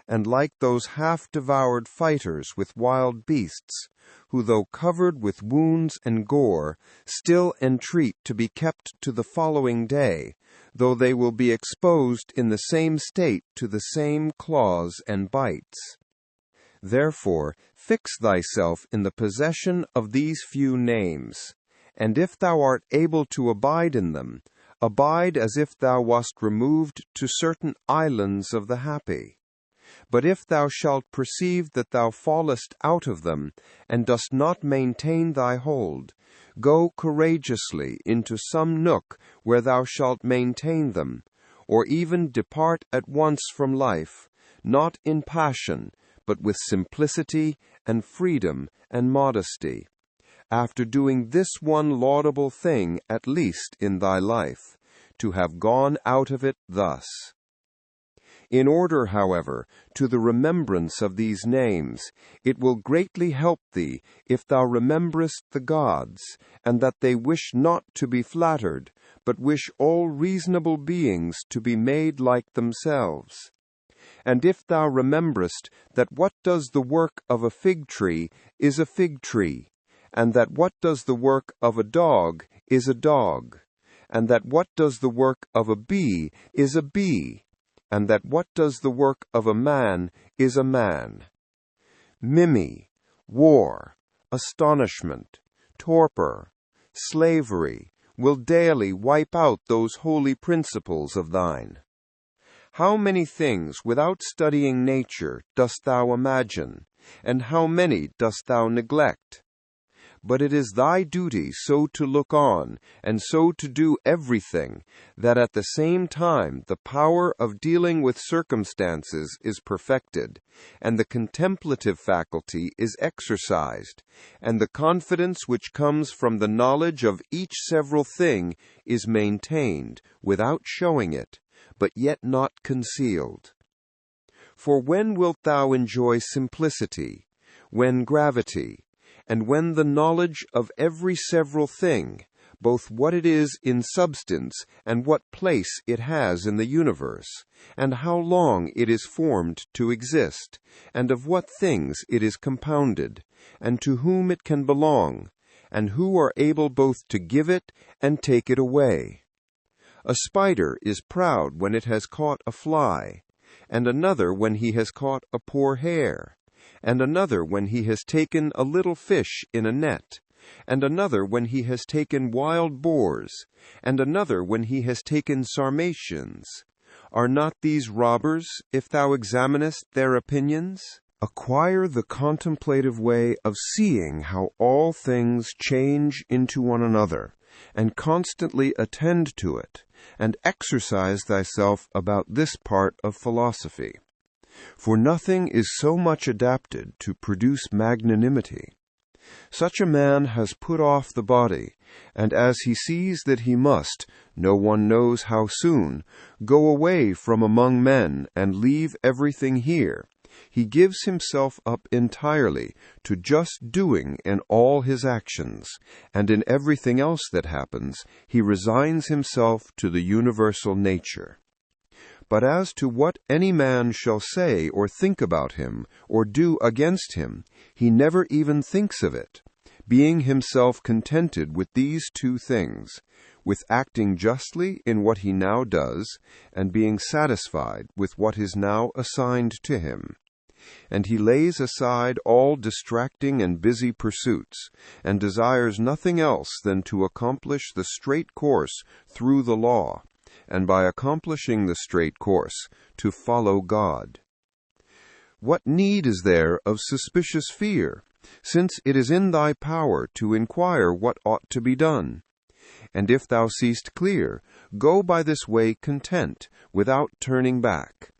and like those half-devoured fighters with wild beasts, who, though covered with wounds and gore, still entreat to be kept to the following day, though they will be exposed in the same state to the same claws and bites. Therefore, fix thyself in the possession of these few names, and if thou art able to abide in them, abide as if thou wast removed to certain islands of the happy. But if thou shalt perceive that thou fallest out of them, and dost not maintain thy hold, go courageously into some nook where thou shalt maintain them, or even depart at once from life, not in passion, but with simplicity and freedom and modesty, after doing this one laudable thing at least in thy life, to have gone out of it thus. In order, however, to the remembrance of these names, it will greatly help thee if thou rememberest the gods, and that they wish not to be flattered, but wish all reasonable beings to be made like themselves. And if thou rememberest that what does the work of a fig tree is a fig tree, and that what does the work of a dog is a dog, and that what does the work of a bee is a bee, and that what does the work of a man is a man. Mimy, war, astonishment, torpor, slavery will daily wipe out those holy principles of thine. How many things without studying nature dost thou imagine, and how many dost thou neglect? But it is thy duty so to look on, and so to do everything, that at the same time the power of dealing with circumstances is perfected, and the contemplative faculty is exercised, and the confidence which comes from the knowledge of each several thing is maintained, without showing it, but yet not concealed. For when wilt thou enjoy simplicity, when gravity, and when the knowledge of every several thing, both what it is in substance and what place it has in the universe, and how long it is formed to exist, and of what things it is compounded, and to whom it can belong, and who are able both to give it and take it away. A spider is proud when it has caught a fly, and another when he has caught a poor hare, and another when he has taken a little fish in a net, and another when he has taken wild boars, and another when he has taken sarmatians. Are not these robbers, if thou examinest their opinions? Acquire the contemplative way of seeing how all things change into one another, and constantly attend to it, and exercise thyself about this part of philosophy. For nothing is so much adapted to produce magnanimity. Such a man has put off the body, and as he sees that he must, no one knows how soon, go away from among men and leave everything here, he gives himself up entirely to just doing in all his actions, and in everything else that happens, he resigns himself to the universal nature. But as to what any man shall say or think about him, or do against him, he never even thinks of it, being himself contented with these two things, with acting justly in what he now does, and being satisfied with what is now assigned to him. And he lays aside all distracting and busy pursuits, and desires nothing else than to accomplish the straight course through the law, and by accomplishing the straight course, to follow God. What need is there of suspicious fear, since it is in thy power to inquire what ought to be done? And if thou seest clear, go by this way content, without turning back.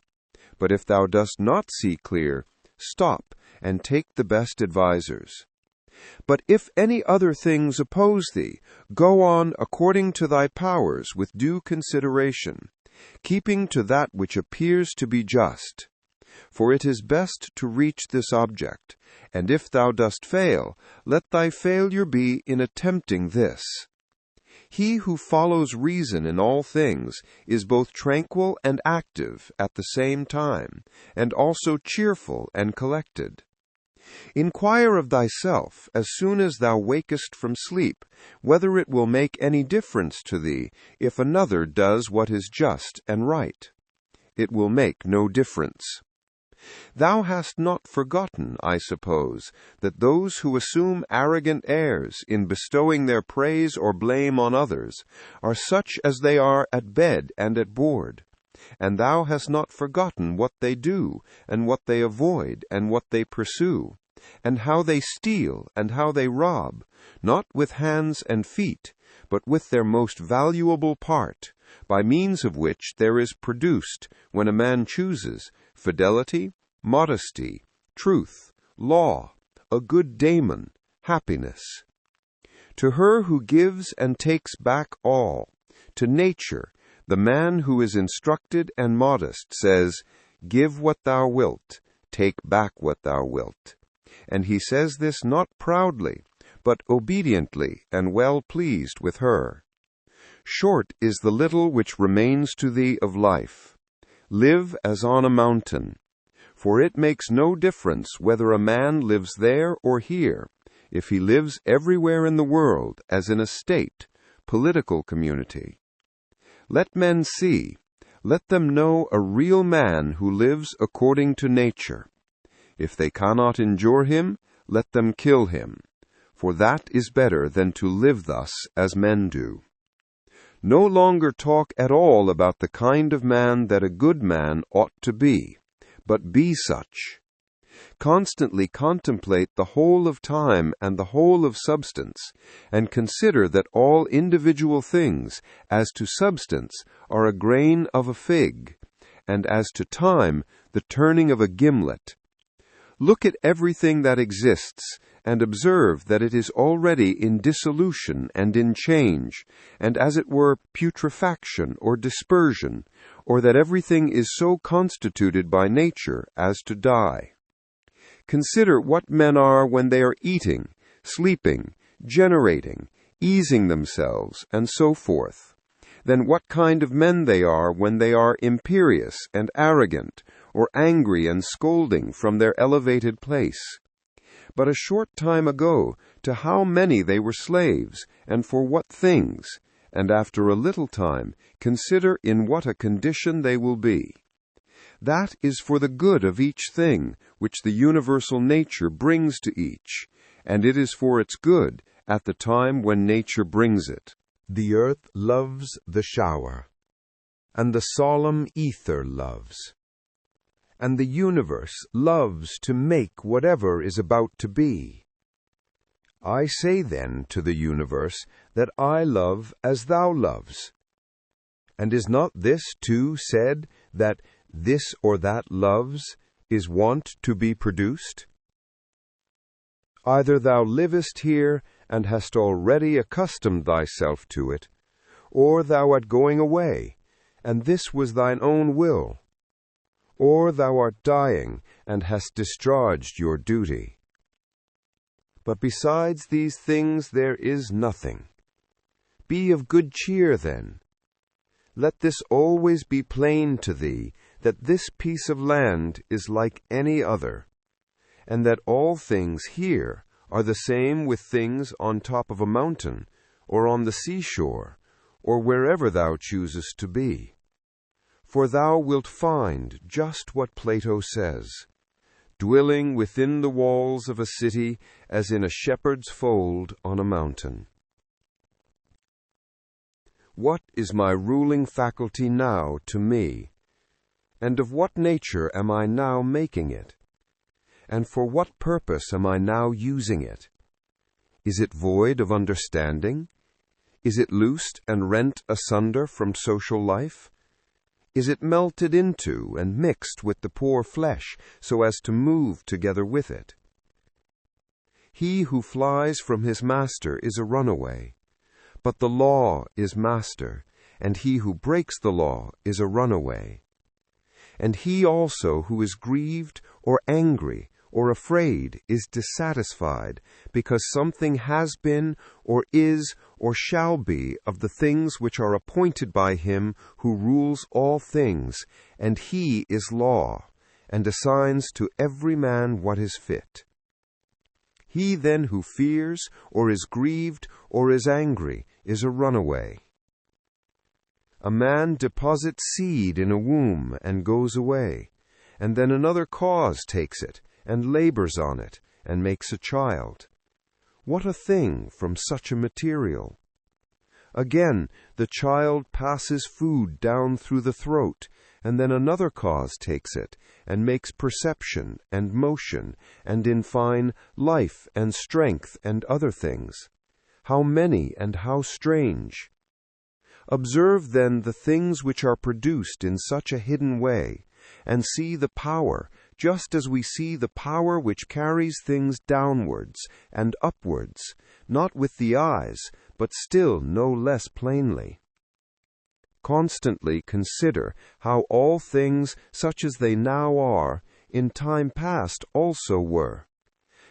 But if thou dost not see clear, stop, and take the best advisers. But if any other things oppose thee, go on according to thy powers with due consideration, keeping to that which appears to be just. For it is best to reach this object, and if thou dost fail, let thy failure be in attempting this. He who follows reason in all things is both tranquil and active at the same time, and also cheerful and collected. Inquire of thyself, as soon as thou wakest from sleep, whether it will make any difference to thee if another does what is just and right. It will make no difference. Thou hast not forgotten, I suppose, that those who assume arrogant airs in bestowing their praise or blame on others are such as they are at bed and at board. And thou hast not forgotten what they do, and what they avoid, and what they pursue, and how they steal, and how they rob, not with hands and feet, but with their most valuable part, by means of which there is produced, when a man chooses, fidelity, modesty, truth, law, a good daemon, happiness. To her who gives and takes back all, to nature, the man who is instructed and modest says, "Give what thou wilt, take back what thou wilt." And he says this not proudly, but obediently and well pleased with her. Short is the little which remains to thee of life. Live as on a mountain, for it makes no difference whether a man lives there or here, if he lives everywhere in the world as in a state, political community. Let men see, let them know a real man who lives according to nature. If they cannot endure him, let them kill him, for that is better than to live thus as men do. No longer talk at all about the kind of man that a good man ought to be, but be such. Constantly contemplate the whole of time and the whole of substance, and consider that all individual things, as to substance, are a grain of a fig, and as to time, the turning of a gimlet. Look at everything that exists, and observe that it is already in dissolution and in change, and as it were putrefaction or dispersion, or that everything is so constituted by nature as to die. Consider what men are when they are eating, sleeping, generating, easing themselves, and so forth. Then what kind of men they are when they are imperious and arrogant, or angry and scolding from their elevated place. but a short time ago, to how many they were slaves, and for what things, and after a little time, consider in what a condition they will be. That is for the good of each thing, which the universal nature brings to each, and it is for its good at the time when nature brings it. The earth loves the shower, and the solemn ether loves, and the universe loves to make whatever is about to be. I say then to the universe that I love as thou loves. And is not this too said, that this or that loves is wont to be produced? Either thou livest here, and hast already accustomed thyself to it, or thou art going away, and this was thine own will, or thou art dying, and hast discharged your duty. But besides these things there is nothing. Be of good cheer then. Let this always be plain to thee, that this piece of land is like any other, and that all things here are the same with things on top of a mountain, or on the seashore, or wherever thou choosest to be. For thou wilt find just what Plato says, dwelling within the walls of a city as in a shepherd's fold on a mountain. What is my ruling faculty now to me? And of what nature am I now making it? And for what purpose am I now using it? Is it void of understanding? Is it loosed and rent asunder from social life? Is it melted into and mixed with the poor flesh so as to move together with it? He who flies from his master is a runaway, but the law is master, and he who breaks the law is a runaway. And he also who is grieved or angry or afraid is dissatisfied, because something has been, or is, or shall be of the things which are appointed by him who rules all things, and he is law, and assigns to every man what is fit. He then who fears, or is grieved, or is angry, is a runaway. A man deposits seed in a womb and goes away, and then another cause takes it, and labors on it, and makes a child. What a thing from such a material! Again, the child passes food down through the throat, and then another cause takes it, and makes perception and motion, and in fine, life and strength and other things. How many and how strange! Observe then the things which are produced in such a hidden way, and see the power, just as we see the power which carries things downwards and upwards, not with the eyes, but still no less plainly. Constantly consider how all things, such as they now are, in time past also were,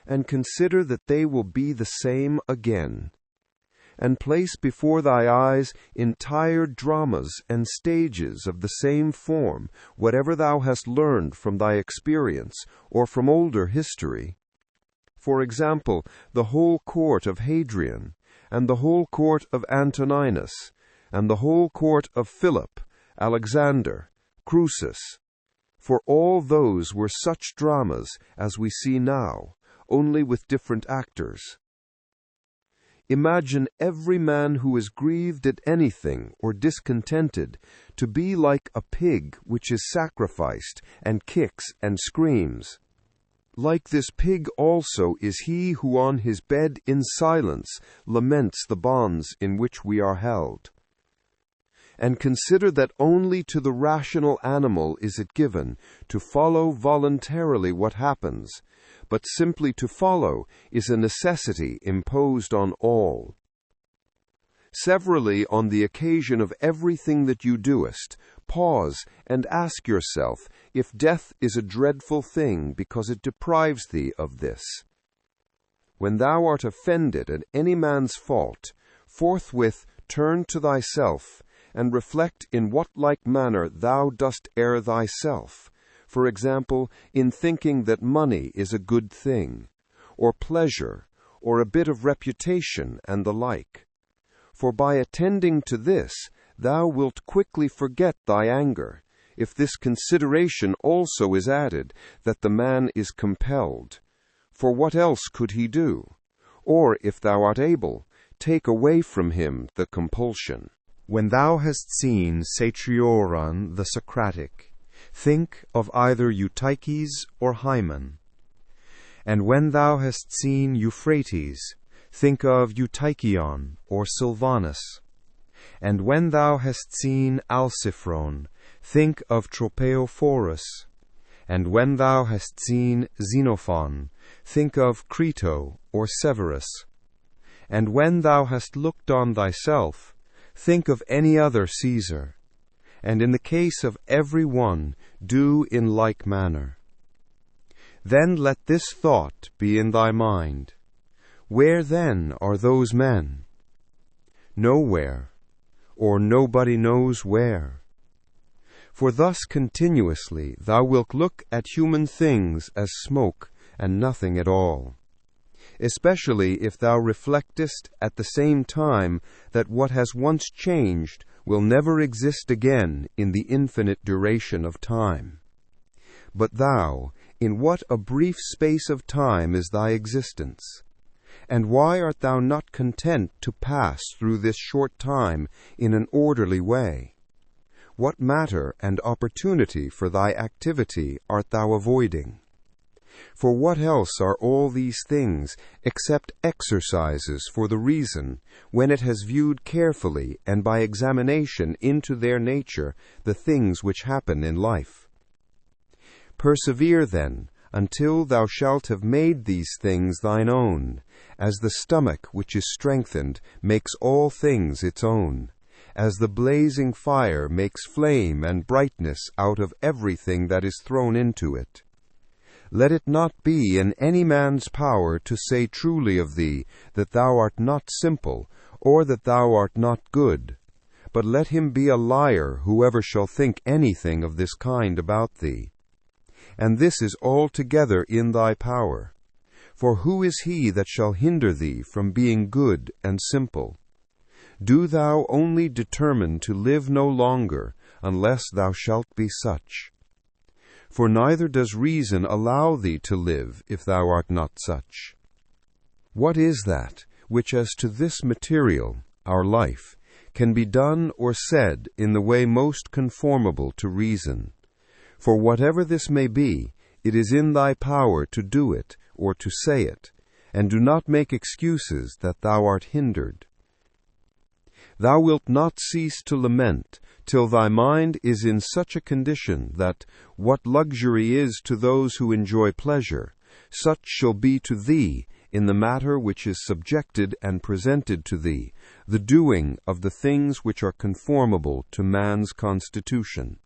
and consider that they will be the same again. And place before thy eyes entire dramas and stages of the same form, whatever thou hast learned from thy experience or from older history. For example, the whole court of Hadrian, and the whole court of Antoninus, and the whole court of Philip, Alexander, Croesus. For all those were such dramas as we see now, only with different actors. Imagine every man who is grieved at anything or discontented to be like a pig which is sacrificed and kicks and screams. Like this pig also is he who on his bed in silence laments the bonds in which we are held. And consider that only to the rational animal is it given to follow voluntarily what happens, but simply to follow is a necessity imposed on all. Severally, on the occasion of everything that you doest, pause and ask yourself if death is a dreadful thing because it deprives thee of this. When thou art offended at any man's fault, forthwith turn to thyself, and reflect in what like manner thou dost err thyself, for example, in thinking that money is a good thing, or pleasure, or a bit of reputation, and the like. For by attending to this, thou wilt quickly forget thy anger, if this consideration also is added, that the man is compelled. For what else could he do? Or, if thou art able, take away from him the compulsion. When thou hast seen Satrioron the Socratic, think of either Eutyches or Hymen. And when thou hast seen Euphrates, think of Eutychion or Sylvanus. And when thou hast seen Alciphron, think of Tropeophorus. And when thou hast seen Xenophon, think of Crito or Severus. And when thou hast looked on thyself, think of any other Caesar. And in the case of every one, do in like manner. Then let this thought be in thy mind. Where then are those men? Nowhere, or nobody knows where. For thus continuously thou wilt look at human things as smoke and nothing at all, especially if thou reflectest at the same time that what has once changed will never exist again in the infinite duration of time. But thou, in what a brief space of time is thy existence? And why art thou not content to pass through this short time in an orderly way? What matter and opportunity for thy activity art thou avoiding? For what else are all these things except exercises for the reason, when it has viewed carefully and by examination into their nature the things which happen in life? Persevere then, until thou shalt have made these things thine own, as the stomach which is strengthened makes all things its own, as the blazing fire makes flame and brightness out of everything that is thrown into it. Let it not be in any man's power to say truly of thee that thou art not simple, or that thou art not good, but let him be a liar whoever shall think anything of this kind about thee. And this is altogether in thy power. For who is he that shall hinder thee from being good and simple? Do thou only determine to live no longer, unless thou shalt be such. For neither does reason allow thee to live if thou art not such. What is that which as to this material, our life, can be done or said in the way most conformable to reason? For whatever this may be, it is in thy power to do it or to say it, and do not make excuses that thou art hindered. Thou wilt not cease to lament till thy mind is in such a condition that what luxury is to those who enjoy pleasure, such shall be to thee in the matter which is subjected and presented to thee, the doing of the things which are conformable to man's constitution.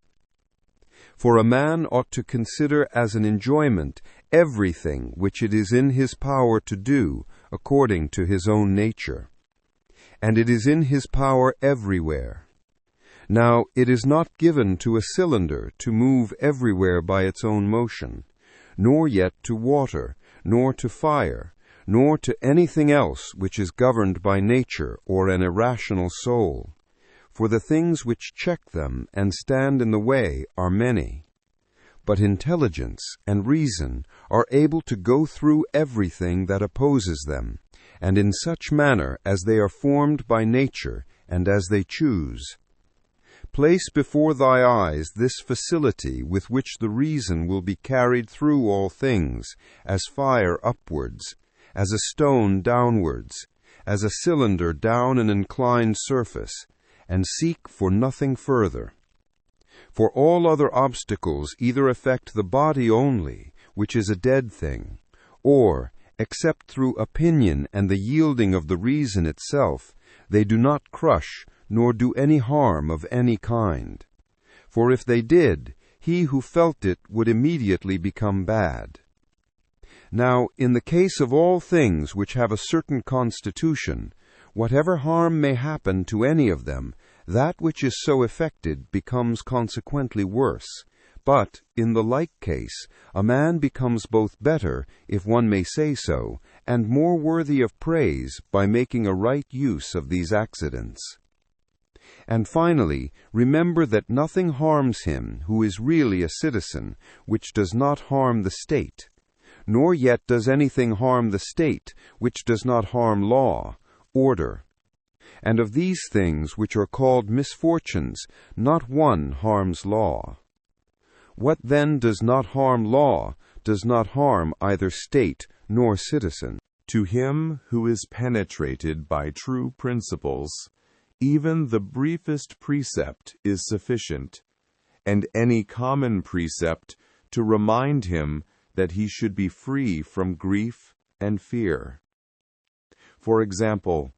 For a man ought to consider as an enjoyment everything which it is in his power to do according to his own nature. And it is in his power everywhere. Now it is not given to a cylinder to move everywhere by its own motion, nor yet to water, nor to fire, nor to anything else which is governed by nature or an irrational soul. For the things which check them and stand in the way are many. But intelligence and reason are able to go through everything that opposes them, and in such manner as they are formed by nature and as they choose. Place before thy eyes this facility with which the reason will be carried through all things, as fire upwards, as a stone downwards, as a cylinder down an inclined surface, and seek for nothing further. For all other obstacles either affect the body only, which is a dead thing, or, except through opinion and the yielding of the reason itself, they do not crush, nor do any harm of any kind. For if they did, he who felt it would immediately become bad. Now, in the case of all things which have a certain constitution, whatever harm may happen to any of them, that which is so affected becomes consequently worse, But, in the like case, a man becomes both better, if one may say so, and more worthy of praise by making a right use of these accidents. And finally, remember that nothing harms him who is really a citizen, which does not harm the state, nor yet does anything harm the state, which does not harm law, order. And of these things which are called misfortunes, not one harms law. What then does not harm law, does not harm either state nor citizen. To him who is penetrated by true principles, even the briefest precept is sufficient, and any common precept to remind him that he should be free from grief and fear. For example,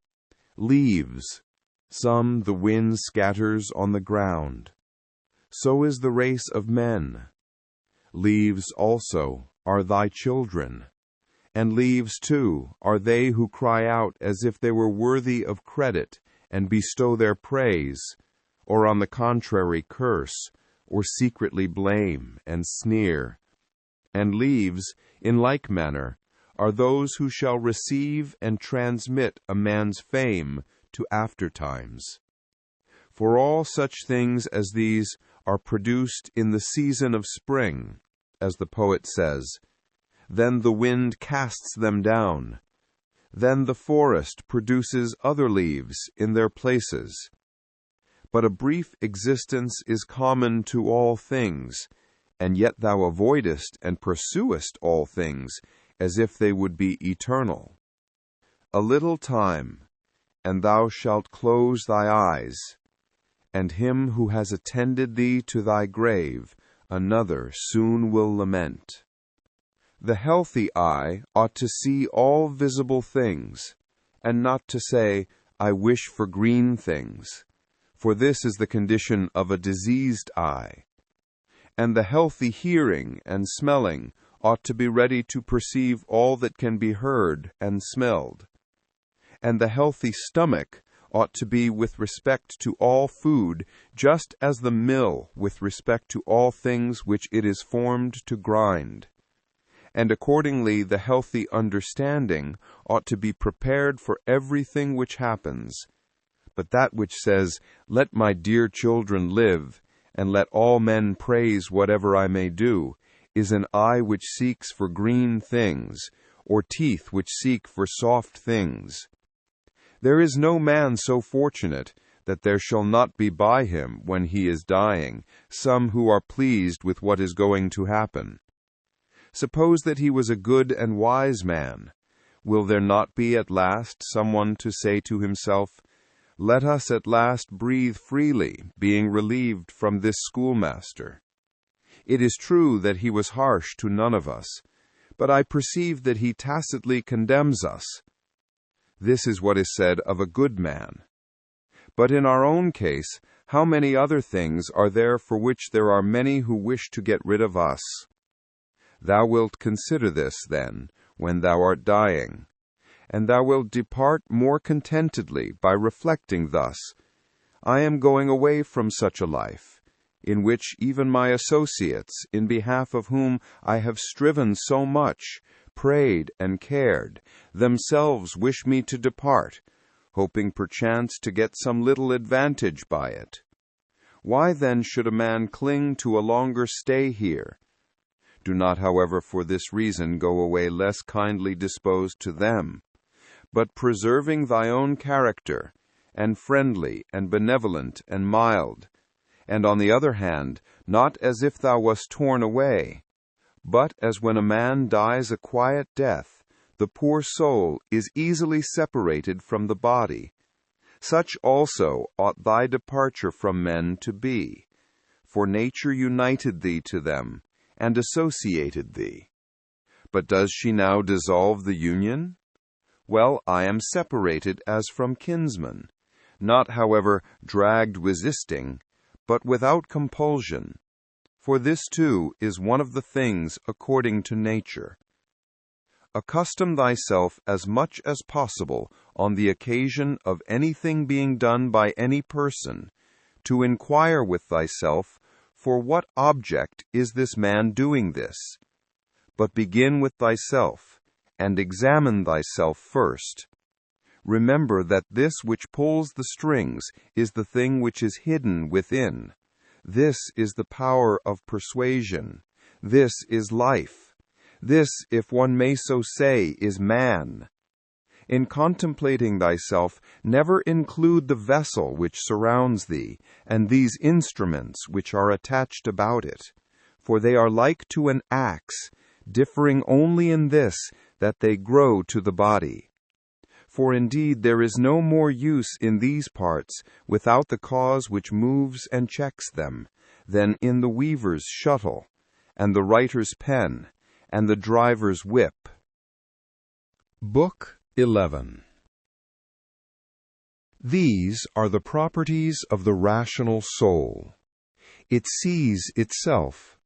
leaves, some the wind scatters on the ground. So is the race of men. Leaves also are thy children, and leaves too are they who cry out as if they were worthy of credit and bestow their praise, or on the contrary curse, or secretly blame and sneer. And leaves, in like manner, are those who shall receive and transmit a man's fame to aftertimes. For all such things as these are produced in the season of spring, as the poet says, then the wind casts them down. Then the forest produces other leaves in their places. But a brief existence is common to all things, and yet thou avoidest and pursuest all things, as if they would be eternal. A little time, and thou shalt close thy eyes, and him who has attended thee to thy grave, another soon will lament. The healthy eye ought to see all visible things, and not to say, I wish for green things, for this is the condition of a diseased eye. And the healthy hearing and smelling ought to be ready to perceive all that can be heard and smelled. And the healthy stomach ought to be with respect to all food, just as the mill with respect to all things which it is formed to grind. And accordingly the healthy understanding ought to be prepared for everything which happens. But that which says, Let my dear children live, and let all men praise whatever I may do, is an eye which seeks for green things, or teeth which seek for soft things. There is no man so fortunate that there shall not be by him, when he is dying, some who are pleased with what is going to happen. Suppose that he was a good and wise man. Will there not be at last someone to say to himself, Let us at last breathe freely, being relieved from this schoolmaster? It is true that he was harsh to none of us, but I perceive that he tacitly condemns us. This is what is said of a good man. But in our own case, how many other things are there for which there are many who wish to get rid of us? Thou wilt consider this, then, when thou art dying, and thou wilt depart more contentedly by reflecting thus, I am going away from such a life, in which even my associates, in behalf of whom I have striven so much, prayed and cared, themselves wish me to depart, hoping perchance to get some little advantage by it. Why then should a man cling to a longer stay here? Do not, however, for this reason go away less kindly disposed to them, but preserving thy own character, and friendly and benevolent and mild, and on the other hand, not as if thou wast torn away, but as when a man dies a quiet death, the poor soul is easily separated from the body. Such also ought thy departure from men to be, for nature united thee to them, and associated thee. But does she now dissolve the union? Well, I am separated as from kinsmen, not, however, dragged resisting, but without compulsion. For this too is one of the things according to nature. Accustom thyself as much as possible on the occasion of anything being done by any person, to inquire with thyself, for what object is this man doing this? But begin with thyself, and examine thyself first. Remember that this which pulls the strings is the thing which is hidden within. This is the power of persuasion. This is life. This, if one may so say, is man. In contemplating thyself, never include the vessel which surrounds thee, and these instruments which are attached about it. For they are like to an axe, differing only in this, that they grow to the body. For indeed there is no more use in these parts, without the cause which moves and checks them, than in the weaver's shuttle, and the writer's pen, and the driver's whip. Book 11. These are the properties of the rational soul. It sees itself,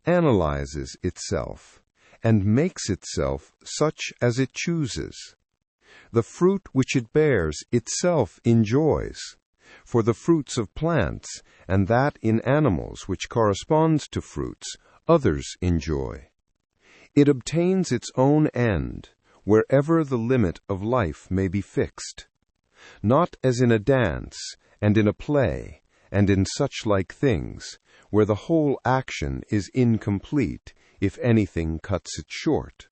analyzes itself, and makes itself such as it chooses. The fruit which it bears itself enjoys, for the fruits of plants, and that in animals which corresponds to fruits, others enjoy. It obtains its own end, wherever the limit of life may be fixed, not as in a dance, and in a play, and in such like things, where the whole action is incomplete, if anything cuts it short,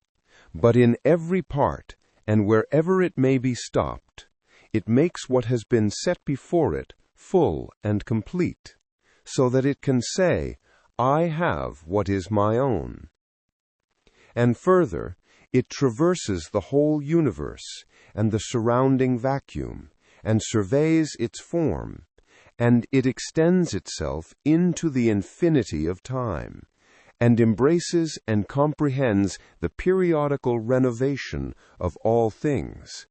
but in every part, and wherever it may be stopped, it makes what has been set before it full and complete, so that it can say, I have what is my own. And further, it traverses the whole universe and the surrounding vacuum, and surveys its form, and it extends itself into the infinity of time, and embraces and comprehends the periodical renovation of all things.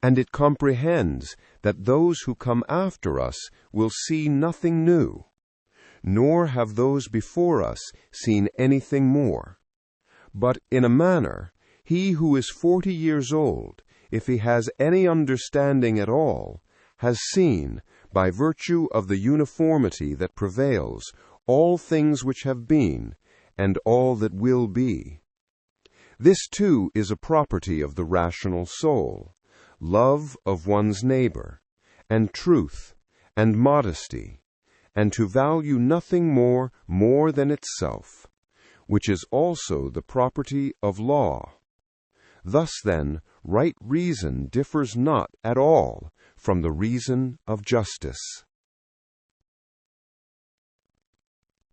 And it comprehends that those who come after us will see nothing new, nor have those before us seen anything more. But in a manner, he who is 40 years old, if he has any understanding at all, has seen, by virtue of the uniformity that prevails, all things which have been, and all that will be. This too is a property of the rational soul, love of one's neighbor, and truth, and modesty, and to value nothing more than itself, which is also the property of law. Thus then, right reason differs not at all from the reason of justice.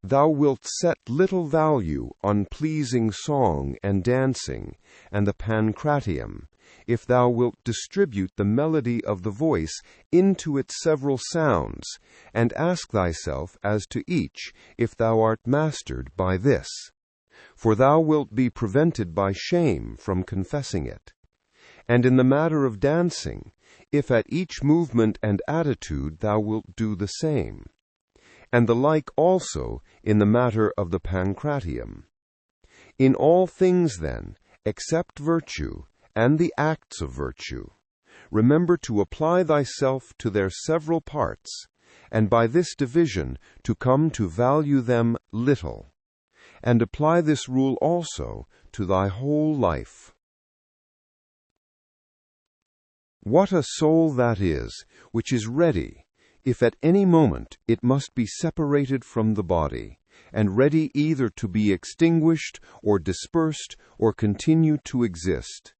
Thou wilt set little value on pleasing song and dancing, and the pancratium, if thou wilt distribute the melody of the voice into its several sounds, and ask thyself as to each, if thou art mastered by this. For thou wilt be prevented by shame from confessing it. And in the matter of dancing, if at each movement and attitude thou wilt do the same. And the like also in the matter of the pancratium. In all things then, except virtue, and the acts of virtue, remember to apply thyself to their several parts, and by this division to come to value them little. And apply this rule also to thy whole life. What a soul that is, which is ready, if at any moment it must be separated from the body, and ready either to be extinguished, or dispersed, or continue to exist,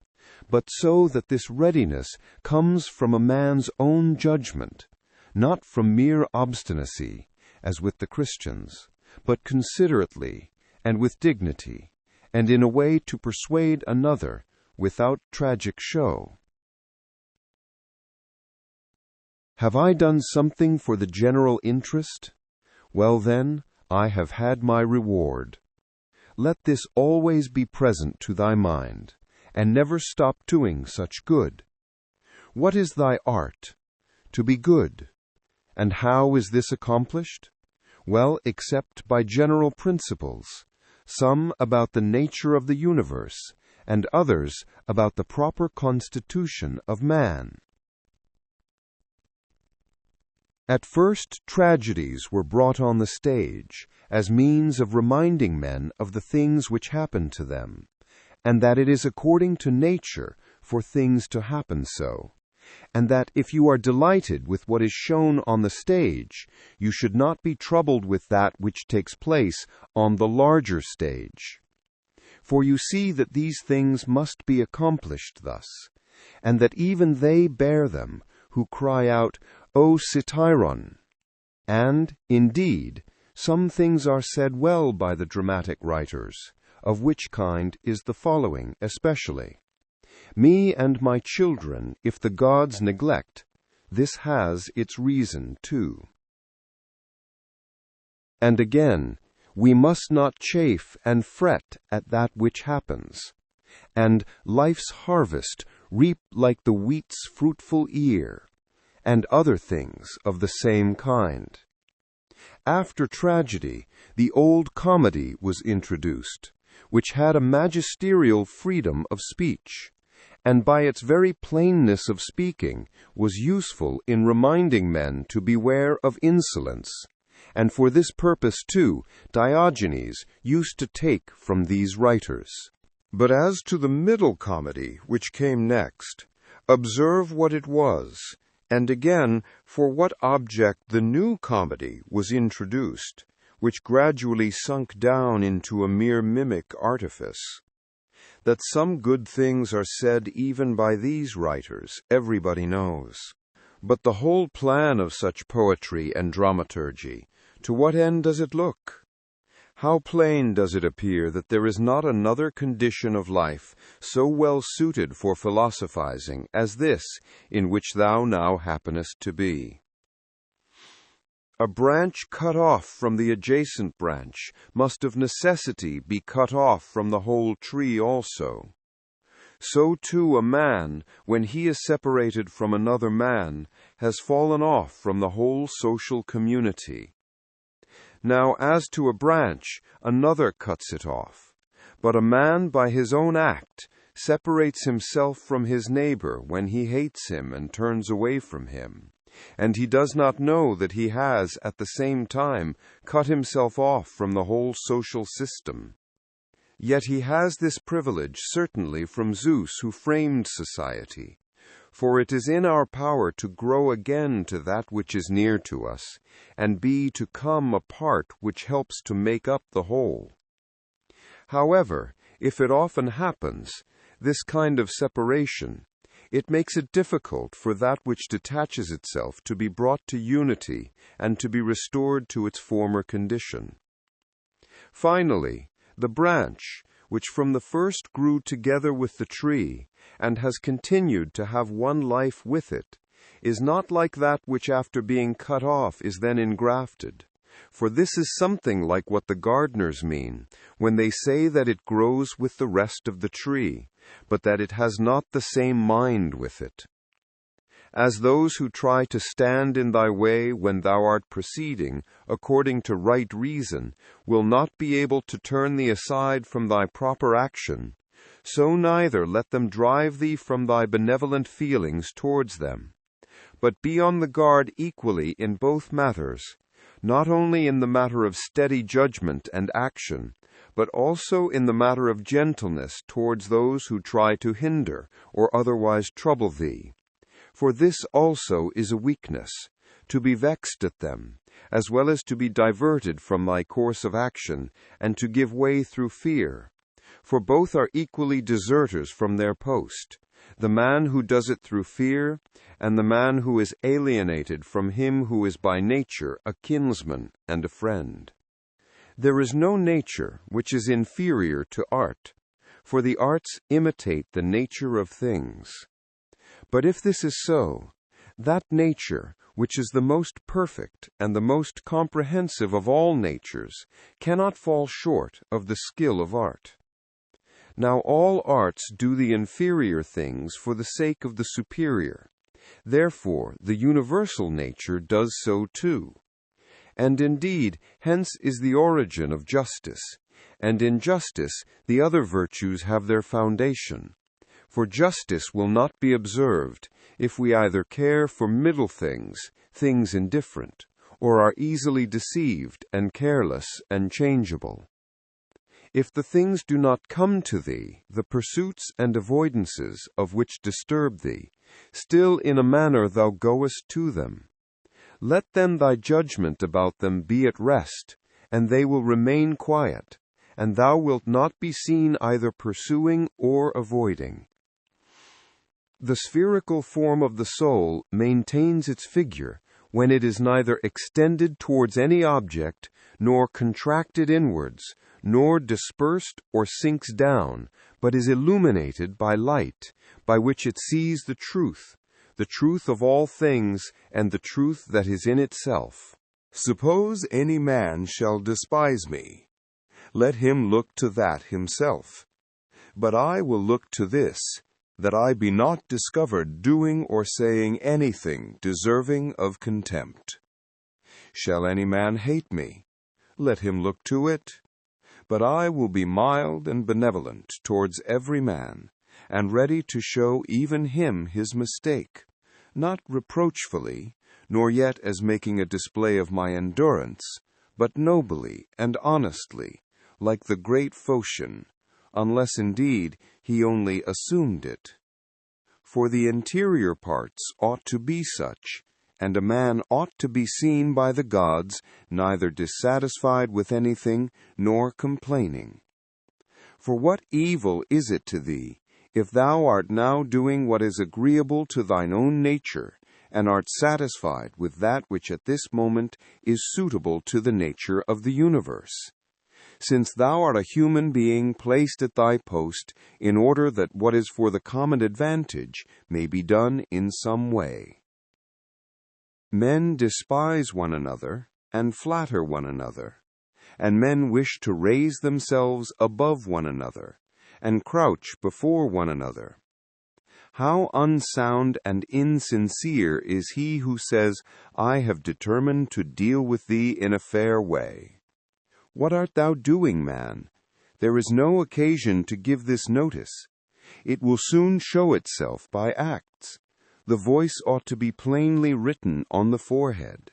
but so that this readiness comes from a man's own judgment, not from mere obstinacy, as with the Christians, but considerately, and with dignity, and in a way to persuade another without tragic show. Have I done something for the general interest? Well then, I have had my reward. Let this always be present to thy mind, and never stop doing such good. What is thy art? To be good. And how is this accomplished? Well, except by general principles, some about the nature of the universe, and others about the proper constitution of man. At first, tragedies were brought on the stage as means of reminding men of the things which happen to them, and that it is according to nature for things to happen so, and that if you are delighted with what is shown on the stage, you should not be troubled with that which takes place on the larger stage. For you see that these things must be accomplished thus, and that even they bear them who cry out, O Citairon! And, indeed, some things are said well by the dramatic writers, of which kind is the following especially. Me and my children, if the gods neglect, this has its reason too. And again, we must not chafe and fret at that which happens, and life's harvest reap like the wheat's fruitful ear, and other things of the same kind. After tragedy, the old comedy was introduced, which had a magisterial freedom of speech, and by its very plainness of speaking was useful in reminding men to beware of insolence, and for this purpose too Diogenes used to take from these writers. But as to the middle comedy, which came next, observe what it was, and again for what object the new comedy was introduced, which gradually sunk down into a mere mimic artifice. That some good things are said even by these writers, everybody knows. But the whole plan of such poetry and dramaturgy, to what end does it look? How plain does it appear that there is not another condition of life so well suited for philosophizing as this in which thou now happenest to be. A branch cut off from the adjacent branch must of necessity be cut off from the whole tree also. So too a man, when he is separated from another man, has fallen off from the whole social community. Now as to a branch, another cuts it off. But a man by his own act separates himself from his neighbor when he hates him and turns away from him, and he does not know that he has at the same time cut himself off from the whole social system. Yet he has this privilege certainly from Zeus who framed society, for it is in our power to grow again to that which is near to us, and to come a part which helps to make up the whole. However, if it often happens, this kind of separation, it makes it difficult for that which detaches itself to be brought to unity and to be restored to its former condition. Finally, the branch, which from the first grew together with the tree, and has continued to have one life with it, is not like that which after being cut off is then engrafted. For this is something like what the gardeners mean, when they say that it grows with the rest of the tree, but that it has not the same mind with it. As those who try to stand in thy way when thou art proceeding, according to right reason, will not be able to turn thee aside from thy proper action, so neither let them drive thee from thy benevolent feelings towards them. But be on the guard equally in both matters, not only in the matter of steady judgment and action, but also in the matter of gentleness towards those who try to hinder or otherwise trouble thee. For this also is a weakness, to be vexed at them, as well as to be diverted from thy course of action, and to give way through fear. For both are equally deserters from their post, the man who does it through fear, and the man who is alienated from him who is by nature a kinsman and a friend. There is no nature which is inferior to art, for the arts imitate the nature of things. But if this is so, that nature, which is the most perfect and the most comprehensive of all natures, cannot fall short of the skill of art. Now all arts do the inferior things for the sake of the superior. Therefore the universal nature does so too. And indeed, hence is the origin of justice, and in justice the other virtues have their foundation. For justice will not be observed if we either care for middle things, things indifferent, or are easily deceived and careless and changeable. If the things do not come to thee, the pursuits and avoidances of which disturb thee, still in a manner thou goest to them. Let then thy judgment about them be at rest, and they will remain quiet, and thou wilt not be seen either pursuing or avoiding. The spherical form of the soul maintains its figure when it is neither extended towards any object, nor contracted inwards, nor dispersed or sinks down, but is illuminated by light, by which it sees the truth of all things, and the truth that is in itself. Suppose any man shall despise me, let him look to that himself. But I will look to this, that I be not discovered doing or saying anything deserving of contempt. Shall any man hate me? Let him look to it. But I will be mild and benevolent towards every man, and ready to show even him his mistake, not reproachfully, nor yet as making a display of my endurance, but nobly and honestly, like the great Phocion, unless indeed he only assumed it. For the interior parts ought to be such, and a man ought to be seen by the gods neither dissatisfied with anything nor complaining. For what evil is it to thee, if thou art now doing what is agreeable to thine own nature, and art satisfied with that which at this moment is suitable to the nature of the universe? Since thou art a human being placed at thy post in order that what is for the common advantage may be done in some way. Men despise one another and flatter one another, and men wish to raise themselves above one another, and crouch before one another. How unsound and insincere is he who says, I have determined to deal with thee in a fair way. What art thou doing, man? There is no occasion to give this notice. It will soon show itself by acts. The voice ought to be plainly written on the forehead.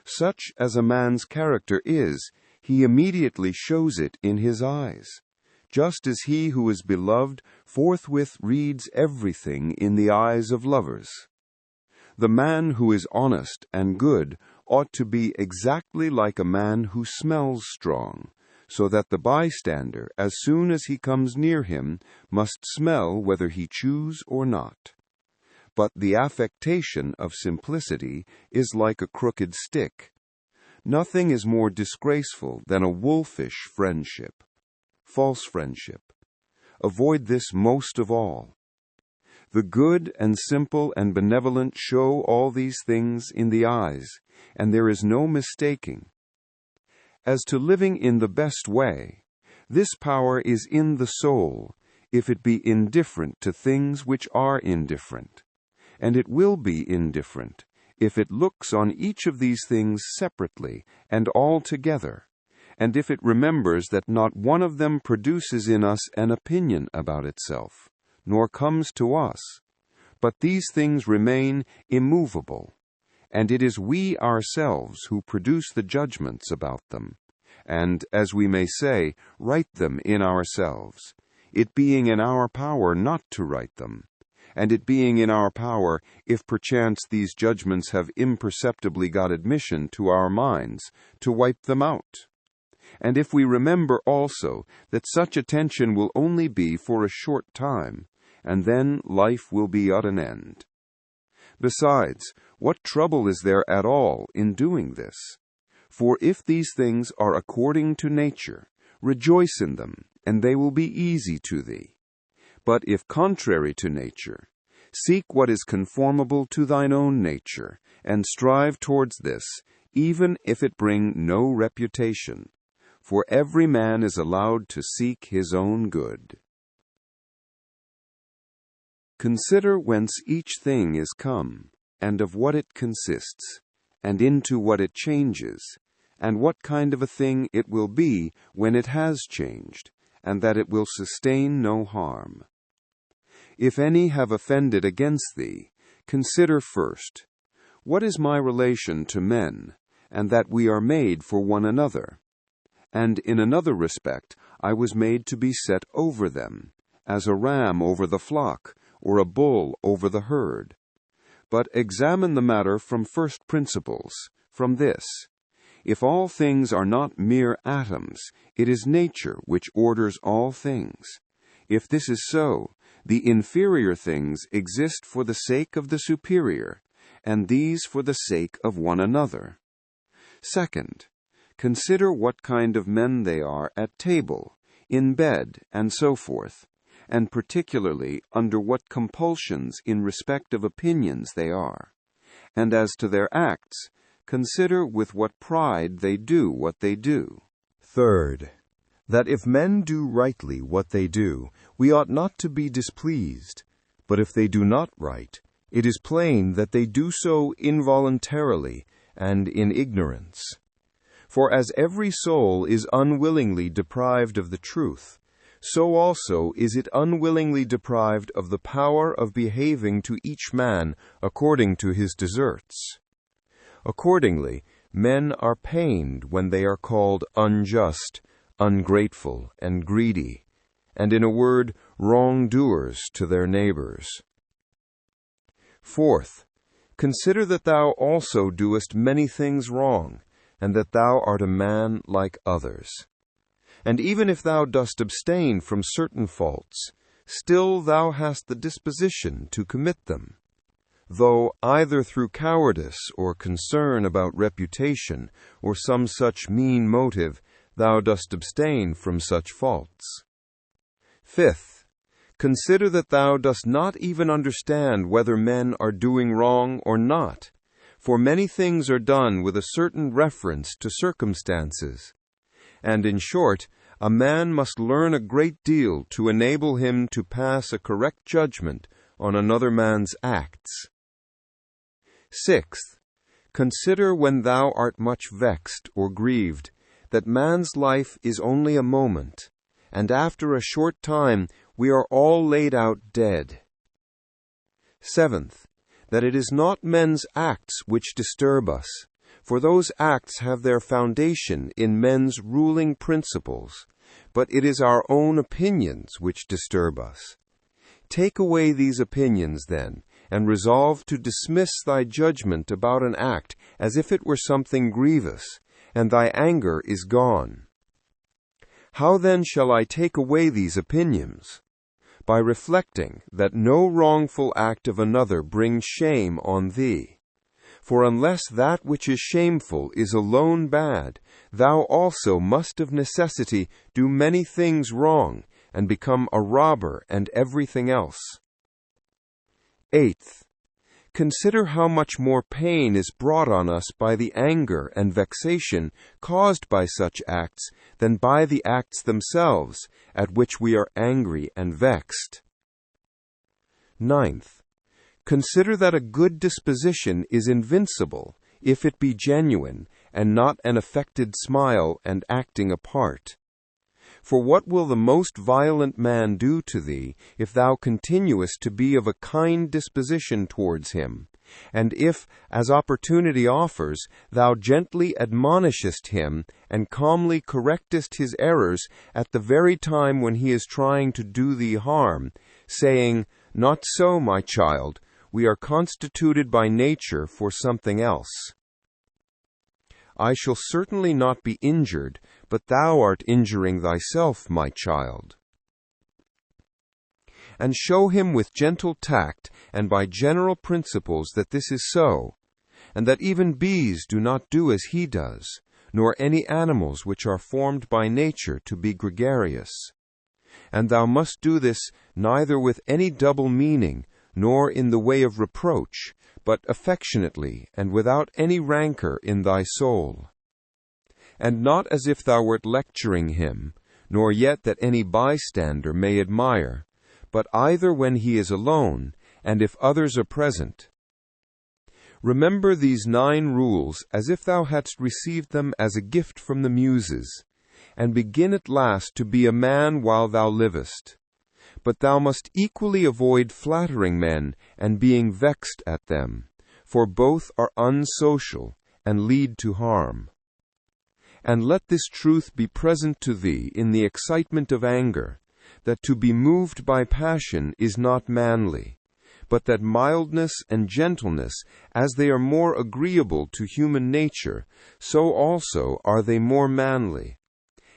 Such as a man's character is, he immediately shows it in his eyes, just as he who is beloved forthwith reads everything in the eyes of lovers. The man who is honest and good ought to be exactly like a man who smells strong, so that the bystander, as soon as he comes near him, must smell whether he choose or not. But the affectation of simplicity is like a crooked stick. Nothing is more disgraceful than a wolfish friendship, false friendship. Avoid this most of all. The good and simple and benevolent show all these things in the eyes, and there is no mistaking. As to living in the best way, this power is in the soul, if it be indifferent to things which are indifferent. And it will be indifferent if it looks on each of these things separately and all together, and if it remembers that not one of them produces in us an opinion about itself, nor comes to us, but these things remain immovable, and it is we ourselves who produce the judgments about them, and, as we may say, write them in ourselves, it being in our power not to write them, and it being in our power, if perchance these judgments have imperceptibly got admission to our minds, to wipe them out. And if we remember also that such attention will only be for a short time, and then life will be at an end. Besides, what trouble is there at all in doing this? For if these things are according to nature, rejoice in them, and they will be easy to thee. But if contrary to nature, seek what is conformable to thine own nature, and strive towards this, even if it bring no reputation. For every man is allowed to seek his own good. Consider whence each thing is come, and of what it consists, and into what it changes, and what kind of a thing it will be when it has changed, and that it will sustain no harm. If any have offended against thee, consider first, what is my relation to men, and that we are made for one another? And in another respect I was made to be set over them, as a ram over the flock, or a bull over the herd. But examine the matter from first principles, from this: if all things are not mere atoms, it is nature which orders all things. If this is so, the inferior things exist for the sake of the superior, and these for the sake of one another. Second, consider what kind of men they are at table, in bed, and so forth, and particularly under what compulsions in respect of opinions they are. And as to their acts, consider with what pride they do what they do. Third, that if men do rightly what they do, we ought not to be displeased. But if they do not right, it is plain that they do so involuntarily and in ignorance. For as every soul is unwillingly deprived of the truth, so also is it unwillingly deprived of the power of behaving to each man according to his deserts. Accordingly, men are pained when they are called unjust, ungrateful, and greedy, and in a word, wrongdoers to their neighbors. Fourth, consider that thou also doest many things wrong, and that thou art a man like others. And even if thou dost abstain from certain faults, still thou hast the disposition to commit them, though either through cowardice or concern about reputation or some such mean motive thou dost abstain from such faults. Fifth, consider that thou dost not even understand whether men are doing wrong or not, for many things are done with a certain reference to circumstances. And in short, a man must learn a great deal to enable him to pass a correct judgment on another man's acts. Sixth, consider when thou art much vexed or grieved, that man's life is only a moment, and after a short time we are all laid out dead. Seventh, that it is not men's acts which disturb us, for those acts have their foundation in men's ruling principles, but it is our own opinions which disturb us. Take away these opinions, then, and resolve to dismiss thy judgment about an act as if it were something grievous, and thy anger is gone. How then shall I take away these opinions? By reflecting that no wrongful act of another brings shame on thee. For unless that which is shameful is alone bad, thou also must of necessity do many things wrong, and become a robber and everything else. Eighth, consider how much more pain is brought on us by the anger and vexation caused by such acts than by the acts themselves, at which we are angry and vexed. Ninth, consider that a good disposition is invincible, if it be genuine, and not an affected smile and acting a part. For what will the most violent man do to thee, if thou continuest to be of a kind disposition towards him, and if, as opportunity offers, thou gently admonishest him, and calmly correctest his errors at the very time when he is trying to do thee harm, saying, "Not so, my child, we are constituted by nature for something else. I shall certainly not be injured, but thou art injuring thyself, my child." And show him with gentle tact and by general principles that this is so, and that even bees do not do as he does, nor any animals which are formed by nature to be gregarious. And thou must do this neither with any double meaning, nor in the way of reproach, but affectionately and without any rancor in thy soul. And not as if thou wert lecturing him, nor yet that any bystander may admire, but either when he is alone, and if others are present. Remember these 9 rules as if thou hadst received them as a gift from the Muses, and begin at last to be a man while thou livest. But thou must equally avoid flattering men and being vexed at them, for both are unsocial and lead to harm. And let this truth be present to thee in the excitement of anger, that to be moved by passion is not manly, but that mildness and gentleness, as they are more agreeable to human nature, so also are they more manly.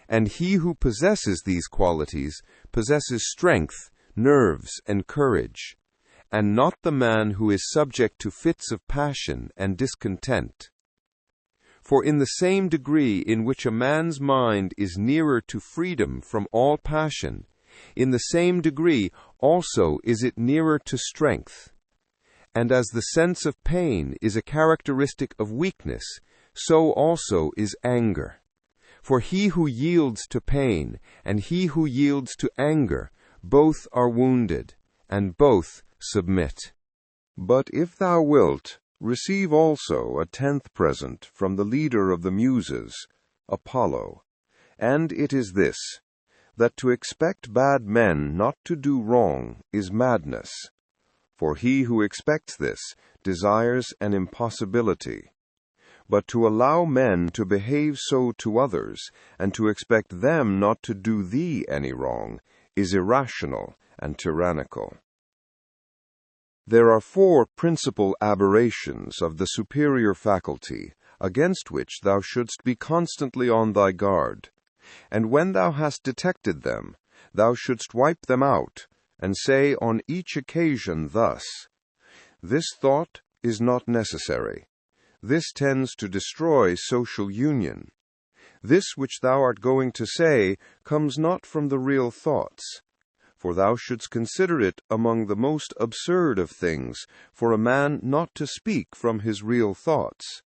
And he who possesses these qualities possesses strength, nerves, and courage, and not the man who is subject to fits of passion and discontent. For in the same degree in which a man's mind is nearer to freedom from all passion, in the same degree also is it nearer to strength. And as the sense of pain is a characteristic of weakness, so also is anger. For he who yields to pain and he who yields to anger, both are wounded, and both submit. But if thou wilt, receive also a 10th present from the leader of the Muses, Apollo, and it is this, that to expect bad men not to do wrong is madness, for he who expects this desires an impossibility. But to allow men to behave so to others, and to expect them not to do thee any wrong, is irrational and tyrannical. There are 4 principal aberrations of the superior faculty, against which thou shouldst be constantly on thy guard. And when thou hast detected them, thou shouldst wipe them out, and say on each occasion thus, This thought is not necessary. This tends to destroy social union. This which thou art going to say comes not from the real thoughts. For thou shouldst consider it among the most absurd of things for a man not to speak from his real thoughts.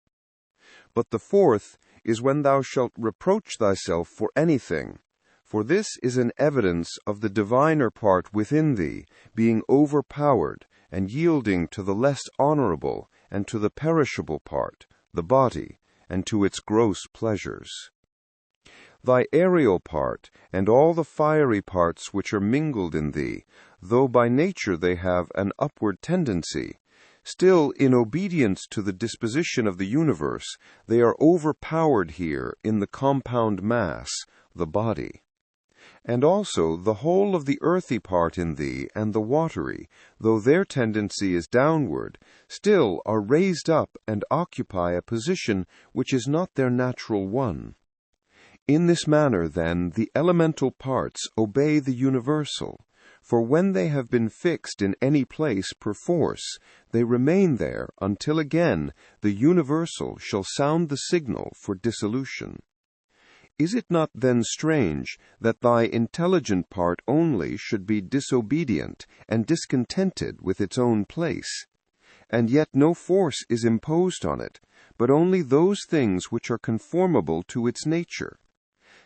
But the 4th is when thou shalt reproach thyself for anything, for this is an evidence of the diviner part within thee being overpowered and yielding to the less honorable and to the perishable part, the body, and to its gross pleasures. Thy aerial part, and all the fiery parts which are mingled in thee, though by nature they have an upward tendency, still in obedience to the disposition of the universe, they are overpowered here in the compound mass, the body. And also the whole of the earthy part in thee and the watery, though their tendency is downward, still are raised up and occupy a position which is not their natural one. In this manner, then, the elemental parts obey the universal, for when they have been fixed in any place perforce, they remain there until again the universal shall sound the signal for dissolution. Is it not then strange that thy intelligent part only should be disobedient and discontented with its own place? And yet no force is imposed on it, but only those things which are conformable to its nature.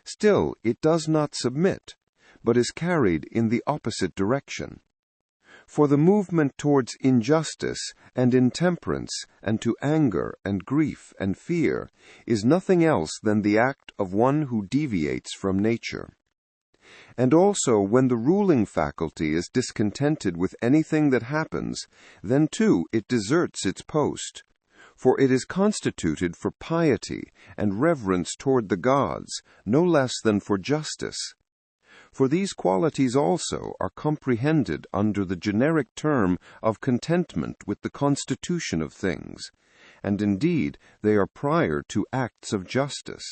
Still it does not submit, but is carried in the opposite direction. For the movement towards injustice and intemperance and to anger and grief and fear is nothing else than the act of one who deviates from nature. And also when the ruling faculty is discontented with anything that happens, then too it deserts its post. For it is constituted for piety and reverence toward the gods, no less than for justice. For these qualities also are comprehended under the generic term of contentment with the constitution of things, and indeed they are prior to acts of justice.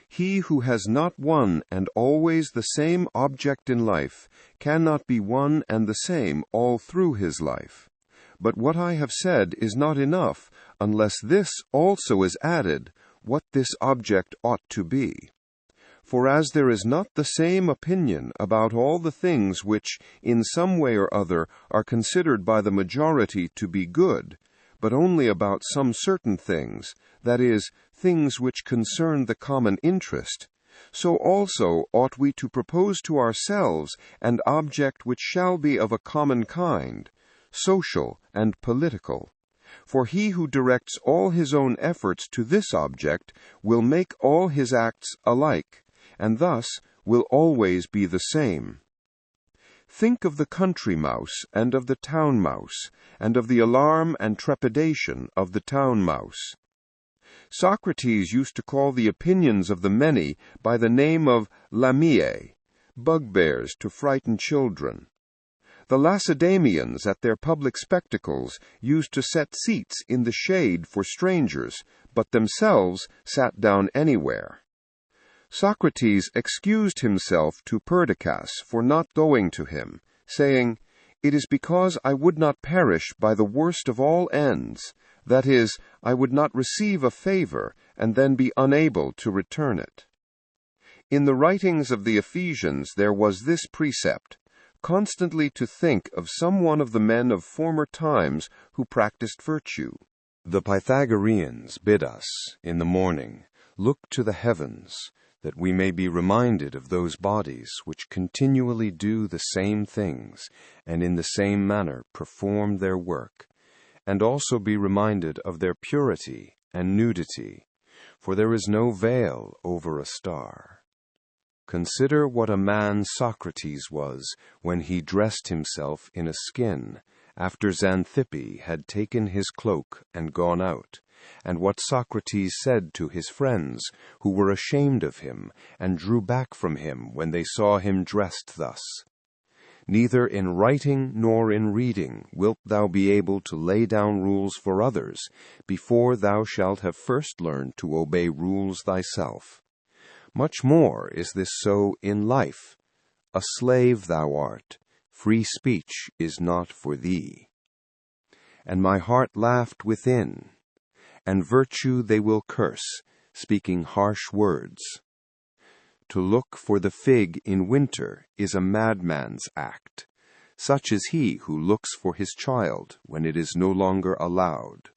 He who has not one and always the same object in life cannot be one and the same all through his life. But what I have said is not enough unless this also is added, what this object ought to be. For as there is not the same opinion about all the things which, in some way or other, are considered by the majority to be good, but only about some certain things, that is, things which concern the common interest, so also ought we to propose to ourselves an object which shall be of a common kind, social and political. For he who directs all his own efforts to this object will make all his acts alike, and thus will always be the same. Think of the country mouse and of the town mouse, and of the alarm and trepidation of the town mouse. Socrates used to call the opinions of the many by the name of lamiae, bugbears to frighten children. The Lacedaemonians at their public spectacles used to set seats in the shade for strangers, but themselves sat down anywhere. Socrates excused himself to Perdiccas for not going to him, saying, "It is because I would not perish by the worst of all ends, that is, I would not receive a favor and then be unable to return it." In the writings of the Ephesians there was this precept, constantly to think of some one of the men of former times who practiced virtue. The Pythagoreans bid us, in the morning, look to the heavens, that we may be reminded of those bodies which continually do the same things, and in the same manner perform their work, and also be reminded of their purity and nudity, for there is no veil over a star. Consider what a man Socrates was when he dressed himself in a skin, after Xanthippe had taken his cloak and gone out, and what Socrates said to his friends, who were ashamed of him, and drew back from him when they saw him dressed thus. Neither in writing nor in reading wilt thou be able to lay down rules for others, before thou shalt have first learned to obey rules thyself. Much more is this so in life. A slave thou art, free speech is not for thee. And my heart laughed within, and virtue they will curse, speaking harsh words. To look for the fig in winter is a madman's act. Such is he who looks for his child when it is no longer allowed.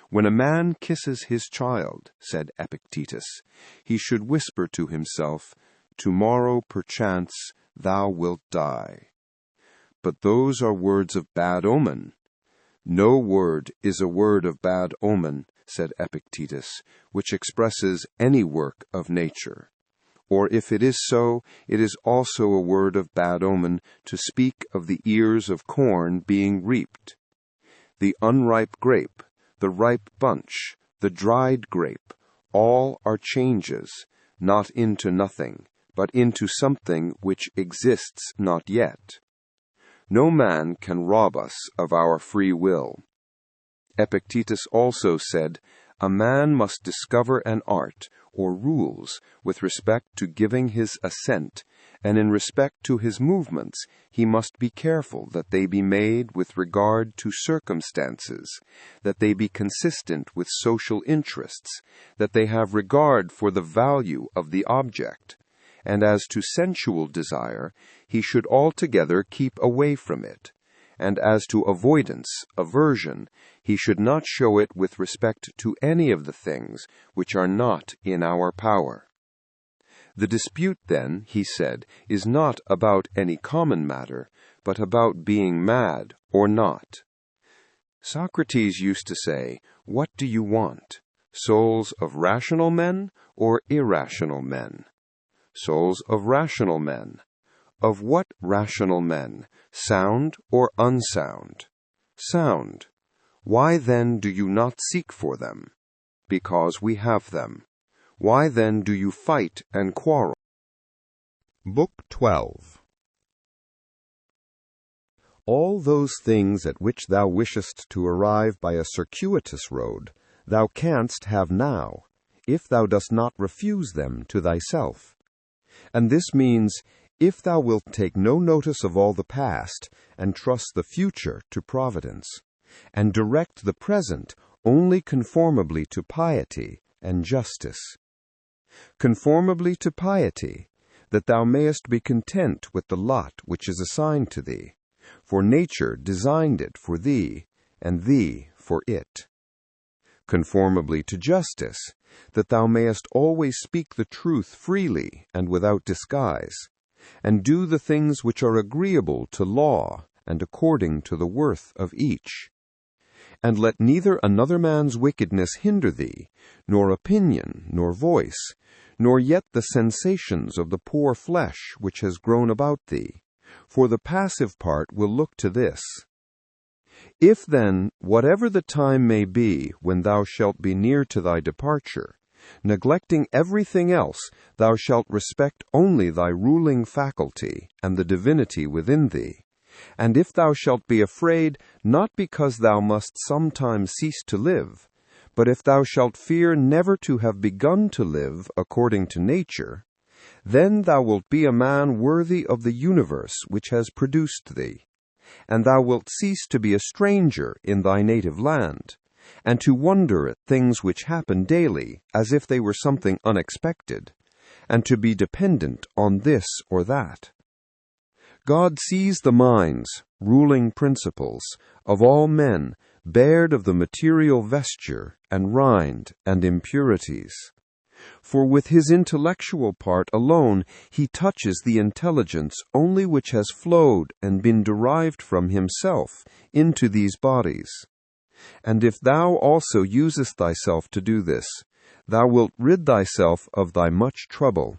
When a man kisses his child, said Epictetus, he should whisper to himself, "Tomorrow, perchance, thou wilt die." But those are words of bad omen. No word is a word of bad omen, said Epictetus, which expresses any work of nature. Or if it is so, it is also a word of bad omen to speak of the ears of corn being reaped. The unripe grape, the ripe bunch, the dried grape, all are changes, not into nothing, but into something which exists not yet. No man can rob us of our free will. Epictetus also said, "A man must discover an art, or rules, with respect to giving his assent, and in respect to his movements he must be careful that they be made with regard to circumstances, that they be consistent with social interests, that they have regard for the value of the object, and as to sensual desire, he should altogether keep away from it, and as to avoidance, aversion, he should not show it with respect to any of the things which are not in our power. The dispute, then, he said, is not about any common matter, but about being mad or not. Socrates used to say, 'What do you want? Souls of rational men or irrational men?' Souls of rational men. Of what rational men? Sound or unsound? Sound. Why then do you not seek for them? Because we have them. Why then do you fight and quarrel? Book 12. All those things at which thou wishest to arrive by a circuitous road, thou canst have now, if thou dost not refuse them to thyself. And this means, if thou wilt take no notice of all the past, and trust the future to providence, and direct the present only conformably to piety and justice. Conformably to piety, that thou mayest be content with the lot which is assigned to thee, for nature designed it for thee, and thee for it. Conformably to justice, that thou mayest always speak the truth freely and without disguise, and do the things which are agreeable to law and according to the worth of each. And let neither another man's wickedness hinder thee, nor opinion, nor voice, nor yet the sensations of the poor flesh which has grown about thee, For the passive part will look to this: If then, whatever the time may be when thou shalt be near to thy departure, neglecting everything else, thou shalt respect only thy ruling faculty and the divinity within thee, and if thou shalt be afraid, not because thou must sometime cease to live, but if thou shalt fear never to have begun to live according to nature, then thou wilt be a man worthy of the universe which has produced thee, and thou wilt cease to be a stranger in thy native land, and to wonder at things which happen daily as if they were something unexpected, and to be dependent on this or that. God sees the minds, ruling principles, of all men bared of the material vesture and rind and impurities. For with his intellectual part alone he touches the intelligence only which has flowed and been derived from himself into these bodies. And if thou also usest thyself to do this, thou wilt rid thyself of thy much trouble.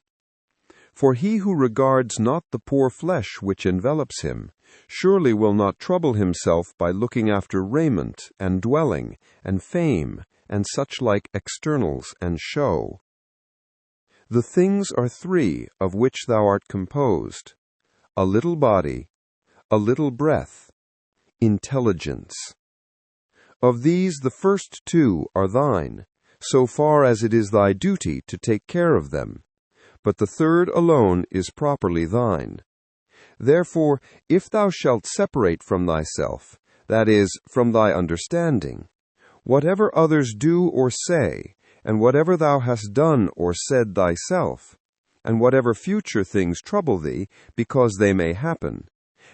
For he who regards not the poor flesh which envelops him, surely will not trouble himself by looking after raiment and dwelling and fame and such like externals and show. The things are three of which thou art composed: a little body, a little breath, intelligence. Of these the first two are thine, so far as it is thy duty to take care of them, but the third alone is properly thine. Therefore, if thou shalt separate from thyself, that is, from thy understanding, whatever others do or say, and whatever thou hast done or said thyself, and whatever future things trouble thee, because they may happen,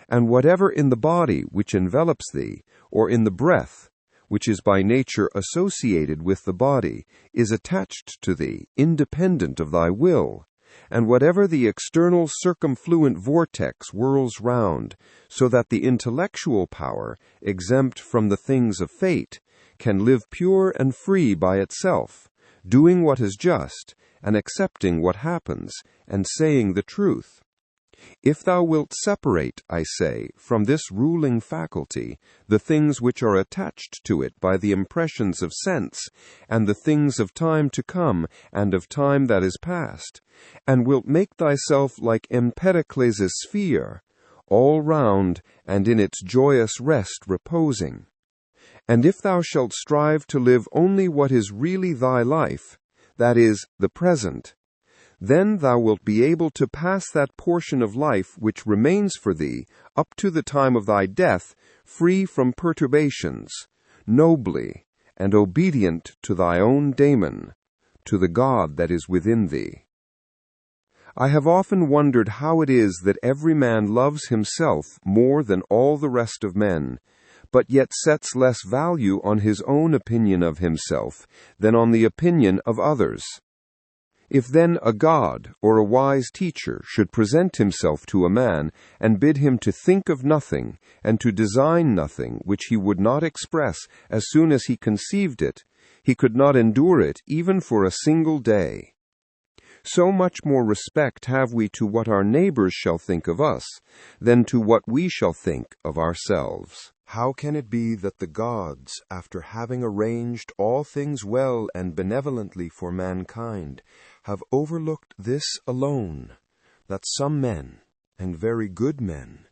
and whatever in the body which envelops thee, or in the breath, which is by nature associated with the body, is attached to thee, independent of thy will, and whatever the external circumfluent vortex whirls round, so that the intellectual power, exempt from the things of fate, can live pure and free by itself, doing what is just, and accepting what happens, and saying the truth. If thou wilt separate, I say, from this ruling faculty the things which are attached to it by the impressions of sense, and the things of time to come and of time that is past, and wilt make thyself like Empedocles' sphere, all round and in its joyous rest reposing. And if thou shalt strive to live only what is really thy life, that is, the present, then thou wilt be able to pass that portion of life which remains for thee up to the time of thy death, free from perturbations, nobly, and obedient to thy own daemon, to the God that is within thee. I have often wondered how it is that every man loves himself more than all the rest of men, but yet sets less value on his own opinion of himself than on the opinion of others. If then a god or a wise teacher should present himself to a man and bid him to think of nothing and to design nothing which he would not express as soon as he conceived it, he could not endure it even for a single day. So much more respect have we to what our neighbors shall think of us than to what we shall think of ourselves. How can it be that the gods, after having arranged all things well and benevolently for mankind, have overlooked this alone, that some men, and very good men,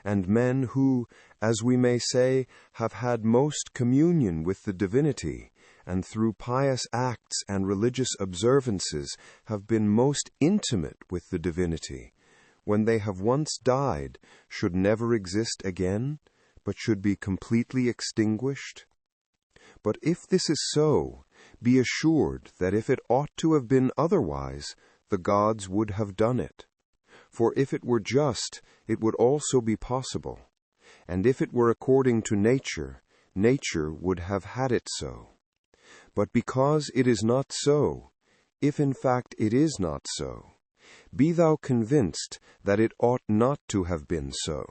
and men who, as we may say, have had most communion with the divinity, and through pious acts and religious observances have been most intimate with the divinity, when they have once died, should never exist again, but should be completely extinguished? But if this is so, be assured that if it ought to have been otherwise, the gods would have done it. For if it were just, it would also be possible. And if it were according to nature, nature would have had it so. But because it is not so, if in fact it is not so, be thou convinced that it ought not to have been so.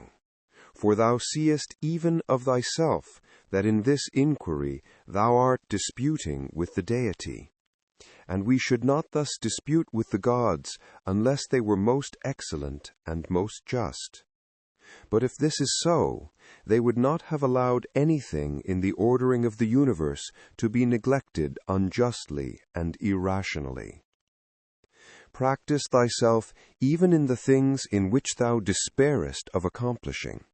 For thou seest even of thyself that in this inquiry thou art disputing with the deity. And we should not thus dispute with the gods unless they were most excellent and most just. But if this is so, they would not have allowed anything in the ordering of the universe to be neglected unjustly and irrationally. Practice thyself even in the things in which thou despairest of accomplishing.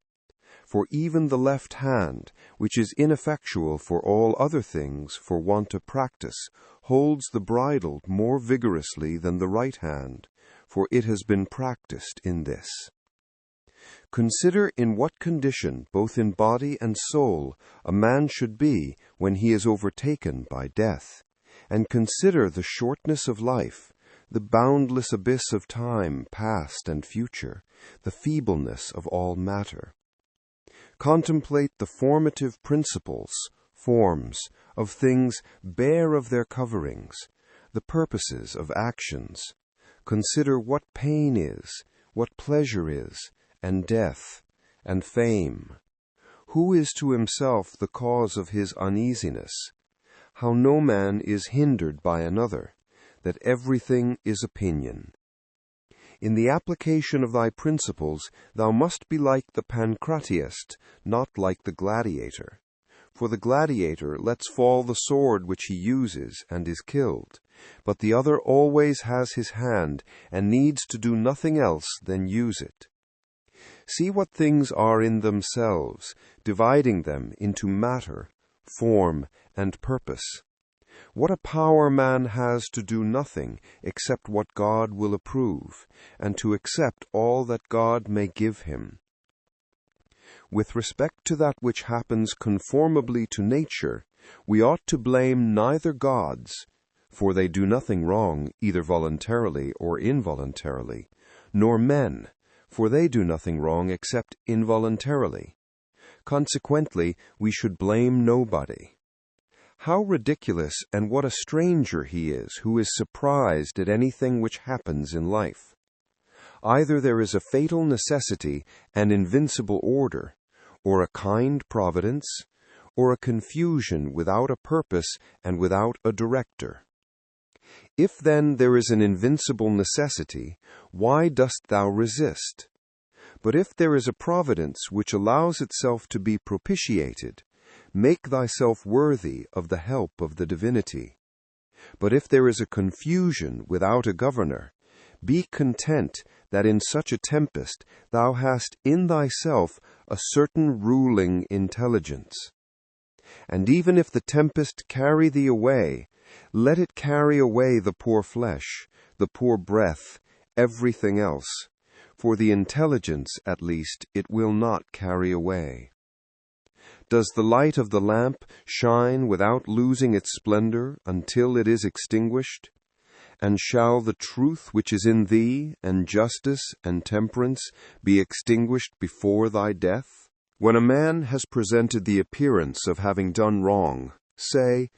For even the left hand, which is ineffectual for all other things for want of practice, holds the bridle more vigorously than the right hand, for it has been practiced in this. Consider in what condition, both in body and soul, a man should be when he is overtaken by death, and consider the shortness of life, the boundless abyss of time, past and future, the feebleness of all matter. Contemplate the formative principles, forms, of things bare of their coverings, the purposes of actions. Consider what pain is, what pleasure is, and death, and fame. Who is to himself the cause of his uneasiness? How no man is hindered by another, that everything is opinion. In the application of thy principles thou must be like the pancratiast, not like the gladiator. For the gladiator lets fall the sword which he uses and is killed, but the other always has his hand and needs to do nothing else than use it. See what things are in themselves, dividing them into matter, form, and purpose. What a power man has to do nothing except what God will approve, and to accept all that God may give him. With respect to that which happens conformably to nature, we ought to blame neither gods, for they do nothing wrong either voluntarily or involuntarily, nor men, for they do nothing wrong except involuntarily. Consequently, we should blame nobody. How ridiculous and what a stranger he is who is surprised at anything which happens in life. Either there is a fatal necessity and invincible order, or a kind providence, or a confusion without a purpose and without a director. If then there is an invincible necessity, why dost thou resist? But if there is a providence which allows itself to be propitiated, make thyself worthy of the help of the divinity. But if there is a confusion without a governor, be content that in such a tempest thou hast in thyself a certain ruling intelligence. And even if the tempest carry thee away, let it carry away the poor flesh, the poor breath, everything else, for the intelligence, at least, it will not carry away. Does the light of the lamp shine without losing its splendor until it is extinguished? And shall the truth which is in thee, and justice and temperance, be extinguished before thy death? When a man has presented the appearance of having done wrong, say,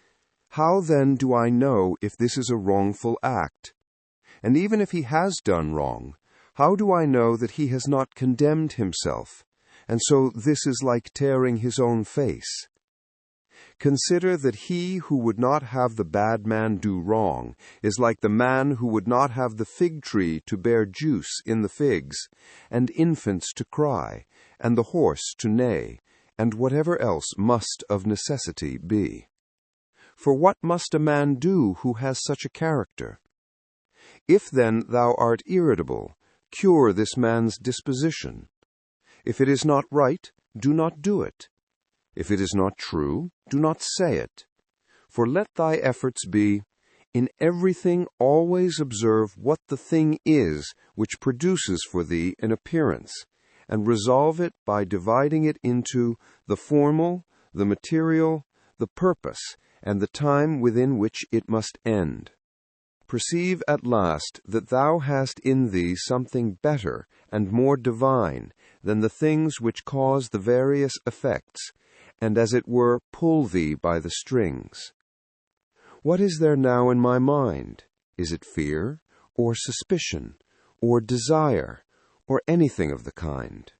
How then do I know if this is a wrongful act? And even if he has done wrong, how do I know that he has not condemned himself? And so this is like tearing his own face. Consider that he who would not have the bad man do wrong is like the man who would not have the fig tree to bear juice in the figs, and infants to cry, and the horse to neigh, and whatever else must of necessity be. For what must a man do who has such a character? If then thou art irritable, cure this man's disposition. If it is not right, do not do it. If it is not true, do not say it. For let thy efforts be, in everything always observe what the thing is which produces for thee an appearance, and resolve it by dividing it into the formal, the material, the purpose, and the time within which it must end. Perceive at last that thou hast in thee something better and more divine than the things which cause the various effects, and as it were pull thee by the strings. What is there now in my mind? Is it fear, or suspicion, or desire, or anything of the kind?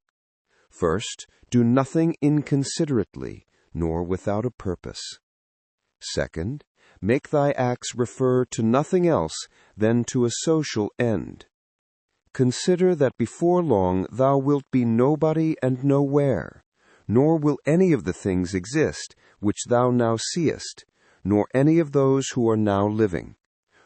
First, do nothing inconsiderately, nor without a purpose. Second, make thy acts refer to nothing else than to a social end. consider that before long thou wilt be nobody and nowhere, nor will any of the things exist which thou now seest, nor any of those who are now living.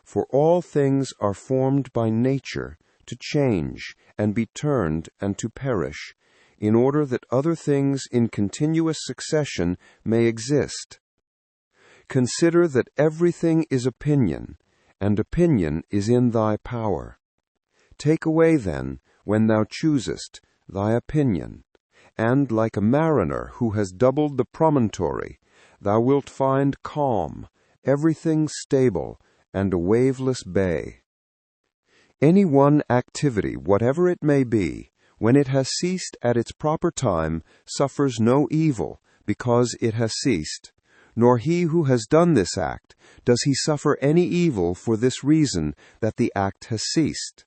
For all things are formed by nature to change and be turned and to perish, in order that other things in continuous succession may exist. Consider that everything is opinion, and opinion is in thy power. Take away then, when thou choosest, thy opinion, and like a mariner who has doubled the promontory, thou wilt find calm, everything stable, and a waveless bay. Any one activity, whatever it may be, when it has ceased at its proper time, suffers no evil, because it has ceased. Nor he who has done this act, does he suffer any evil for this reason, that the act has ceased.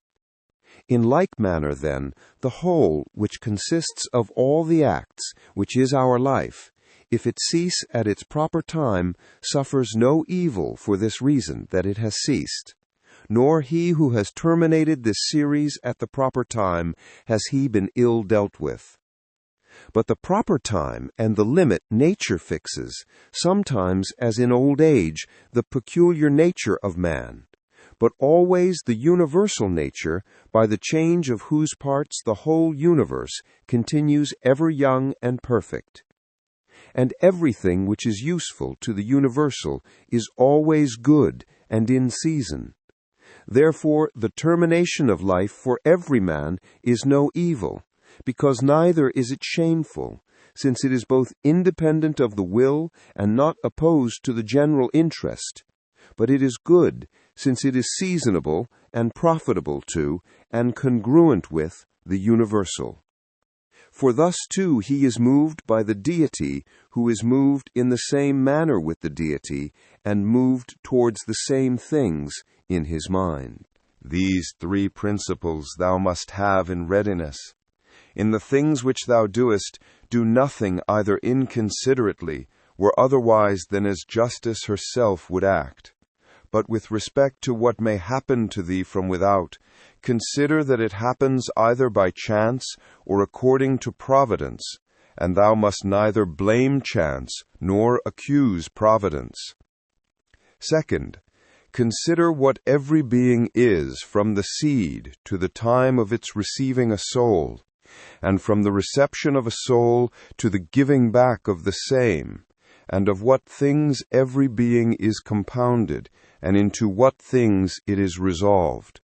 In like manner, then, the whole, which consists of all the acts, which is our life, if it cease at its proper time, suffers no evil for this reason, that it has ceased. Nor he who has terminated this series at the proper time, has he been ill dealt with. But the proper time and the limit nature fixes, sometimes, as in old age, the peculiar nature of man, but always the universal nature, by the change of whose parts the whole universe continues ever young and perfect. And everything which is useful to the universal is always good and in season. Therefore the termination of life for every man is no evil, because neither is it shameful, since it is both independent of the will and not opposed to the general interest. But it is good, since it is seasonable and profitable to, and congruent with, the universal. For thus too he is moved by the deity, who is moved in the same manner with the deity, and moved towards the same things in his mind. These three principles thou must have in readiness. In the things which thou doest, do nothing either inconsiderately, or otherwise than as justice herself would act. But with respect to what may happen to thee from without, consider that it happens either by chance or according to providence, and thou must neither blame chance nor accuse providence. Second, consider what every being is from the seed to the time of its receiving a soul, and from the reception of a soul to the giving back of the same, and of what things every being is compounded, and into what things it is resolved.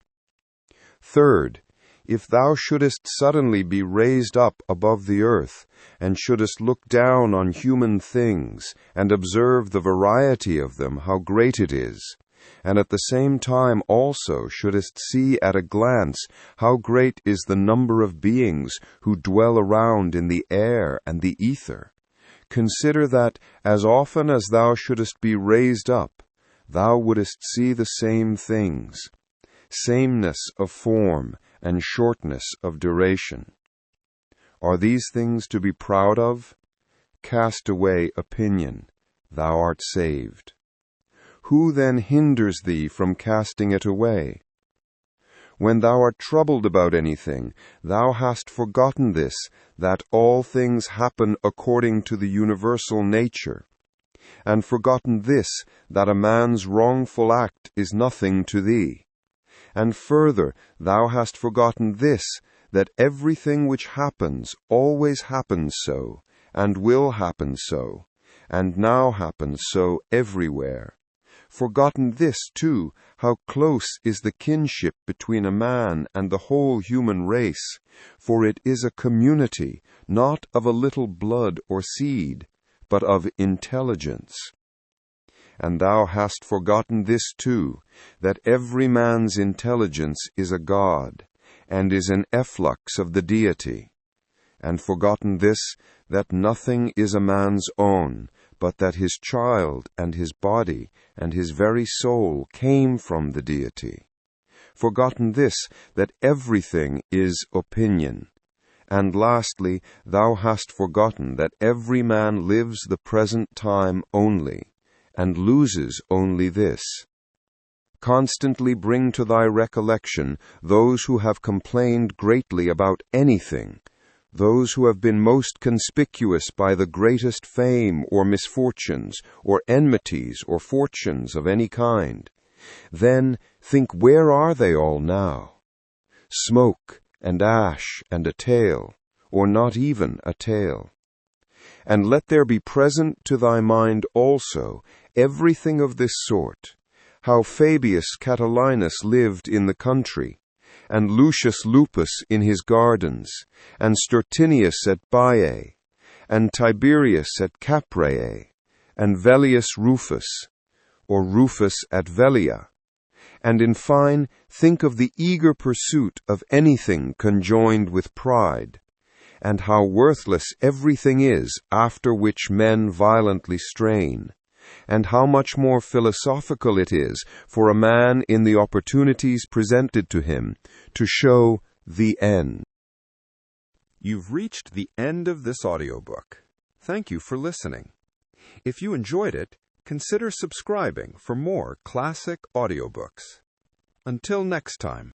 Third, if thou shouldest suddenly be raised up above the earth, and shouldest look down on human things, and observe the variety of them, how great it is, and at the same time also shouldest see at a glance how great is the number of beings who dwell around in the air and the ether, consider that, as often as thou shouldest be raised up, thou wouldest see the same things, sameness of form and shortness of duration. Are these things to be proud of? Cast away opinion, thou art saved. Who then hinders thee from casting it away? When thou art troubled about anything, thou hast forgotten this, that all things happen according to the universal nature, and forgotten this, that a man's wrongful act is nothing to thee. And further, thou hast forgotten this, that everything which happens always happens so, and will happen so, and now happens so everywhere. Forgotten this, too, how close is the kinship between a man and the whole human race, for it is a community, not of a little blood or seed, but of intelligence. And thou hast forgotten this too, that every man's intelligence is a god, and is an efflux of the deity. And forgotten this, that nothing is a man's own, but that his child and his body and his very soul came from the deity. Forgotten this, that everything is opinion. And lastly, thou hast forgotten that every man lives the present time only, and loses only this. Constantly bring to thy recollection those who have complained greatly about anything, those who have been most conspicuous by the greatest fame or misfortunes, or enmities or fortunes of any kind. Then think, where are they all now? Smoke and ash and a tale, or not even a tale. And let there be present to thy mind also everything of this sort, how Fabius Catilinus lived in the country, and Lucius Lupus in his gardens, and Stertinius at Baiae, and Tiberius at Capreae, and Vellius Rufus, or Rufus at Velia. And in fine, think of the eager pursuit of anything conjoined with pride, and how worthless everything is after which men violently strain, and how much more philosophical it is for a man in the opportunities presented to him to show the end. You've reached the end of this audiobook. Thank you for listening. If you enjoyed it, consider subscribing for more classic audiobooks. Until next time.